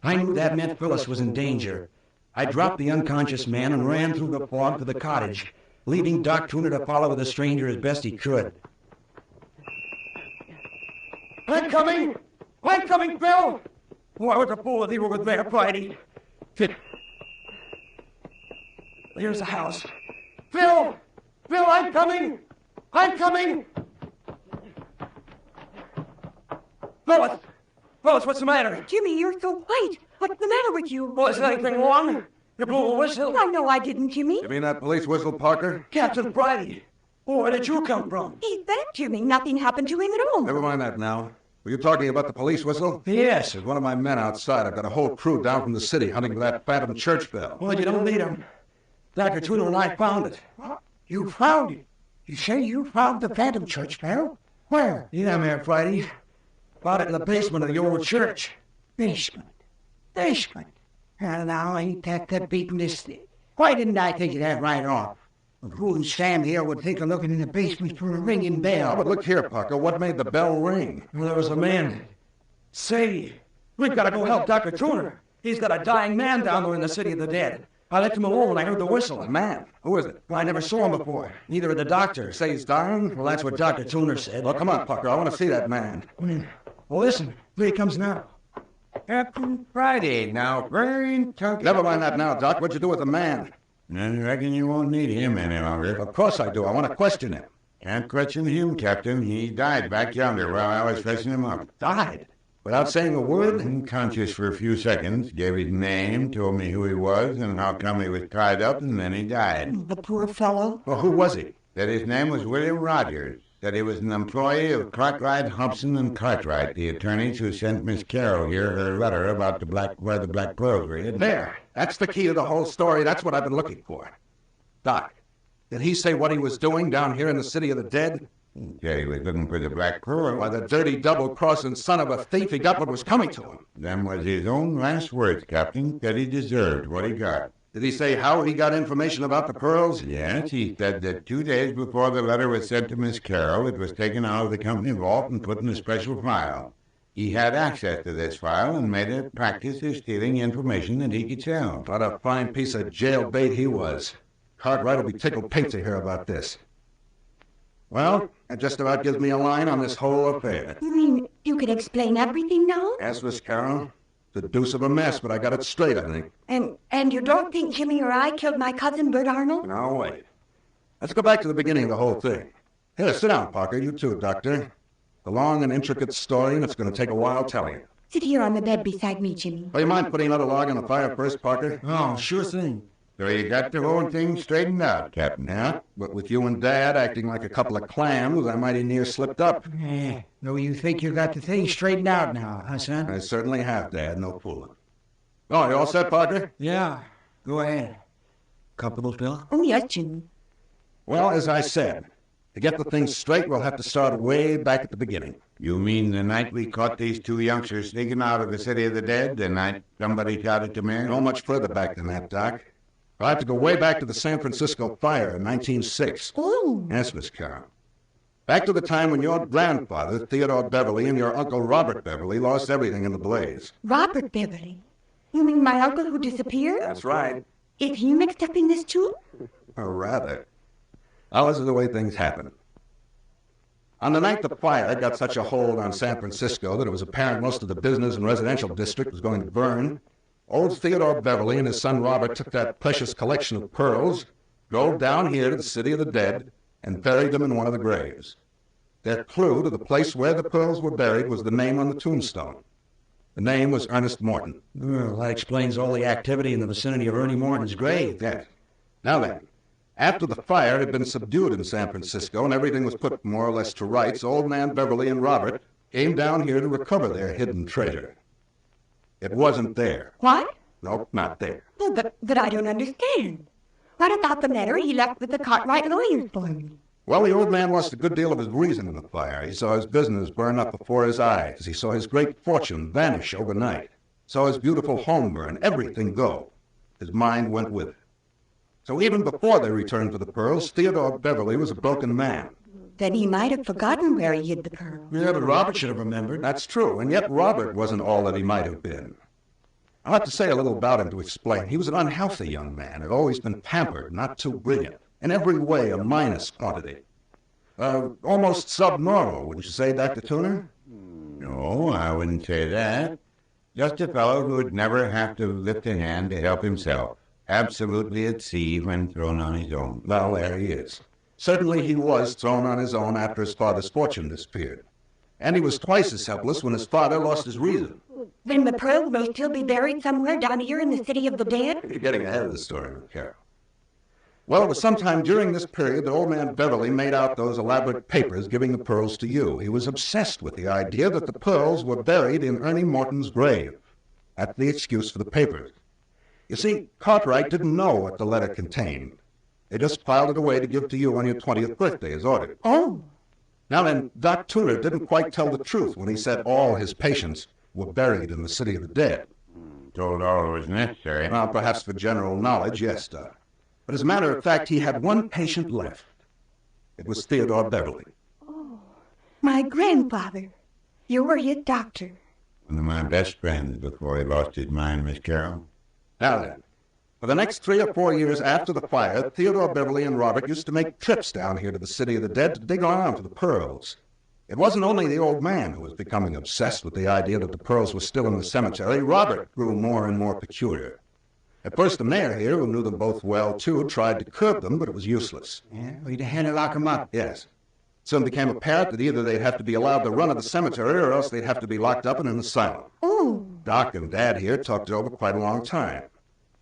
I knew that meant Phyllis was in danger. I dropped the unconscious man and ran through the fog to the cottage, leaving Doc Tuner to follow with the stranger as best he could. I'm coming! I'm coming, Bill! Oh, I was a fool that you were with Mayor Friday. Here's the house. Bill! Bill, I'm coming! I'm coming! Phyllis! Phyllis, what's the matter? Jimmy, you're so white. What's the matter with you? Oh, is there anything wrong? You blew a whistle? I know I didn't, Jimmy. You mean that police whistle, Parker? Captain Friday. Oh, where did you come from? He's dead, Jimmy. Nothing happened to him at all. Never mind that now. Were you talking about the police whistle? Yes. There's one of my men outside. I've got a whole crew down from the city hunting for that phantom church bell. Well, you don't need him. Dr. Tuner and I found it. You found it? You say you found the phantom church bell? Where? Yeah, Mayor Friday. Found it in the basement of the old church. Basement. Basement. Now, ain't that the beatin'est thing? Why didn't I think of that right off? Who and Sam here would think of looking in the basement for a ringing bell? Oh, but look here, Parker. What made the bell ring? Well, there was a man. Say, we've got to go help Dr. Tuner. He's got a dying man down there in the city of the dead. I left him alone when I heard the whistle. A man? Who is it? Well, I never saw him before. Neither did the doctor. Say he's dying? Well, that's what Dr. Tuner said. Well, come on, Parker. I want to see that man. Well, listen. Here he comes now. Captain Friday, now, very talking. Never mind that now, Doc. What'd you do with the man? I reckon you won't need him any longer. Of course I do. I want to question him. Can't question him, Captain. He died back yonder while I was fetching him up. Died? Without saying a word? Unconscious for a few seconds, gave his name, told me who he was, and how come he was tied up, and then he died. The poor fellow. Well, who was he? Said his name was William Rogers. Said he was an employee of Cartwright, Hobson, and Cartwright, the attorneys who sent Miss Carroll here her letter about where the black pearls were hidden. There. That's the key to the whole story. That's what I've been looking for. Doc, did he say what he was doing down here in the City of the Dead? Said he was looking for the black pearl. Why, the dirty, double-crossing son of a thief, he got what was coming to him. Them was his own last words, Captain. Said he deserved what he got. Did he say how he got information about the pearls? Yes, he said that 2 days before the letter was sent to Miss Carroll, it was taken out of the company vault and put in a special file. He had access to this file and made a practice of stealing information that he could sell. What a fine piece of jail bait he was. Cartwright will be tickled pink to hear about this. Well, that just about gives me a line on this whole affair. You mean you could explain everything now? Yes, Miss Carroll. It's a deuce of a mess, but I got it straight, I think. And you don't think Jimmy or I killed my cousin Bert Arnold? Now, wait. Let's go back to the beginning of the whole thing. Here, sit down, Parker. You too, Doctor. The long and intricate story, and it's going to take a while telling it. Sit here on the bed beside me, Jimmy. Do you mind putting another log on the fire first, Parker? Oh, sure thing. So you got the whole thing straightened out, Captain. Yeah, but with you and Dad acting like a couple of clams, I mighty near slipped up. No, you think you got the thing straightened out now, huh, son? I certainly have, Dad. No fooling. Oh, you all set, Parker? Yeah. Go ahead. Comfortable, Phil? Oh, yes, Jimmy. Well, as I said, to get the thing straight, we'll have to start way back at the beginning. You mean the night we caught these two youngsters sneaking out of the City of the Dead? The night somebody shouted to me? No much further back than that, Doc. I have to go way back to the San Francisco fire in 1906. Oh. Yes, Miss Carroll. Back to the time when your grandfather, Theodore Beverly, and your uncle Robert Beverly lost everything in the blaze. Robert Beverly? You mean my uncle who disappeared? That's right. Is he mixed up in this too? Or rather. Now, this is the way things happen. On the night the fire got such a hold on San Francisco that it was apparent most of the business and residential district was going to burn, old Theodore Beverly and his son Robert took that precious collection of pearls, drove down here to the City of the Dead, and buried them in one of the graves. Their clue to the place where the pearls were buried was the name on the tombstone. The name was Ernest Morton. Well, that explains all the activity in the vicinity of Ernie Morton's grave. Yes. Now then, after the fire had been subdued in San Francisco and everything was put more or less to rights, old man Beverly and Robert came down here to recover their hidden treasure. It wasn't there. What? Nope, not there. Well, but I don't understand. What about the letter he left with the Cartwright lawyers for me? Well, the old man lost a good deal of his reason in the fire. He saw his business burn up before his eyes. He saw his great fortune vanish overnight. Saw his beautiful home burn, everything go. His mind went with it. So even before they returned for the pearls, Theodore Beverly was a broken man. Then he might have forgotten where he hid the pearls. Yeah, but Robert should have remembered. That's true, and yet Robert wasn't all that he might have been. I'll have to say a little about him to explain. He was an unhealthy young man, had always been pampered, not too brilliant. In every way, a minus quantity. Almost subnormal, wouldn't you say, Dr. Tuner? No, I wouldn't say that. Just a fellow who'd never have to lift a hand to help himself. Absolutely at sea when thrown on his own. Well, there he is. Certainly he was thrown on his own after his father's fortune disappeared. And he was twice as helpless when his father lost his reason. Then the pearls will still be buried somewhere down here in the City of the Dead? You're getting ahead of the story, Carol. Well, it was sometime during this period that old man Beverly made out those elaborate papers giving the pearls to you. He was obsessed with the idea that the pearls were buried in Ernie Morton's grave. That's the excuse for the papers. You see, Cartwright didn't know what the letter contained. They just filed it away to give to you on your 20th birthday as ordered. Oh. Now then, Doc Tuner didn't quite tell the truth when he said all his patients were buried in the City of the Dead. Told all that was necessary. Well, perhaps for general knowledge, yes, Doc. But as a matter of fact, he had one patient left. It was Theodore Beverly. Oh, my grandfather. You were his doctor. One of my best friends before he lost his mind, Miss Carroll. Now then, for the next 3 or 4 years after the fire, Theodore Beverly and Robert used to make trips down here to the City of the Dead to dig around for the pearls. It wasn't only the old man who was becoming obsessed with the idea that the pearls were still in the cemetery. Robert grew more and more peculiar. At first, the mayor here, who knew them both well, too, tried to curb them, but it was useless. Yeah, we'd had to lock 'em up. Yes. Soon became apparent that either they'd have to be allowed the run of the cemetery or else they'd have to be locked up in an asylum. Oh. Doc and Dad here talked it over quite a long time.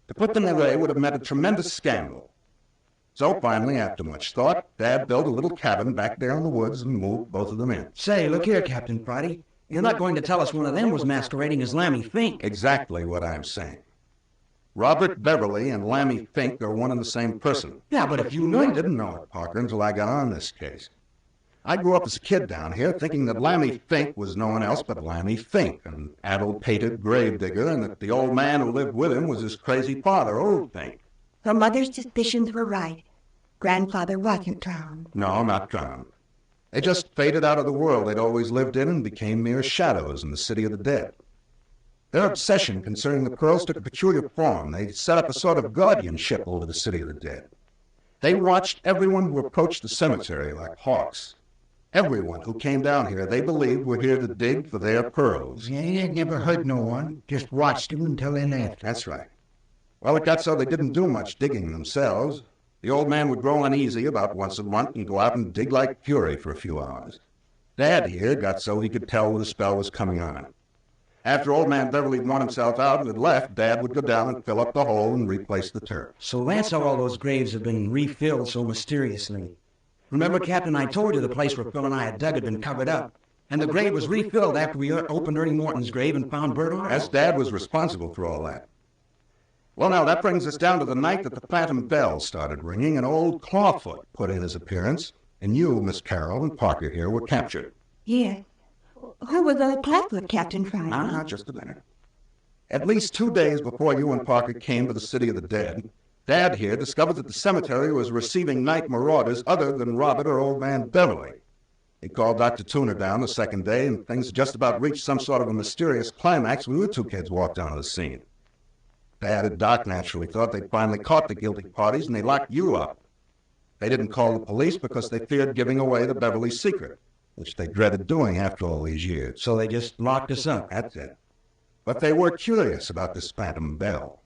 To put them away would have meant a tremendous scandal. So finally, after much thought, Dad built a little cabin back there in the woods and moved both of them in. Say, look here, Captain Friday. You're not going to tell us one of them was masquerading as Lammy Fink. Exactly what I'm saying. Robert Beverly and Lammy Fink are one and the same person. Yeah, but if you know... I didn't know it, Parker, until I got on this case. I grew up as a kid down here thinking that Lammy Fink was no one else but Lammy Fink, an addle-pated gravedigger, and that the old man who lived with him was his crazy father, Old Fink. Her mother's suspicions were right. Grandfather wasn't drowned. No, not drowned. They just faded out of the world they'd always lived in and became mere shadows in the city of the dead. Their obsession concerning the pearls took a peculiar form. They set up a sort of guardianship over the city of the dead. They watched everyone who approached the cemetery like hawks. Everyone who came down here, they believed, were here to dig for their pearls. Yeah, they never hurt no one. Just watched them until they left. That's right. Well, it got so they didn't do much digging themselves. The old man would grow uneasy about once a month and go out and dig like fury for a few hours. Dad here got so he could tell when the spell was coming on. After old man Beverly had worn himself out and had left, Dad would go down and fill up the hole and replace the turf. So that's how all those graves have been refilled so mysteriously. Remember, Captain, I told you the place where Phil and I had dug had been covered up. And the grave was refilled after we opened Ernie Morton's grave and found Bert Arnold. As Dad was responsible for all that. Well, now, that brings us down to the night that the Phantom Bell started ringing and old Clawfoot put in his appearance, and you, Miss Carroll, and Parker here were captured. Yes. Who was old Clawfoot, Captain Friday? Now, just a minute. At least 2 days before you and Parker came to the city of the dead, Dad here discovered that the cemetery was receiving night marauders other than Robert or old man Beverly. He called Dr. Tooner down the second day, and things just about reached some sort of a mysterious climax when you two kids walked onto the scene. Dad and Doc naturally thought they'd finally caught the guilty parties, and they locked you up. They didn't call the police because they feared giving away the Beverly secret, which they dreaded doing after all these years. So they just locked us up. That's it. But they were curious about this Phantom Bell.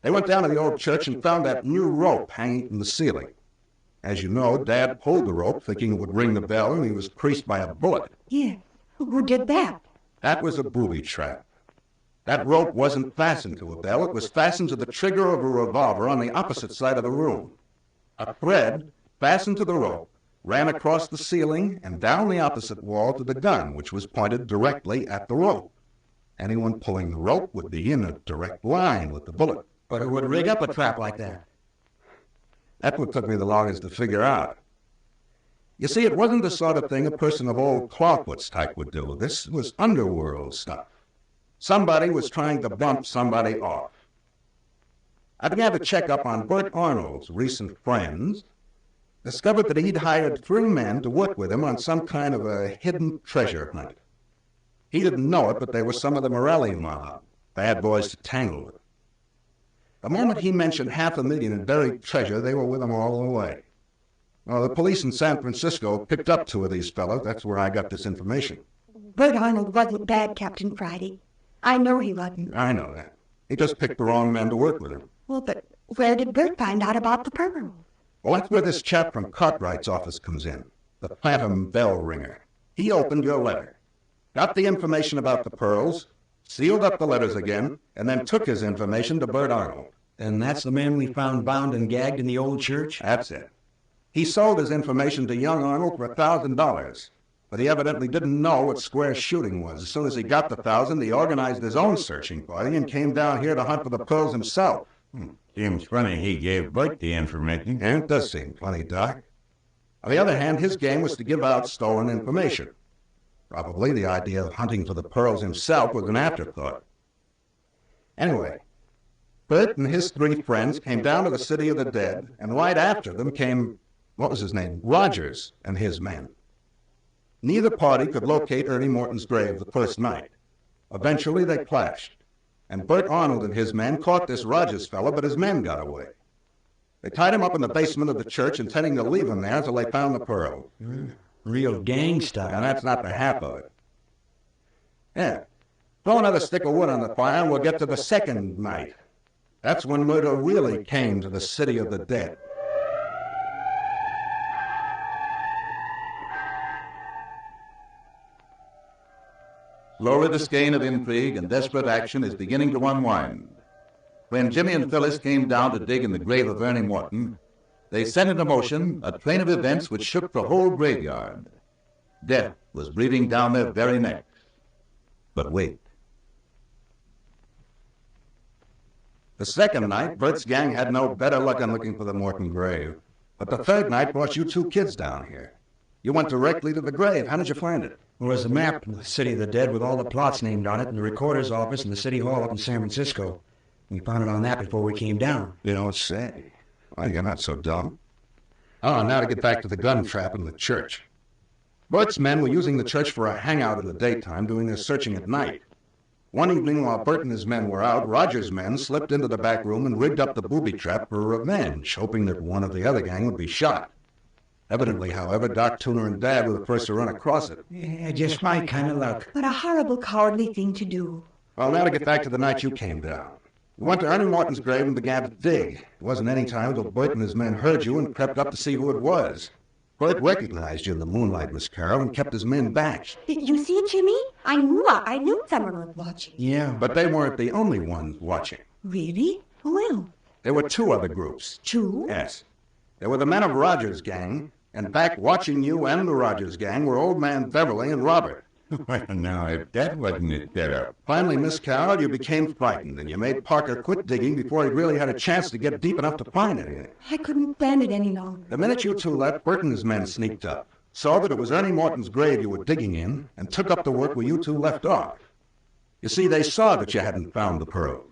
They went down to the old church and found that new rope hanging from the ceiling. As you know, Dad pulled the rope thinking it would ring the bell, and he was creased by a bullet. Yes. Who did that? That was a booby trap. That rope wasn't fastened to a bell. It was fastened to the trigger of a revolver on the opposite side of the room. A thread, fastened to the rope, ran across the ceiling and down the opposite wall to the gun, which was pointed directly at the rope. Anyone pulling the rope would be in a direct line with the bullet. But who would rig up a trap like that? That's what took me the longest to figure out. You see, it wasn't the sort of thing a person of old Clawfoot's type would do. This was underworld stuff. Somebody was trying to bump somebody off. I began to check up on Bert Arnold's recent friends, discovered that he'd hired 3 men to work with him on some kind of a hidden treasure hunt. He didn't know it, but they were some of the Morelli mob, bad boys to tangle with. The moment he mentioned $500,000 in buried treasure, they were with him all the way. Well, the police in San Francisco picked up 2 of these fellows. That's where I got this information. Bert Arnold wasn't bad, Captain Friday. I know he wasn't. I know that. He just picked the wrong men to work with him. Well, but where did Bert find out about the pearl? Well, that's where this chap from Cartwright's office comes in, the Phantom Bell ringer. He opened your letter, got the information about the pearls, sealed up the letters again, and then took his information to Bert Arnold. And that's the man we found bound and gagged in the old church? That's it. He sold his information to young Arnold for $1,000. But he evidently didn't know what square shooting was. As soon as he got the 1,000, he organized his own searching party and came down here to hunt for the pearls himself. Seems funny he gave Bert the information. And it does seem funny, Doc. On the other hand, his game was to give out stolen information. Probably the idea of hunting for the pearls himself was an afterthought. Anyway, Bert and his 3 friends came down to the city of the dead, and right after them came, what was his name, Rogers and his men. Neither party could locate Ernie Morton's grave the first night. Eventually, they clashed, and Bert Arnold and his men caught this Rogers fellow, but his men got away. They tied him up in the basement of the church, intending to leave him there until they found the pearl. Real gang style. And that's not the half of it. Yeah. Throw another stick of wood on the fire, and we'll get to the second night. That's when murder really came to the city of the dead. Slowly the skein of intrigue and desperate action is beginning to unwind. When Jimmy and Phyllis came down to dig in the grave of Ernie Morton, they set into motion a train of events which shook the whole graveyard. Death was breathing down their very necks. But wait. The second night, Bert's gang had no better luck in looking for the Morton grave. But the third night brought you two kids down here. You went directly to the grave. How did you find it? There was a map of the City of the Dead with all the plots named on it in the recorder's office in the City Hall up in San Francisco. We found it on that before we came down. You don't say. Well, you're not so dumb. Oh, now to get back to the gun trap in the church. Bert's men were using the church for a hangout in the daytime, doing their searching at night. One evening while Bert and his men were out, Roger's men slipped into the back room and rigged up the booby trap for revenge, hoping that one of the other gang would be shot. Evidently, however, Doc, Tuner, and Dad were the first to run across it. Yeah, just my kind of luck. What a horrible, cowardly thing to do. Well, now to get back to the night you came down. You went to Ernie Morton's grave and began to dig. It wasn't any time until Bert and his men heard you and crept up to see who it was. Bert recognized you in the moonlight, Miss Carroll, and kept his men back. Did you see Jimmy? I knew someone was watching. Yeah. But they weren't the only ones watching. Really? Who else? There were two other groups. Two? Yes. There were the men of Rogers' gang, and back watching you and the Rogers gang were Old Man Beverly and Robert. Well, now, if that wasn't a setup. Finally, Miss Carroll, you became frightened, and you made Parker quit digging before he really had a chance to get deep enough to find anything. I couldn't stand it any longer. The minute you two left, Bert and his men sneaked up, saw that it was Ernie Morton's grave you were digging in, and took up the work where you two left off. You see, they saw that you hadn't found the pearls.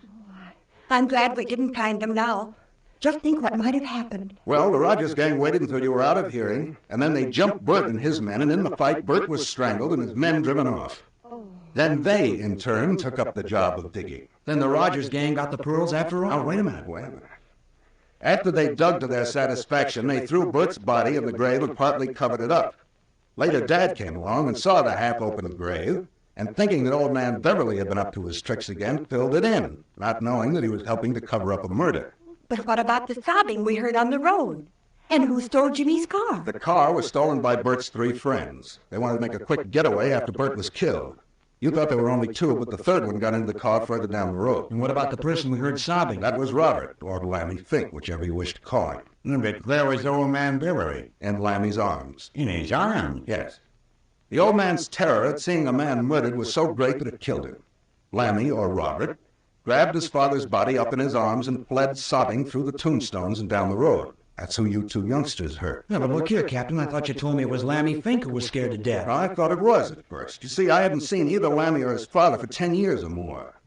I'm glad we didn't find them now. Just think what might have happened. Well, the Rogers gang waited until you were out of hearing, and then they jumped Bert and his men, and in the fight, Bert was strangled and his men driven off. Then they, in turn, took up the job of digging. Then the Rogers gang got the pearls after all? Now, wait a minute. After they dug to their satisfaction, they threw Bert's body in the grave and partly covered it up. Later, Dad came along and saw the half-open grave, and thinking that Old Man Beverly had been up to his tricks again, filled it in, not knowing that he was helping to cover up a murder. But what about the sobbing we heard on the road? And who stole Jimmy's car? The car was stolen by Bert's three friends. They wanted to make a quick getaway after Bert was killed. You thought there were only two, but the third one got into the car further down the road. And what about the person we heard sobbing? That was Robert, or Lammy Fink, whichever you wished to call him. But there was Old Man Beverly. In Lammy's arms. In his arms? Yes. The old man's terror at seeing a man murdered was so great that it killed him. Lammy, or Robert, grabbed his father's body up in his arms and fled sobbing through the tombstones and down the road. That's who you two youngsters hurt. Yeah, but look here, Captain. I thought you told me it was Lammy Fink who was scared to death. I thought it was at first. You see, I hadn't seen either Lammy or his father for 10 years or more.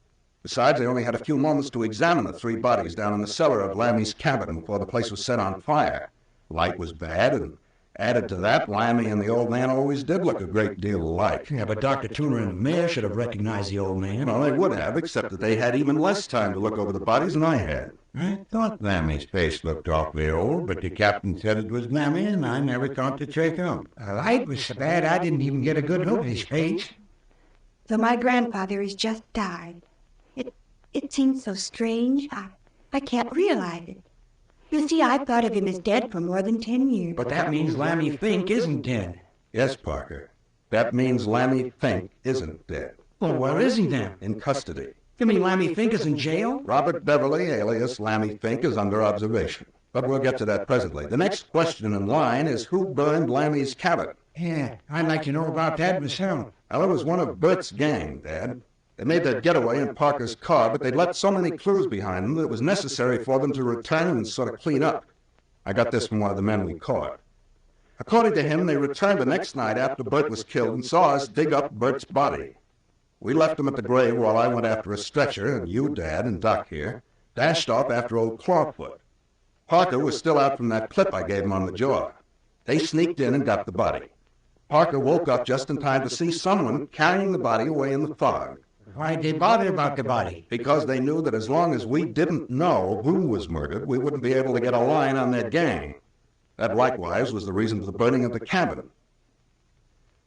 Besides, I only had a few moments to examine the three bodies down in the cellar of Lammy's cabin before the place was set on fire. Light was bad, and added to that, Lammy and the old man always did look a great deal alike. Yeah, but Dr. Tuner and the mayor should have recognized the old man. Well, they would have, except that they had even less time to look over the bodies than I had. I thought Lammy's face looked awfully old, but the captain said it was Lammy, and I never thought to check up. The light was so bad I didn't even get a good look at his face. So my grandfather has just died. It seems so strange. I can't realize it. You see, I've thought of him as dead for more than 10 years. But that means Lammy Fink isn't dead. Yes, Parker. That means Lammy Fink isn't dead. Well, where is he then? In custody. You mean Lammy Fink is in jail? Robert Beverly, alias Lammy Fink, is under observation. But we'll get to that presently. The next question in line is who burned Lammy's cabin? Yeah, I'd like to know about that myself. Well, it was one of Bert's gang, Dad. They made their getaway in Parker's car, but they'd left so many clues behind them that it was necessary for them to return and sort of clean up. I got this from one of the men we caught. According to him, they returned the next night after Bert was killed and saw us dig up Bert's body. We left him at the grave while I went after a stretcher, and you, Dad, and Doc here, dashed off after old Clawfoot. Parker was still out from that clip I gave him on the jaw. They sneaked in and got the body. Parker woke up just in time to see someone carrying the body away in the fog. Why'd they bother about the body? Because they knew that as long as we didn't know who was murdered, we wouldn't be able to get a line on their gang. That likewise was the reason for the burning of the cabin.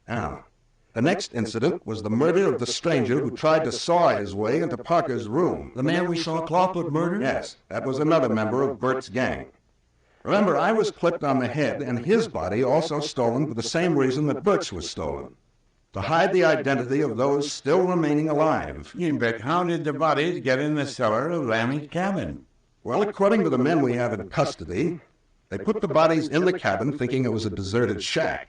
Now, The next incident was the murder of the stranger who tried to saw his way into Parker's room. The man we saw Clawfoot murder? Yes, that was another member of Bert's gang. Remember, I was clipped on the head, and his body also stolen for the same reason that Bert's was stolen. To hide the identity of those still remaining alive. Yeah, but how did the bodies get in the cellar of Lammy's cabin? Well, according to the men we have in custody, they put the bodies in the cabin thinking it was a deserted shack.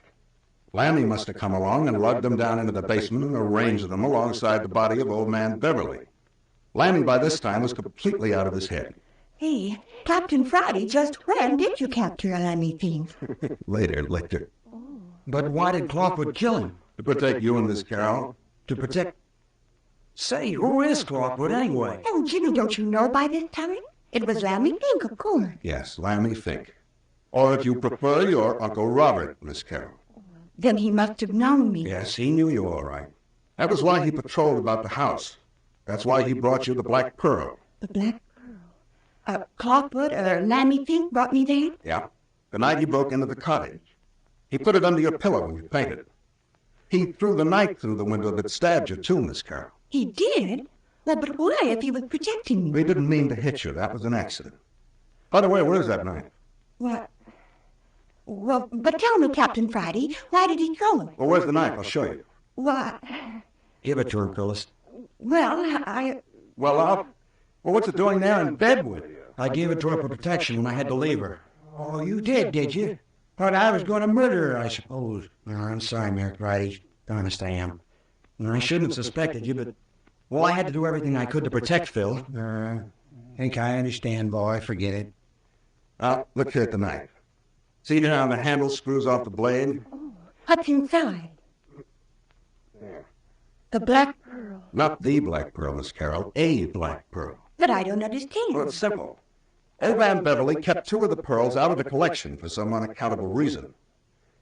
Lammy must have come along and lugged them down into the basement and arranged them alongside the body of old man Beverly. Lammy by this time was completely out of his head. Hey, Captain Friday, just when did you capture Lammy thief? Later. But why did Clawfoot kill him? To protect you and this Carol. To protect... Say, who is Clawfoot anyway? Oh, Jimmy, don't you know by this time? It was Lammy Fink, of course. Yes, Lammy Fink. Or if you prefer, your Uncle Robert, Miss Carol. Then he must have known me. Yes, he knew you all right. That was why he patrolled about the house. That's why he brought you the Black Pearl. The Black Pearl? Clawfoot or Lammy Fink brought me there? Yeah, the night he broke into the cottage. He put it under your pillow when you fainted. He threw the knife through the window that stabbed you too, Miss Carol. He did? Well, but why if he was protecting me? He didn't mean to hit you. That was an accident. By the way, where's that knife? What? Well, but tell me, Captain Friday, why did he throw it? Well, where's the knife? I'll show you. What? Give it to him, Phyllis. Well, Well, what's it doing there in bed with you? I gave it to her for protection when I had to leave her. Oh, you did you? Thought I was going to murder her, I suppose. Oh, I'm sorry, Mayor Friday. Honest, I am. I shouldn't have suspected you, but... Well, I had to do everything I could to protect Phil. Think I understand, boy. Forget it. Look here at the knife. See how the handle screws off the blade? What's inside? There. The Black Pearl. Not the Black Pearl, Miss Carroll. A Black Pearl. But I don't understand. Well, it's simple. Old man Beverly kept 2 of the pearls out of the collection for some unaccountable reason.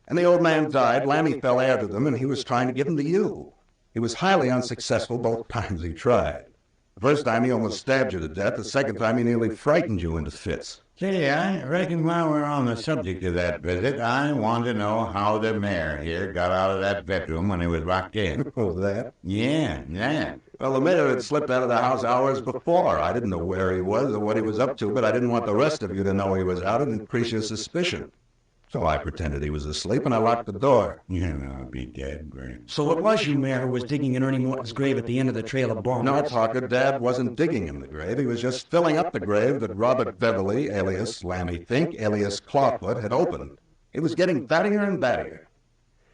And the old man died, Lammy fell heir to them, and he was trying to give them to you. He was highly unsuccessful both times he tried. The first time he almost stabbed you to death. The second time he nearly frightened you into fits. Say, I reckon while we're on the subject of that visit, I want to know how the mayor here got out of that bedroom when he was locked in. Oh, that? Yeah, that. Well, the mayor had slipped out of the house hours before. I didn't know where he was or what he was up to, but I didn't want the rest of you to know he was out and increase your suspicion. So I pretended he was asleep, and I locked the door. You know, I'll be dead, Graham. So it was you, Mayor, who was digging in Ernie Morton's grave at the end of the trail of bones? No, Parker, Dad wasn't digging in the grave. He was just filling up the grave that Robert Beverly, alias Lammy Fink, alias Clawfoot, had opened. It was getting battier and battier.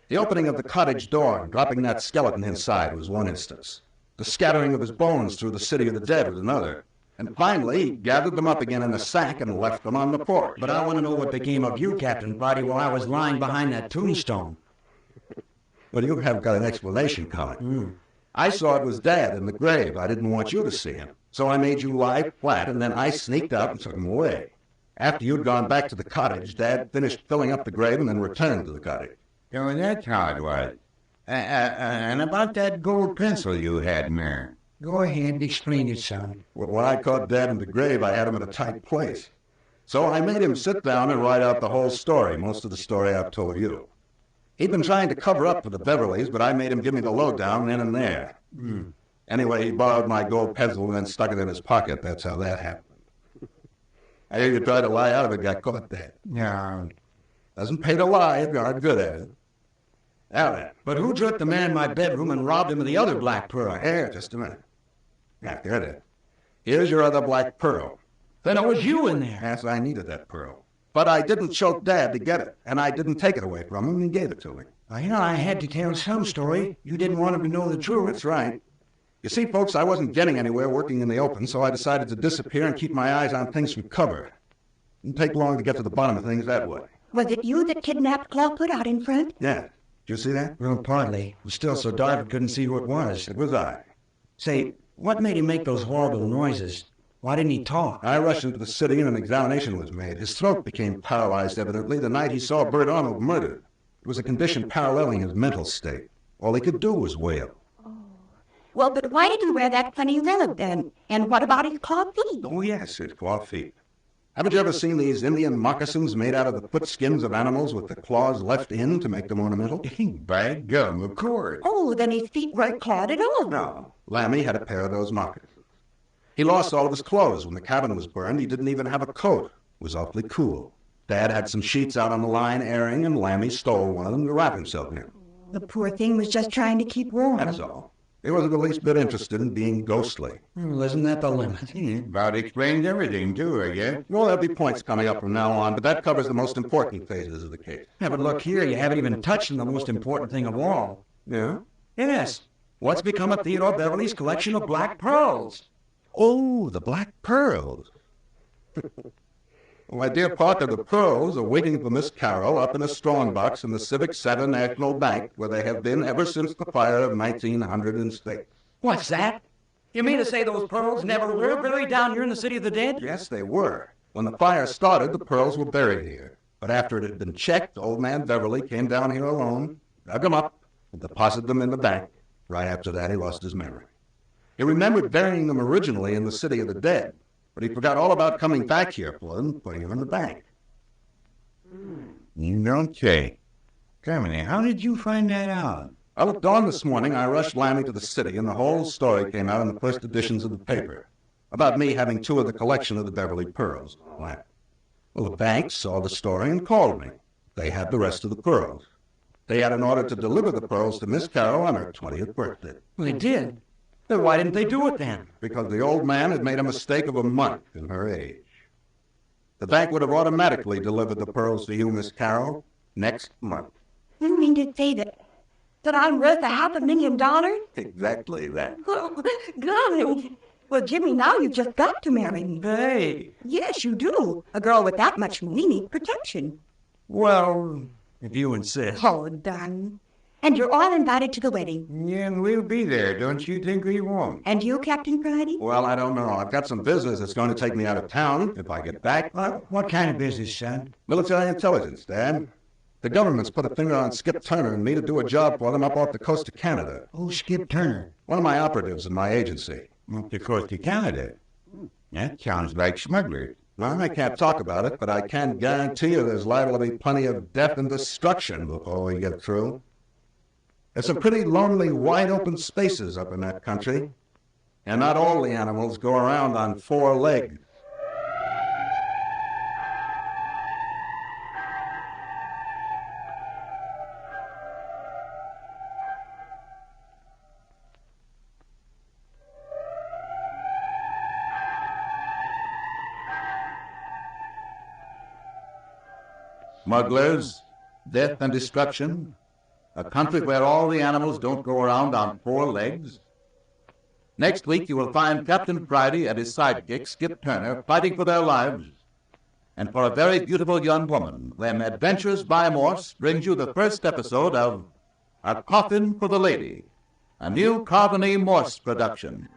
The opening of the cottage door and dropping that skeleton inside was one instance. The scattering of his bones through the city of the dead was another. And finally, he gathered them up again in a sack and left them on the porch. But I want to know what became of you, Captain Friday, while I was lying behind that tombstone. Well, you have got an explanation coming. I saw it was Dad in the grave. I didn't want you to see him. So I made you lie flat, and then I sneaked out and took him away. After you'd gone back to the cottage, Dad finished filling up the grave and then returned to the cottage. So that's how it was. And about that gold pencil you had, Mayor. Go ahead and explain it, son. Well, when I caught Dad in the grave, I had him in a tight place. So I made him sit down and write out the whole story, most of the story I've told you. He'd been trying to cover up for the Beverleys, but I made him give me the lowdown then and there. Anyway, he borrowed my gold pencil and then stuck it in his pocket. That's how that happened. I hear you tried to lie out of it, got caught, Dad. No. Doesn't pay to lie if you aren't good at it. Now then. But who jerked the man in my bedroom and robbed him of the other Black Pearl? Here, just a minute. Yeah, there it is. Here's your other Black Pearl. Then it was you in there. Yes, I needed that pearl. But I didn't choke Dad to get it, and I didn't take it away from him. He gave it to me. Well, you know, I had to tell some story. You didn't want him to know the truth. That's right. You see, folks, I wasn't getting anywhere working in the open, so I decided to disappear and keep my eyes on things from cover. Didn't take long to get to the bottom of things that way. Was it you that kidnapped Clawfoot out in front? Yeah. Did you see that? Well, partly. It was still so dark I couldn't see who it was. It was I. Say, what made him make those horrible noises? Why didn't he talk? I rushed into the city and an examination was made. His throat became paralyzed, evidently, the night he saw Bert Arnold murdered. It was a condition paralleling his mental state. All he could do was wail. Well, but why did he wear that funny limp then? And what about his claw feet? Oh, yes, his claw feet. Haven't you ever seen these Indian moccasins made out of the foot skins of animals with the claws left in to make them ornamental? By gum, of course. Oh, then his feet weren't clawed at all. No. Lammy had a pair of those moccasins. He lost all of his clothes when the cabin was burned. He didn't even have a coat. It was awfully cool. Dad had some sheets out on the line airing, and Lammy stole one of them to wrap himself in. The poor thing was just trying to keep warm. That's all. He wasn't the least bit interested in being ghostly. Well, isn't that the limit? About explains everything, too, I guess. Well, there'll be points coming up from now on, but that covers the most important phases of the case. Yeah, but look here, you haven't even touched on the most important thing of all. Yeah? Yes. What's become of Theodore Beverly's collection of black pearls? Oh, the black pearls. My dear partner, the pearls are waiting for Miss Carroll up in a strongbox in the Civic Center National Bank, where they have been ever since the fire of 1906. What's that? You mean to say those pearls never were buried down here in the City of the Dead? Yes, they were. When the fire started, the pearls were buried here. But after it had been checked, old man Beverly came down here alone, dug them up, and deposited them in the bank. Right after that, he lost his memory. He remembered burying them originally in the City of the Dead, but he forgot all about coming back here for them, putting them in the bank. You don't say. Germany, how did you find that out? Well, at dawn this morning, I rushed Lammy to the city, and the whole story came out in the first editions of the paper about me having two of the collection of the Beverly pearls. Well, the bank saw the story and called me. They had the rest of the pearls. They had an order to deliver the pearls to Miss Carroll on her 20th birthday. Well, they did. Then why didn't they do it then? Because the old man had made a mistake of a month in her age. The bank would have automatically delivered the pearls to you, Miss Carroll, next month. You mean to say that I'm worth $500,000? Exactly that. Oh, golly. Well, Jimmy, now you've just got to marry me. Hey. Yes, you do. A girl with that much money needs protection. Well, if you insist. Oh, darling. And you're all invited to the wedding. Yeah, we'll be there. Don't you think we won't? And you, Captain Friday? Well, I don't know. I've got some business that's going to take me out of town if I get back. What kind of business, son? Military intelligence, Dad. The government's put a finger on Skip Turner and me to do a job for them up off the coast of Canada. Oh, Skip Turner. One of my operatives in my agency. Off the coast of Canada? That sounds like smugglers. Well, I can't talk about it, but I can guarantee you there's liable to be plenty of death and destruction before we get through. There's some pretty lonely, wide-open spaces up in that country, and not all the animals go around on four legs. Smugglers, death and destruction, a country where all the animals don't go around on four legs. Next week you will find Captain Friday and his sidekick, Skip Turner, fighting for their lives. And for a very beautiful young woman, when Adventures by Morse brings you the first episode of A Coffin for the Lady, a new Carvin E. Morse production.